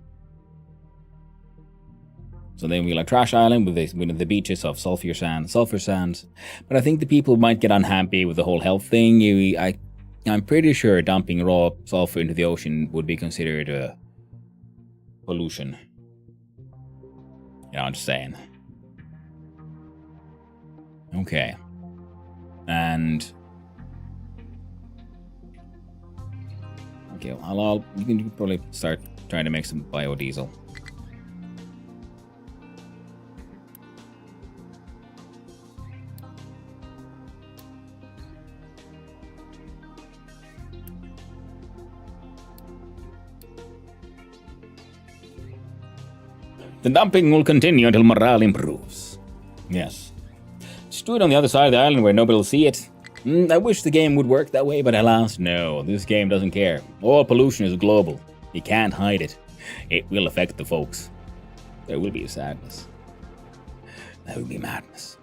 So then we like trash island with the beaches of sulfur sands. But I think the people might get unhappy with the whole health thing. I'm pretty sure dumping raw sulfur into the ocean would be considered a pollution. I'm just saying. Okay. And okay, you can probably start trying to make some biodiesel. The dumping will continue until morale improves. Yes. Just do it on the other side of the island where nobody will see it. I wish the game would work that way, but alas, no. This game doesn't care. All pollution is global. You can't hide it. It will affect the folks. There will be sadness. There will be madness.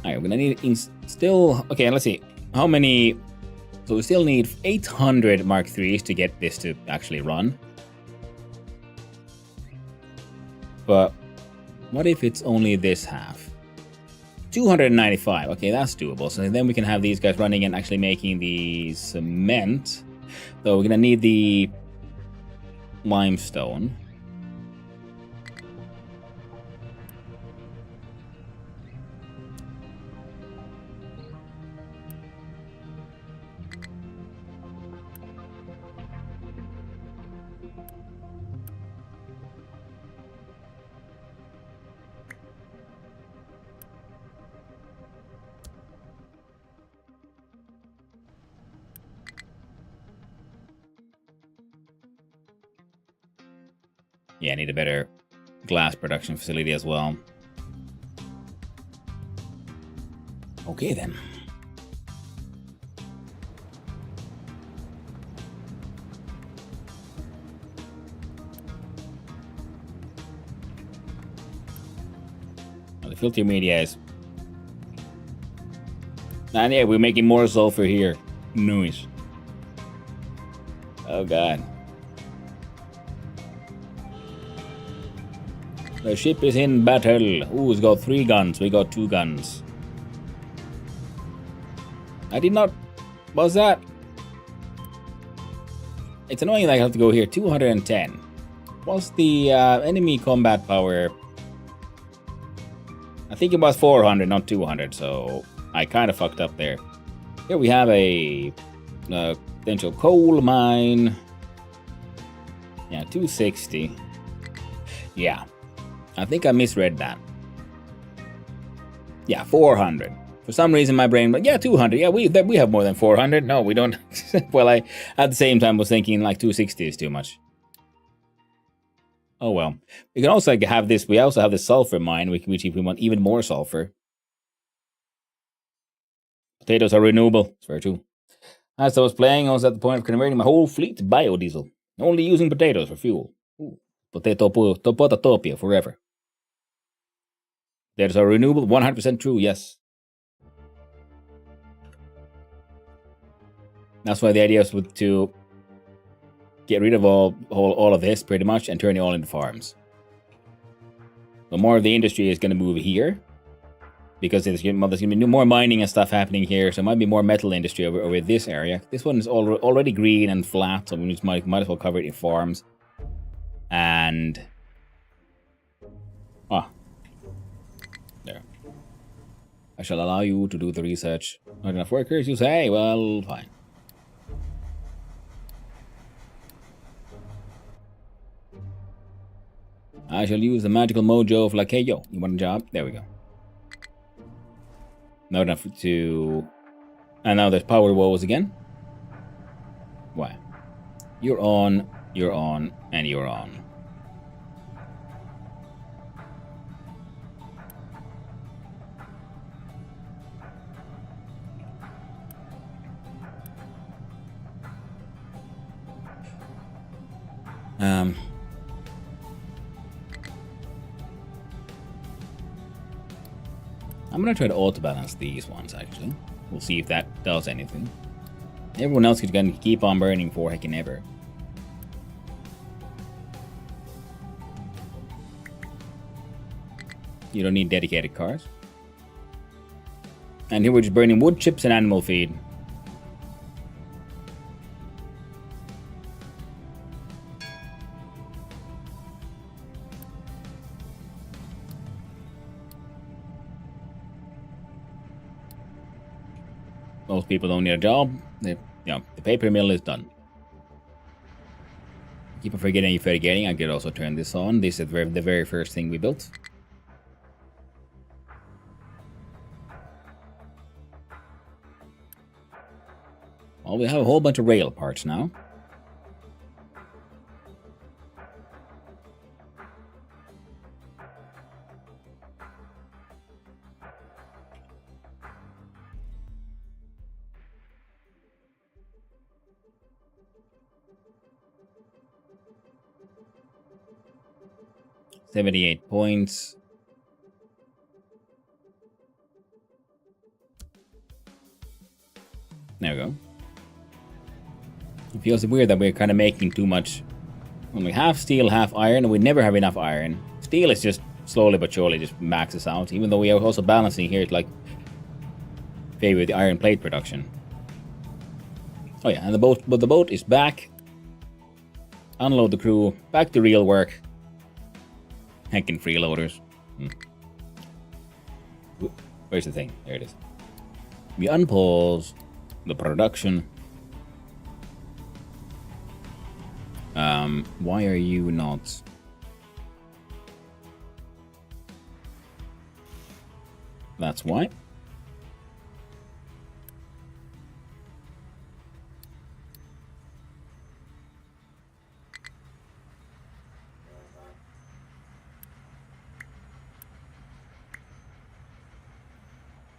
Alright, we're gonna need still. Okay, let's see. How many? So we still need 800 Mark IIIs to get this to actually run. But what if it's only this half? 295. Okay, that's doable. So then we can have these guys running and actually making the cement. So we're gonna need the limestone. Yeah, I need a better glass production facility as well. Okay then. Well, the filter media is... And yeah, we're making more sulfur here. Nice. Oh god. The ship is in battle. Ooh, it's got 3 guns. We got 2 guns. I did not... What's that? It's annoying that I have to go here. 210. What's the enemy combat power? I think it was 400, not 200, so I kind of fucked up there. Here we have a potential coal mine. Yeah, 260. Yeah. I think I misread that. Yeah, 400. For some reason, my brain, but yeah, 200. Yeah, we have more than 400. No, we don't. Well, I at the same time was thinking like 260 is too much. Oh well. We can also have this. We also have the sulfur mine, which if we want even more sulfur. Potatoes are renewable. It's very true. As I was playing, I was at the point of converting my whole fleet to biodiesel, only using potatoes for fuel. Ooh. Potatopia forever. Potatoes are renewable, 100% true, yes. That's why the idea is to get rid of all of this, pretty much, and turn it all into farms. So more of the industry is going to move here, because there's going to be more mining and stuff happening here, so it might be more metal industry over this area. This one is already green and flat, so we just might as well cover it in farms. And... there. I shall allow you to do the research. Not enough workers, you say? Well, fine. I shall use the magical mojo of Lakeyo. You want a job? There we go. Not enough to... And now there's power woes again. Why? You're on, and you're on. I'm gonna try to auto-balance these ones, actually. We'll see if that does anything. Everyone else is gonna keep on burning for heckin' ever. You don't need dedicated cars. And here we're just burning wood chips and animal feed. Most people don't need a job. The paper mill is done. Keep on forgetting. I could also turn this on. This is the very first thing we built. Well, we have a whole bunch of rail parts now. $78 points. There we go. It feels weird that we're kind of making too much. Only half steel, half iron, and we never have enough iron. Steel is just slowly but surely just maxes out, even though we are also balancing here to like favor the iron plate production. Oh yeah, and the boat is back. Unload the crew, back to real work. Heckin' freeloaders. Where's the thing? There it is. We unpause the production. Why are you not? That's why.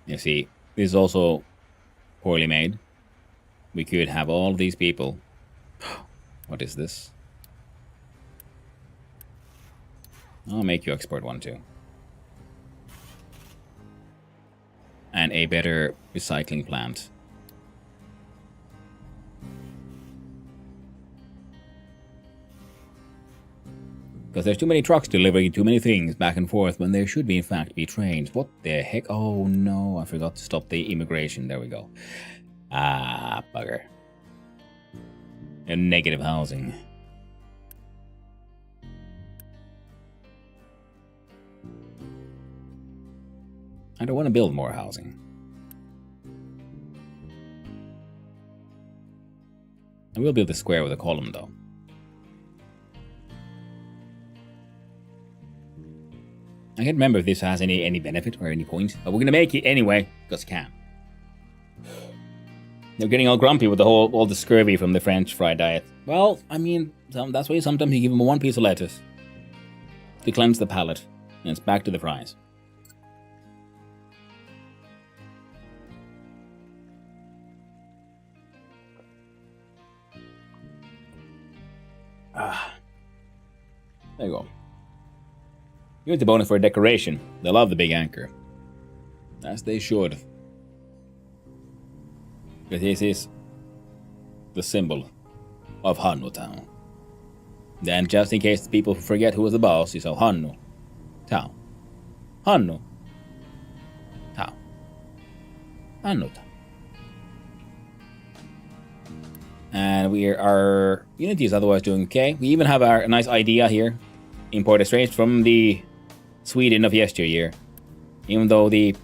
You see, this is also poorly made. We could have all these people. What is this? I'll make you export one too. And a better recycling plant. Because there's too many trucks delivering too many things back and forth when there should be in fact be trains. What the heck? Oh no, I forgot to stop the immigration. There we go. Ah, bugger. And negative housing. I don't want to build more housing. I will build a square with a column though. I can't remember if this has any benefit or any point, but we're gonna make it anyway, because we can. They're getting all grumpy with all the scurvy from the French fry diet. Well, I mean, that's why sometimes you give them one piece of lettuce to cleanse the palate, and it's back to the fries. There you go. Here's the bonus for decoration. They love the big anchor. As they should. But this is the symbol of Hannu Town. Then, just in case the people forget who was the boss, you saw Hannu Town. Hannu Town. Hannu Town. And our Unity is otherwise doing okay. We even have a nice idea here. Imported straight from the Sweden of yesteryear. Even though the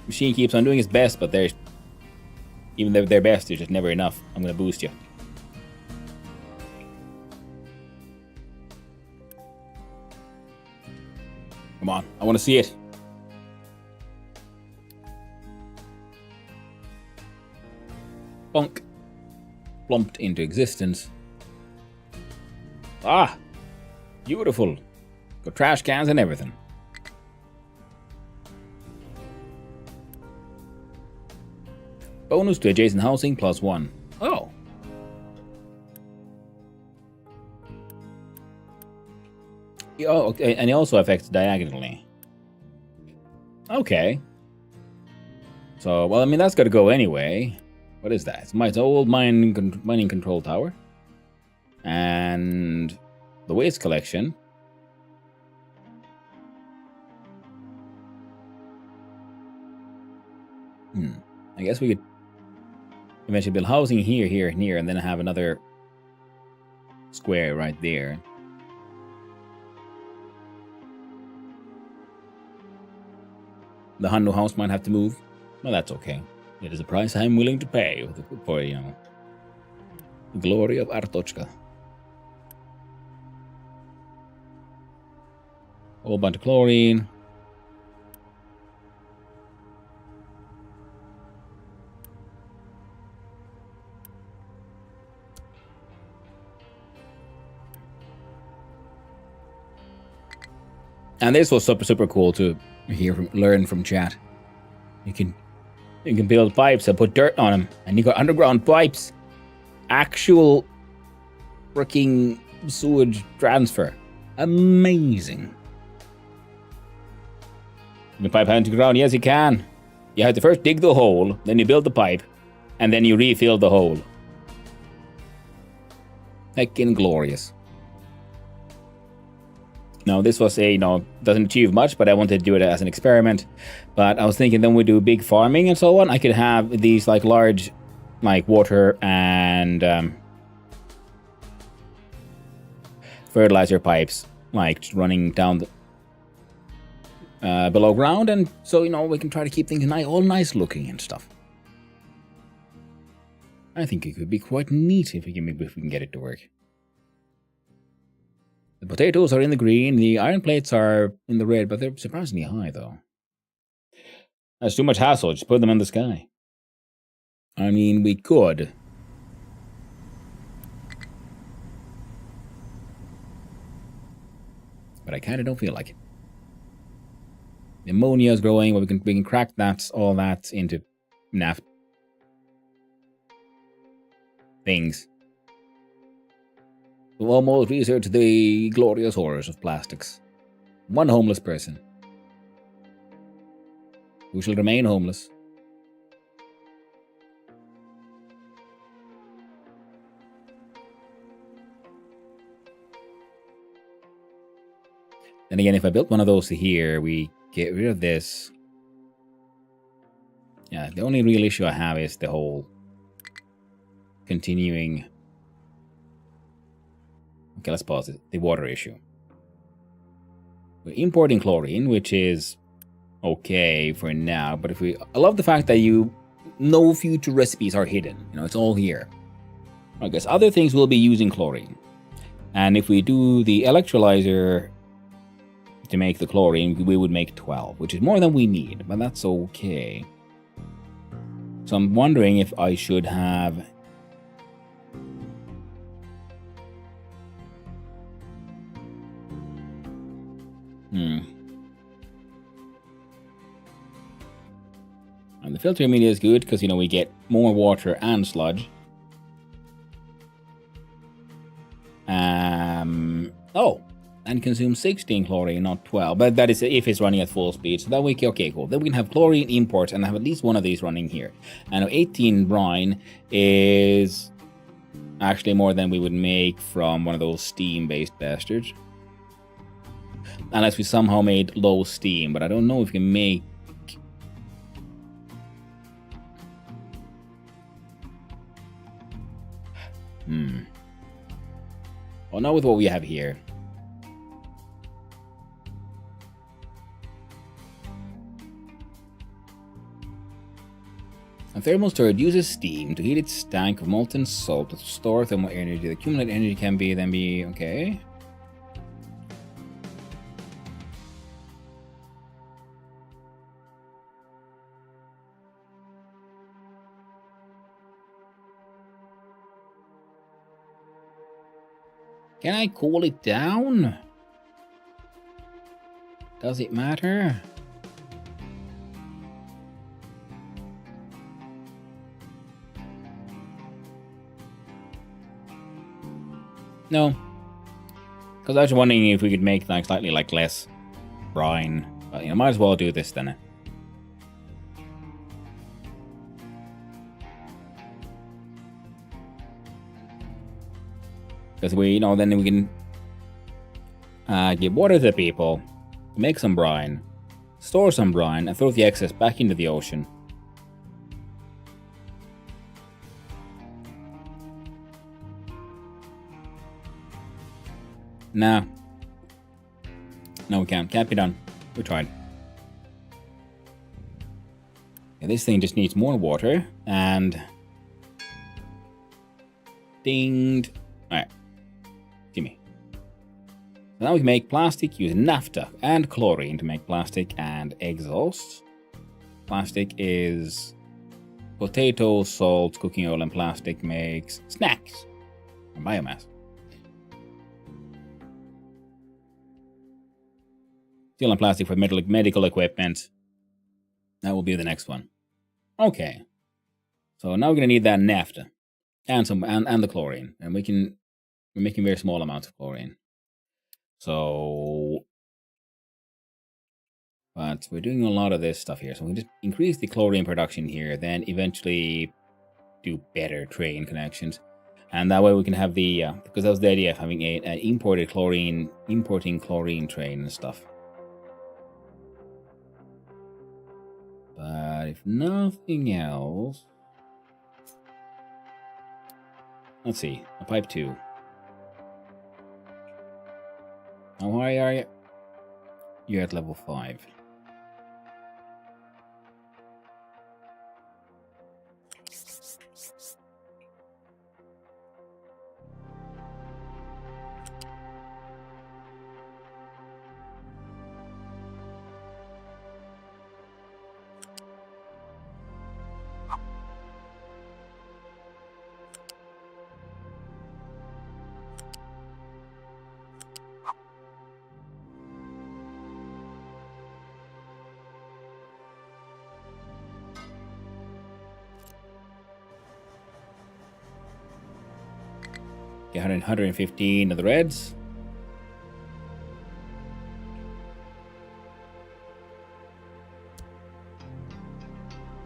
machine keeps on doing its best, but even their best is just never enough. I'm gonna boost you. Come on, I want to see it. Bonk. Plumped into existence. Ah! Beautiful. Got trash cans and everything. Bonus to adjacent housing +1. Oh. Oh, okay. And it also affects diagonally. Okay. So, well, I mean, that's got to go anyway. What is that? It's my old mining control tower. And the waste collection. I guess we could eventually build housing here, here, and here, and then have another square right there. The Hannu house might have to move. Well, that's okay. It is a price I'm willing to pay for, the glory of Artochka. Whole bunch of chlorine. And this was super cool to learn from chat. You can build pipes and put dirt on them, and you got underground pipes. Actual freaking sewage transfer. Amazing. The pipe into the ground, yes you can. You have to first dig the hole, then you build the pipe, and then you refill the hole. Heckin' glorious. Now this was doesn't achieve much, but I wanted to do it as an experiment. But I was thinking then we do big farming and so on, I could have these like large like water and fertilizer pipes like running down the below ground, and so we can try to keep things all nice looking and stuff. I think it could be quite neat if we can get it to work. The potatoes are in the green, the iron plates are in the red, but they're surprisingly high, though. That's too much hassle, just put them in the sky. I mean, we could. But I kinda don't feel like it. The ammonia is growing, but we can crack all that into naphtha things. We'll almost research the glorious horrors of plastics. One homeless person. Who shall remain homeless. Then again, if I built one of those here, we get rid of this. Yeah, the only real issue I have is the whole continuing. Okay, let's pause it. The water issue. We're importing chlorine, which is okay for now, but I love the fact that no future recipes are hidden. It's all here. I guess other things will be using chlorine. And if we do the electrolyzer to make the chlorine, we would make 12, which is more than we need, but that's okay. So I'm wondering if I should have And the filter media is good because we get more water and sludge. And consume 16 chlorine, not 12. But that is if it's running at full speed. So that we okay, cool. Then we can have chlorine imports and have at least one of these running here. And 18 brine is actually more than we would make from one of those steam-based bastards. Unless we somehow made low steam, but I don't know if we can make. Well, not with what we have here. A thermal storage uses steam to heat its tank of molten salt to store thermal energy. The accumulated energy can then be okay. Can I cool it down? Does it matter? No. Because I was wondering if we could make slightly less brine. But might as well do this then. Because then we can give water to the people, make some brine, store some brine, and throw the excess back into the ocean. Nah. No, we can't. Can't be done. We tried. Yeah, this thing just needs more water, and dinged. Alright. Gimme. Now we can make plastic, use naphtha and chlorine to make plastic and exhaust. Plastic is potato, salt, cooking oil, and plastic makes snacks and biomass. Steel and plastic for medical equipment. That will be the next one. Okay. So now we're gonna need that naphtha and the chlorine, and we're making very small amounts of chlorine. So, but we're doing a lot of this stuff here. So we just increase the chlorine production here, then eventually do better train connections, and that way we can have the because that was the idea of having an importing chlorine train and stuff. But if nothing else, let's see, a pipe 2. How high are you? You're at level 5. Get 115 of the reds.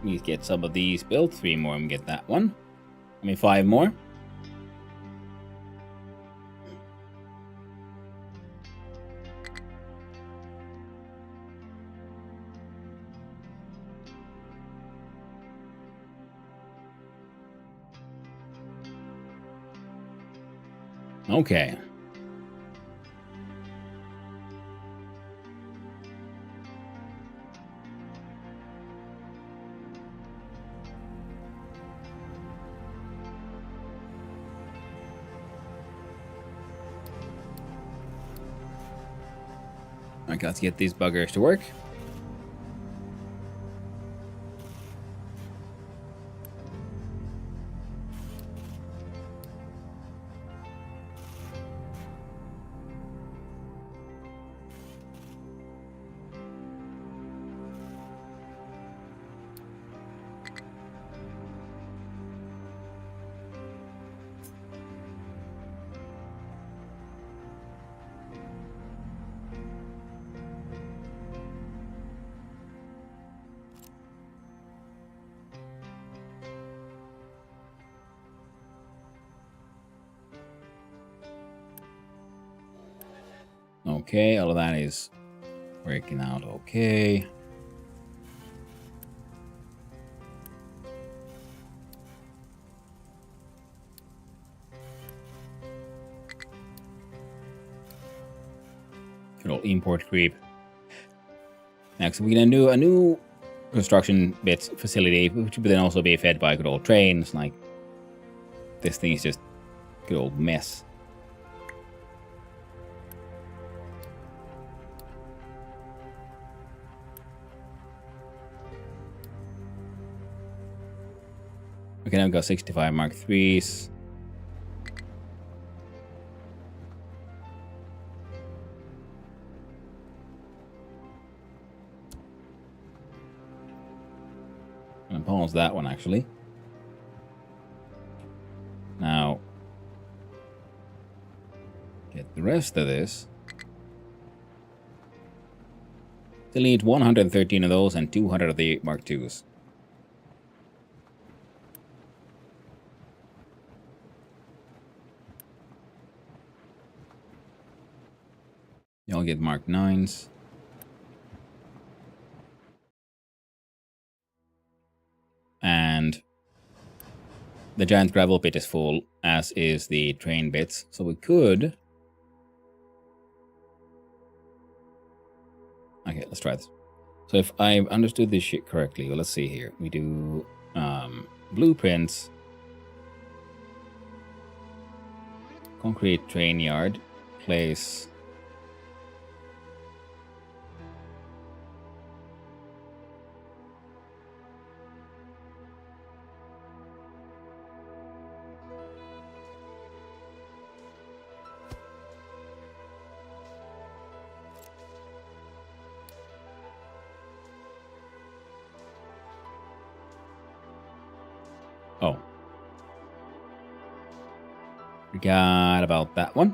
We get some of these built. 3 more and get that one. 5 more. Okay. I got to get these buggers to work. Okay, all of that is working out okay. Good old import creep. Next, we can do a new construction bits facility, which would then also be fed by good old trains. Like, this thing is just a good old mess. Okay, now we've got 65 Mark IIIs. I'm gonna pause that one actually. Now, get the rest of this. Still need 113 of those and 200 of the Mark IIs. Y'all get Mark 9s. And the giant gravel pit is full, as is the train bits. So we could... Okay, let's try this. So if I understood this shit correctly, well, let's see here. We do blueprints, concrete train yard, place Forgot about that one.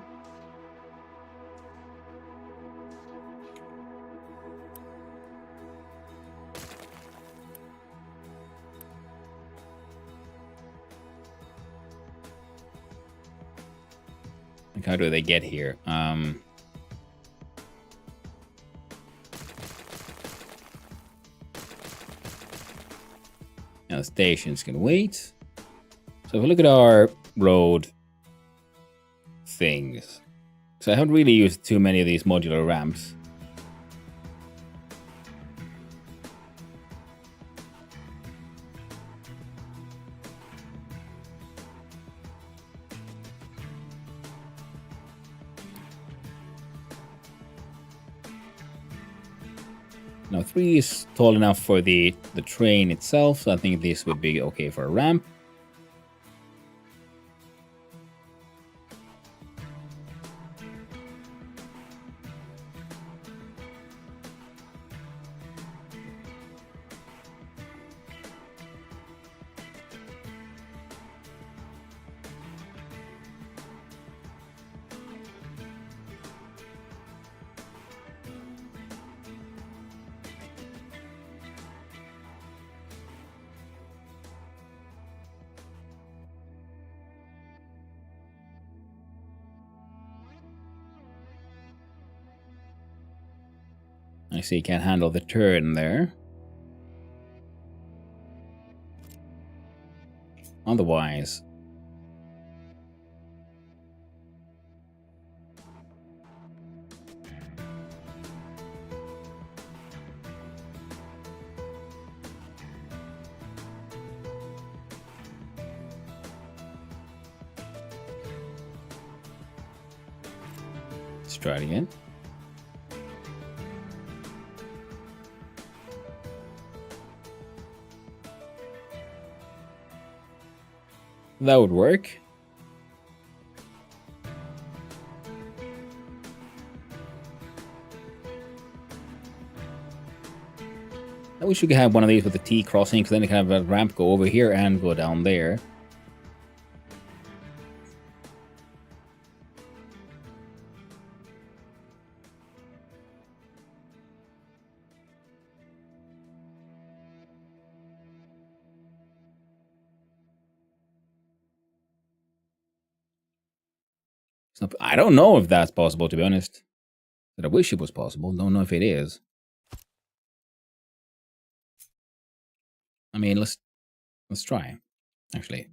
Like, how do they get here? Now the stations can wait. So if we look at our road things, so I haven't really used too many of these modular ramps. Now 3 is tall enough for the train itself, so I think this would be okay for a ramp. I see you can't handle the turn there. Otherwise, let's try it again. That would work. I wish we could have one of these with the T crossing, because then you can have a ramp go over here and go down there. I don't know if that's possible, to be honest. But I wish it was possible. Don't know if it is. I mean, let's try, actually.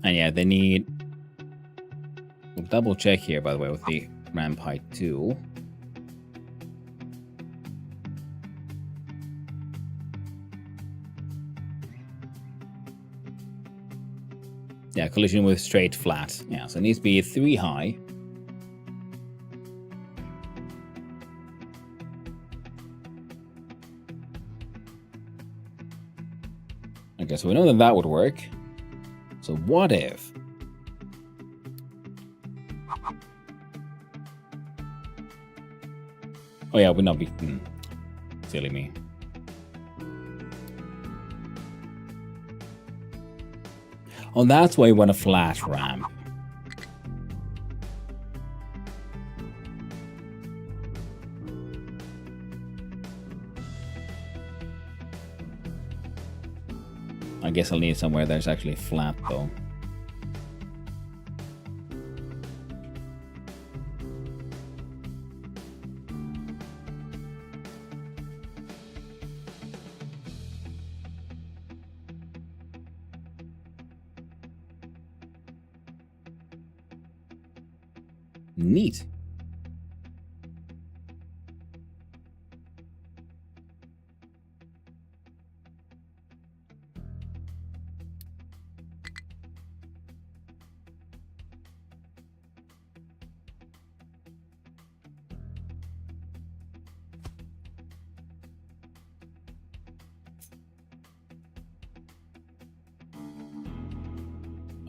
And yeah, they need... We'll double check here, by the way, with the ramp height too. Yeah, collision with straight flat. Yeah, so it needs to be 3 high. Okay, so we know that that would work. So what if... Oh yeah, would not be... silly me. Oh, that's why you want a flat ramp. I guess I'll need somewhere that's actually flat, though. Neat.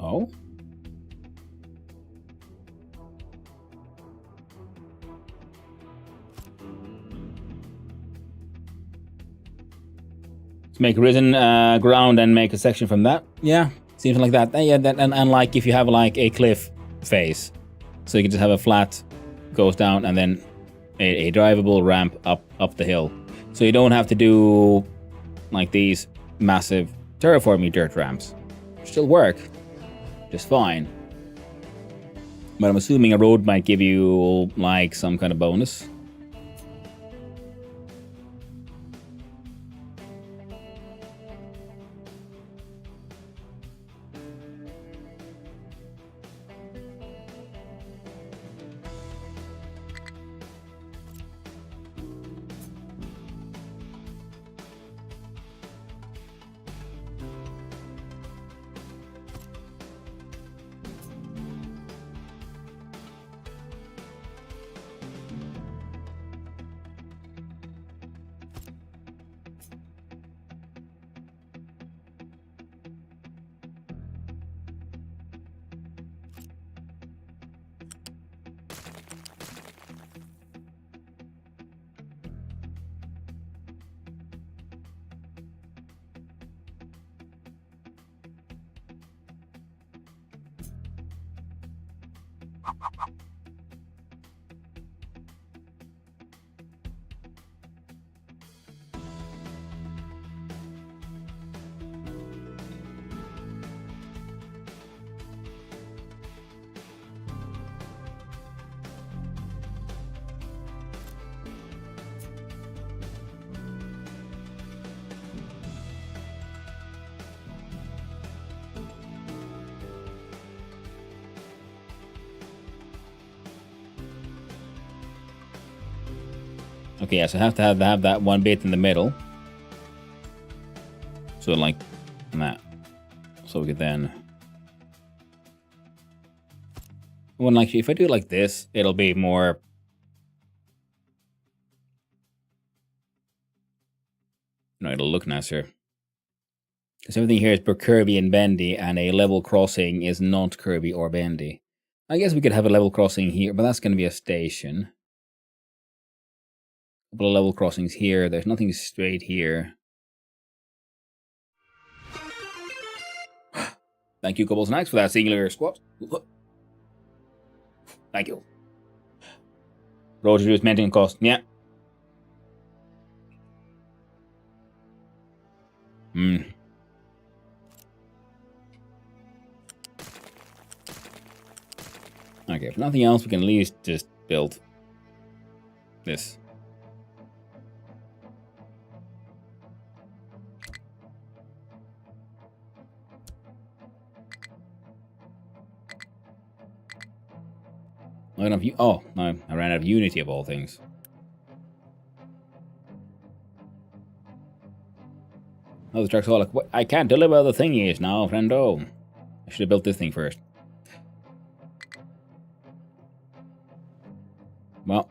Oh? Let's make risen ground and make a section from that. Yeah, seems like that. Yeah, that, and like if you have like a cliff face, so you can just have a flat, goes down, and then a drivable ramp up the hill. So you don't have to do like these massive terraforming dirt ramps. Still work just fine. But I'm assuming a road might give you like some kind of bonus. Okay, yeah, so I have to have that one bit in the middle. So like that. So we could then... Well, like if I do it like this, it'll be more... No, it'll look nicer. Because everything here is curvy and bendy, and a level crossing is not curvy or bendy. I guess we could have a level crossing here, but that's going to be a station. A couple of level crossings here. There's nothing straight here. Thank you, Cobbles Knights, for that singular squat. Thank you. Road reduce maintenance cost. Yeah. Okay, if nothing else, we can at least just build this. I don't have oh, no, I ran out of Unity of all things. Oh, the truck's all like, what? I can't deliver the thingies now, friendo. I should have built this thing first. Well.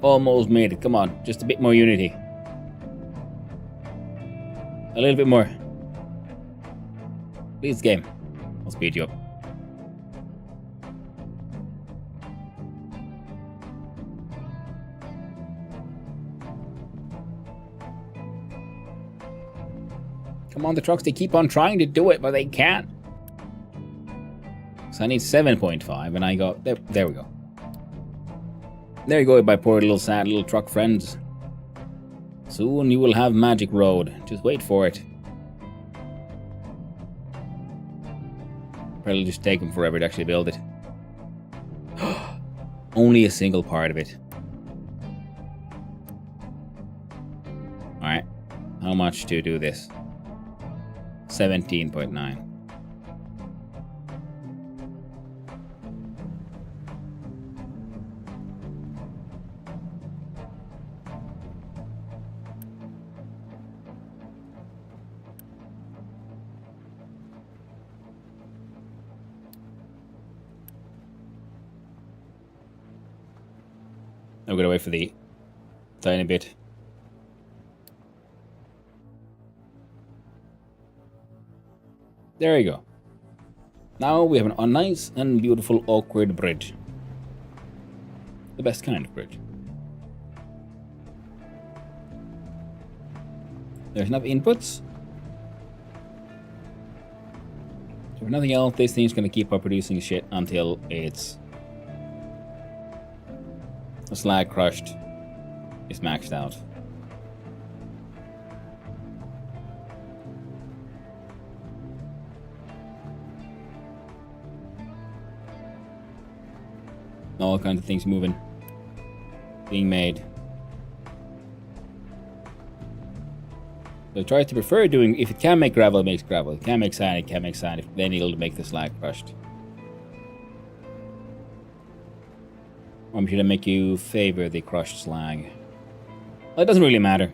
Almost made it. Come on. Just a bit more unity. A little bit more. Please, game. I'll speed you up. Come on, the trucks. They keep on trying to do it, but they can't. So I need 7.5, and I got... There we go. There you go, my poor little sad little truck friends. Soon you will have Magic Road. Just wait for it. Probably just take them forever to actually build it. only a single part of it. Alright. How much to do this? 17.9. I'm gonna wait for the tiny bit. There you go. Now we have a nice and beautiful awkward bridge. The best kind of bridge. There's enough inputs. So if nothing else, this thing's gonna keep on producing shit until it's slag crushed is maxed out. All kinds of things moving, being made. So I try to prefer doing, if it can make gravel, it makes gravel. If it can make sand, it can make sand. Then it'll make the slag crushed. Or should I make you favor the crushed slag? Well, it doesn't really matter.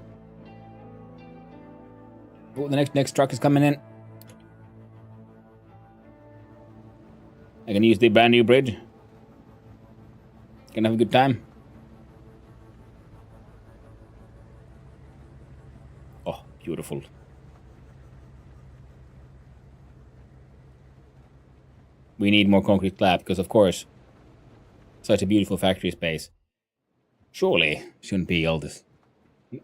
Oh, the next truck is coming in. I can use the brand new bridge. Can have a good time. Oh, beautiful. We need more concrete slab because, of course, such a beautiful factory space. Surely shouldn't be all this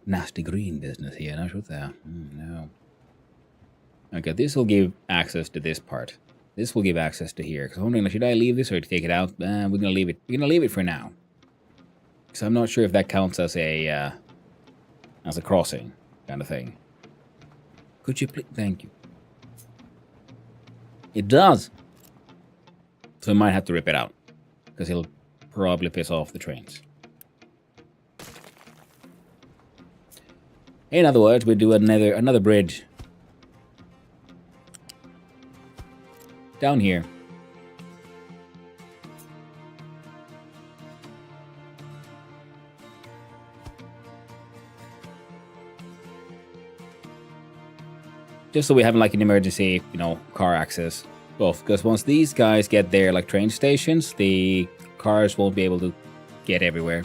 nasty green business here, now should there? No. Okay, this will give access to this part. This will give access to here. Because I'm wondering, should I leave this or take it out? We're gonna leave it. We're gonna leave it for now. Because I'm not sure if that counts as a crossing kind of thing. Could you please? Thank you. It does. So I might have to rip it out because it'll probably piss off the trains. In other words, we do another bridge down here. Just so we have like an emergency, car access. Well, because once these guys get there, like train stations, the cars won't be able to get everywhere.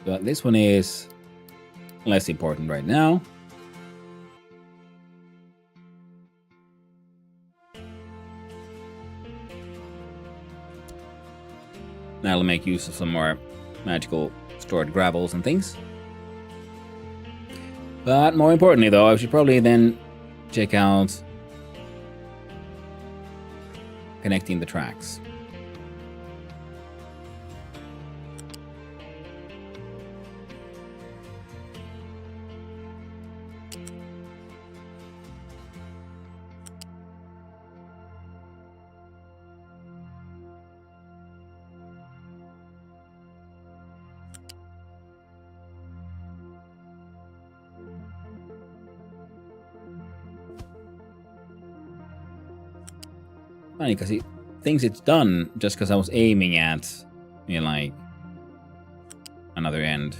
But this one is less important right now. That'll make use of some more magical stored gravels and things. But more importantly, though, I should probably then check out connecting the tracks. Funny, because he thinks it's done just because I was aiming at, like, another end.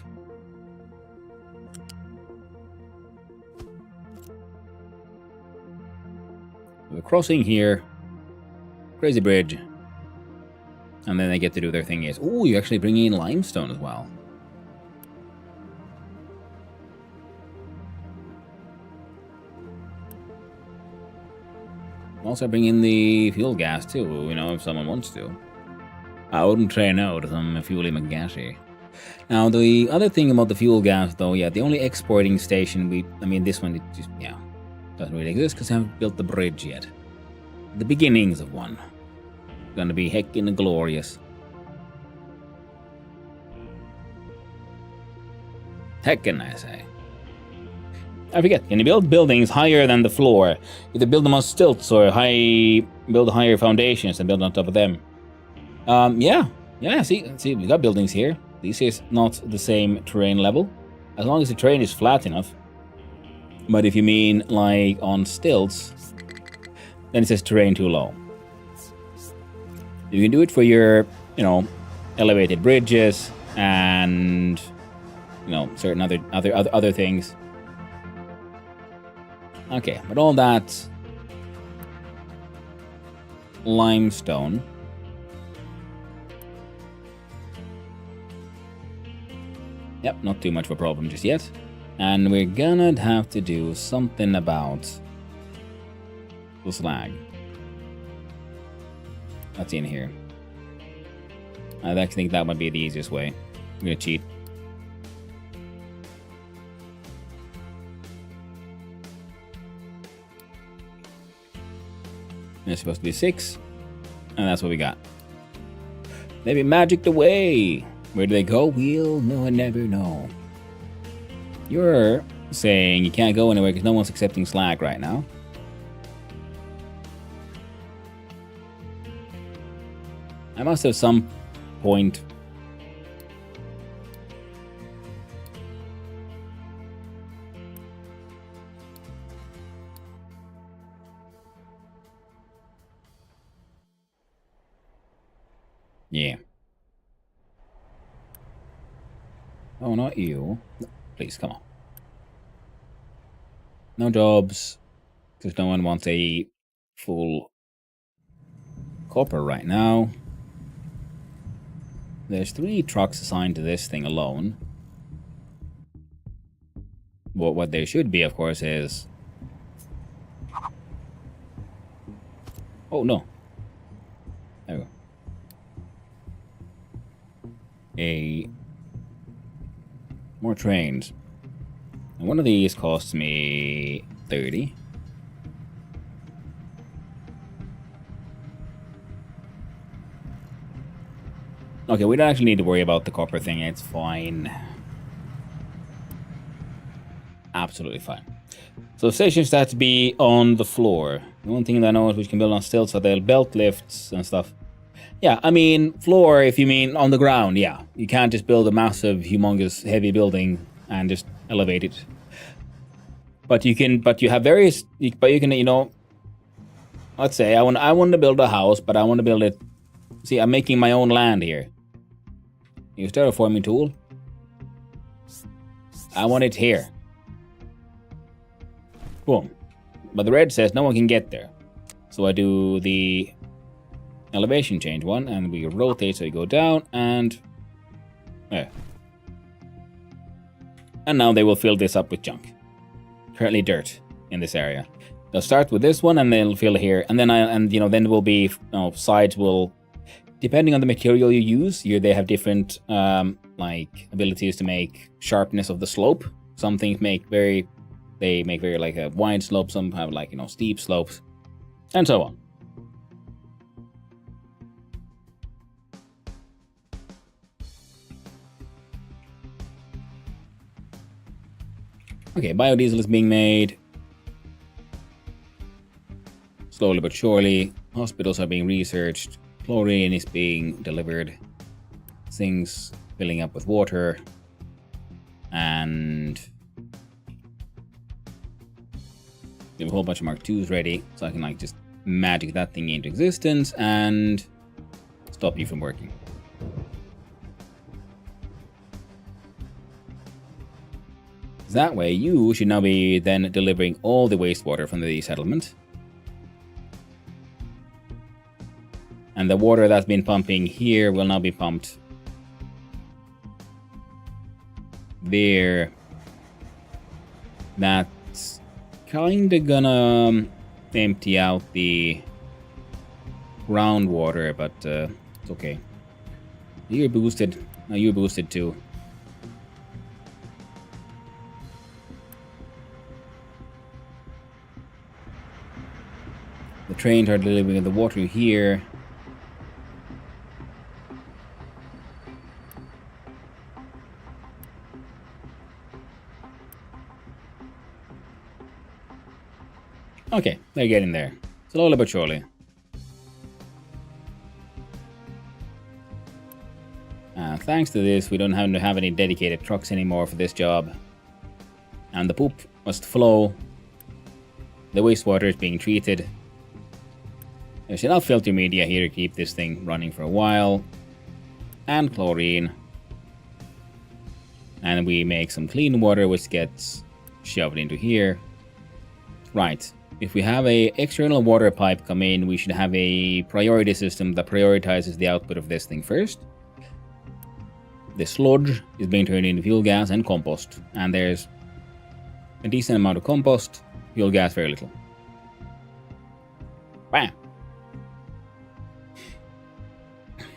We're crossing here. Crazy bridge. And then they get to do their thing is, oh, you're actually bringing in limestone as well. Also bring in the fuel gas too, if someone wants to. I wouldn't say no to some fuely McGashy. Now, the other thing about the fuel gas, though, the only exporting station this one, it just, doesn't really exist because I haven't built the bridge yet. The beginnings of one. It's gonna be heckin' glorious. Heckin', I say. I forget. Can you build buildings higher than the floor? Either build them on stilts or build higher foundations and build on top of them. Yeah. See, we got buildings here. This is not the same terrain level, as long as the terrain is flat enough. But if you mean like on stilts, then it says terrain too low. You can do it for your, elevated bridges and, certain other things. Okay, but all that limestone. Yep, not too much of a problem just yet. And we're gonna have to do something about the slag. That's in here. I actually think that might be the easiest way. I'm gonna cheat. It's supposed to be 6, and that's what we got. Maybe magicked away. Where do they go? We'll never know. You're saying you can't go anywhere because no one's accepting slag right now. I must have some point. Yeah. Oh, not you. Please, come on. No jobs. Because no one wants a full copper right now. There's 3 trucks assigned to this thing alone. But what there should be, of course, is... Oh, no. There we go. More trains. And one of these costs me 30. Okay, we don't actually need to worry about the copper thing. It's fine. Absolutely fine. So stations have to be on the floor. The one thing that I know is we can build on stilts are the belt lifts and stuff. Yeah, I mean, floor, if you mean on the ground, yeah. You can't just build a massive, humongous, heavy building and just elevate it. But you can, you have various, but you can, let's say I want to build a house, but I want to build it, see, I'm making my own land here. Use terraforming tool. I want it here. Boom. But the red says no one can get there. So I do the elevation change one, and we rotate so you go down, and there. And now they will fill this up with junk. Currently dirt in this area. They'll start with this one, and they'll fill here, and then then there will be sides will, depending on the material you use, they have different like abilities to make sharpness of the slope. Some things make very like a wide slope. Some have like steep slopes, and so on. Okay, biodiesel is being made. Slowly but surely. Hospitals are being researched. Chlorine is being delivered. Things filling up with water. And we have a whole bunch of Mark IIs ready. So I can just magic that thing into existence and stop you from working. That way, you should now be then delivering all the wastewater from the settlement. And the water that's been pumping here will now be pumped there. That's kinda gonna empty out the groundwater, but it's okay. You're boosted. Now you're boosted too. The trains are delivering the water here. Okay, they're getting there. Slowly but surely. Thanks to this, we don't have to have any dedicated trucks anymore for this job. And the poop must flow. The wastewater is being treated. There's enough filter media here to keep this thing running for a while. And chlorine. And we make some clean water, which gets shoved into here. Right. If we have a external water pipe come in, we should have a priority system that prioritizes the output of this thing first. The sludge is being turned into fuel gas and compost. And there's a decent amount of compost, fuel gas very little. Bam!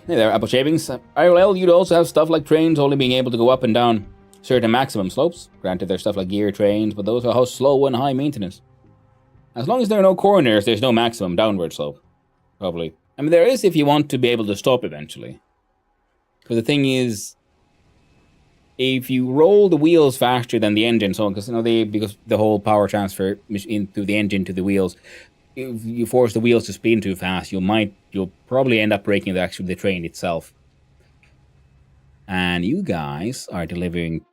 Hey there, apple shavings. IRL, you'd also have stuff like trains only being able to go up and down certain maximum slopes. Granted, there's stuff like gear trains, but those are how slow and high maintenance. As long as there are no corners, there's no maximum downward slope. Probably. I mean, there is if you want to be able to stop eventually. Because the thing is, if you roll the wheels faster than the engine, so because because the whole power transfer into the engine to the wheels, if you force the wheels to spin too fast, you'll probably end up breaking the train itself. And you guys are delivering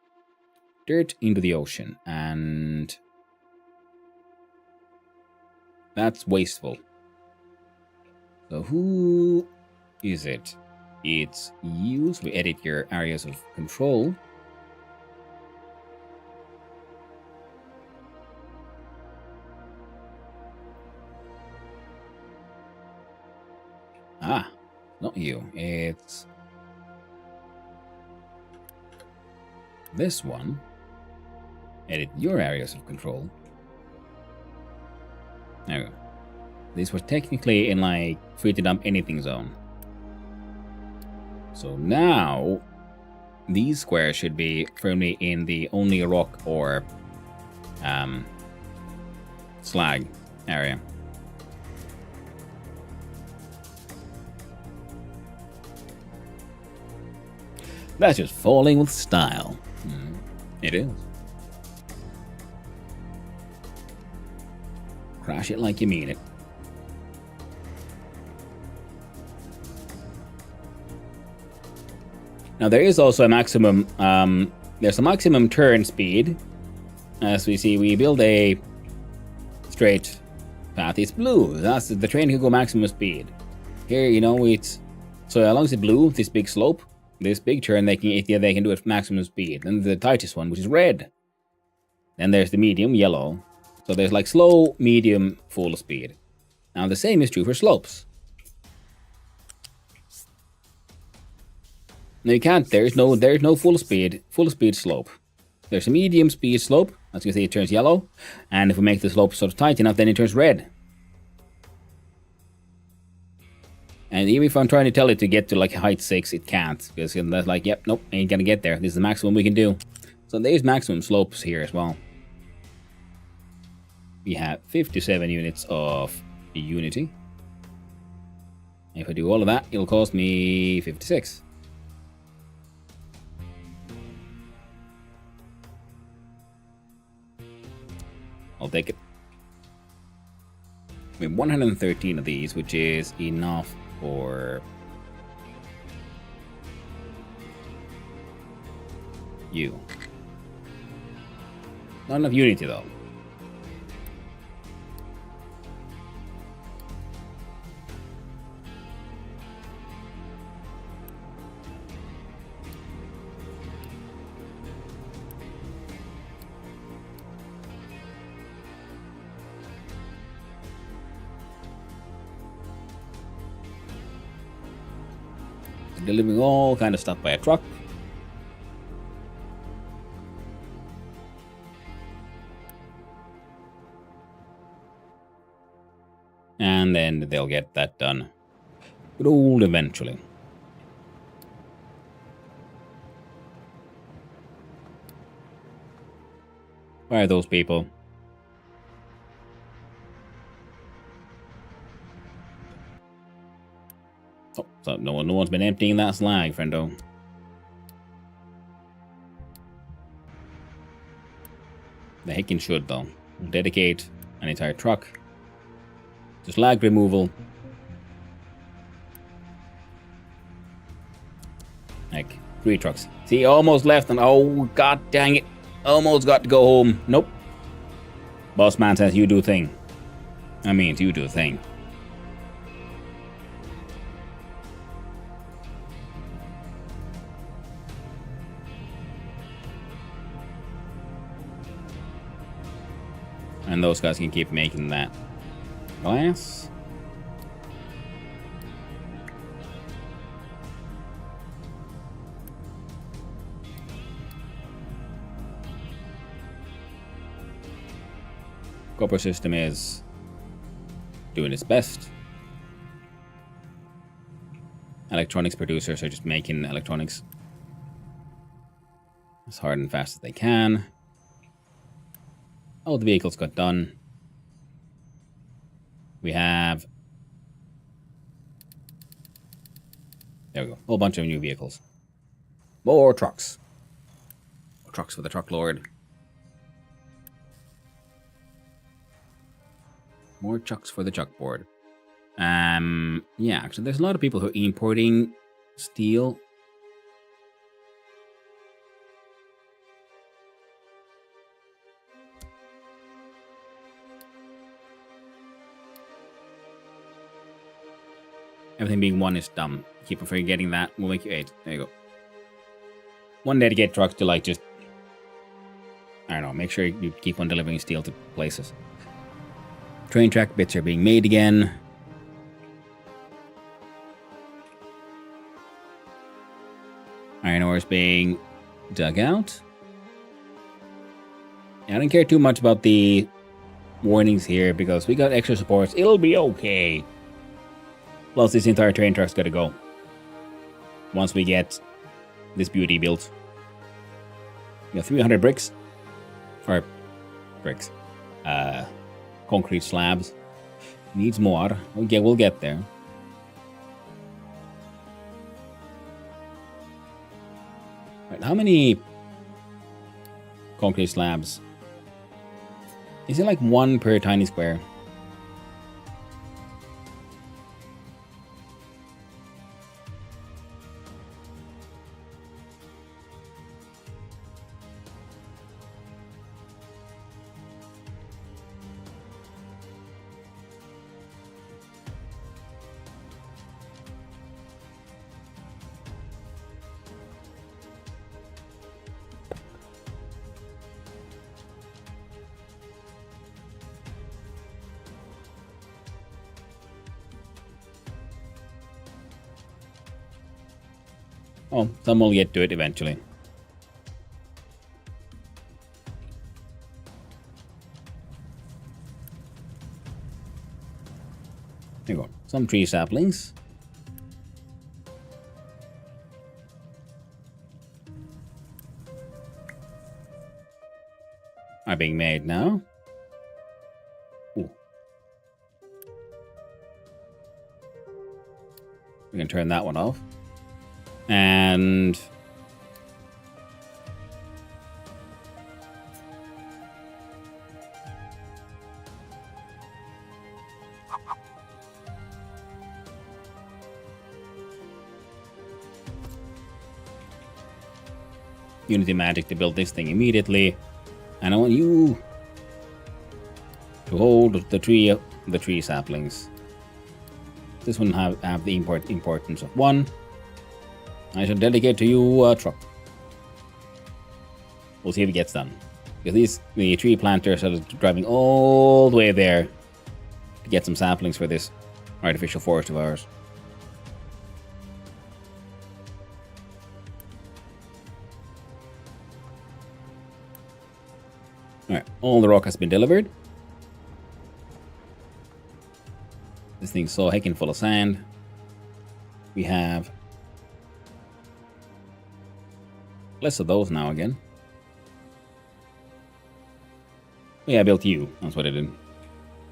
dirt into the ocean, and that's wasteful. So who is it? It's you. So we edit your areas of control. Ah, not you. It's this one. Edit your areas of control. There we go. These were technically in like free to dump anything zone. So now these squares should be firmly in the only rock or slag area. That's just falling with style. It is. Crash it like you mean it. Now there is also a maximum, there's a maximum turn speed. As we see, we build a straight path. It's blue. That's the train can go maximum speed. Here, it's so as long as it's blue, this big slope, this big turn, they can do it at maximum speed. Then the tightest one, which is red. Then there's the medium, yellow. So there's like slow, medium, full speed. Now the same is true for slopes. Now you can't. There's no full speed slope. There's a medium speed slope. As you can see, it turns yellow, and if we make the slope sort of tight enough, then it turns red. And even if I'm trying to tell it to get to like height 6, it can't, because that's like, yep, nope, ain't gonna get there. This is the maximum we can do. So there's maximum slopes here as well. We have 57 units of Unity. If I do all of that, it'll cost me 56. I'll take it. We have 113 of these, which is enough for you. Not enough Unity though. Delivering all kind of stuff by a truck. And then they'll get that done. Good old eventually. Where are those people? Oh, so no one's been emptying that slag, friendo. The heckin' should though. We'll dedicate an entire truck Just lag removal. Like 3 trucks. See, almost left and oh god dang it. Almost got to go home. Nope. Boss man says you do thing. I mean, you do a thing. And those guys can keep making that glass. Copper system is doing its best. Electronics producers are just making electronics as hard and fast as they can. All the vehicles got done. We have... There we go. A whole bunch of new vehicles. More trucks. More trucks for the truck lord. More chucks for the chuck board. Yeah, actually, there's a lot of people who are importing steel. Everything being 1 is dumb. Keep on forgetting that. We'll make you 8. There you go. 1 dedicated trucks to like just... I don't know, make sure you keep on delivering steel to places. Train track bits are being made again. Iron ore is being dug out. I don't care too much about the warnings here because we got extra supports. It'll be okay. Plus, this entire train track's gotta go. Once we get this beauty built. We got 300 bricks. Or bricks. Concrete slabs. Needs more. We'll get there. Right, how many concrete slabs? Is it like 1 per tiny square? Oh, some will get to it eventually. There you go. Some tree saplings. Are being made now. Ooh. We can turn that one off. And Unity Magic to build this thing immediately. And I want you to hold the tree saplings. This one have the importance of 1. I shall dedicate to you a truck. We'll see if it gets done. Because the tree planters are driving all the way there to get some saplings for this artificial forest of ours. Alright, all the rock has been delivered. This thing's so heckin' full of sand. We have less of those now again. Yeah, I built you. That's what I did.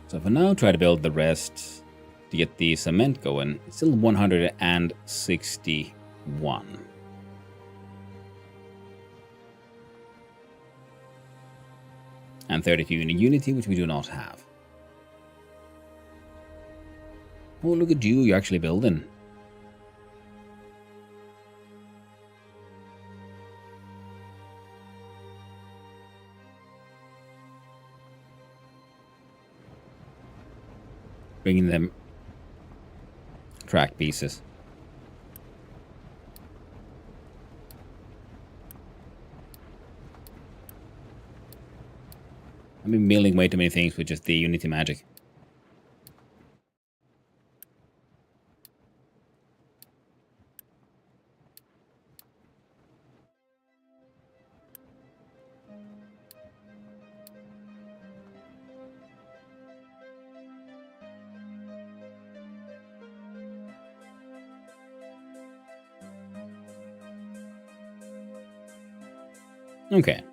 So if I now try to build the rest to get the cement going, it's still 161. And 32 in Unity, which we do not have. Oh, look at you, you're actually building. Bringing them track pieces. I've been building way too many things with just the Unity magic. Okay.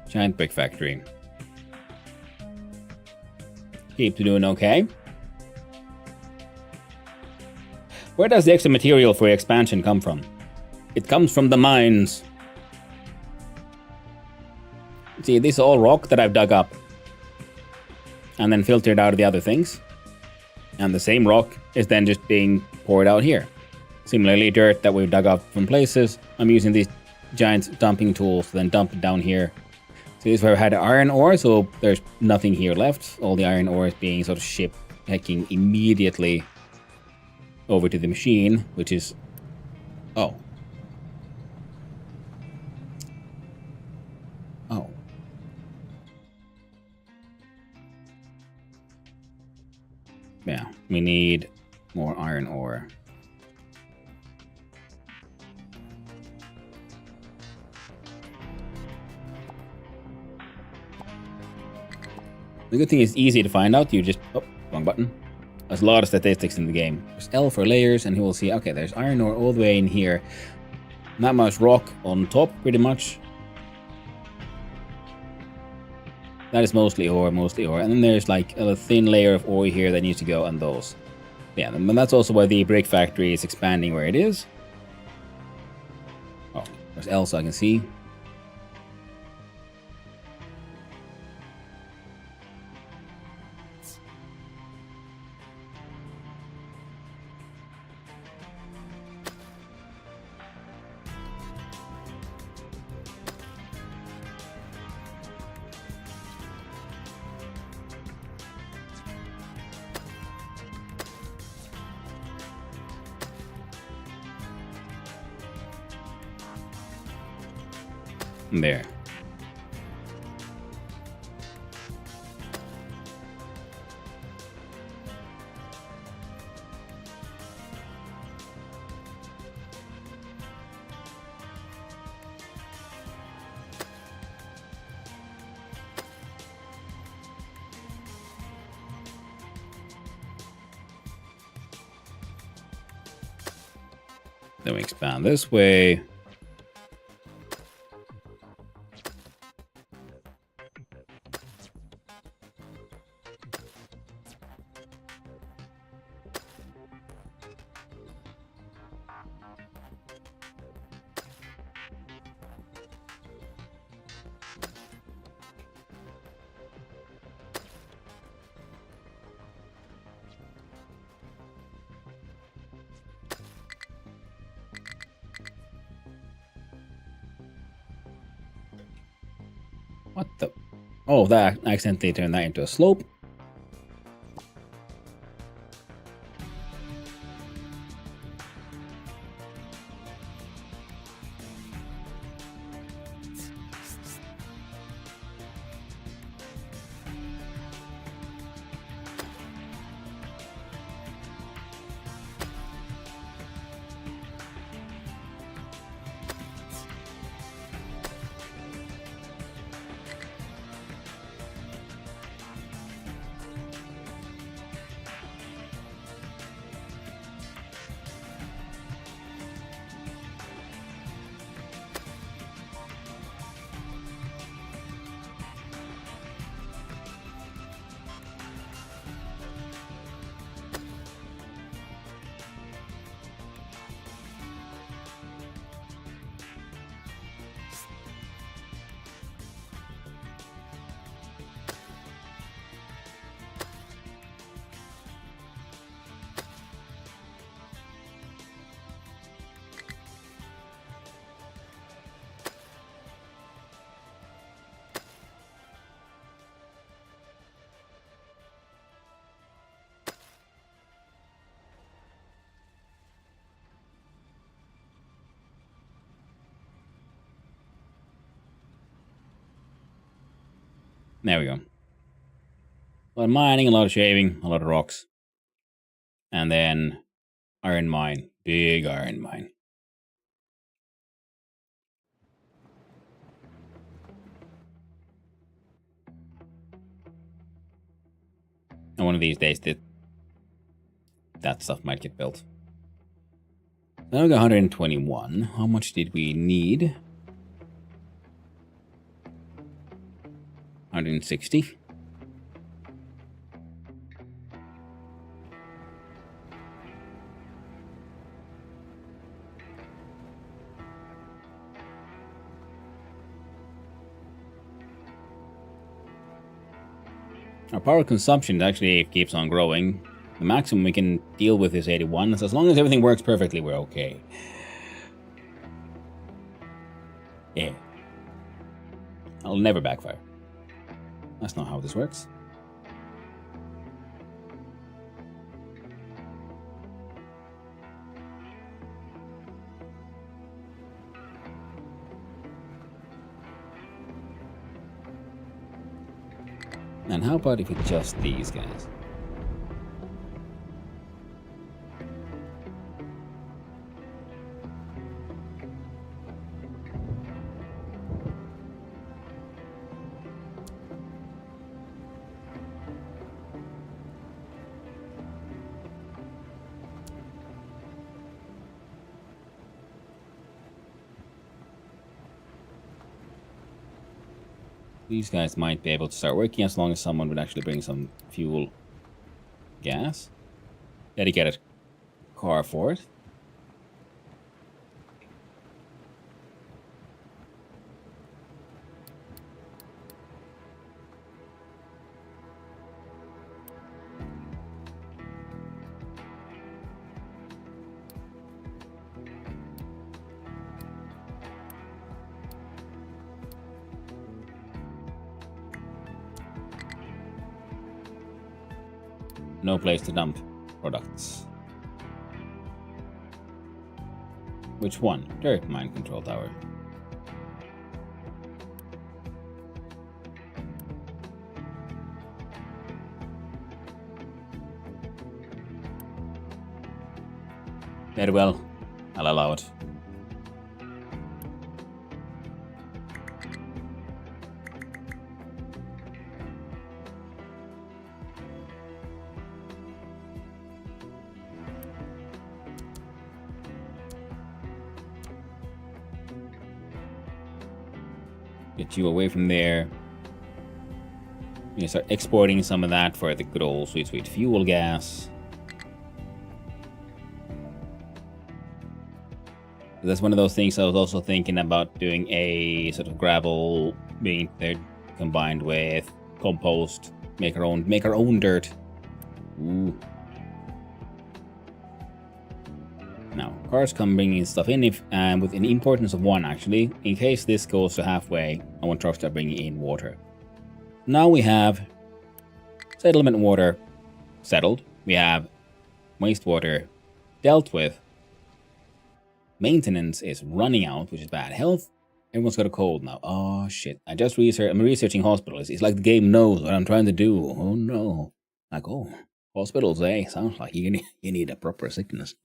Giant brick factory. Keep doing okay. Where does the extra material for your expansion come from? It comes from the mines. See, this is all rock that I've dug up. And then filtered out of the other things. And the same rock is then just being poured out here. Similarly, dirt that we've dug up from places, I'm using these giant dumping tools to then dump it down here. So this is where I had iron ore, so there's nothing here left. All the iron ore is being sort of shipped, hacking immediately over to the machine, which is... Oh. Oh. Yeah, we need more iron ore. The good thing is easy to find out. You just... Oh, wrong button. There's a lot of statistics in the game. There's L for layers, and he will see, okay, there's iron ore all the way in here. Not much rock on top, pretty much. That is mostly ore, mostly ore. And then there's like a thin layer of ore here that needs to go on those. Yeah, and that's also why the brick factory is expanding where it is. Oh, there's L so I can see. There. Then we expand this way. What the? Oh, that I accidentally turned that into a slope. There we go. A lot of mining, a lot of shaving, a lot of rocks. And then iron mine. Big iron mine. And one of these days that stuff might get built. Now we got 121. How much did we need? 160. Our power consumption actually keeps on growing. The maximum we can deal with is 81, so as long as everything works perfectly, we're okay. Yeah. I'll never backfire. That's not how this works. And how about if it's just these guys? These guys might be able to start working as long as someone would actually bring some fuel gas. Dedicated car for it. No place to dump products. Which one? Dirt mine control tower. Very well. I'll allow it. Get you away from there. You start exporting some of that for the good old sweet, sweet fuel gas. That's one of those things I was also thinking about doing a sort of gravel being there combined with compost. Make our own dirt. Ooh. Now, cars come bringing stuff in with an importance of 1 actually. In case this goes to halfway, I want trucks to start bringing in water. Now we have settlement water settled. We have wastewater dealt with. Maintenance is running out, which is bad. Health, everyone's got a cold now. Oh shit! I'm researching hospitals. It's like the game knows what I'm trying to do. Oh no! Like hospitals, eh? Sounds like you need a proper sickness.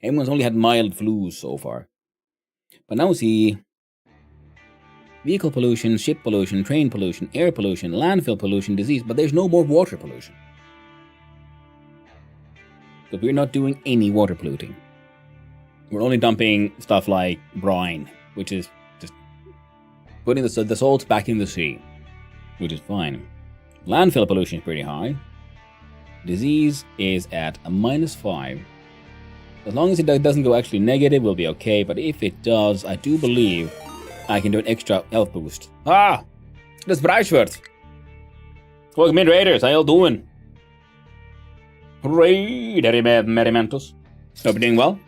Everyone's only had mild flus so far. But now we see vehicle pollution, ship pollution, train pollution, air pollution, landfill pollution, disease, but there's no more water pollution. But we're not doing any water polluting. We're only dumping stuff like brine, which is just putting the salt back in the sea, which is fine. Landfill pollution is pretty high. Disease is at a -5. As long as it doesn't go actually negative, we'll be okay. But if it does, I do believe I can do an extra health boost. Ah! Das Breitschwert! Welcome in, Raiders. How y'all doing? Raidery Merrimentos. Hope you're doing well.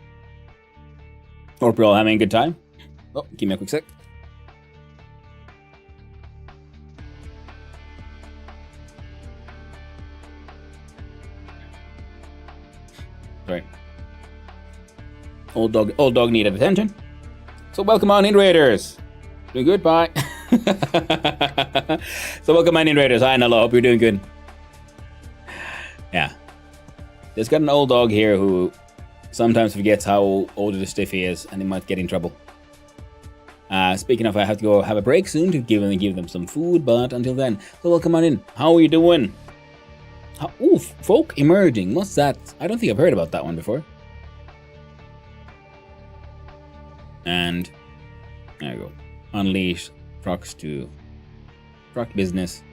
Hope you're all having a good time. Oh, give me a quick sec. Sorry. Old dog needed attention. So welcome on in, Raiders. Doing good, bye. So welcome in, Raiders. Hi, hello. Hope you're doing good. Yeah. There's got an old dog here who sometimes forgets how old the stiffy is, and he might get in trouble. Speaking of, I have to go have a break soon to give them some food, but until then, so welcome on in. How are you doing? Ooh, folk emerging. What's that? I don't think I've heard about that one before. And there you go. Unleash trucks to truck business.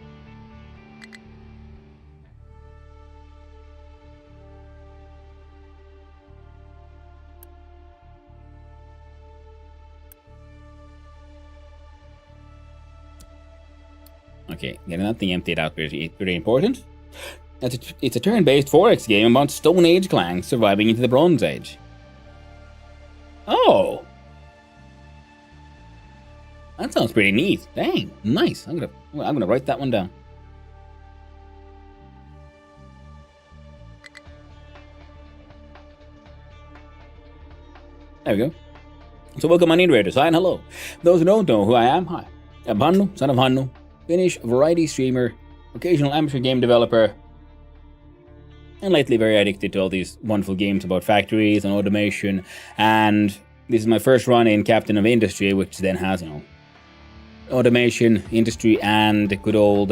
Okay, getting that thing emptied out is pretty important. It's a turn-based 4X game about Stone Age clanks surviving into the Bronze Age. Oh! That sounds pretty neat. Dang, nice. I'm gonna write that one down. There we go. So welcome on in, Raiders. Hi and hello. Those who don't know who I am, hi. I'm Hannu, son of Hannu, Finnish variety streamer, occasional amateur game developer, and lately very addicted to all these wonderful games about factories and automation. And this is my first run in Captain of Industry, which then has, you know, automation, industry, and good old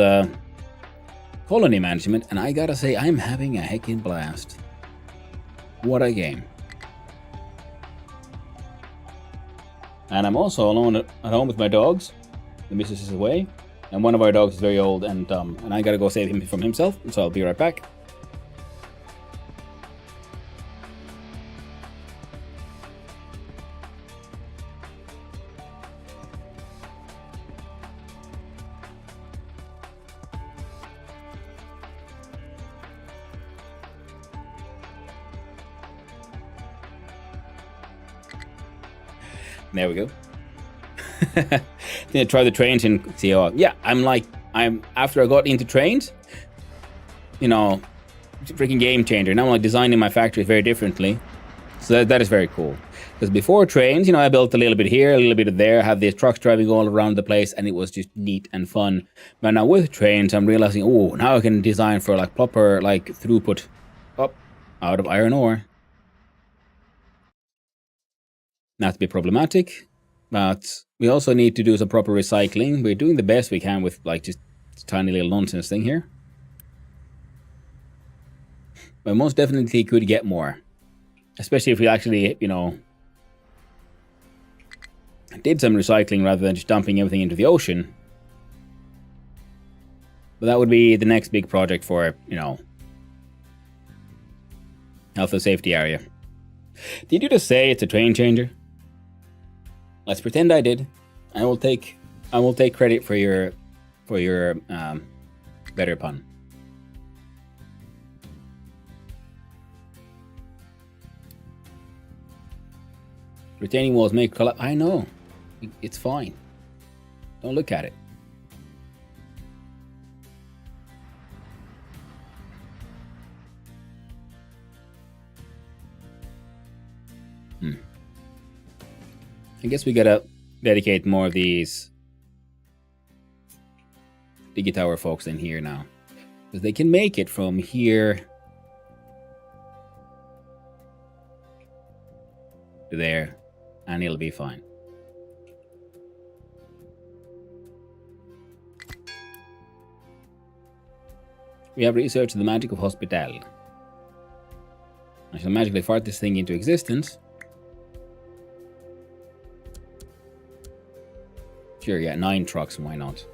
colony management. And I gotta say, I'm having a heckin' blast. What a game. And I'm also alone at home with my dogs. The missus is away, and one of our dogs is very old and dumb, and I gotta go save him from himself, so I'll be right back. There we go. Try the trains and see how. Yeah, I'm after I got into trains, you know, it's a freaking game changer. Now I'm like designing my factory very differently, so that is very cool. Because before trains, you know, I built a little bit here, a little bit there, had these trucks driving all around the place, and it was just neat and fun. But now with trains, I'm realizing, oh, now I can design for like proper like throughput up out of iron ore. Not to be problematic, but we also need to do some proper recycling. We're doing the best we can with like just tiny little nonsense thing here. But most definitely could get more. Especially if we actually, you know, did some recycling rather than just dumping everything into the ocean. But that would be the next big project for, you know, health and safety area. Did you just say it's a train changer? Let's pretend I did. I will take credit for your better pun. Retaining walls make collapse. I know. It's fine. Don't look at it. I guess we gotta dedicate more of these Digitower folks in here now. Because they can make it from here to there, and it'll be fine. We have researched the magic of hospital. I shall magically fart this thing into existence. Sure, yeah, 9 trucks, why not?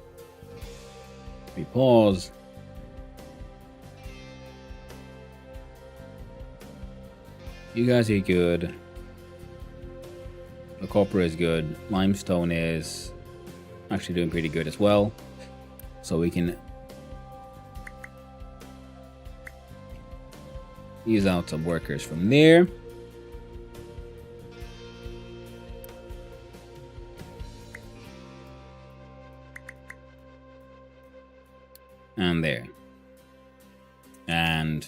We pause. You guys are good. The copper is good. Limestone is actually doing pretty good as well. So we can ease out some workers from there. And there. And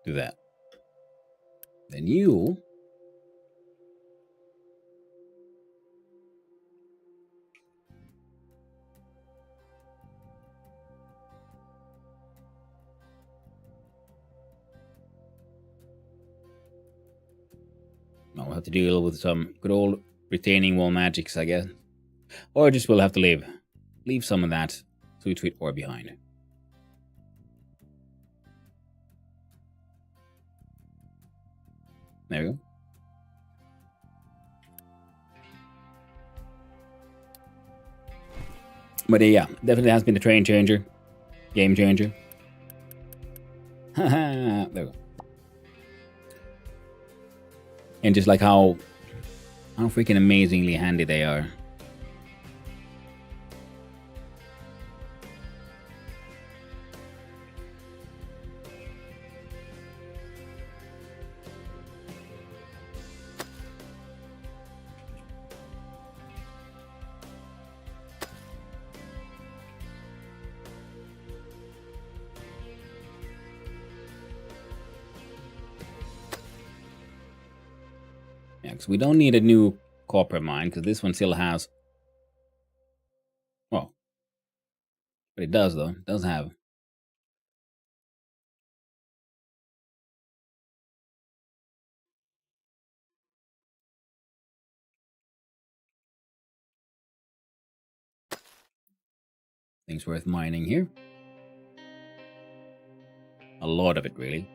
do that. Then you have to deal with some good old retaining wall magics, I guess. Or just we'll have to leave some of that sweet ore behind. There we go. But yeah, definitely has been a train changer. Game changer. Haha, there we go. And just like how freaking amazingly handy they are. Yeah, because we don't need a new copper mine, because this one still has... Well, but it does, though. It does have... things worth mining here. A lot of it, really.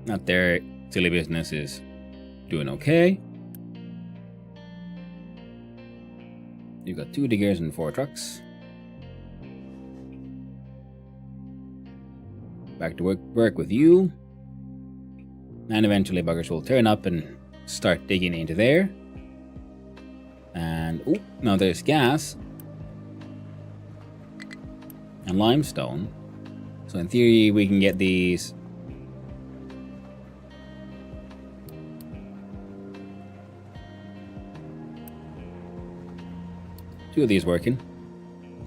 Not their silly business is doing okay. You've got 2 diggers and 4 trucks. Back to work with you. And eventually buggers will turn up and start digging into there. And oh, now there's gas. And limestone. So in theory we can get these. Two of these working.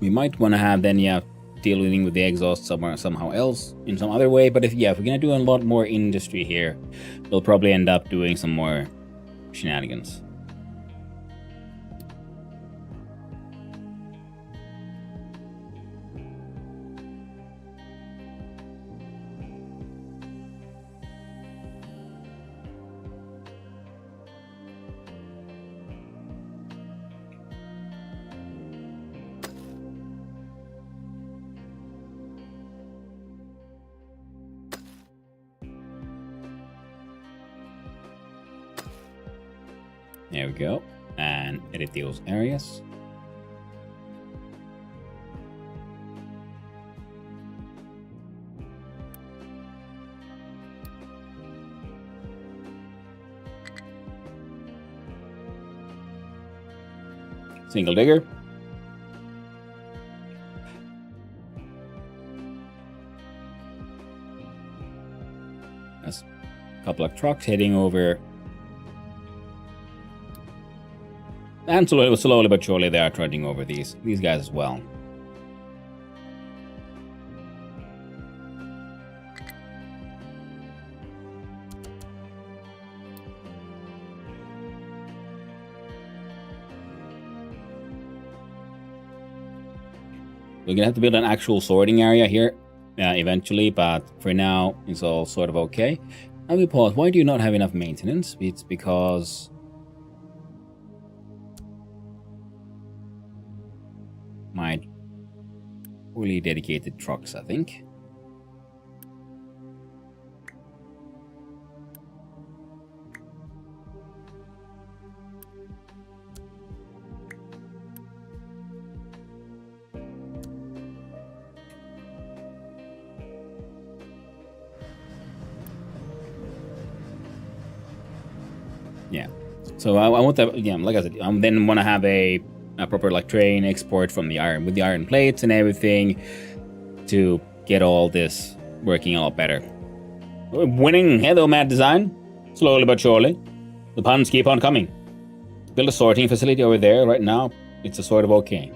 We might want to have then, yeah, dealing with the exhaust somehow else in some other way. But if we're gonna do a lot more industry here, we'll probably end up doing some more shenanigans. There we go. And edit those areas. Single digger. That's a couple of trucks heading over. And slowly but surely they are trudging over these guys as well. We're gonna have to build an actual sorting area here eventually, but for now it's all sort of okay. Now we pause. Why do you not have enough maintenance? It's because my poorly dedicated trucks, I think. Yeah. So I want that. Yeah, like I said, I then want to have a proper like train export from the iron with the iron plates and everything. to get all this working a lot better. We're winning. Hello, Mad Design. Slowly but surely. The puns keep on coming. Build a sorting facility over there right now. It's a sort of okay.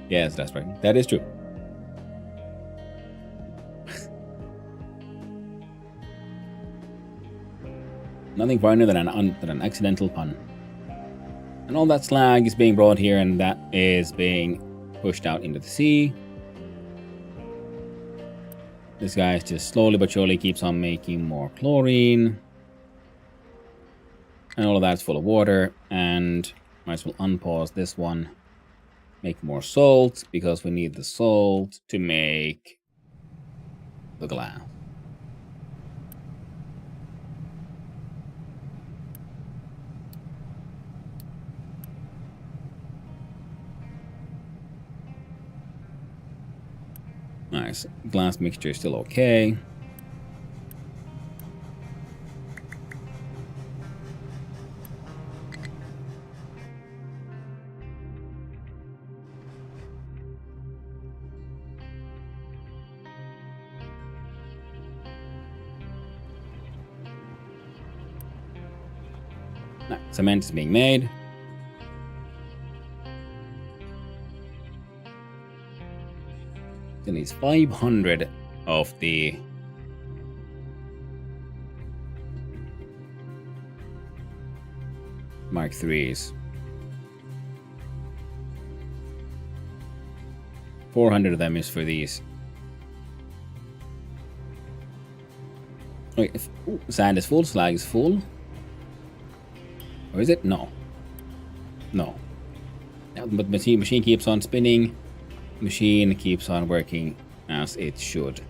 Yes, that's right. That is true. Nothing finer than an accidental pun. And all that slag is being brought here, and that is being pushed out into the sea. This guy just slowly but surely keeps on making more chlorine. And all of that's full of water. And might as well unpause this one. Make more salt, because we need the salt to make the glass. Nice. Glass mixture is still okay. Nice. Cement is being made. Then needs 500 of the Mark IIIs. 400 of them is for these. Wait, if sand is full, slag is full. Or is it? No. No. Yeah, but machine keeps on spinning. Machine keeps on working as it should.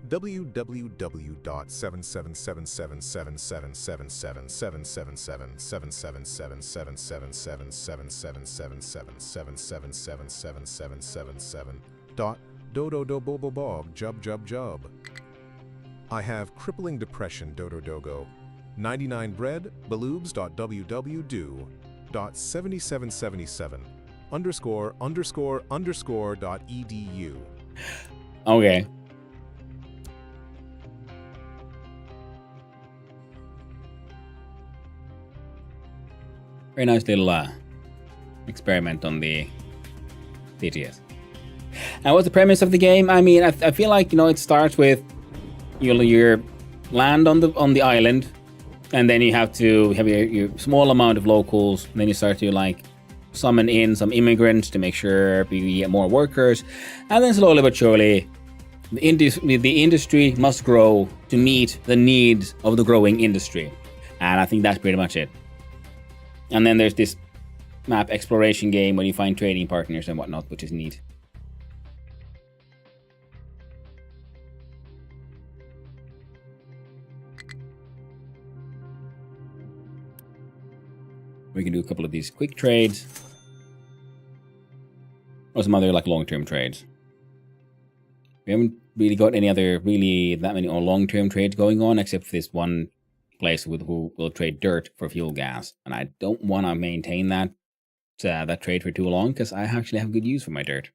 www.77777777777777777777777777777777777777777777777777777777777777777777777777777. I have crippling depression dodo dogo. 99 bread baloobs.www.7777 _____.edu. Okay. Very nice little experiment on the TTS. And what's the premise of the game? I mean, I feel like, you know, it starts with you land on the island, and then you have to have your small amount of locals, and then you start to like summon in some immigrants to make sure we get more workers, and then slowly but surely the industry must grow to meet the needs of the growing industry. And I think that's pretty much it. And then there's this map exploration game where you find trading partners and whatnot, which is neat. We can do a couple of these quick trades. Or some other like long-term trades. We haven't really got any other that many long-term trades going on, except for this one place who will trade dirt for fuel gas. And I don't want to maintain that trade for too long, because I actually have good use for my dirt.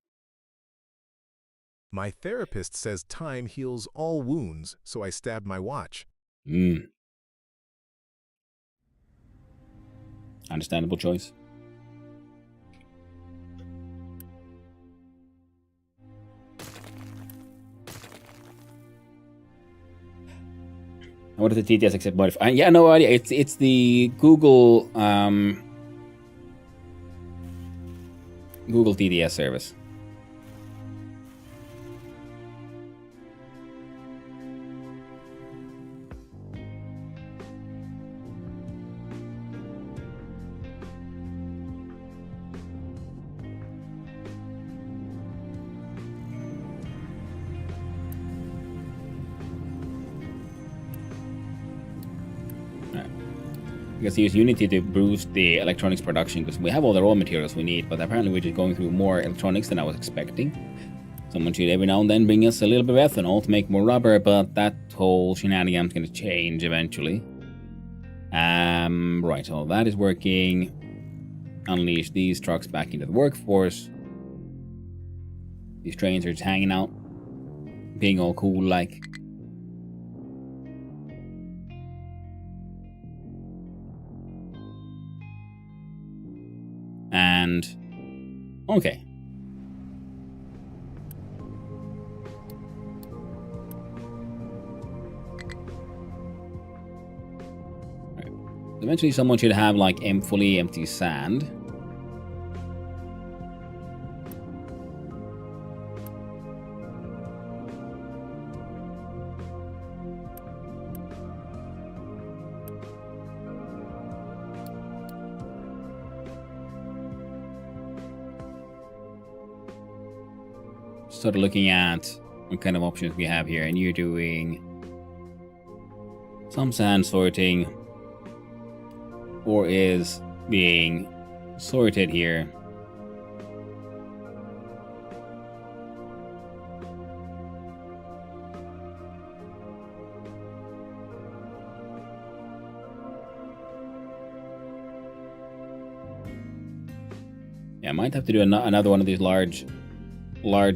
My therapist says time heals all wounds, so I stabbed my watch. Understandable choice. What is the TTS except modify? Yeah, no idea. It's the Google Google TTS service. Because use Unity to boost the electronics production, because we have all the raw materials we need, but apparently we're just going through more electronics than I was expecting. Someone should every now and then bring us a little bit of ethanol to make more rubber, but that whole shenanigan's gonna change eventually. Right, so that is working. Unleash these trucks back into the workforce. These trains are just hanging out, being all cool like. And okay. Right. Eventually someone should have like fully empty sand. Sort of looking at what kind of options we have here, and you're doing some sand sorting, or is being sorted here. Yeah, I might have to do another one of these large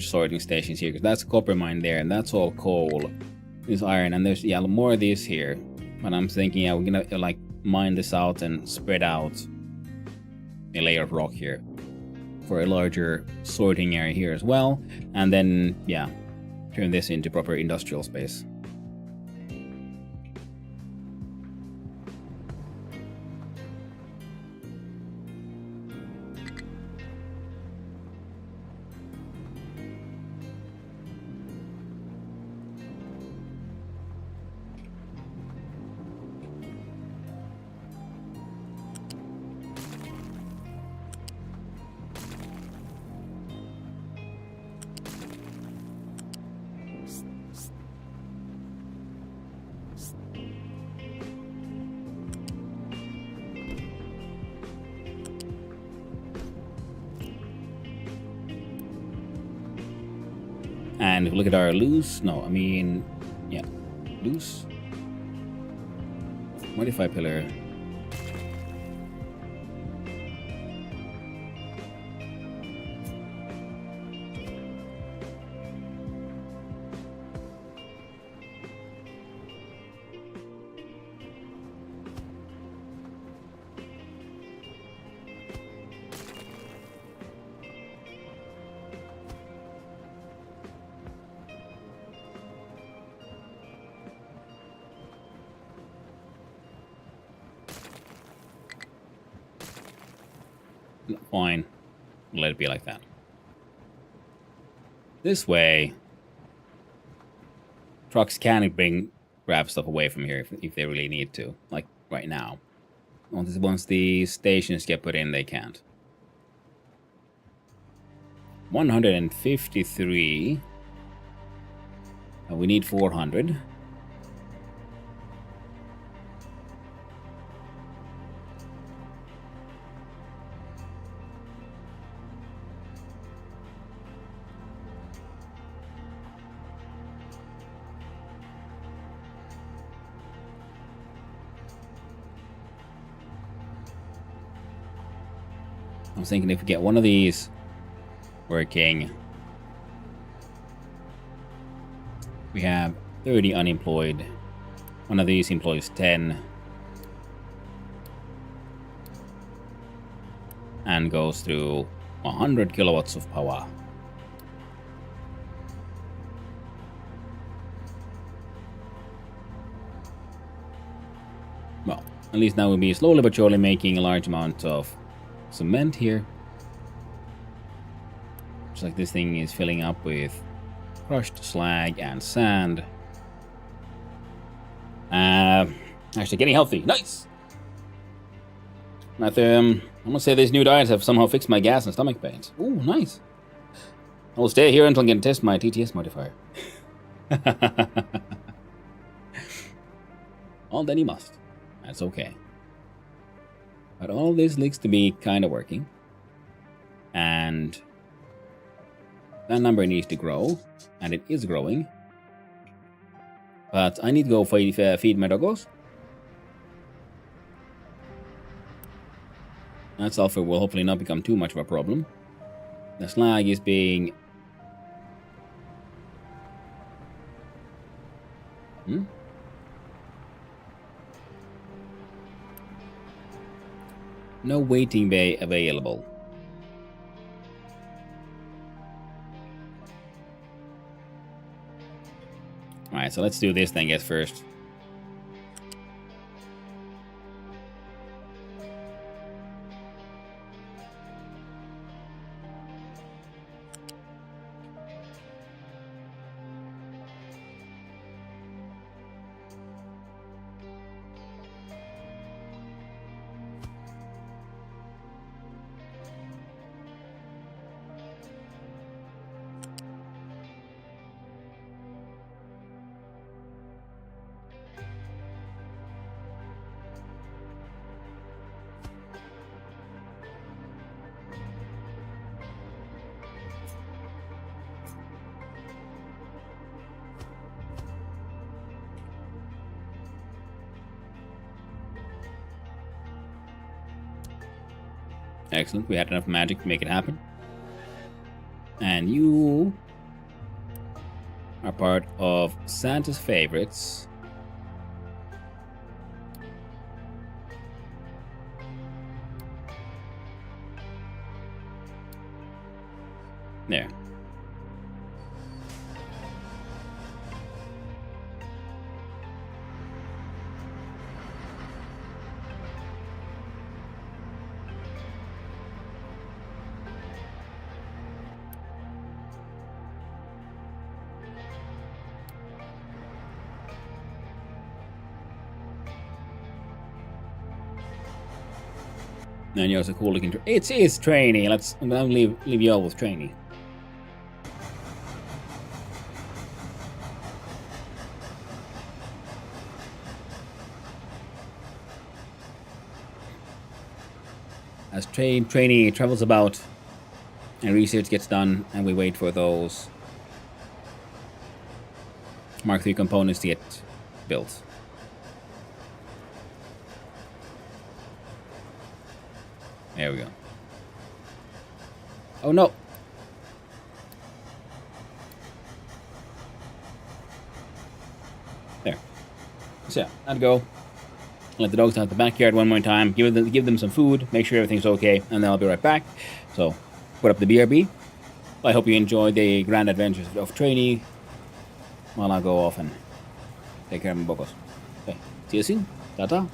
sorting stations here, because that's a copper mine there, and that's all coal. This iron, and there's more of these here. But I'm thinking, yeah, we're gonna like mine this out and spread out a layer of rock here for a larger sorting area here as well, and then yeah, turn this into proper industrial space. And if we look at our loose, loose modify pillar. Fine, let it be like that. This way, trucks can grab stuff away from here if they really need to, like right now. Once the stations get put in, they can't. 153. We need 400. I was thinking if we get one of these working, we have 30 unemployed. One of these employs 10 and goes through 100 kilowatts of power. Well, at least now we'll be slowly but surely making a large amount of cement here. Just like this thing is filling up with crushed slag and sand. Actually getting healthy. Nice! I'm gonna say these new diets have somehow fixed my gas and stomach pains. Ooh, nice. I will stay here until I can test my TTS modifier. Well, then you must. That's okay. But all this looks to be kind of working. And that number needs to grow. And it is growing. But I need to go feed my doggos. That sulfur will hopefully not become too much of a problem. The slag is being... No waiting bay available. Alright, so let's do this thing guess first. Excellent, we had enough magic to make it happen. And you are part of Santa's favorites. There. And you're also cool looking. It is trainee. I'm gonna leave you all with trainee. As trainee travels about and research gets done, and we wait for those Mark III components to get built. There we go. Oh no! There. So yeah, I'd go. Let the dogs down at the backyard one more time. Give them some food. Make sure everything's okay, and then I'll be right back. So, put up the BRB. I hope you enjoy the grand adventures of trainee. While I go off and take care of my bocos. Okay, see you soon. Ta-ta.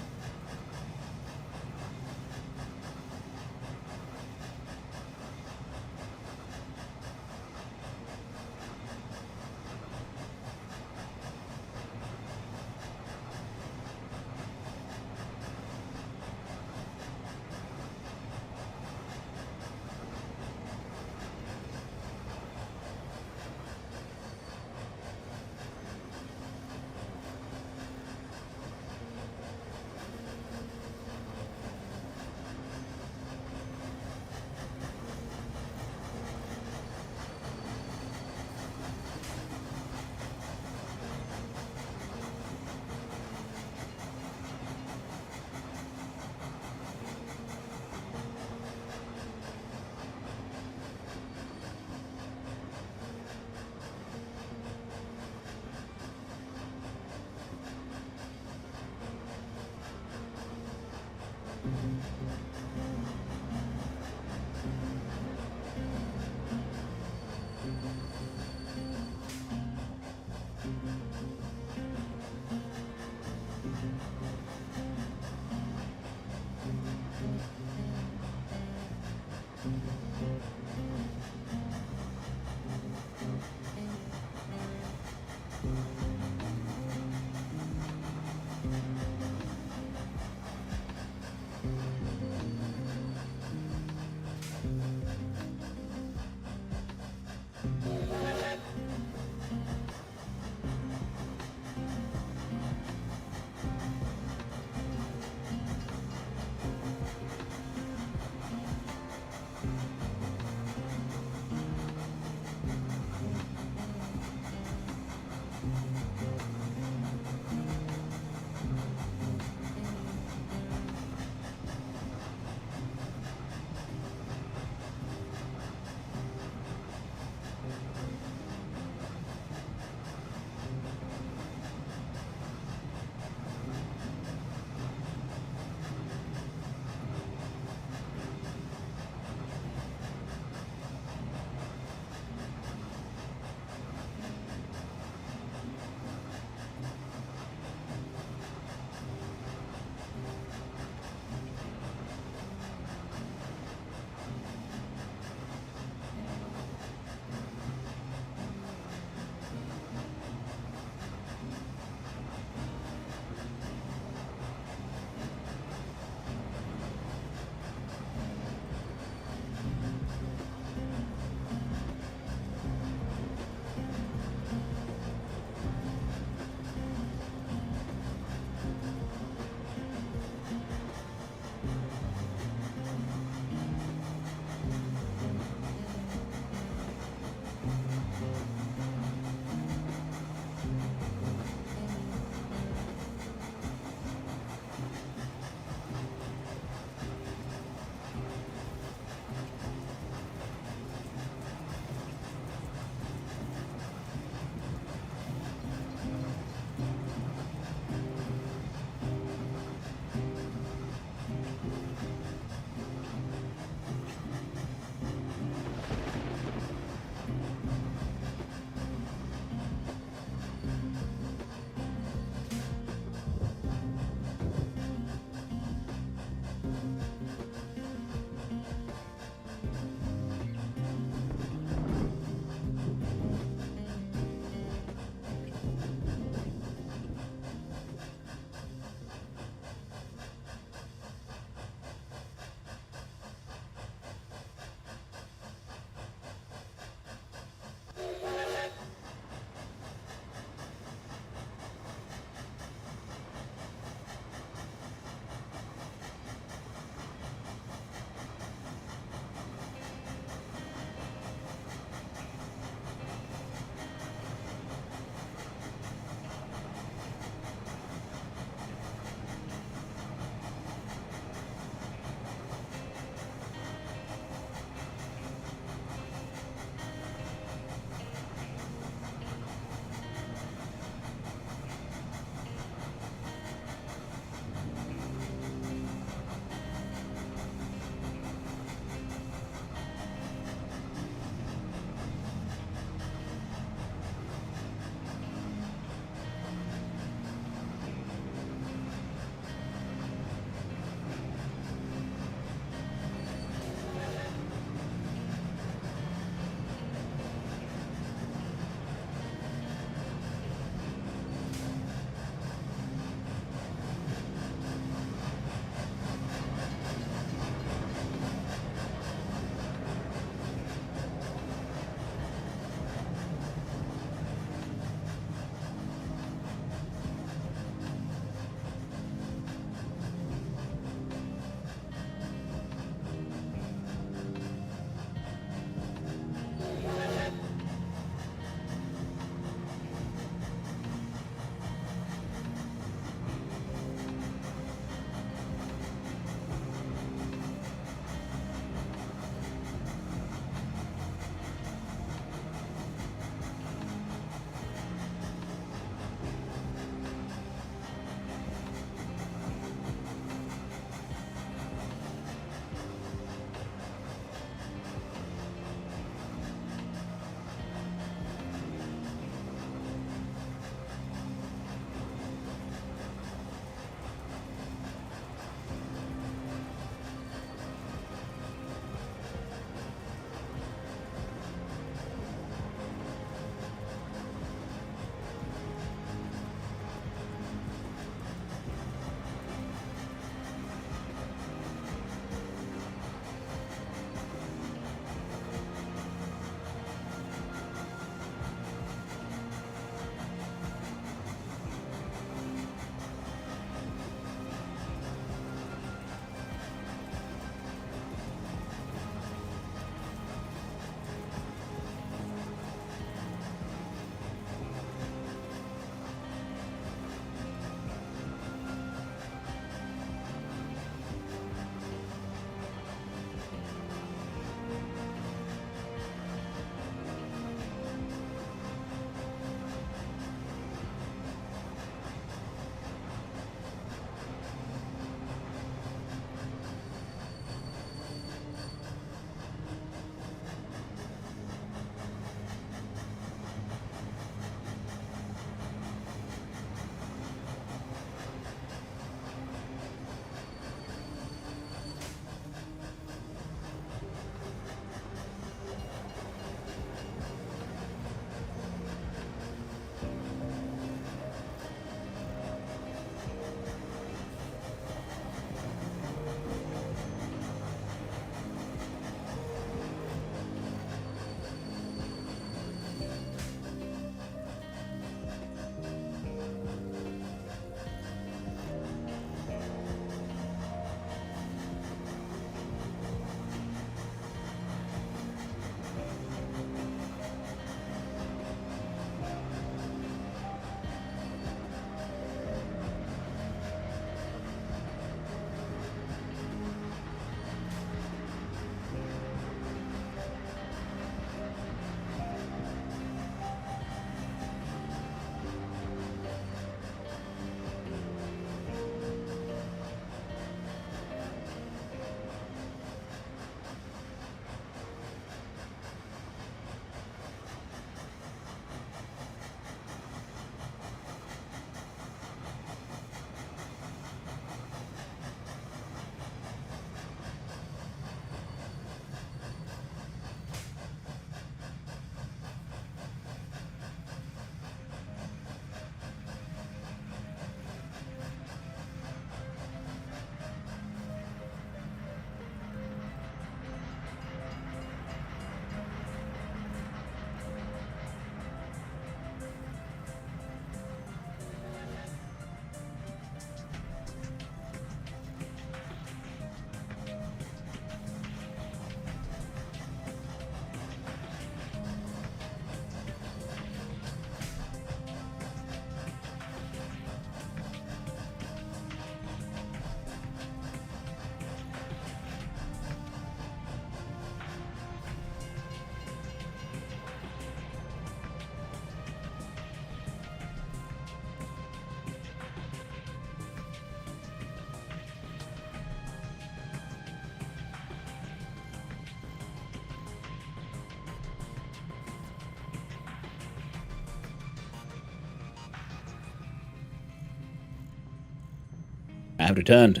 I have returned.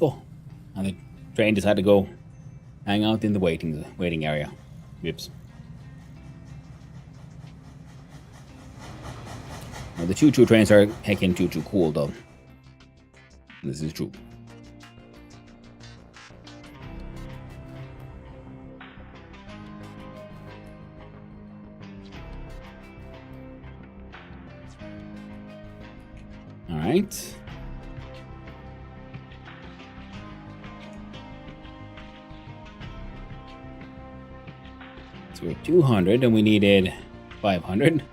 Oh, and the train decided to go hang out in the waiting area. Whoops. Well, the choo-choo trains are heckin' choo-choo cool, though. This is true. All right. So we're 200 and we needed 500.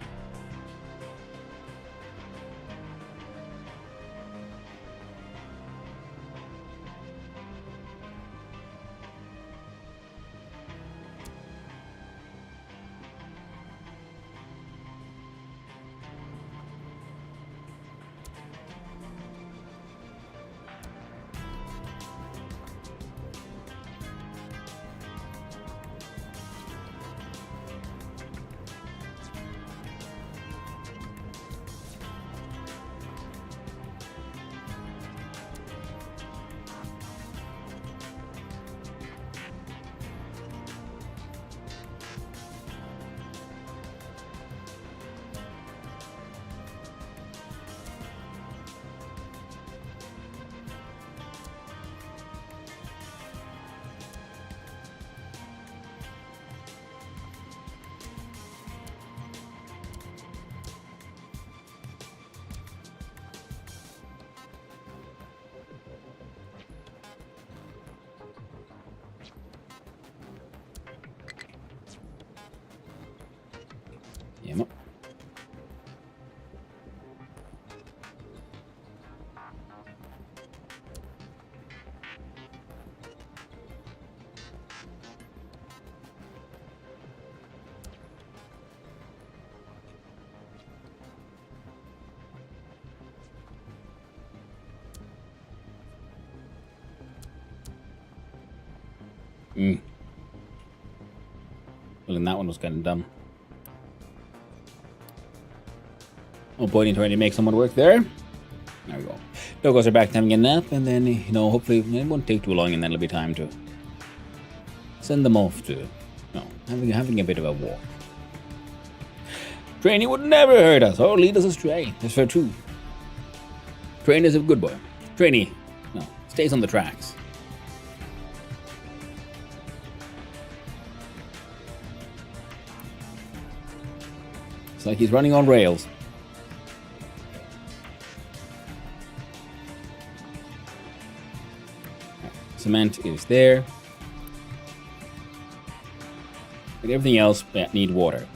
Yep. Well, then that one was kind of dumb. No point in trying to make someone work there. There we go. Dogos are back to having a nap, and then, you know, hopefully it won't take too long, and then it'll be time to send them off to, you know, having a bit of a walk. Trainee would never hurt us or lead us astray. That's very true. Trainee is a good boy. Trainee, no, stays on the tracks. It's like he's running on rails. Cement is there. But everything else need water.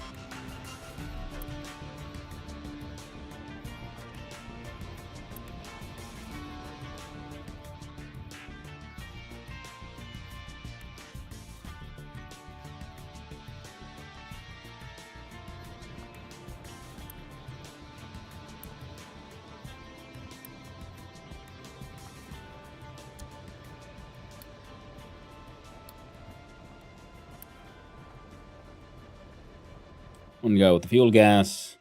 I'm gonna go with the fuel gas.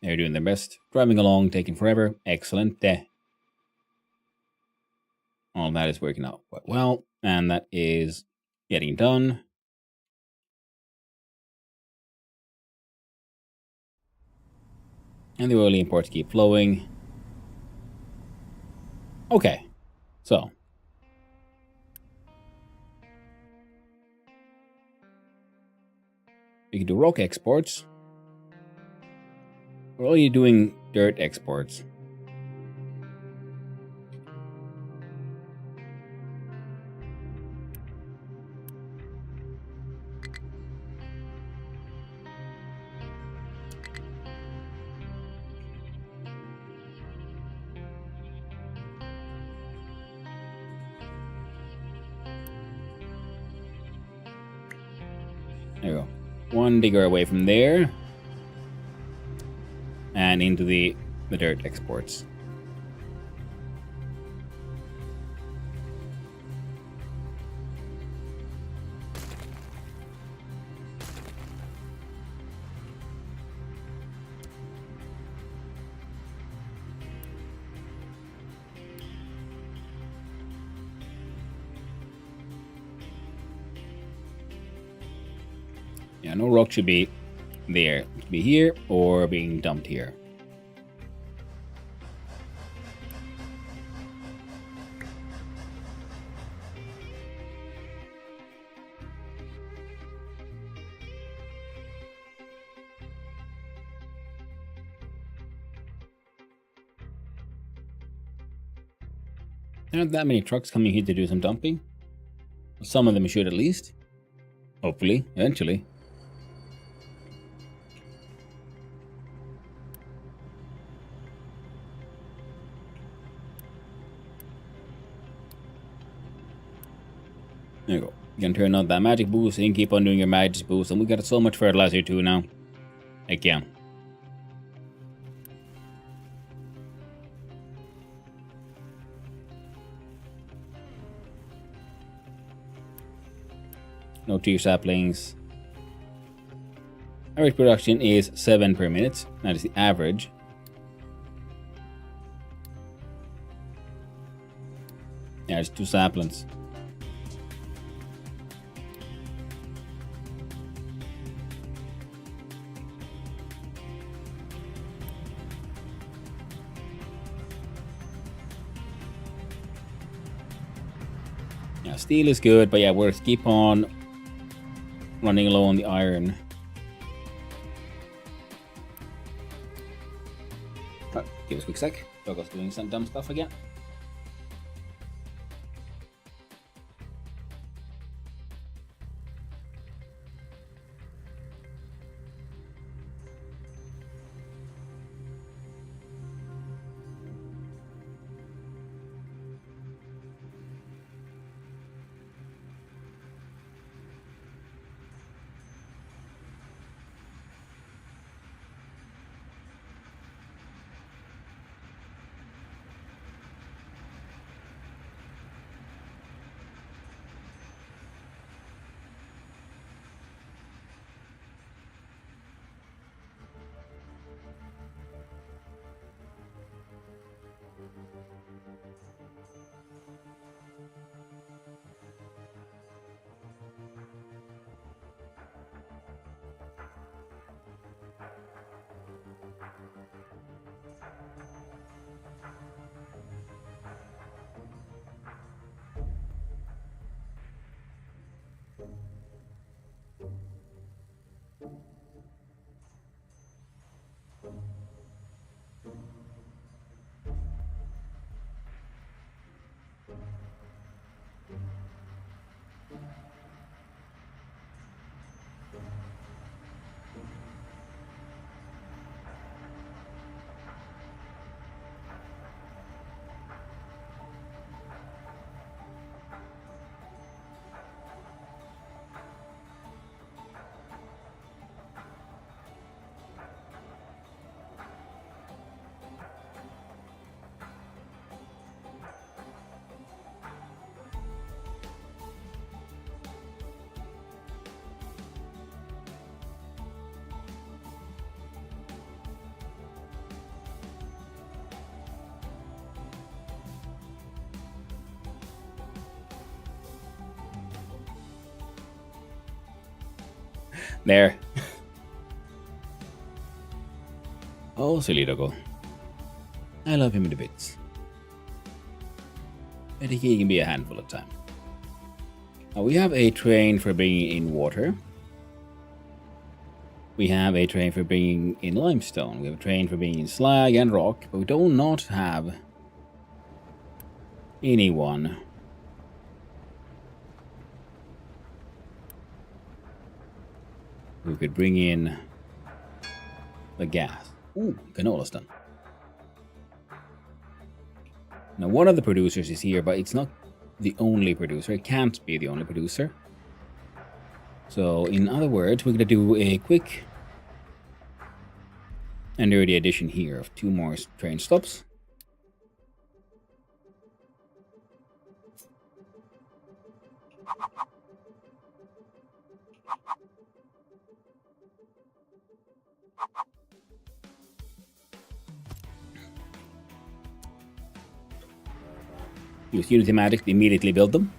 They're doing their best. Driving along, taking forever. Excellent. All that is working out quite well. And that is getting done. And the oil imports keep flowing. Okay. So. We can do rock exports. We're only doing dirt exports. There we go. One digger away from there. And into the dirt exports. Yeah, no rock should be there. It should be here or being dumped here. There aren't that many trucks coming here to do some dumping. Some of them should at least. Hopefully, eventually. There you go. You can turn on that magic boost and keep on doing your magic boost, and we got so much fertilizer too now. Heck yeah. No tree saplings. Average production is 7 per minute. That is the average. Yeah, it's 2 saplings. Yeah, steel is good, but yeah, we'll keep on running low on the iron. Right, give us a quick sec. Douglas doing some dumb stuff again. There. Oh, silly doggo. I love him to bits. I think he can be a handful of time. Now we have a train for bringing in water. We have a train for bringing in limestone. We have a train for bringing in slag and rock, but we do not have anyone who could bring in the gas. Ooh, canola's done. Now one of the producers is here, but it's not the only producer. It can't be the only producer. So in other words, we're going to do a quick and dirty addition here of 2 more train stops. Use Unity Magic to immediately build them.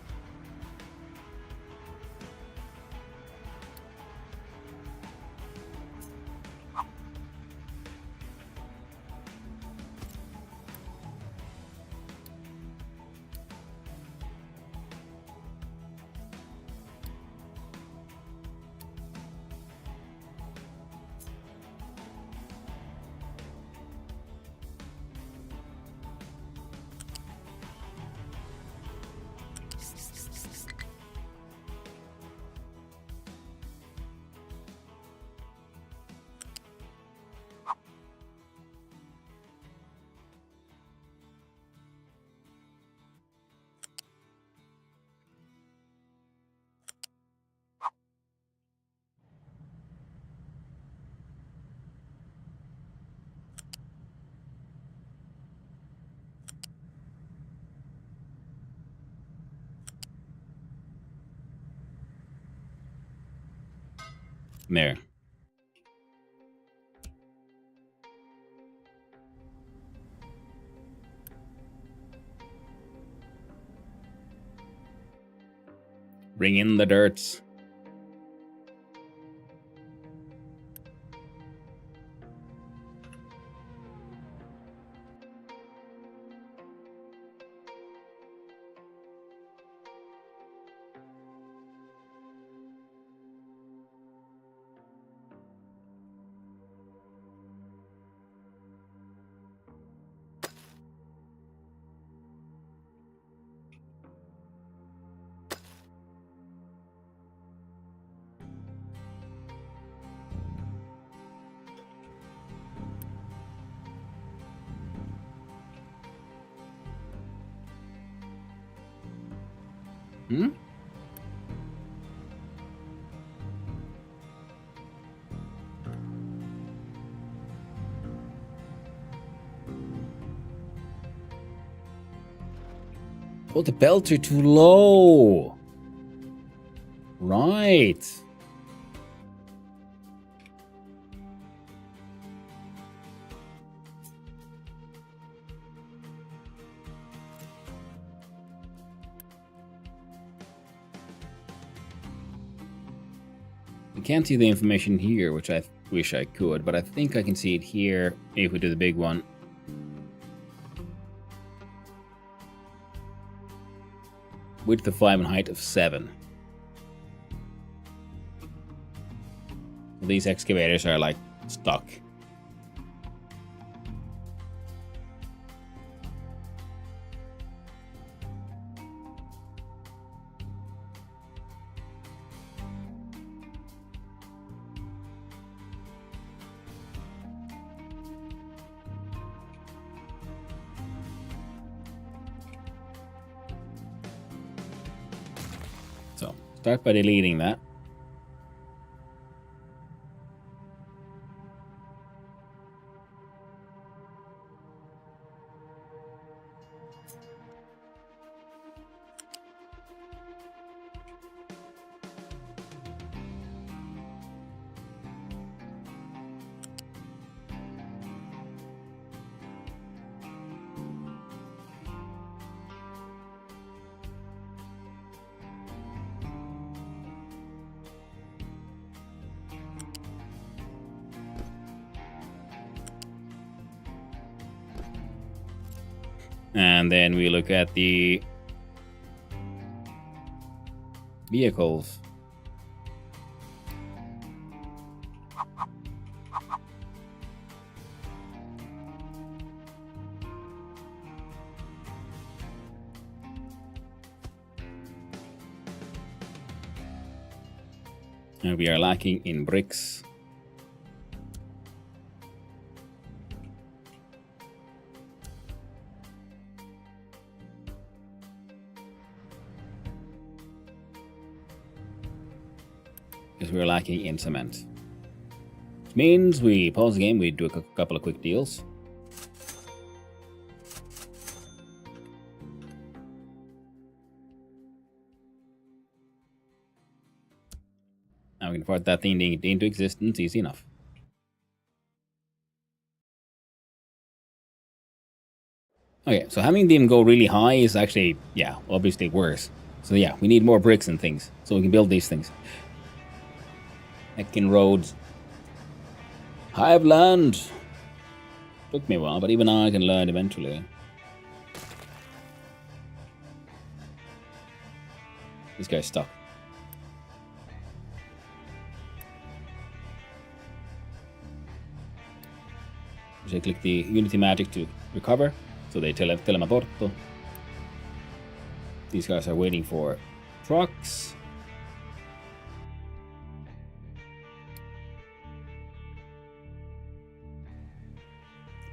There. Bring in the dirts. Hmm? Oh, the belts are too low. Right. I can't see the information here, which I wish I could, but I think I can see it here if we do the big one. Width of 5 and height of 7. These excavators are like stuck. So, start by deleting that. And then we look at the vehicles. And we are lacking in bricks. Because we're lacking in cement. Which means we pause the game, we do a couple of quick deals. Now we can fart that thing into existence easy enough. Okay, so having them go really high is actually, yeah, obviously worse. So yeah, we need more bricks and things so we can build these things. Heckin' roads. I have learned. Took me a while, but even I can learn eventually. This guy's stuck. So I click the Unity magic to recover. So they tell him aborto. These guys are waiting for trucks.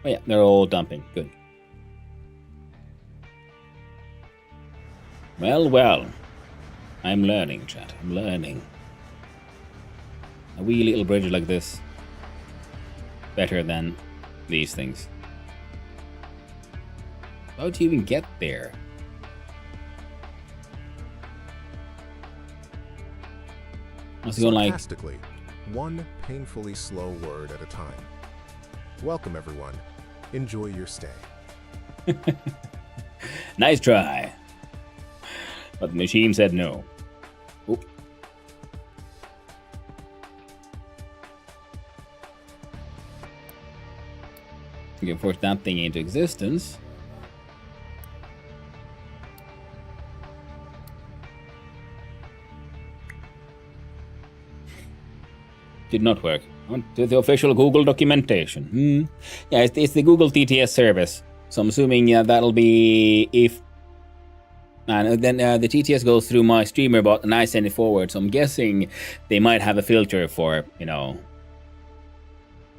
Oh yeah, they're all dumping. Good. Well. I'm learning, chat. I'm learning. A wee little bridge like this. Better than these things. How do you even get there? Must go like... Sarcastically, one painfully slow word at a time. Welcome, everyone. Enjoy your stay. Nice try. But the machine said no. Oop. You can force that thing into existence. Did not work. On to the official Google documentation. Yeah, it's the Google TTS service. So I'm assuming that'll be if... And then the TTS goes through my streamer bot and I send it forward. So I'm guessing they might have a filter for, you know,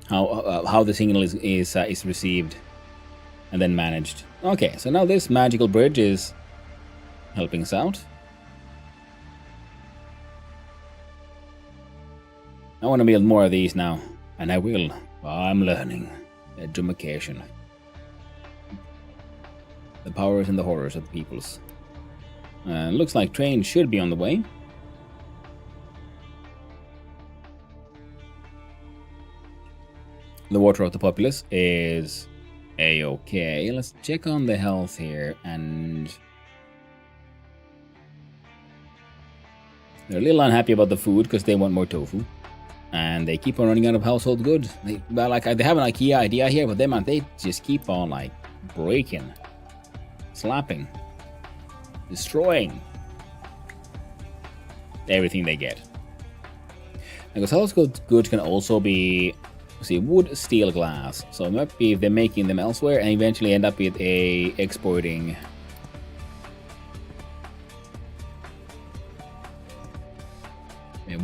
how the signal is received and then managed. Okay, so now this magical bridge is helping us out. I want to build more of these now, and I will. I'm learning education. The powers and the horrors of the peoples. Looks like train should be on the way. The water of the populace is a-okay. Let's check on the health here, and they're a little unhappy about the food because they want more tofu. And they keep on running out of household goods. They have an IKEA idea here, but they just keep on like breaking, slapping, destroying everything they get. Because household goods can also be, see, wood, steel, glass. So it might be they're making them elsewhere and eventually end up with a exporting.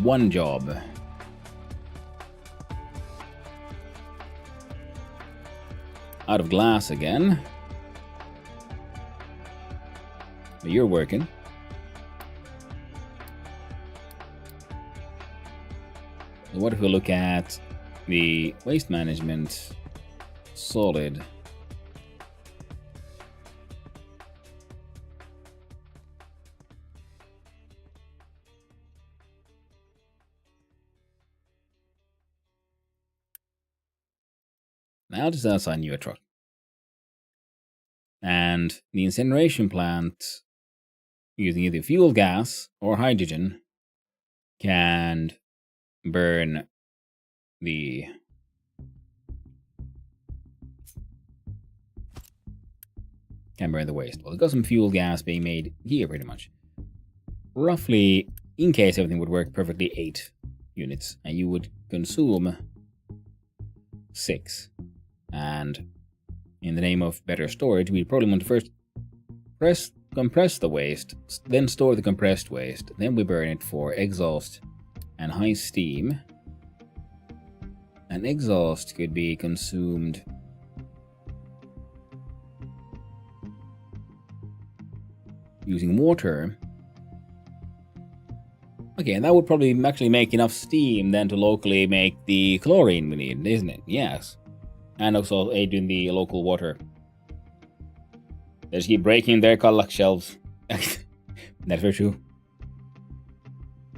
One job. Out of glass again. But you're working. So what if we look at the waste management solid? Now just assign you a truck. And the incineration plant, using either fuel gas or hydrogen, can burn the waste. Well, we've got some fuel gas being made here pretty much. Roughly, in case everything would work perfectly, 8 units. And you would consume 6. And in the name of better storage, we probably want to first compress the waste, then store the compressed waste, then we burn it for exhaust and high steam. And exhaust could be consumed using water. Okay, and that would probably actually make enough steam then to locally make the chlorine we need, isn't it? Yes. And also aid in the local water. They just keep breaking their Kallax shelves. That's for true.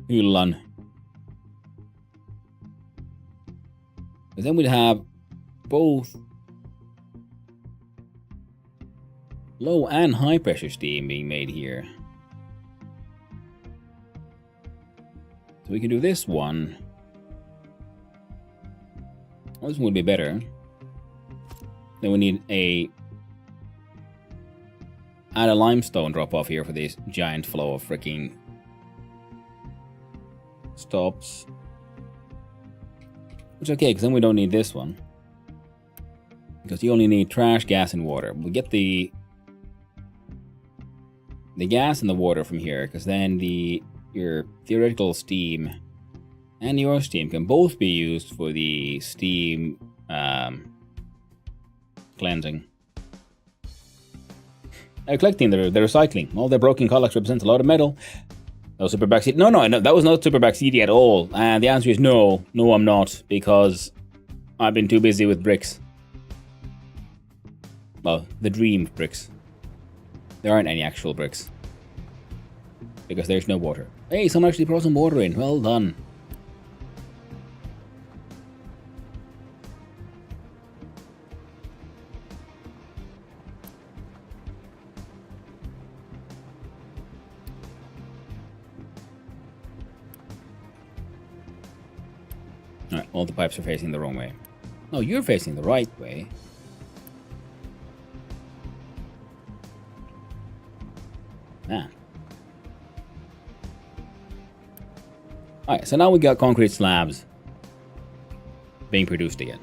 Hyllan. But then we'd have both low and high pressure steam being made here. So we can do this one. Well, this one would be better. Then we need add a limestone drop off here for this giant flow of freaking stops. Which is okay, because then we don't need this one. Because you only need trash, gas, and water. We get the gas and the water from here, because then your theoretical steam and your steam can both be used for the steam cleansing. They're collecting, they're recycling. All their broken Kallax represents a lot of metal. No superback CD. No, that was not superback CD at all. And the answer is no. No, I'm not. Because I've been too busy with bricks. Well, the dream bricks. There aren't any actual bricks. Because there's no water. Hey, someone actually brought some water in. Well done. Alright, all the pipes are facing the wrong way. No, you're facing the right way. Man. Alright, so now we got concrete slabs being produced again.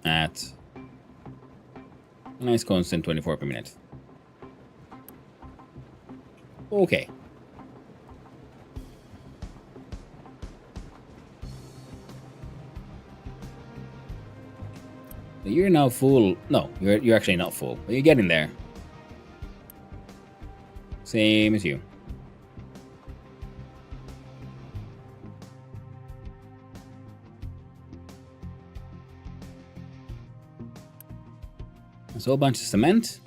At a nice constant 24 per minute. Okay. You're now full. No, you're actually not full, but you're getting there. Same as you. So a bunch of cement.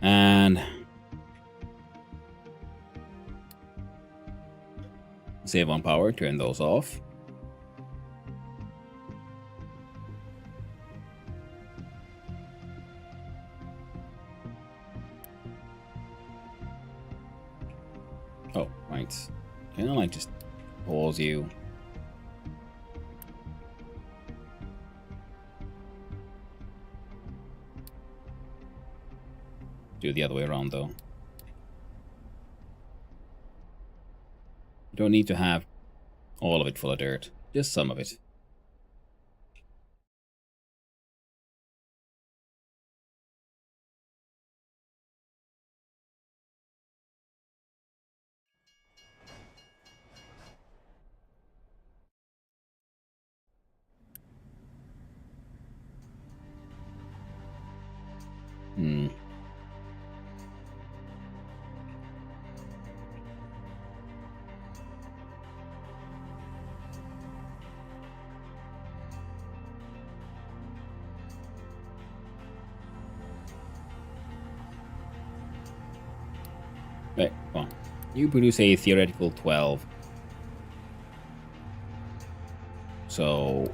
And save on power, turn those off. Oh, right. Can I like just pause you? Do it the other way around though. You don't need to have all of it full of dirt, just some of it. Hmm. Right, come on. You produce a theoretical 12. So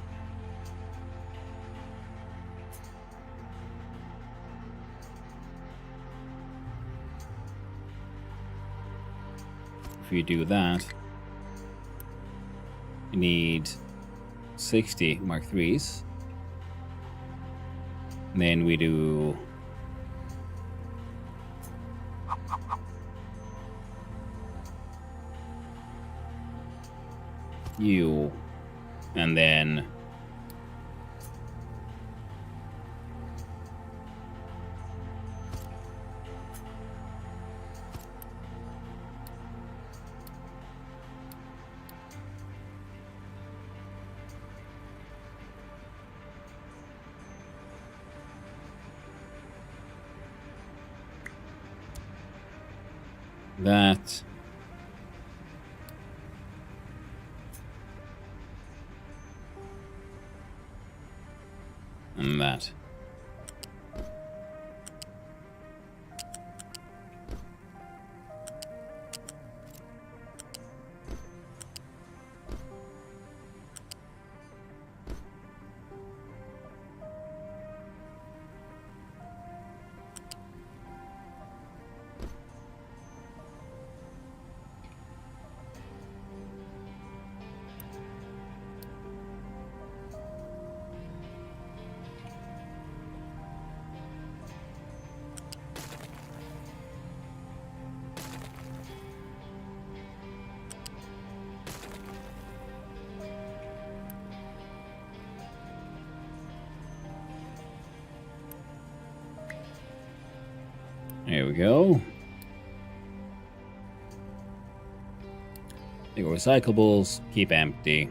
if you do that, you need 60 Mark IIIs. And then we do you, and then that. And that. There we go. Your recyclables keep empty.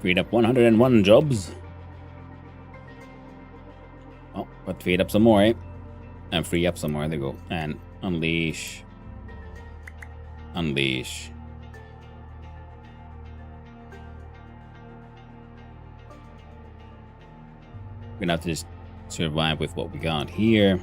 Freed up 101 jobs. Oh, but freed up some more, eh? And free up somewhere. There you go. And unleash. Unleash. We're gonna have to just survive with what we got here.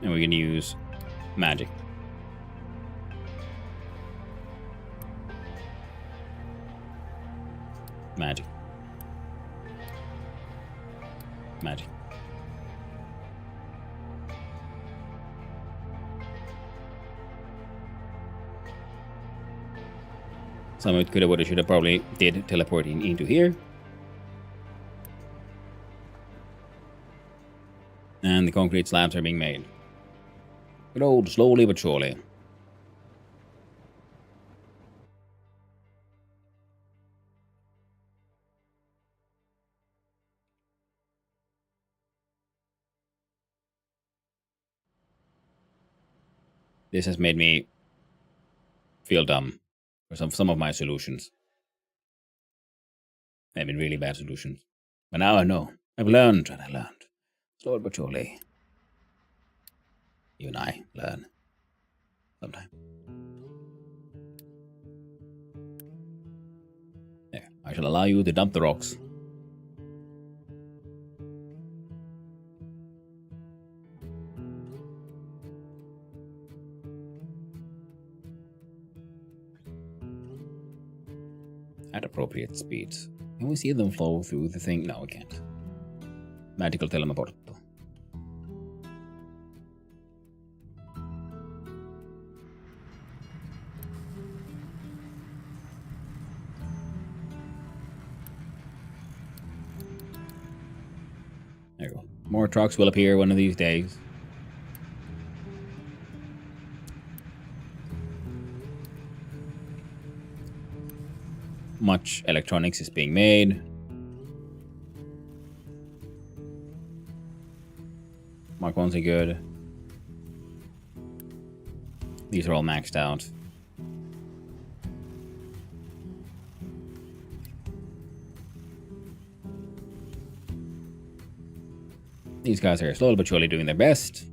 And we can use magic. Magic. Magic. Some of it could have, would have, should have probably did teleporting into here. And the concrete slabs are being made. Good old slowly but surely. This has made me feel dumb for some of my solutions. They've been really bad solutions. But now I know. I've learned and I learned. Slowly but surely. You and I learn. Sometime. There. I shall allow you to dump the rocks. At appropriate speeds. Can we see them flow through the thing? No, we can't. Magical teleporto. There you go. More trucks will appear one of these days. Much electronics is being made. Mark 1's are good. These are all maxed out. These guys are slowly but surely doing their best.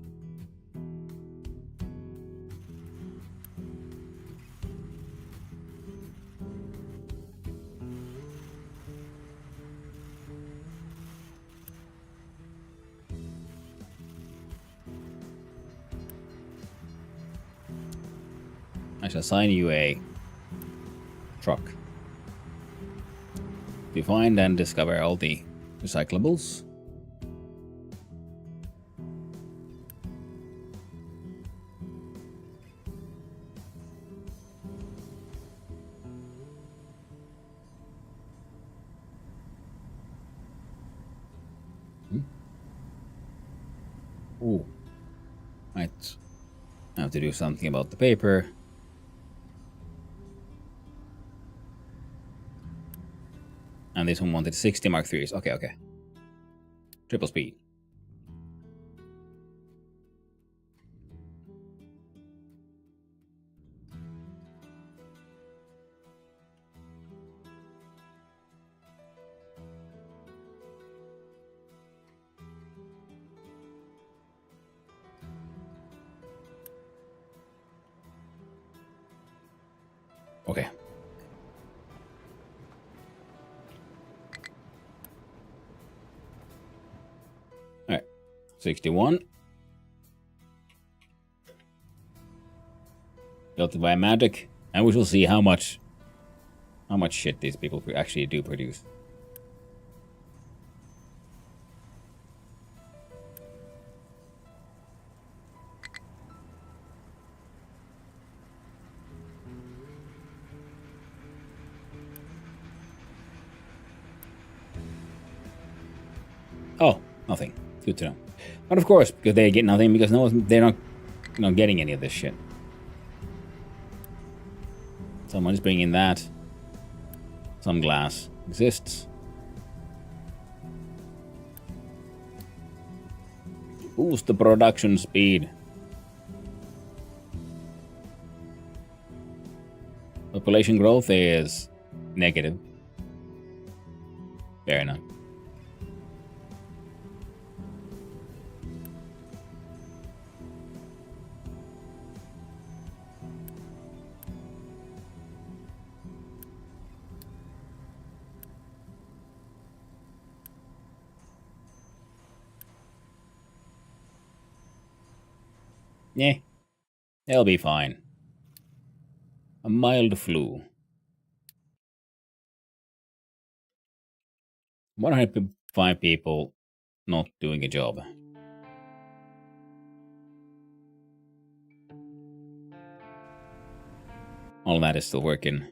I shall assign you a truck to find and discover all the recyclables. Ooh. Might have to do something about the paper. And this one wanted 60 Mark 3s. Okay, okay. Triple speed. Okay. Alright. 61. Built by magic. And we shall see how much shit these people actually do produce. Oh, nothing. Good to know. But of course, because they get nothing, because they're not getting any of this shit. Someone is bringing that. Some glass exists. Boost the production speed. Population growth is negative. Fair enough. Yeah, they'll be fine. A mild flu. 105 people not doing a job. All that is still working.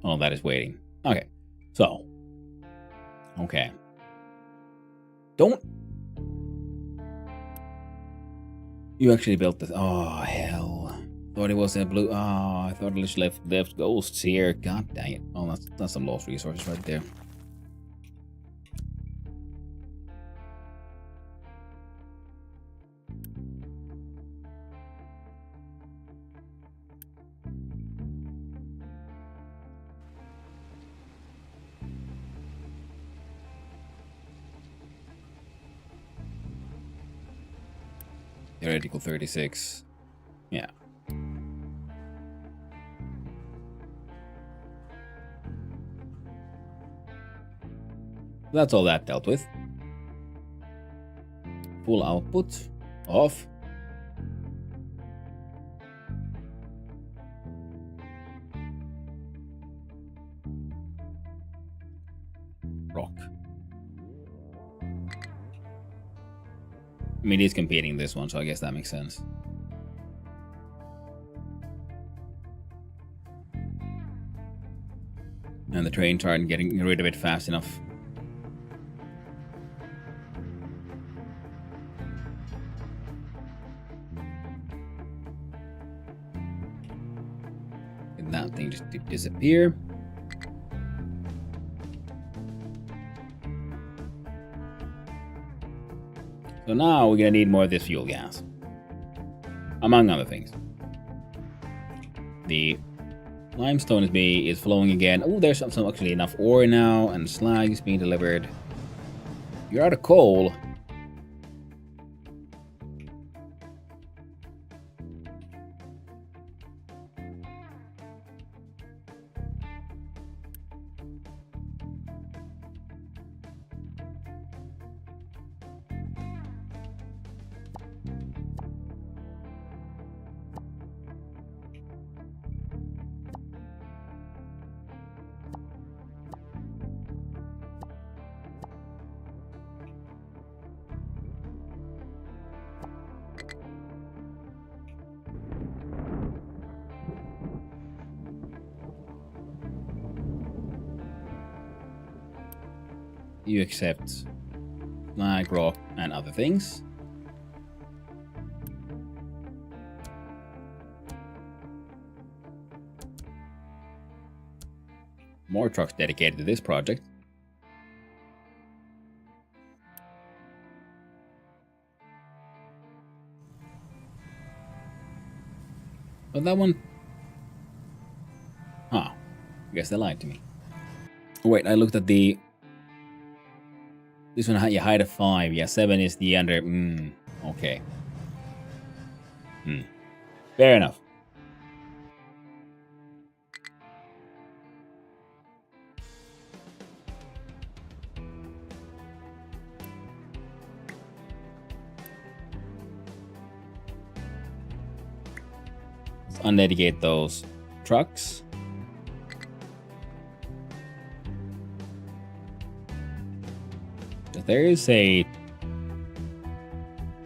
All that is waiting. Okay, so. Okay. Don't. You actually built this. Oh, hell. Thought it was a blue. Oh, I thought it just left ghosts here. God dang it. Oh, that's some lost resources right there. Theoretical 36. Yeah. That's all that dealt with. Full output. Off. Rock. I mean, he's competing this one, so I guess that makes sense. And the trains aren't getting rid of it fast enough. And that thing just disappear. So now we're gonna need more of this fuel gas. Among other things. The limestone is flowing again. Oh, there's some actually enough ore now, and slag is being delivered. You're out of coal. You accept slag, rock, and other things. More trucks dedicated to this project. But that one... Huh. I guess they lied to me. Wait, I looked at the... This one, you hide a 5. Yeah, 7 is the under... okay. Fair enough. Let's undedicate those trucks. There is a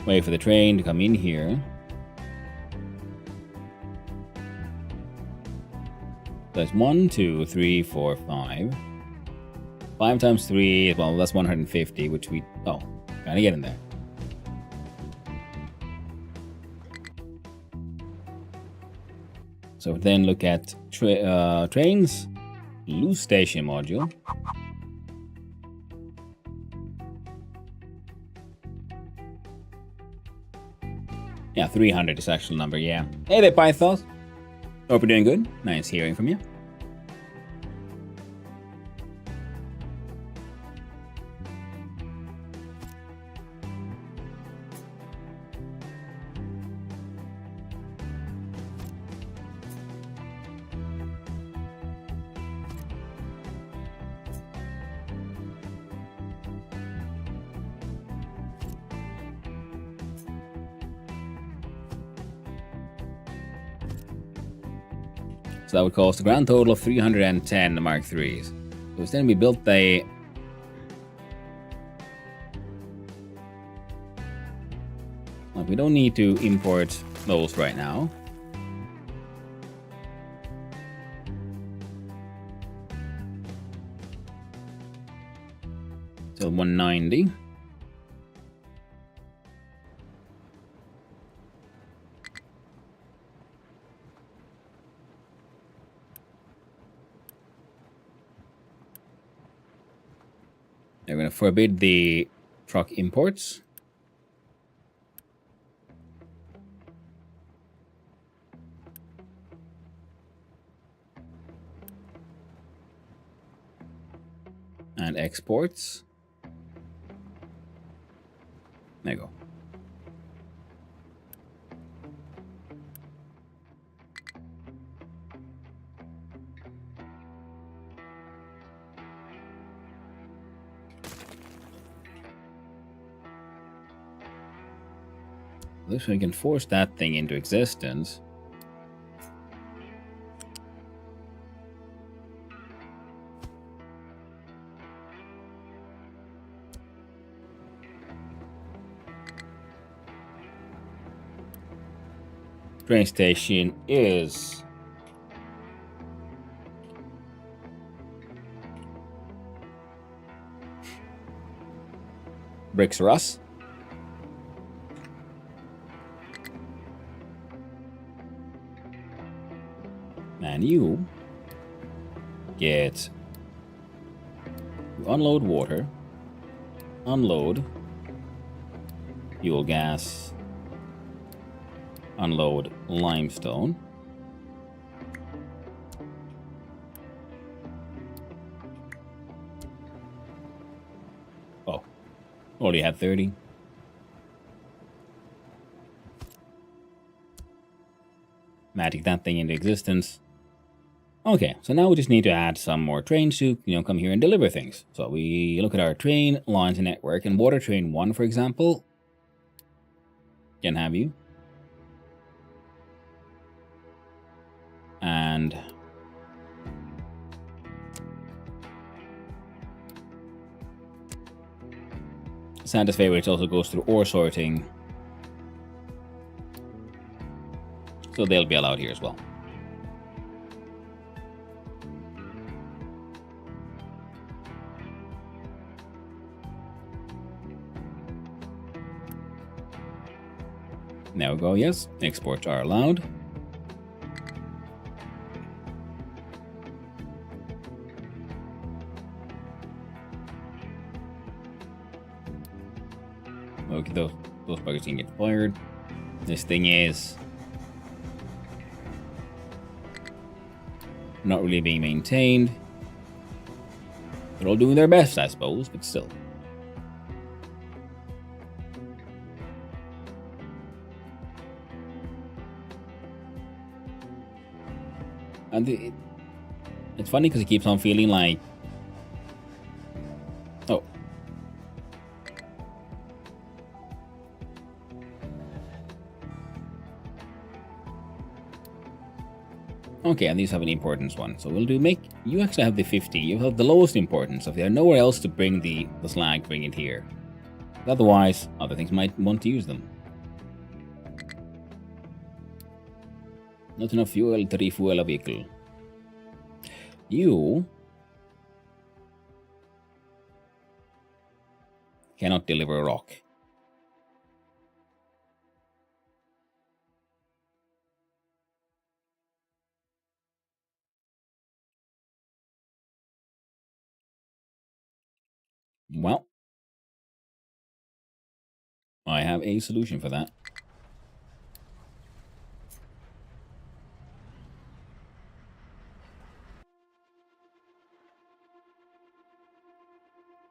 way for the train to come in here. That's 1, 2, 3, 4, 5. 5 times 3, well, that's 150, which we... Oh, gotta get in there. So then look at trains. Loose station module. Yeah, 300 is actual number, yeah. Hey there, Pythos. Hope you're doing good. Nice hearing from you. So that would cost a grand total of 310 Mark IIIs. So instead we built a... Well, we don't need to import those right now. Till 190. They're going to forbid the truck imports. And exports. There you go. Looks like we can force that thing into existence. Train station is Bricks or Us. And you get unload water, unload fuel gas, unload limestone. Oh, already had 30. Magic that thing into existence. Okay, so now we just need to add some more trains to, come here and deliver things. So we look at our train lines and network, and water train 1, for example, can have you. And Santa's favorites also goes through ore sorting. So they'll be allowed here as well. There we go, yes. Exports are allowed. Okay, those buggers can get fired. This thing is not really being maintained. They're all doing their best, I suppose, but still. And it's funny because it keeps on feeling like... Oh. Okay, and these have an importance one. So we'll do make... You actually have the 50. You have the lowest importance. If there's nowhere else to bring the slag, bring it here. Otherwise, other things might want to use them. Not enough fuel to refuel a vehicle. You cannot deliver a rock. Well, I have a solution for that.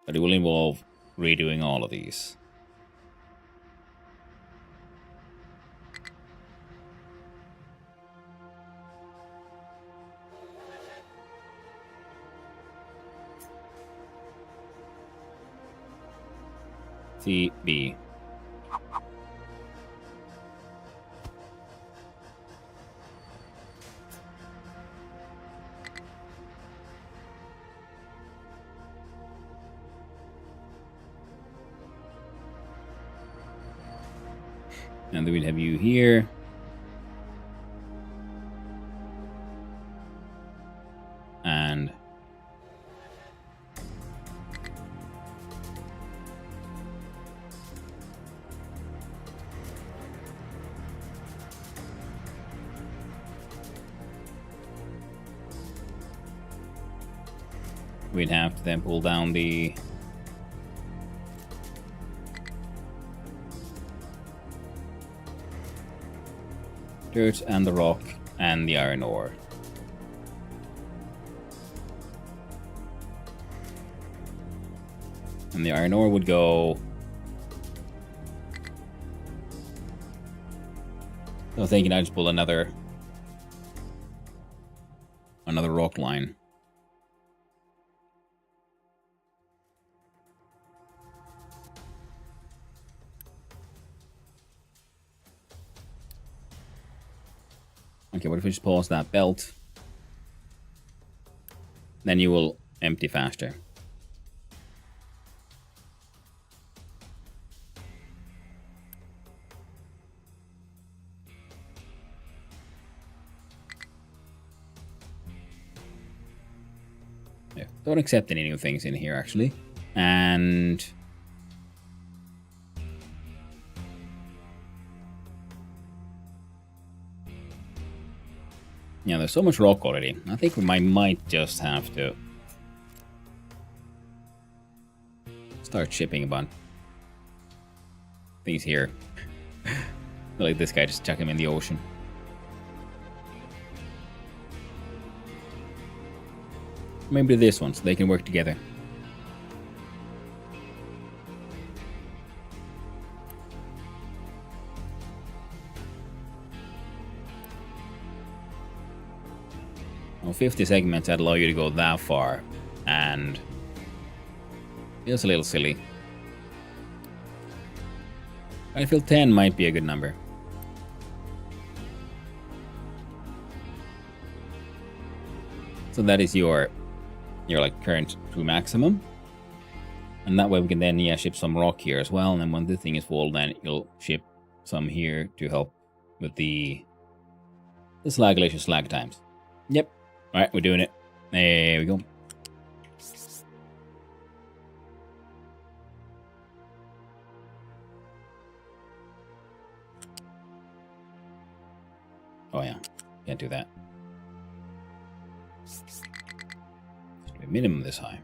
But it will involve redoing all of these. C, B. And then we'd have you here. And we'd have to then pull down the dirt and the rock and the iron ore. And the iron ore would go. I was thinking I'd just pull another rock line. Okay, what if we just pause that belt? Then you will empty faster. Yeah, don't accept any new things in here, actually. And yeah, there's so much rock already. I think we might just have to start shipping a bunch. Things here. Like this guy, just chuck him in the ocean. Maybe this one, so they can work together. Well, 50 segments that allow you to go that far, and feels a little silly. I feel 10 might be a good number. So that is your like current true maximum, and that way we can then ship some rock here as well. And then when the thing is full, then you'll ship some here to help with the slag glacier slag times. Yep. All right, we're doing it. There we go. Oh yeah, can't do that. Minimum this high.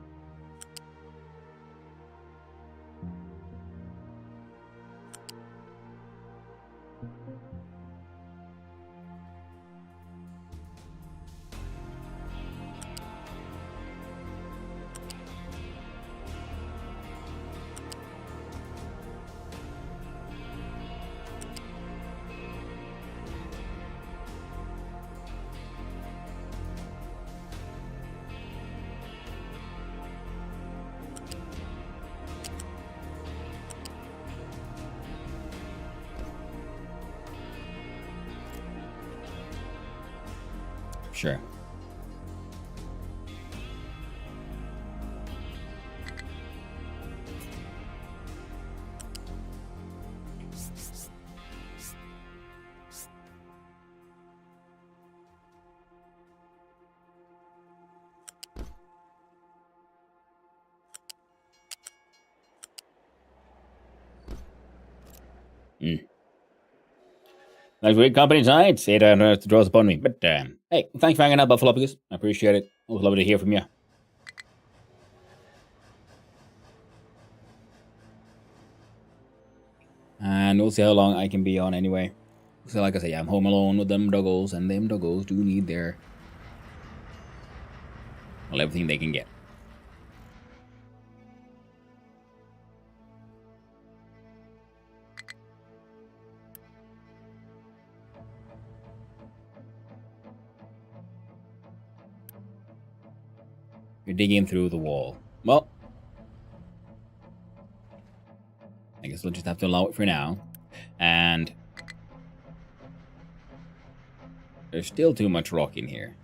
Sure. That's great company tonight. It draws upon me. But hey, thanks for hanging out, Buffalopicus. I appreciate it. It was lovely to hear from you. And we'll see how long I can be on anyway. So like I say, I'm home alone with them doggos, and them doggos do need their everything they can get. You're digging through the wall. Well, I guess we'll just have to allow it for now. And there's still too much rock in here.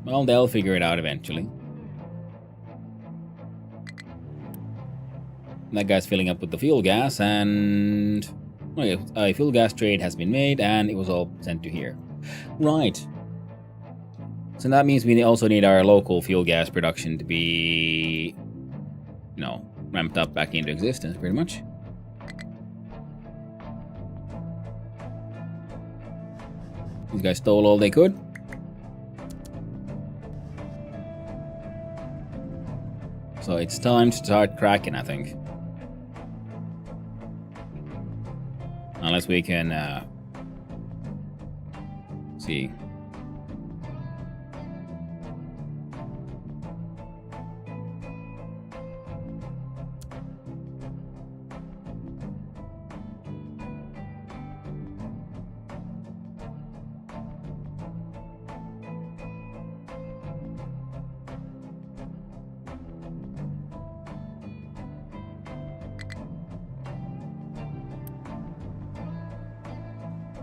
Well, they'll figure it out eventually. That guy's filling up with the fuel gas, and a fuel gas trade has been made, and it was all sent to here. Right. So that means we also need our local fuel gas production to be, ramped up back into existence, pretty much. These guys stole all they could. So it's time to start cracking, I think. Unless we can, see.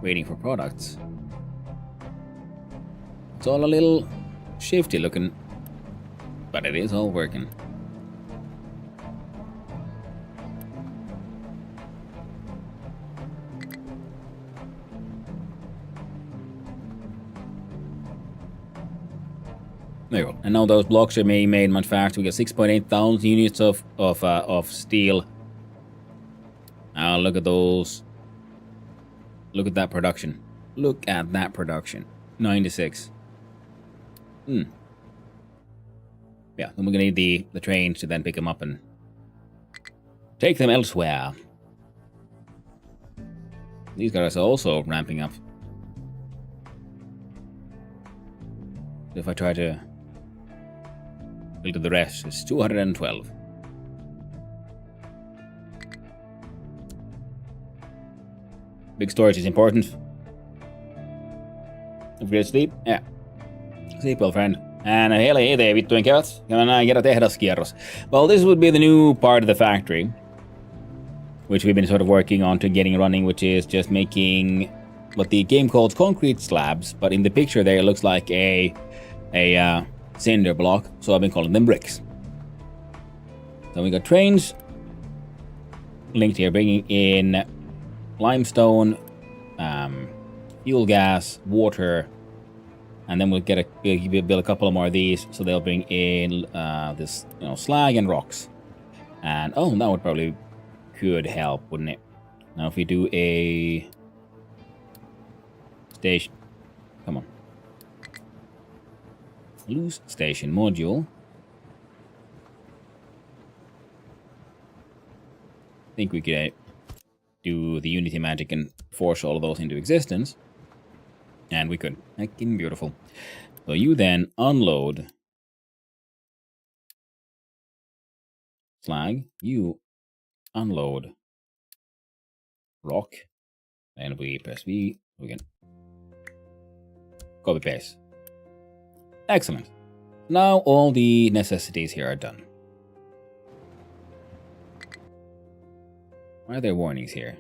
Waiting for products. It's all a little shifty looking, but it is all working. There you go. And now those blocks are being made much faster. We got 6.8 thousand units of steel. Now look at those. Look at that production. Look at that production. 96. Yeah, then we're gonna need the trains to then pick them up and take them elsewhere. These guys are also ramping up. If I try to filter the rest, it's 212. Big storage is important. Don't forget to sleep. Yeah. Sleep well, friend. And hey there, vittujen kevät. Käydään kerran tehdaskierros. Well, this would be the new part of the factory, which we've been sort of working on to getting running, which is just making what the game calls concrete slabs, but in the picture there it looks like a cinder block, so I've been calling them bricks. So we got trains linked here, bringing in limestone, fuel gas, water, and then we'll build a couple more of these, so they'll bring in this slag and rocks. And that would probably could help, wouldn't it? Now if we do a station, come on, loose station module. I think we could do the Unity magic and force all of those into existence. And we could. Fucking beautiful. So you then unload slag, you unload rock, and we press V, we can copy paste. Excellent. Now all the necessities here are done. Why are there warnings here?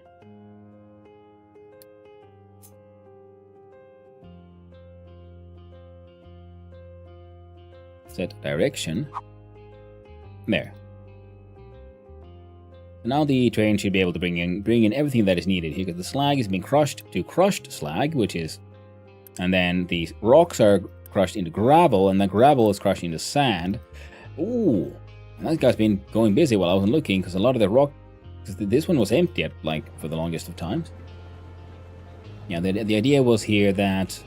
Set direction. There. Now the train should be able to bring in everything that is needed here, because the slag is being crushed to crushed slag, which is, and then the rocks are crushed into gravel, and the gravel is crushed into sand. Ooh, and that guy's been going busy while I wasn't looking, because a lot of the rock, this one was empty for the longest of times. Yeah, the idea was here that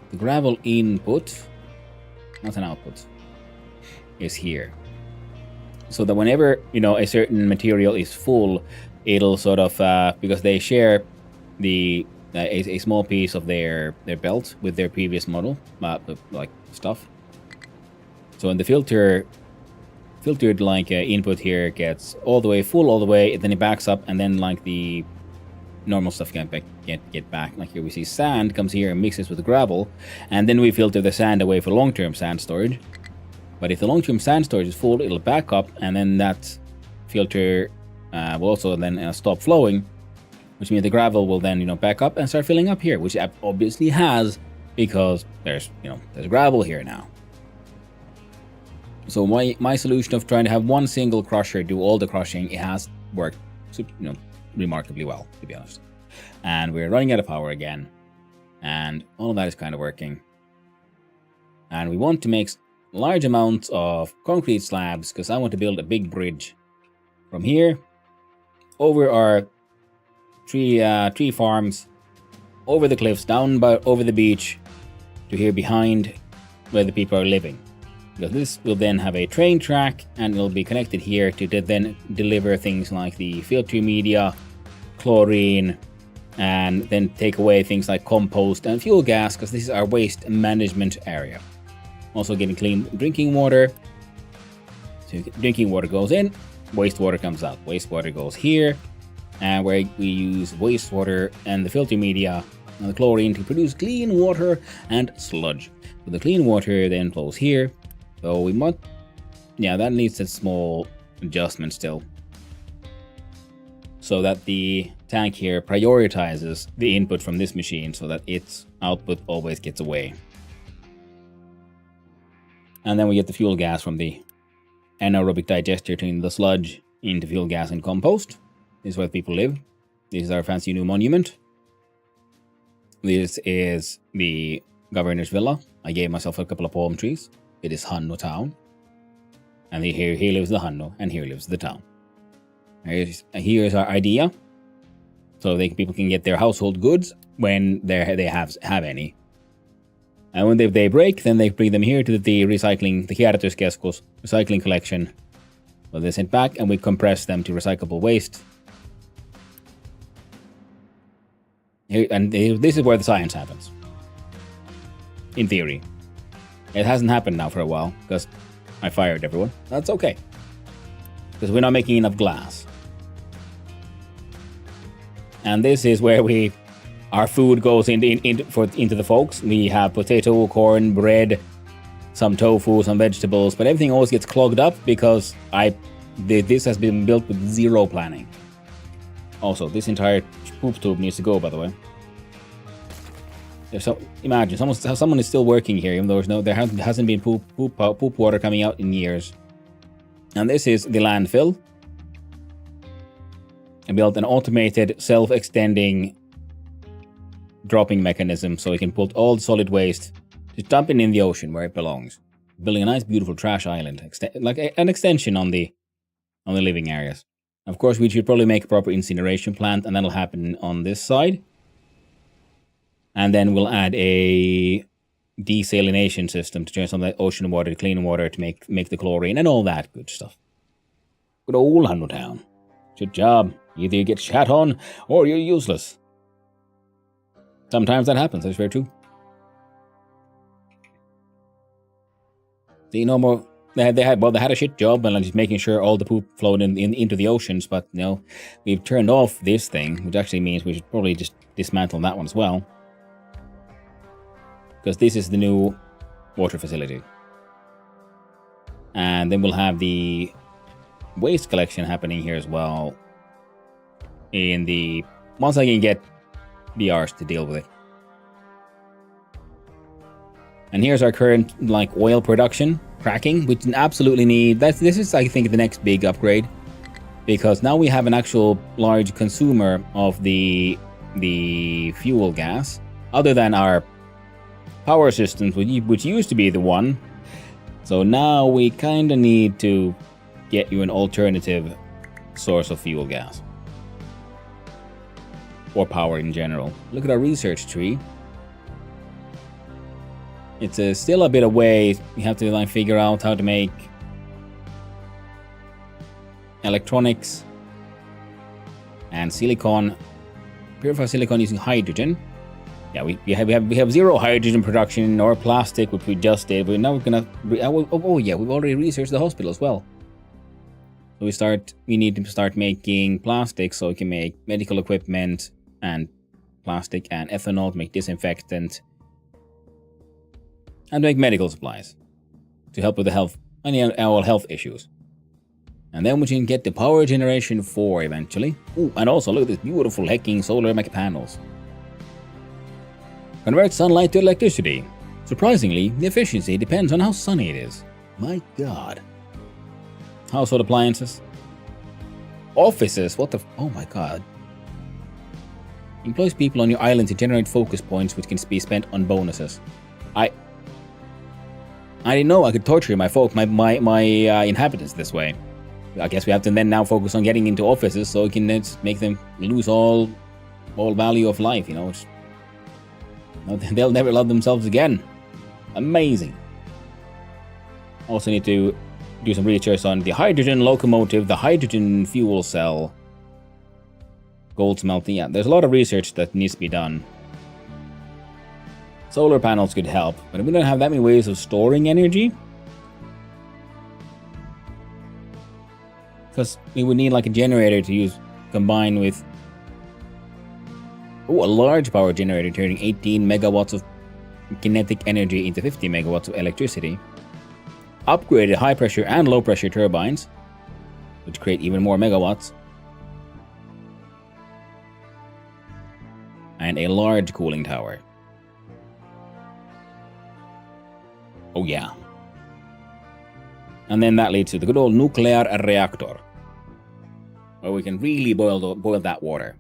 the gravel input, not an output, is here. So that whenever, a certain material is full, it'll sort of because they share the a small piece of their belt with their previous model, like stuff. So when the filtered like input here gets all the way full all the way, then it backs up, and then like the normal stuff can't get back. Like here we see sand comes here and mixes with gravel, and then we filter the sand away for long-term sand storage. But if the long-term sand storage is full, it'll back up, and then that filter will also then stop flowing, which means the gravel will then back up and start filling up here, which it obviously has because there's gravel here now. So my solution of trying to have one single crusher do all the crushing, it has worked remarkably well, to be honest. And we're running out of power again, and all of that is kind of working. And we want to make large amounts of concrete slabs because I want to build a big bridge from here over our tree farms, over the cliffs, over the beach to here behind where the people are living. Because this will then have a train track, and it'll be connected here to then deliver things like the filter media, chlorine, and then take away things like compost and fuel gas, because this is our waste management area. Also getting clean drinking water. So drinking water goes in, wastewater comes out. Wastewater goes here, and where we use wastewater and the filter media and the chlorine to produce clean water and sludge. So the clean water then flows here. So we might, that needs a small adjustment still, so that the tank here prioritizes the input from this machine so that its output always gets away. And then we get the fuel gas from the anaerobic digester, turning the sludge into fuel gas and compost. This is where people live. This is our fancy new monument. This is the governor's villa. I gave myself a couple of palm trees. It is Hanno town. And here lives the Hanno, and here lives the town. Here's our idea. So people can get their household goods when they have any. And when they break, then they bring them here to the kierrätyskeskus recycling collection. So they're sent back, and we compress them to recyclable waste. Here, and this is where the science happens. In theory. It hasn't happened now for a while, because I fired everyone. That's okay. Because we're not making enough glass. And this is where our food goes into the folks. We have potato, corn, bread, some tofu, some vegetables, but everything always gets clogged up because this has been built with zero planning. Also, this entire poop tube needs to go, by the way. Imagine someone is still working here, even though there hasn't been poop water coming out in years. And this is the landfill. I built an automated, self-extending dropping mechanism so we can put all the solid waste, just dump it in the ocean where it belongs. Building a nice, beautiful trash island, like an extension on the living areas. Of course, we should probably make a proper incineration plant, and that'll happen on this side. And then we'll add a desalination system to turn some of that ocean water to clean water to make the chlorine and all that good stuff. Good old Hanno town. Good job. Either you get shat on or you're useless. Sometimes that happens, that's very true. See, no more. They had a shit job and just making sure all the poop flowed into the oceans, but we've turned off this thing, which actually means we should probably just dismantle that one as well. Because this is the new water facility. And then we'll have the waste collection happening here as well. Once I can get the arse to deal with it. And here's our current oil production, cracking, which absolutely need. This is, I think, the next big upgrade, because now we have an actual large consumer of the fuel gas, other than our power systems, which used to be the one. So now we kind of need to get you an alternative source of fuel gas. Or power in general. Look at our research tree. It's still a bit away. We have to figure out how to make electronics And silicon, purify silicon using hydrogen. Yeah, we have zero hydrogen production or plastic, which we just did. But now we're gonna. Oh yeah, we've already researched the hospital as well. So we need to start making plastic so we can make medical equipment and plastic and ethanol to make disinfectant and make medical supplies to help with the health, our health issues. And then we can get the power generation 4 eventually. Ooh, and also look at this beautiful hecking solar panels. Convert sunlight to electricity. Surprisingly, the efficiency depends on how sunny it is. My god. Household appliances. Offices, what the oh my god. Employs people on your island to generate focus points which can be spent on bonuses. I didn't know I could torture my inhabitants this way. I guess we have to then now focus on getting into offices so we can make them lose all value of life, you know. They'll never love themselves again. Amazing. Also need to do some research on the hydrogen locomotive, the hydrogen fuel cell, gold smelting. Yeah, there's a lot of research that needs to be done. Solar panels could help, but we don't have that many ways of storing energy. Because we would need like a generator to use, combined with a large power generator turning 18 megawatts of kinetic energy into 50 megawatts of electricity. Upgraded high pressure and low pressure turbines, which create even more megawatts. And a large cooling tower. Oh yeah. And then that leads to the good old nuclear reactor, where we can really boil that water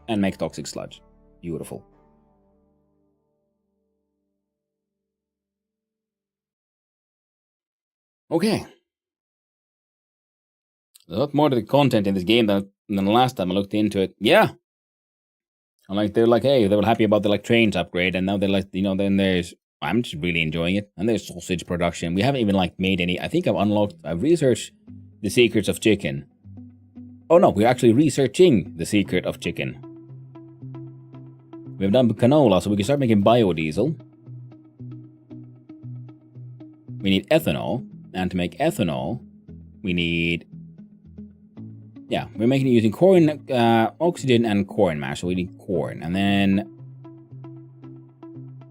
and make toxic sludge. Beautiful. Okay. There's a lot more to the content in this game than the last time I looked into it. Yeah. They're like, hey, they were happy about the like trains upgrade, and now they're like, you know, then there's I'm just really enjoying it. And there's sausage production. We haven't even like made any. I think I've researched the secrets of chicken. Oh no, we're actually researching the secret of chicken. We've done canola, so we can start making biodiesel. We need ethanol, and to make ethanol, we need... Yeah, we're making it using corn, oxygen and corn mash, so we need corn. And then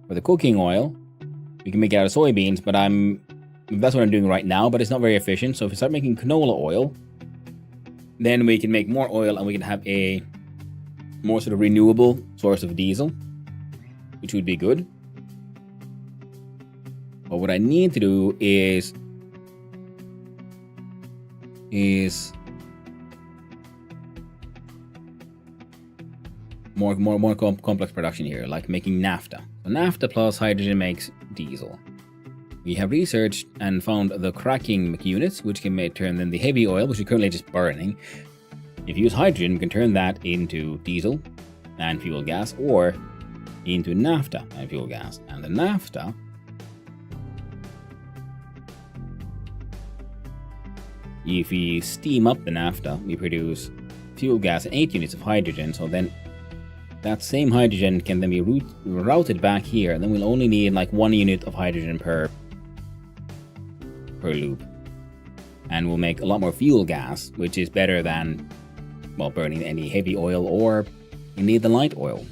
for the cooking oil, we can make it out of soybeans, but that's what I'm doing right now, but it's not very efficient. So if we start making canola oil, then we can make more oil and we can have a more sort of renewable source of diesel, which would be good. But what I need to do is more complex production here, like making naphtha. So naphtha plus hydrogen makes diesel. We have researched and found the cracking units, which can turn then the heavy oil, which is currently just burning. If you use hydrogen, you can turn that into diesel and fuel gas, or into naphtha and fuel gas. And the naphtha if we steam up the naphtha, we produce fuel gas and 8 units of hydrogen. So then that same hydrogen can then be routed back here, and then we'll only need like 1 unit of hydrogen per loop. And we'll make a lot more fuel gas, which is better than, well, burning any heavy oil or indeed the light oil.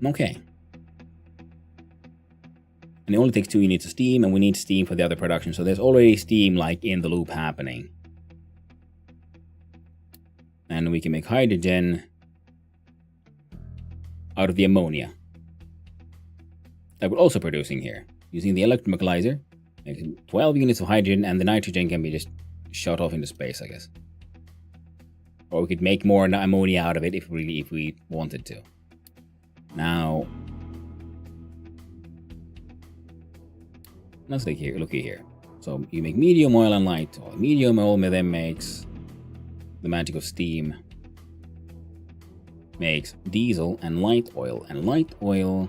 Okay. And it only takes 2 units of steam, and we need steam for the other production. So there's already steam like in the loop happening. And we can make hydrogen out of the ammonia that we're also producing here. Using the electromechanizer, 12 units of hydrogen, and the nitrogen can be just shot off into space, I guess. Or we could make more ammonia out of it if we wanted to. Now, let's look here. So you make medium oil and light oil. Medium oil then makes the magic of steam. Makes diesel and light oil. And light oil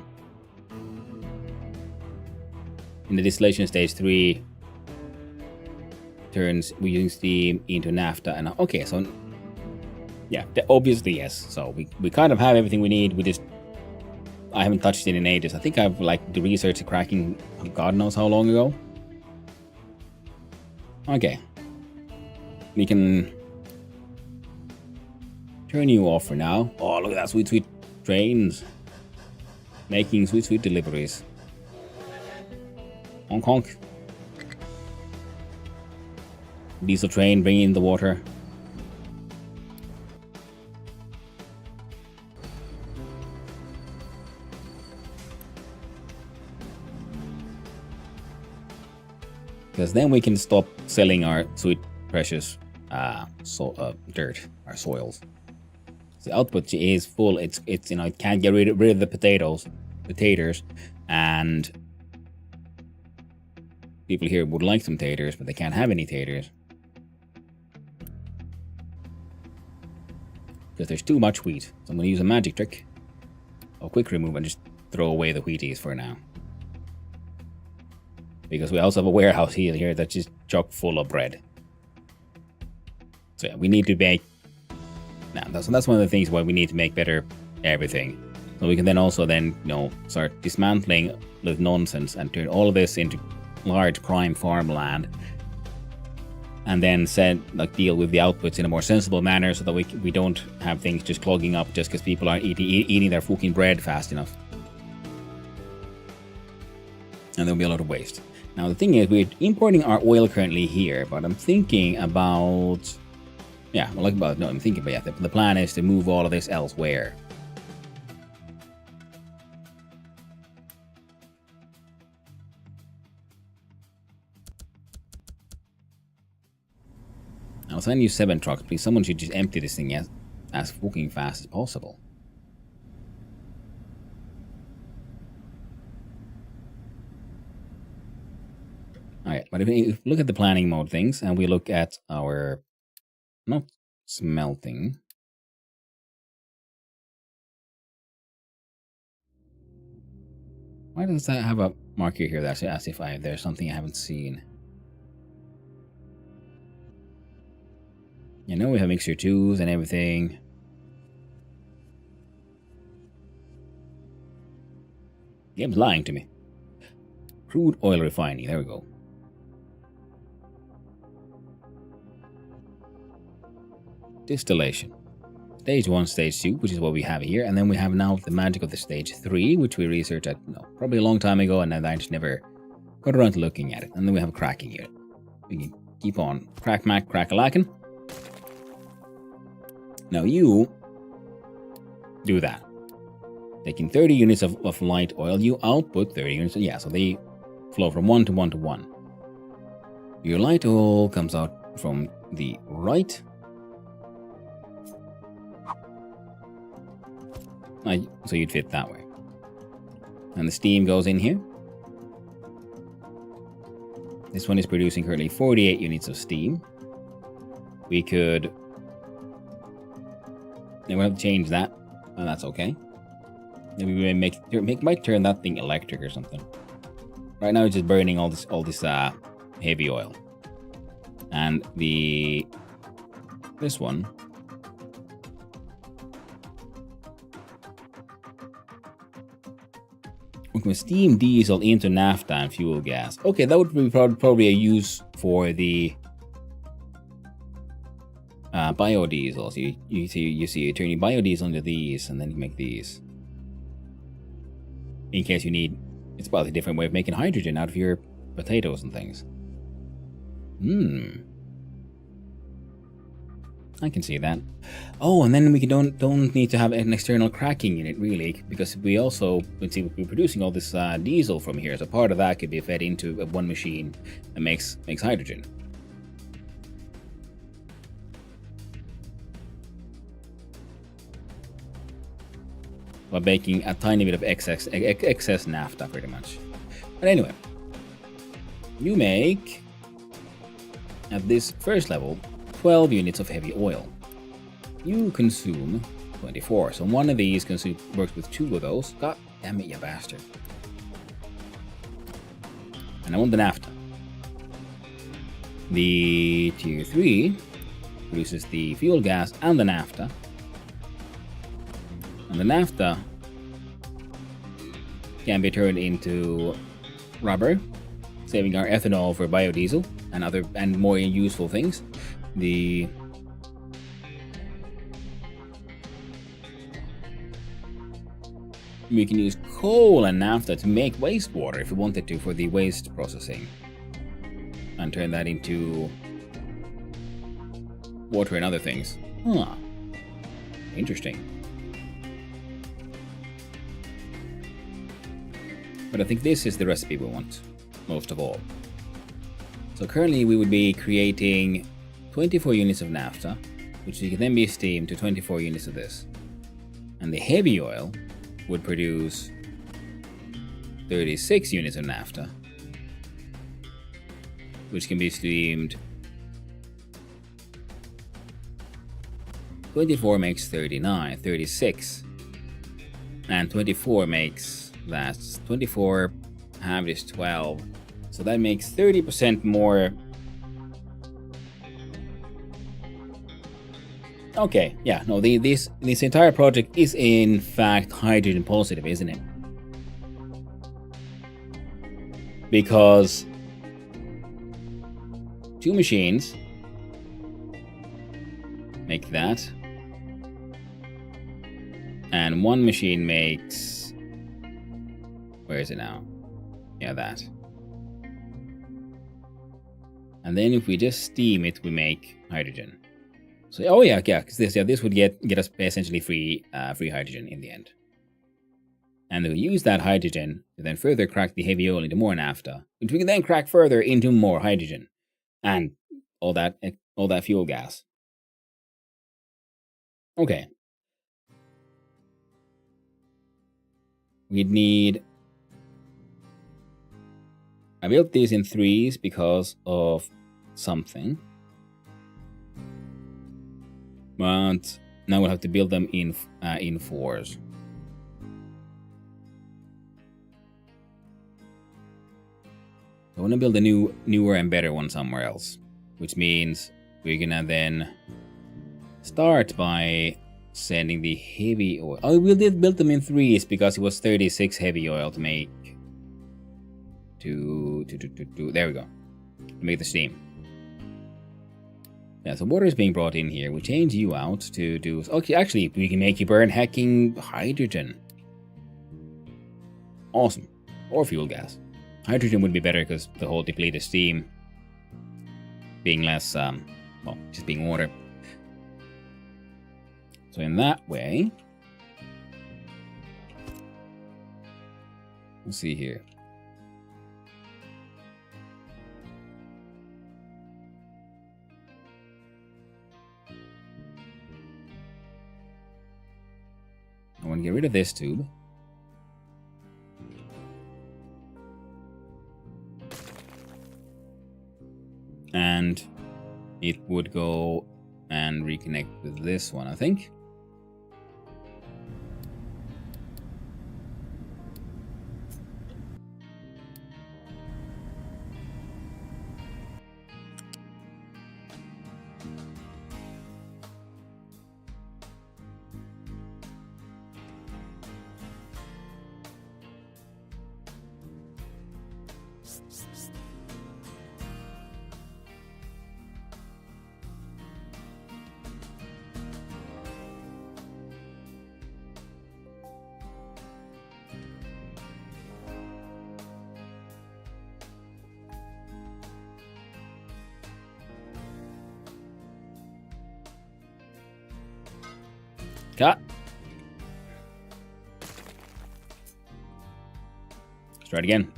in the distillation stage 3 turns we use steam into naphtha. And okay, so yeah, obviously yes. So we kind of have everything we need. I haven't touched it in ages. I think I've like the research the cracking God knows how long ago. Okay, we can turn you off for now. Oh, look at that sweet trains making sweet deliveries. Honk honk. Diesel train bringing in the water. Because then we can stop selling our sweet precious dirt, our soils. The output is full. It's it can't get rid of the potatoes, and people here would like some taters, but they can't have any taters because there's too much wheat. So I'm going to use a magic trick of quick remove and just throw away the wheaties for now. Because we also have a warehouse here that's just chock full of bread. So yeah, we need to make... Now, that's one of the things why we need to make better everything. So we can then also start dismantling the nonsense and turn all of this into large prime farmland. And then deal with the outputs in a more sensible manner so that we don't have things just clogging up just because people aren't eating their fucking bread fast enough. And there'll be a lot of waste. Now the thing is, we're importing our oil currently here, but I'm thinking about... the plan is to move all of this elsewhere. I'll send you 7 trucks, please. Someone should just empty this thing as fucking fast as possible. Alright, but if we look at the planning mode things, and we look at our... not smelting. Why does that have a marker here that's as if there's something I haven't seen? You know, we have mixture 2s and everything. Game's lying to me. Crude oil refining, there we go. Distillation. Stage 1, Stage 2, which is what we have here. And then we have now the magic of the Stage 3, which we researched probably a long time ago, and I just never got around to looking at it. And then we have a cracking unit. We can keep on crack-mack, crack-a-lackin'. Now you do that. Taking 30 units of light oil, you output 30 units. Yeah, so they flow from 1 to 1 to 1. Your light oil comes out from the right. So you'd fit that way. And the steam goes in here. This one is producing currently 48 units of steam. We could... we'll have to change that. And that's okay. Maybe we might turn that thing electric or something. Right now it's just burning all this heavy oil. And this one... we can steam diesel into naphtha and fuel gas. Okay, that would be probably a use for the biodiesel. So you turn your biodiesel into these, and then you make these. In case you need, it's about a different way of making hydrogen out of your potatoes and things. I can see that. Oh, and then we don't need to have an external cracking unit really, because we also, let's see, we're producing all this diesel from here. So part of that could be fed into one machine that makes hydrogen. By making a tiny bit of excess naphtha, pretty much. But anyway, you make at this first level 12 units of heavy oil. You consume 24. So one of these works with 2 of those. God damn it, you bastard. And I want the naphtha. The Tier 3 produces the fuel gas and the naphtha. And the naphtha can be turned into rubber, saving our ethanol for biodiesel and other and more useful things. We can use coal and naphtha to make wastewater if we wanted to for the waste processing, and turn that into water and other things. Huh. Interesting. But I think this is the recipe we want, most of all. So currently we would be creating 24 units of naphtha, which can then be steamed to 24 units of this. And the heavy oil would produce 36 units of naphtha, which can be steamed. 24 makes 39, 36. And 24 makes... That's 24, half is 12. So that makes 30% more. Okay, yeah, no, this entire project is in fact hydrogen positive, isn't it? Because 2 machines make that, and 1 machine makes... Where is it now? Yeah, that. And then if we just steam it, we make hydrogen. So, oh yeah, because this would get us essentially free hydrogen in the end. And we'll use that hydrogen to then further crack the heavy oil into more naphtha, which we can then crack further into more hydrogen, and all that fuel gas. Okay. We'd need... I built these in 3s because of something. But now we'll have to build them in 4s. I want to build a newer and better one somewhere else, which means we're gonna then start by sending the heavy oil. Oh, we did build them in 3s because it was 36 heavy oil to make. There we go. To make the steam. Yeah, so water is being brought in here. We change you out to do... Okay, actually, we can make you burn hacking hydrogen. Awesome. Or fuel gas. Hydrogen would be better because the whole depleted steam being less, well, just being water. So in that way... Let's see here. I want to get rid of this tube. And it would go and reconnect with this one, I think. Cut. Let's try it again.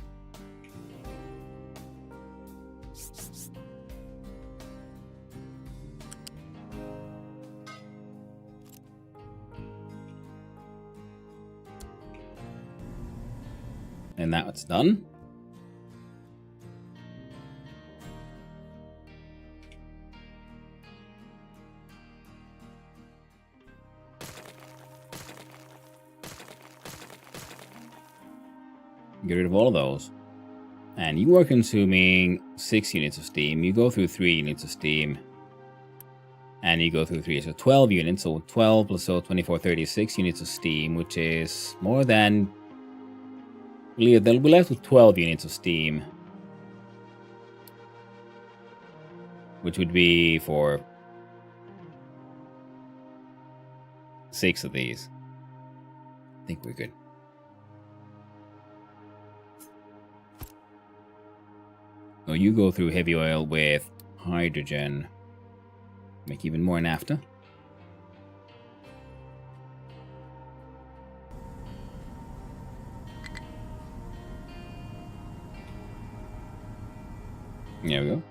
And now it's done. Get rid of all of those. And you are consuming 6 units of steam. You go through 3 units of steam. And you go through 3. So 12 units. So 12 plus 24, 36 units of steam, which is more than... They'll be left with 12 units of steam. Which would be for 6 of these. I think we're good. So you go through heavy oil with hydrogen. Make even more naphtha. There we go.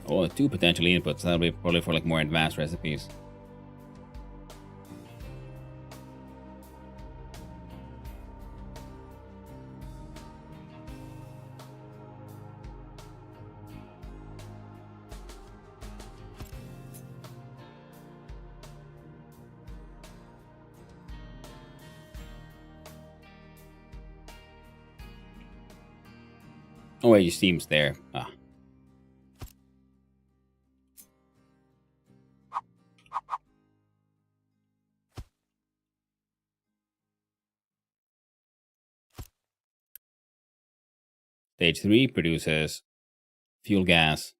Oh, 2 potential inputs. That'll be probably for like more advanced recipes. Oh wait, your steam's there. Ah. Stage 3 produces fuel gas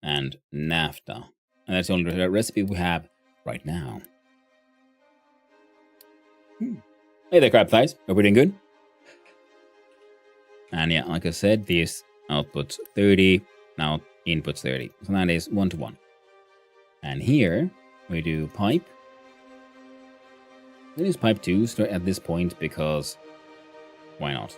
and naphtha. And that's the only recipe we have right now. Hey there, crab thighs. Hope we're doing good. And yeah, like I said, these outputs 30, now inputs 30. So that is 1 to 1. And here we do pipe. It is pipe 2 at this point because why not?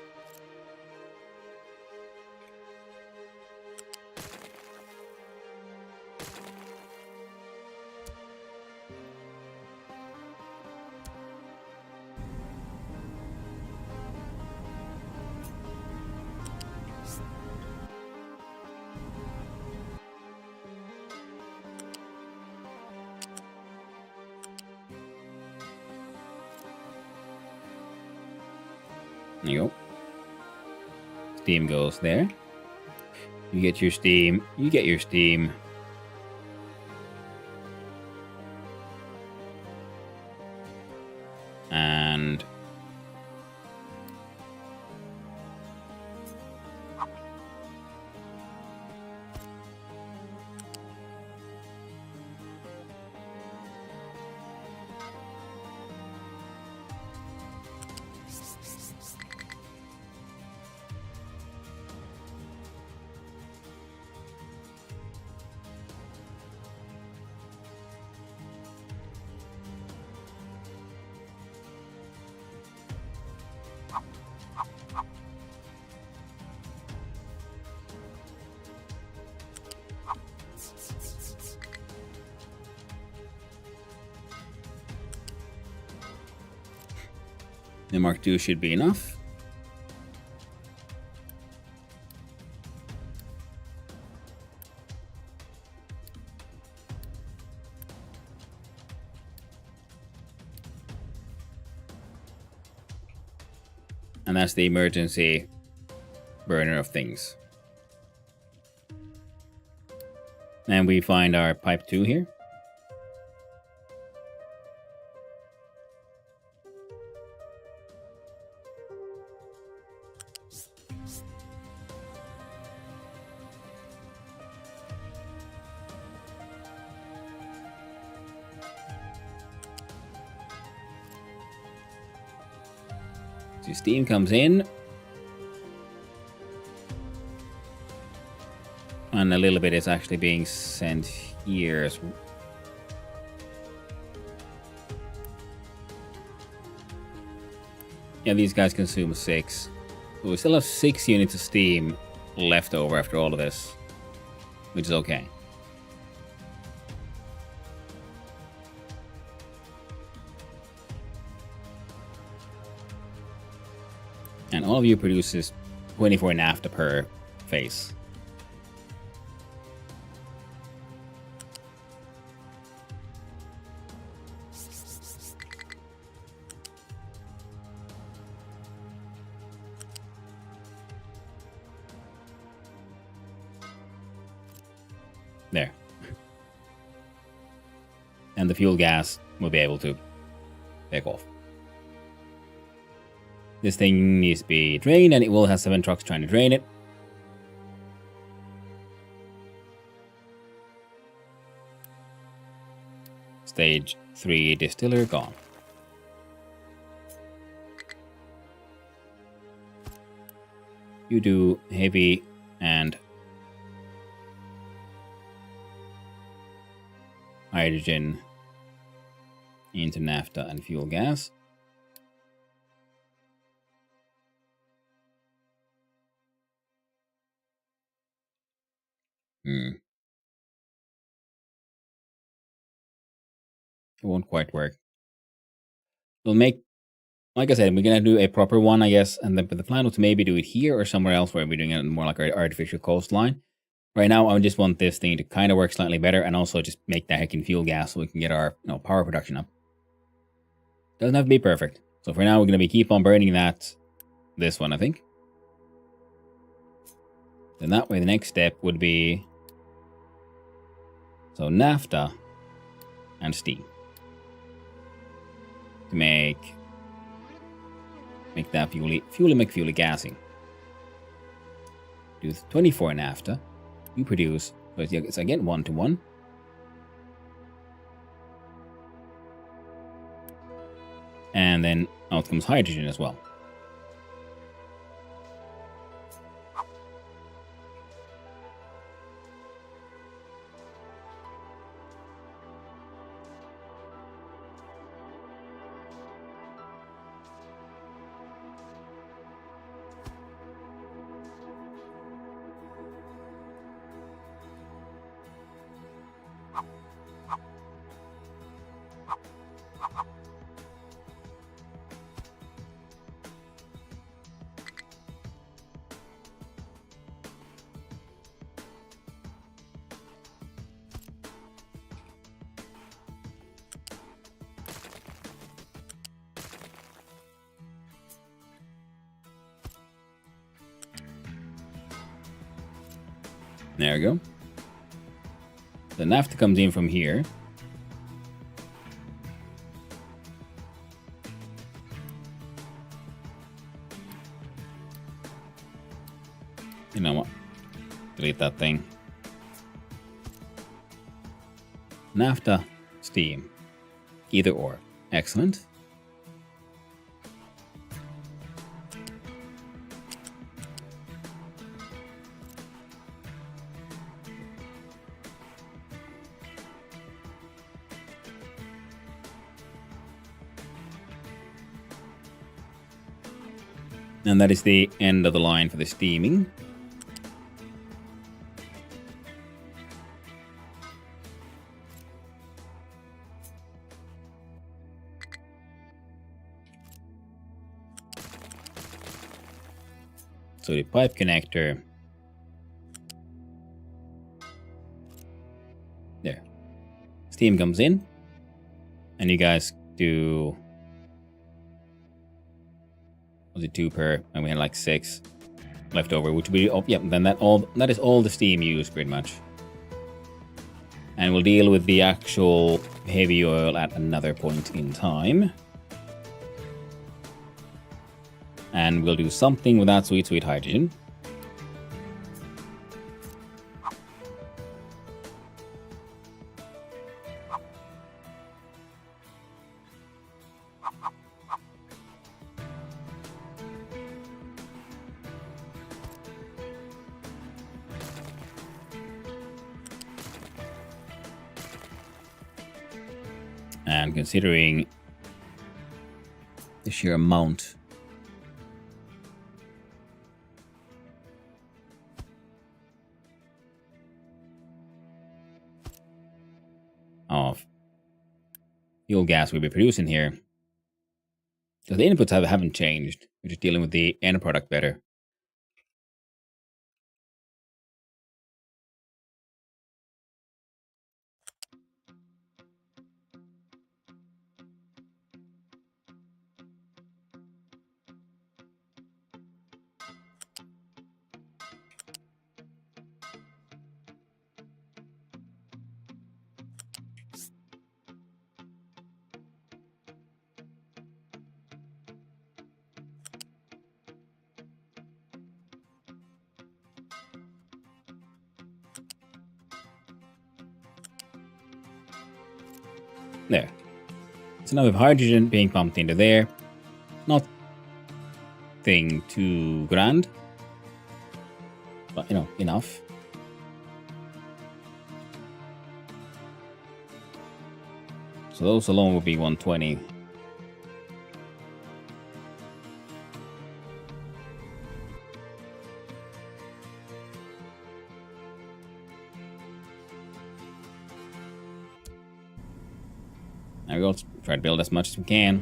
There you go. Steam goes there. You get your steam. You get your steam. And the Mark II should be enough. And that's the emergency burner of things. And we find our pipe 2 here. So steam comes in. And a little bit is actually being sent here. Yeah, these guys consume 6. So we still have 6 units of steam left over after all of this, which is okay. And all of you produces 24 naphtha per face. There. And the fuel gas will be able to take off. This thing needs to be drained, and it will have 7 trucks trying to drain it. Stage 3 distiller gone. You do heavy and hydrogen into naphtha and fuel gas. It won't quite work. We'll make, like I said, we're gonna do a proper one, I guess, and then but the plan was to maybe do it here or somewhere else where we're doing it more like our artificial coastline. Right now, I just want this thing to kind of work slightly better, and also just make that heckin' fuel gas so we can get our power production up. Doesn't have to be perfect. So for now, we're gonna be keep on burning this one, I think. Then that way, the next step would be so naphtha and steam to make that fuely gassing. Do 24 naphtha. You produce, so it's again 1 to 1. And then out comes hydrogen as well. There we go. The naphtha comes in from here. You know what? Delete that thing. Naphtha, steam. Either or. Excellent. And that is the end of the line for the steaming. So the pipe connector. There. Steam comes in. And you guys do... Was it 2 per? And we had like 6 left over, which would be... Oh, yeah, then that is all the steam used, pretty much. And we'll deal with the actual heavy oil at another point in time. And we'll do something with that sweet, sweet hydrogen. And considering the sheer amount of fuel gas we'll be producing here, So the inputs haven't changed. We're just dealing with the end product better. There. So now we have hydrogen being pumped into there. Nothing too grand. But, you know, enough. So those alone would be 120. There we go. Let's try to build as much as we can.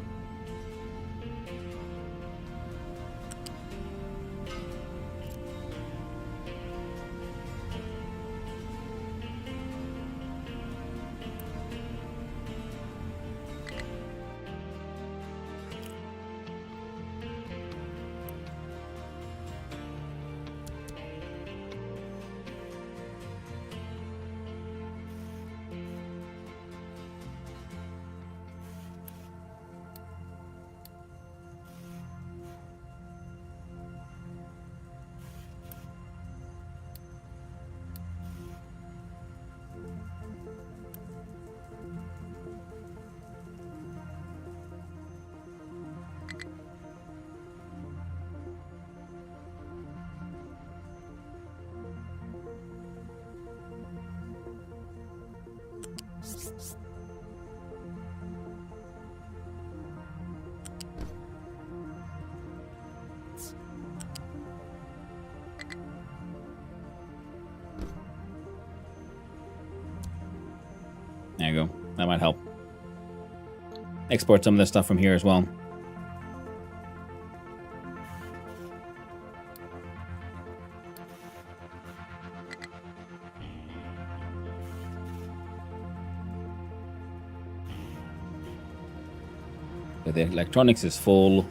There you go. That might help. Export some of this stuff from here as well. But the electronics is full.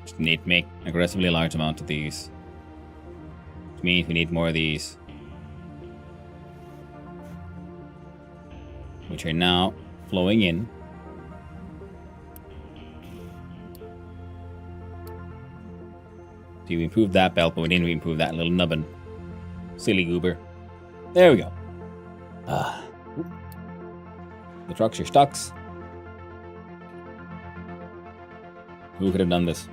Just need to make aggressively large amount of these. Which means we need more of these. Which are now flowing in. So you improved that belt, but we didn't improve that little nubbin. Silly goober. There we go. The trucks are stuck. Who could have done this?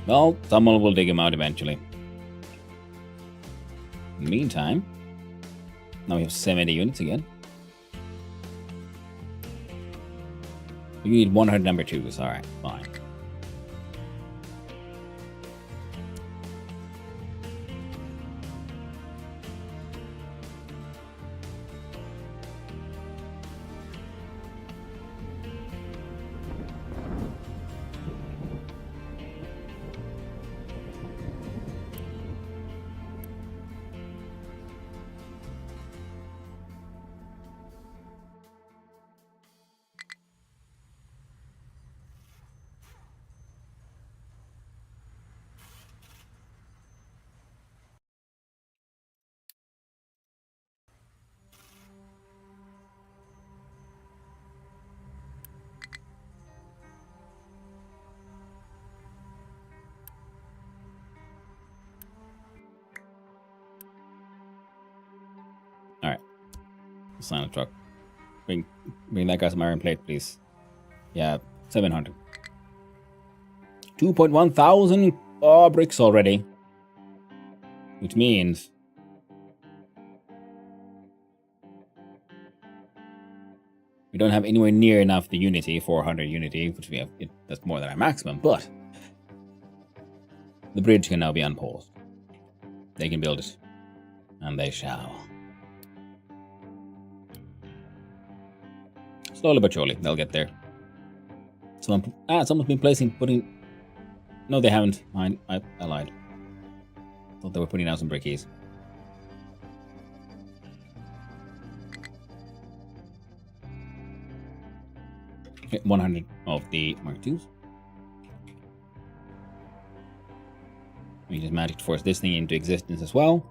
Well, someone will dig him out eventually. In the meantime, now we have 70 units again. We need 100 number 2s. Alright, fine. Alright. Sign a truck. Bring that guy some iron plate, please. Yeah, 700. 2.1 thousand bricks already. Which means we don't have anywhere near enough the Unity, 400 Unity, which we have. That's more than our maximum, but the bridge can now be unpaused. They can build it, and they shall. Slowly but surely, they'll get there. Someone's been putting. No, they haven't. I lied. Thought they were putting out some brickies. 100 of the Mark IIs. We just magic to force this thing into existence as well.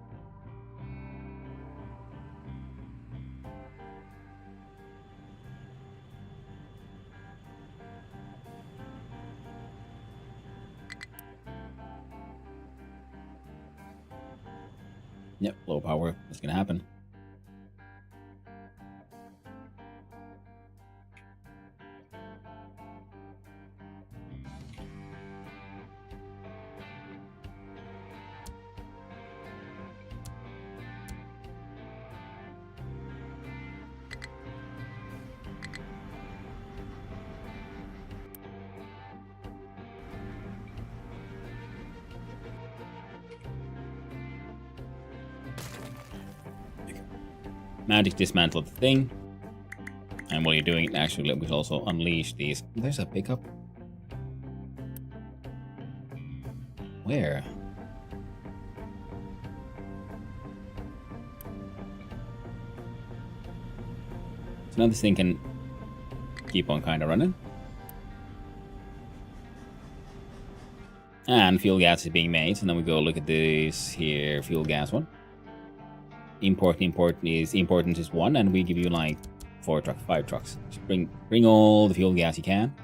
Yep, low power. What's gonna happen? Magic dismantle the thing. And while you're doing it, actually, we should also unleash these. There's a pickup. Where? So now this thing can keep on kind of running. And fuel gas is being made. So then we go look at this here, fuel gas one. Important is 1, and we give you like 5 trucks. Just bring all the fuel gas you can.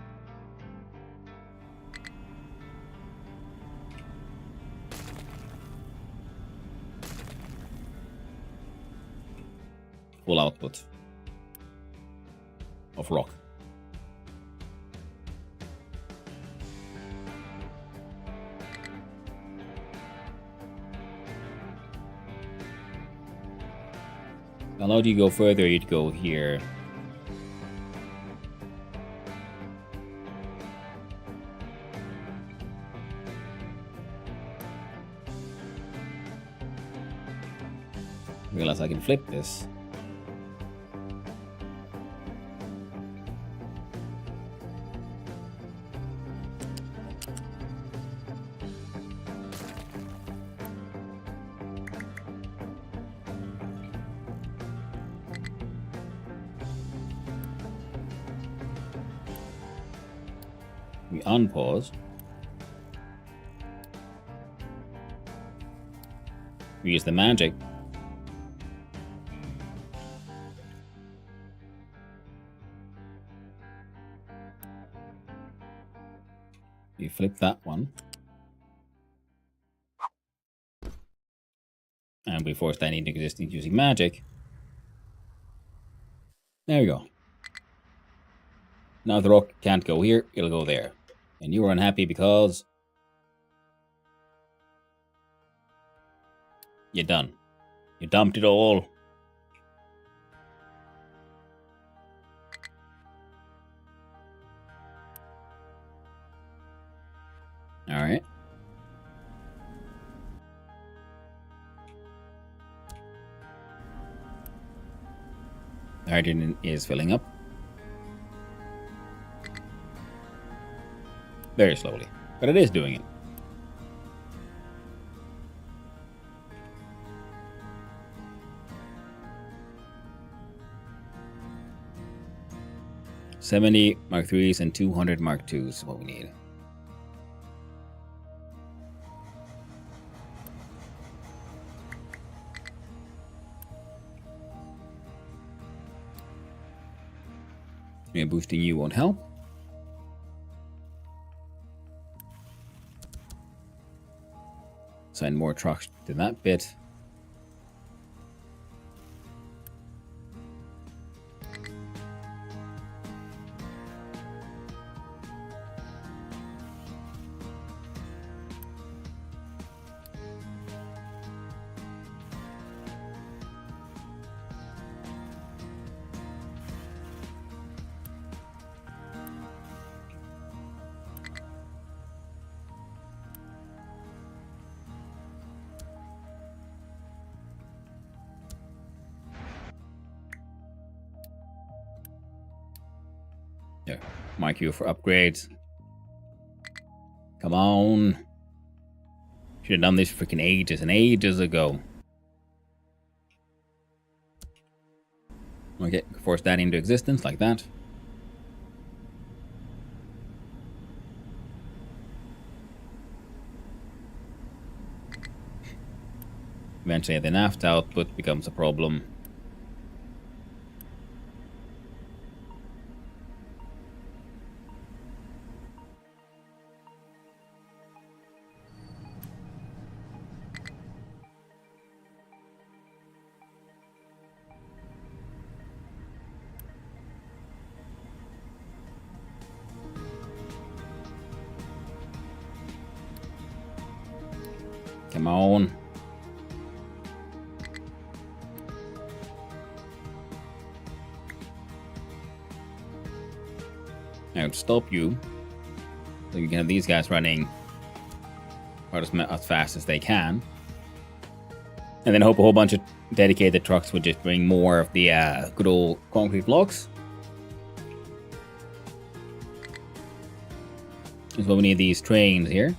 Full output of rock. Allowed you to go further, you'd go here. Realize I can flip this. We unpause. We use the magic. We flip that one. And we force that into existence using magic. There we go. Now the rock can't go here, it'll go there. And you were unhappy because you're done. You dumped it all. Alright. The hydrogen is filling up. Very slowly, but it is doing it. $70 Mark IIIs and 200 Mark IIs is what we need. Yeah, boosting you won't help. Send more trucks to that bit. There. Mark you for upgrades. Come on. Should have done this freaking ages and ages ago. Okay, force that into existence like that. Eventually the NAFTA output becomes a problem. Come on. I would stop you. So you can have these guys running as fast as they can. And then hope a whole bunch of dedicated trucks would just bring more of the good old concrete blocks. That's why we need these trains here.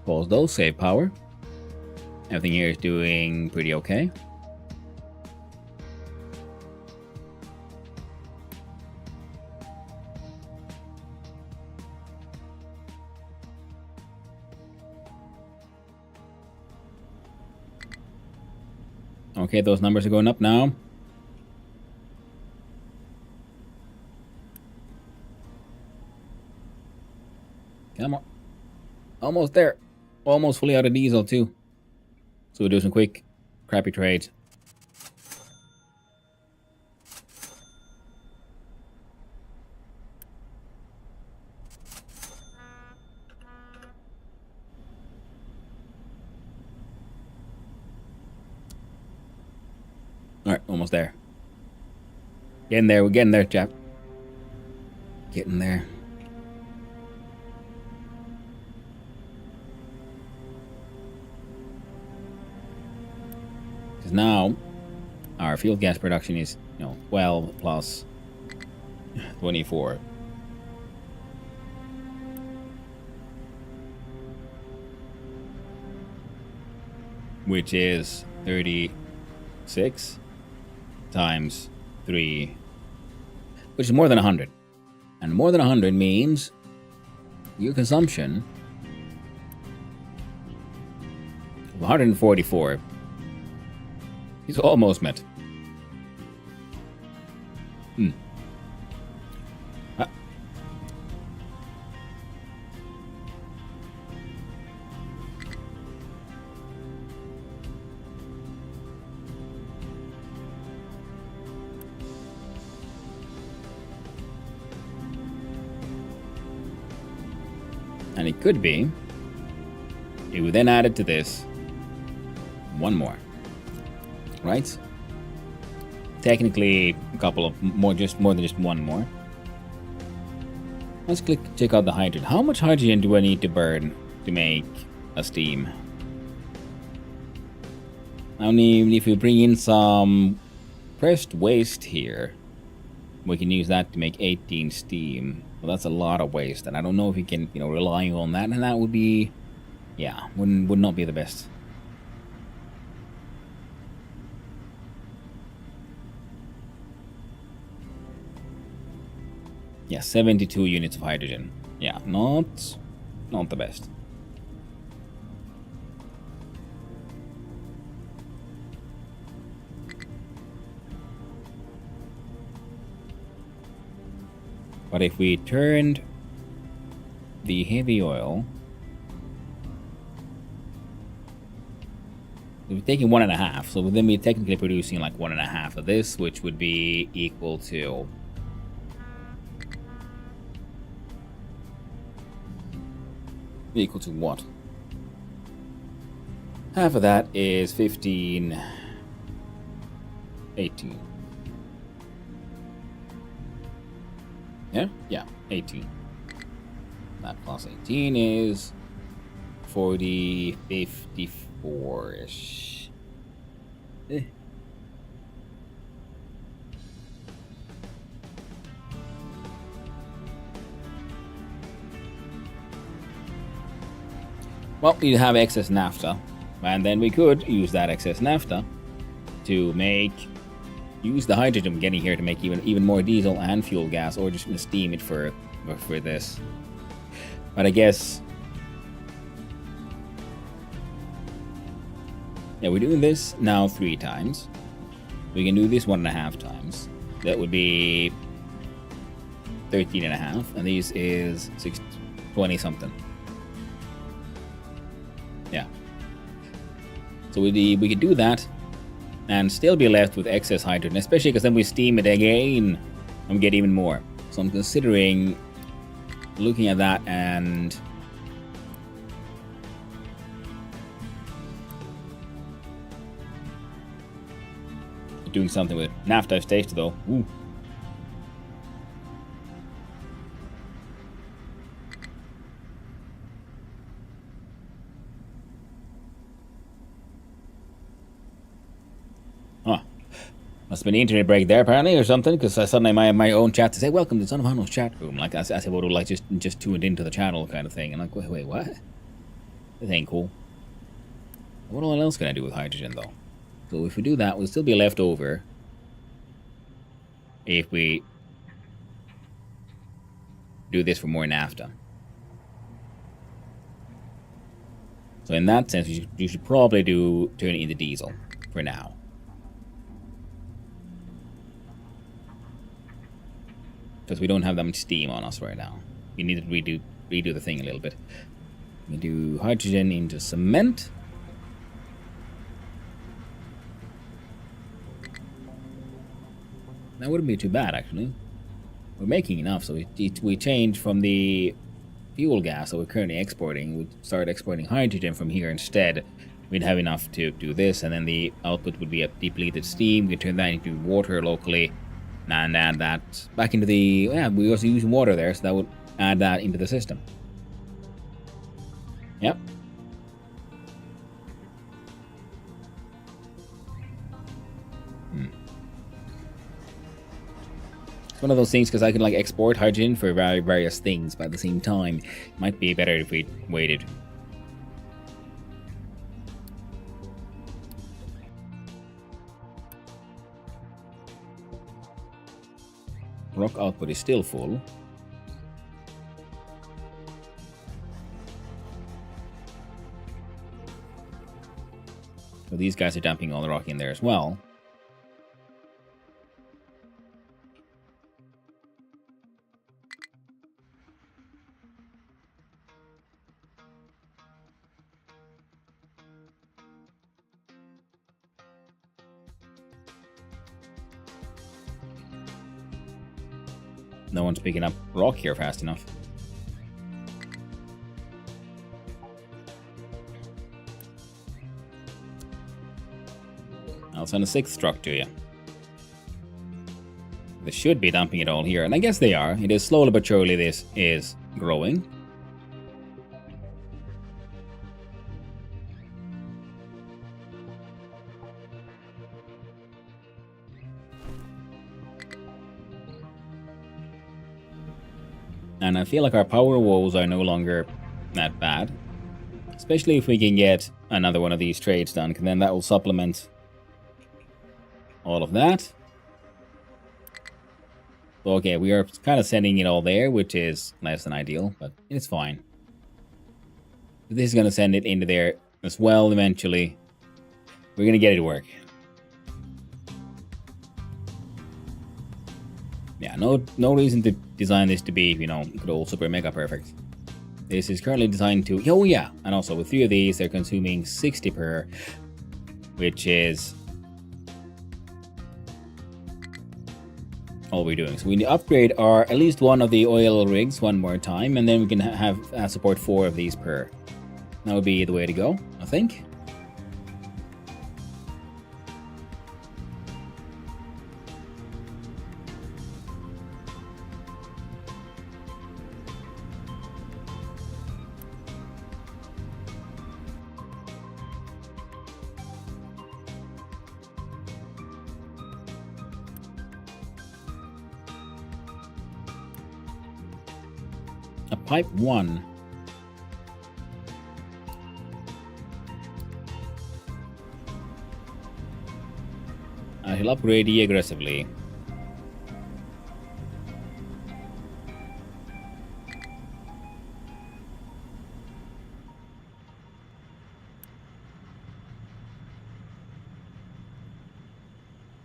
Pause those, save power. Everything here is doing pretty okay. Okay, those numbers are going up now. Come on. Almost there. Almost fully out of diesel too. So we'll do some quick, crappy trades. Alright, almost there. Getting there, we're getting there, chap. Getting there. Because now, our fuel gas production is, 12 plus 24. Which is 36 times 3, which is more than 100. And more than 100 means your consumption of 144 is almost met. Ah. And it could be, if we then added to this one more, right? Technically, a couple of more, more than just one more. Let's check out the hydrogen. How much hydrogen do I need to burn to make a steam? I mean, if we bring in some pressed waste here, we can use that to make 18 steam. Well, that's a lot of waste, and I don't know if we can, rely on that, and that would be, yeah, would not be the best. Yeah, 72 units of hydrogen. Yeah, not the best. But if we turned the heavy oil, we're taking 1.5, so then we're technically producing like 1.5 of this, which would be equal to what? Half of that is 15, 18. Yeah, 18. That plus 18 is 40, 54-ish. Well, you have excess naphtha, and then we could use that excess naphtha to use the hydrogen getting here to make even more diesel and fuel gas, or just steam it for this. But I guess, yeah, we're doing this now 3 times. We can do this 1.5 times. That would be 13.5, and these is 20 something. Yeah. So we could do that and still be left with excess hydrogen, especially because then we steam it again and we get even more. So I'm considering looking at that and doing something with naphtha stage though. Ooh. Huh. Must have been an internet break there apparently or something, because I suddenly have my own chat to say, welcome to Son of Hanno's chat room. Like I said, would like just tuned into the channel kind of thing. And like, wait, what? This ain't cool. What else can I do with hydrogen though? So if we do that, we'll still be left over if we do this for more naphtha. So in that sense, you should probably turn it into diesel for now. Because we don't have that much steam on us right now. We need to redo the thing a little bit. We do hydrogen into cement. That wouldn't be too bad, actually. We're making enough, so we change from the fuel gas that we're currently exporting. We start exporting hydrogen from here instead. We'd have enough to do this, and then the output would be a depleted steam. We could turn that into water locally and add that back into the... Yeah, we also use water there, so that would add that into the system. Yep. It's one of those things, because I can like export hydrogen for various things, but at the same time, it might be better if we waited. Rock output is still full. So these guys are dumping all the rock in there as well. No one's picking up rock here fast enough. I'll send a 6th truck to you. They should be dumping it all here, and I guess they are. It is slowly but surely this is growing. And I feel like our power woes are no longer that bad. Especially if we can get another one of these trades done, because then that will supplement all of that. Okay, we are kind of sending it all there, which is less than ideal, but it's fine. This is going to send it into there as well eventually. We're going to get it to work. Yeah, no reason to design this to be, you know, good old super mega perfect. This is currently designed to... Oh yeah, and also with 3 of these, they're consuming 60 per, which is all we're doing. So we need to upgrade at least one of the oil rigs one more time, and then we can have support 4 of these per. That would be the way to go, I think. A pipe 1. I shall upgrade E aggressively.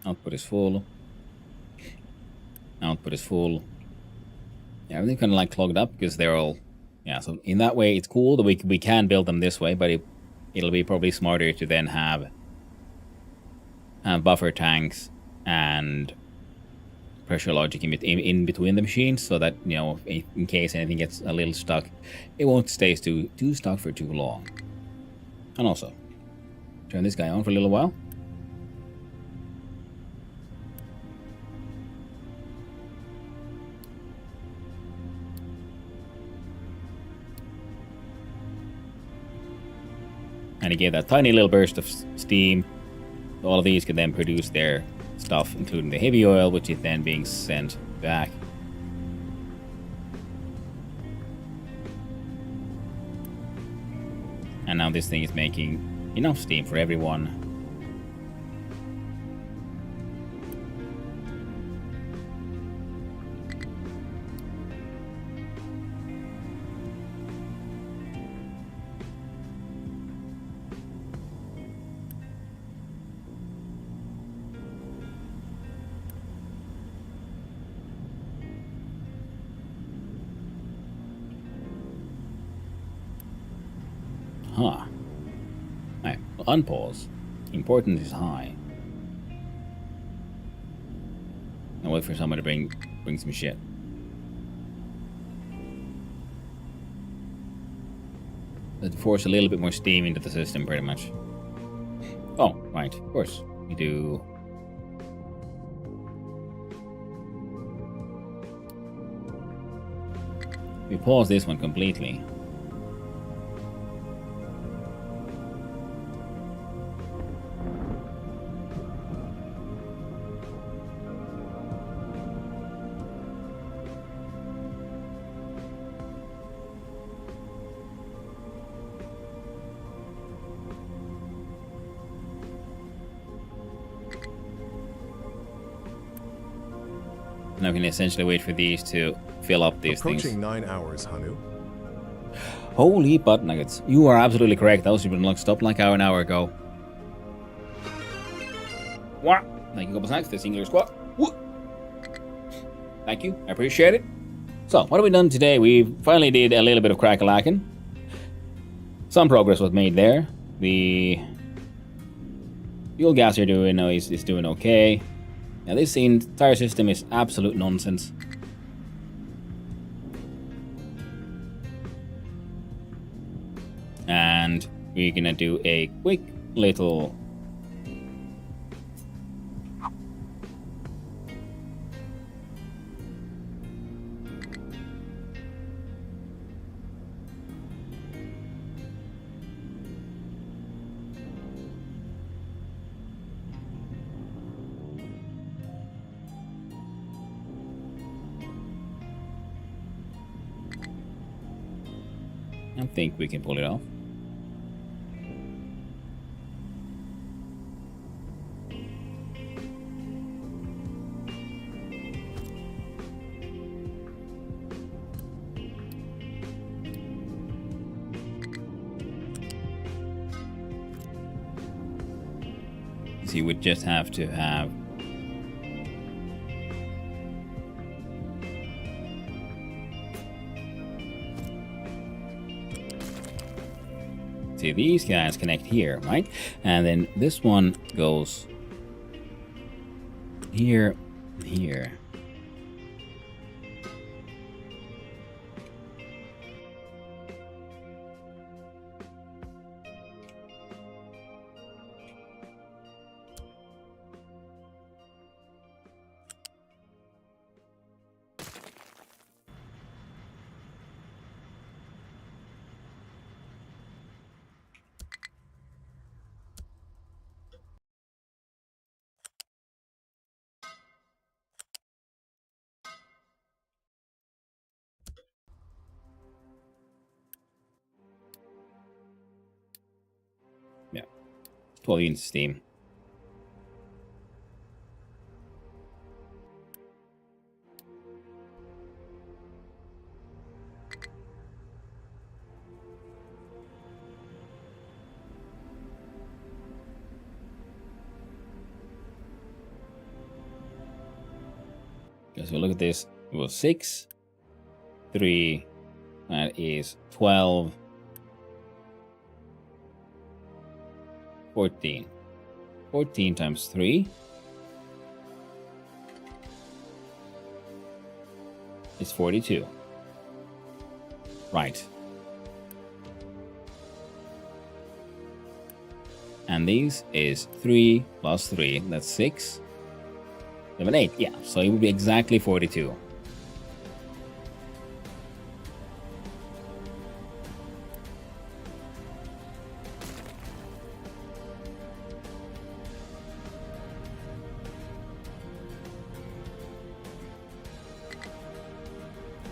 Output is full. Output is full. Yeah, everything kind of like clogged up because they're all... Yeah, so in that way it's cool that we can build them this way, but it'll be probably smarter to then have buffer tanks and pressure logic in between the machines, so that, you know, in case anything gets a little stuck, it won't stay too stuck for too long. And also, turn this guy on for a little while. And he gave that tiny little burst of steam. All of these can then produce their stuff, including the heavy oil, which is then being sent back. And now this thing is making enough steam for everyone. Huh. Alright, unpause. Importance is high. Now wait for someone to bring some shit. Let's force a little bit more steam into the system, pretty much. Oh, right, of course. We do... We pause this one completely. Now we can essentially wait for these to fill up these Approaching things. 9 hours, Hanu. Holy butt nuggets. You are absolutely correct. Those should have been stopped like an hour ago. What? Thank you, couple snacks. The singular squat. Woo. Thank you. I appreciate it. So, what have we done today? We finally did a little bit of crack-a-lacking. Some progress was made there. The fuel gas you're doing is doing okay. Now this entire system is absolute nonsense. And we're gonna do a quick little I think we can pull it off. So you would just have to have see, these guys connect here, right? And then this one goes here, here. 12 units of steam. Okay, so look at this. It was 6, 3, that is 12, 14. 14 times 3 is 42. Right. And these is 3 plus 3, that's 6. 7, 8, yeah, so it would be exactly 42.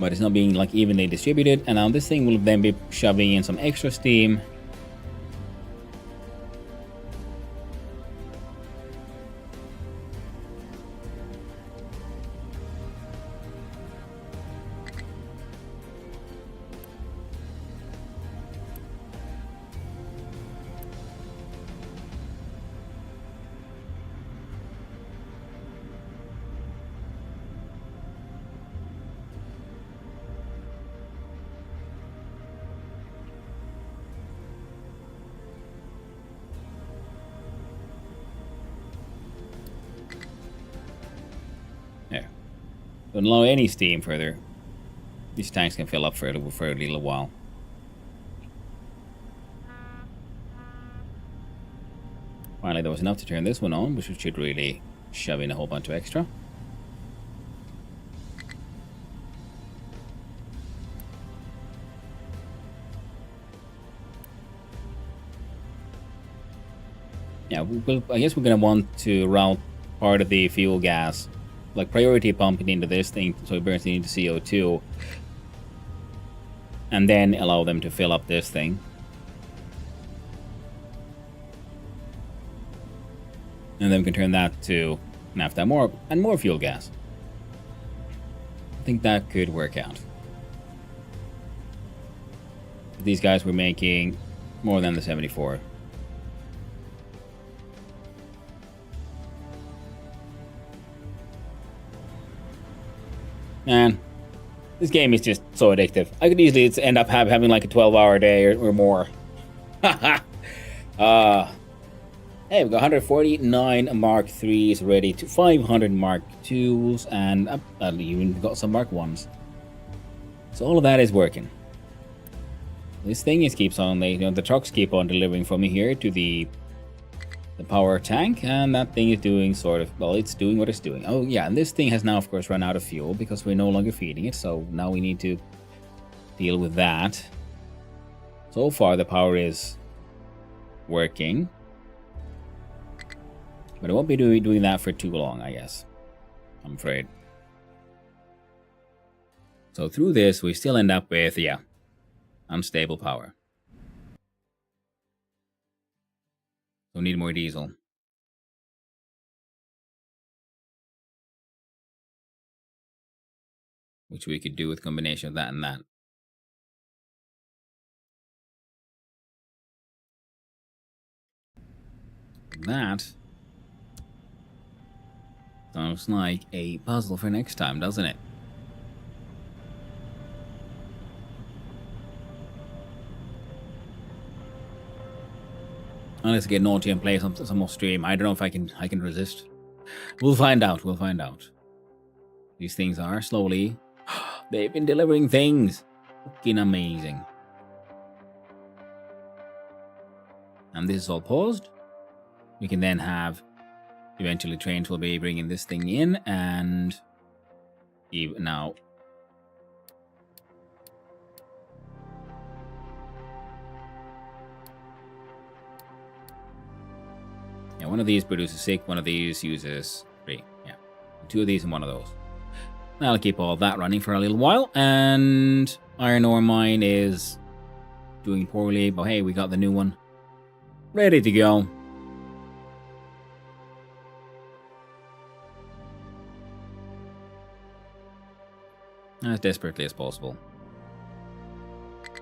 But it's not being like evenly distributed, and now this thing will then be shoving in some extra steam. There. Don't allow any steam further. These tanks can fill up for a little while. Finally, there was enough to turn this one on, which should really shove in a whole bunch of extra. Yeah, I guess we're going to want to route part of the fuel gas, like priority pumping into this thing so it burns into CO2, and then allow them to fill up this thing. And then we can turn that to naphtha and more fuel gas. I think that could work out. These guys were making more than the 74. Man, this game is just so addictive. I could easily end up having like a 12-hour day or more. Hey, we've got 149 Mark 3s ready to 500 Mark 2s, and I've even got some Mark 1s. So all of that is working. This thing keeps on, the trucks keep on delivering from here to the power tank, and that thing is doing it's doing what it's doing. Oh yeah, and this thing has now of course run out of fuel because we're no longer feeding it, so now we need to deal with that. So far the power is working, but it won't be doing that for too long, I guess, I'm afraid. So through this we still end up with, yeah, unstable power. So need more diesel. Which we could do with combination of that and that. That sounds like a puzzle for next time, doesn't it? Unless I get naughty and play some more stream. I don't know if I can resist. We'll find out. We'll find out. These things are slowly. They've been delivering things. Fucking amazing. And this is all paused. We can then have. Eventually, trains will be bringing this thing in, and even now. Yeah, one of these produces 6, one of these uses 3. Yeah, 2 of these and 1 of those. I'll keep all that running for a little while, and iron ore mine is doing poorly, but hey, we got the new one ready to go. as desperately as possible.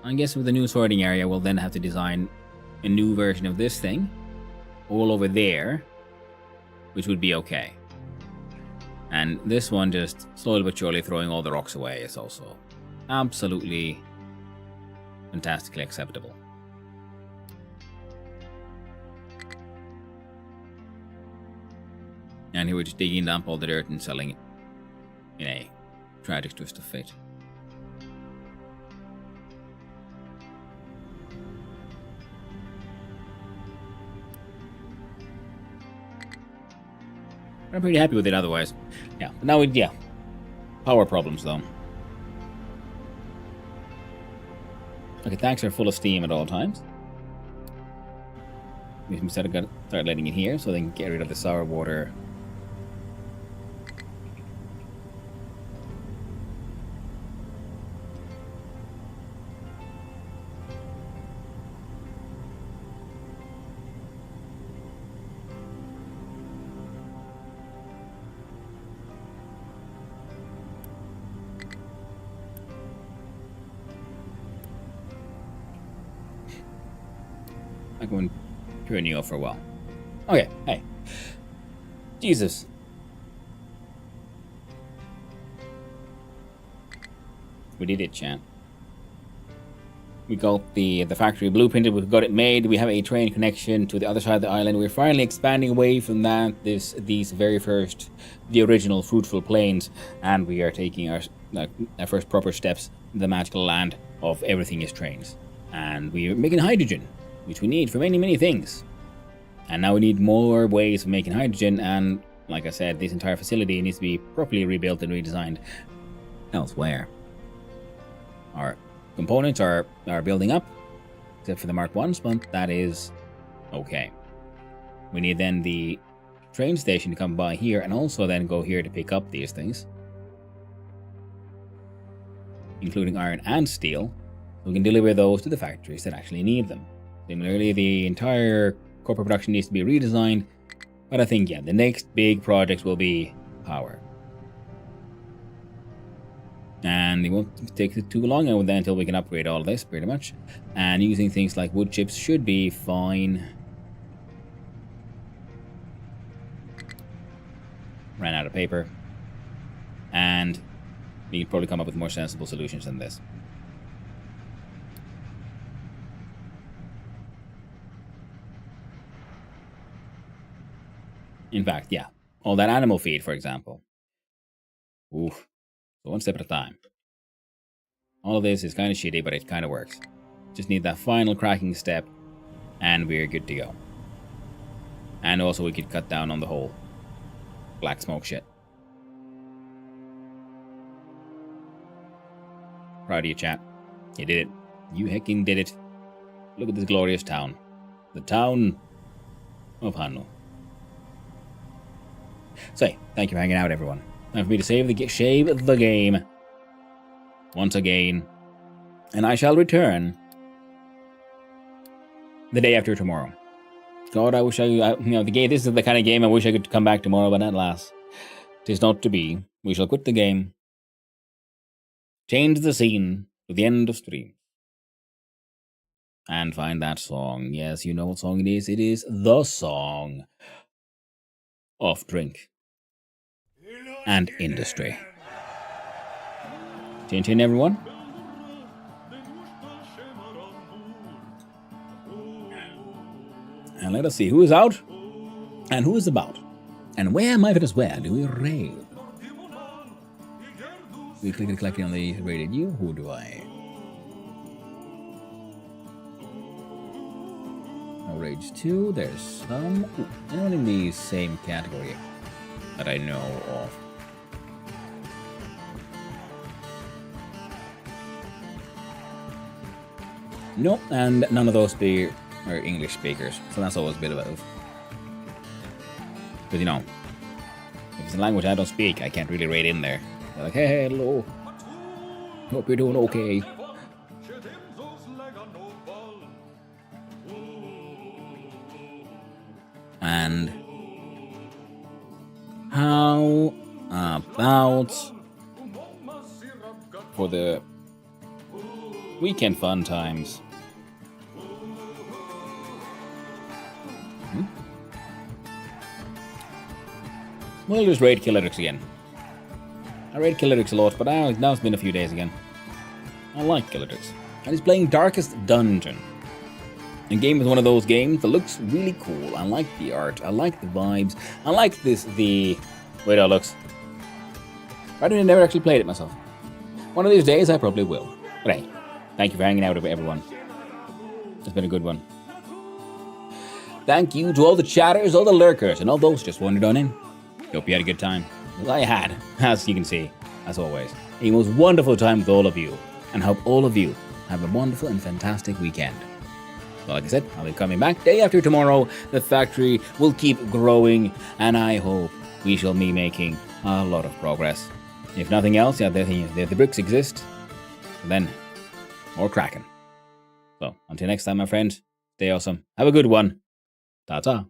I guess with the new sorting area, we'll then have to design a new version of this thing all over there, which would be okay. And this one, just slowly but surely throwing all the rocks away, is also absolutely fantastically acceptable. And here we're just digging up all the dirt and selling it in a tragic twist of fate. I'm pretty happy with it otherwise. Yeah, but now yeah. Power problems though. Okay, tanks are full of steam at all times. We can start letting it here so they can get rid of the sour water. I'm going to turn you off for a while. Okay, hey. Jesus. We did it, chat. We got the factory blueprinted, we've got it made, we have a train connection to the other side of the island. We're finally expanding away from that, these very first, the original fruitful plains, and we are taking our first proper steps in the magical land of everything is trains. And we're making hydrogen, which we need for many, many things. And now we need more ways of making hydrogen, and like I said, this entire facility needs to be properly rebuilt and redesigned elsewhere. Our components are building up, except for the Mark 1s, but that is okay. We need then the train station to come by here, and also then go here to pick up these things, including iron and steel, so we can deliver those to the factories that actually need them. Similarly, the entire corporate production needs to be redesigned, but I think, yeah, the next big projects will be power. And it won't take too long until we can upgrade all this, pretty much. And using things like wood chips should be fine. Ran out of paper. And we can probably come up with more sensible solutions than this. In fact, yeah, all that animal feed, for example. Oof, so one step at a time. All of this is kind of shitty, but it kind of works. Just need that final cracking step, and we're good to go. And also we could cut down on the whole black smoke shit. Proud of you, chat. You did it. You hecking did it. Look at this glorious town. The town of Hanno. So, thank you for hanging out, everyone. Time for me to shave the game once again, and I shall return the day after tomorrow. God, I wish the game. This is the kind of game I wish I could come back tomorrow, but alas, 'tis not to be. We shall quit the game, change the scene to the end of stream, and find that song. Yes, you know what song it is. It is the song of drink and industry. Chin chin, everyone. And let us see who is out and who is about. And where, my friends, where do we raid? We click collecting on the raided you. Who do I? No rage 2. There's some. Anyone in the same category that I know of. Nope, and none of those are English speakers, so that's always a bit of a... Because, you know, if it's a language I don't speak, I can't really raid in there. They're like, hey, hello. Hope you're doing okay. And how about for the weekend fun times. We'll just raid Killerix again. I raid Killerix a lot, but now it's been a few days again. I like Killerix. And he's playing Darkest Dungeon. The game is one of those games that looks really cool. I like the art. I like the vibes. I like the way it all looks. I never actually played it myself. One of these days I probably will. But hey, thank you for hanging out with everyone. It's been a good one. Thank you to all the chatters, all the lurkers, and all those just wandered on in. Hope you had a good time. Well, I had, as you can see, as always, a most wonderful time with all of you. And hope all of you have a wonderful and fantastic weekend. Well, like I said, I'll be coming back day after tomorrow. The factory will keep growing, and I hope we shall be making a lot of progress. If nothing else, yeah, the bricks exist, then more cracking. So, until next time, my friends, stay awesome. Have a good one. Ta-ta.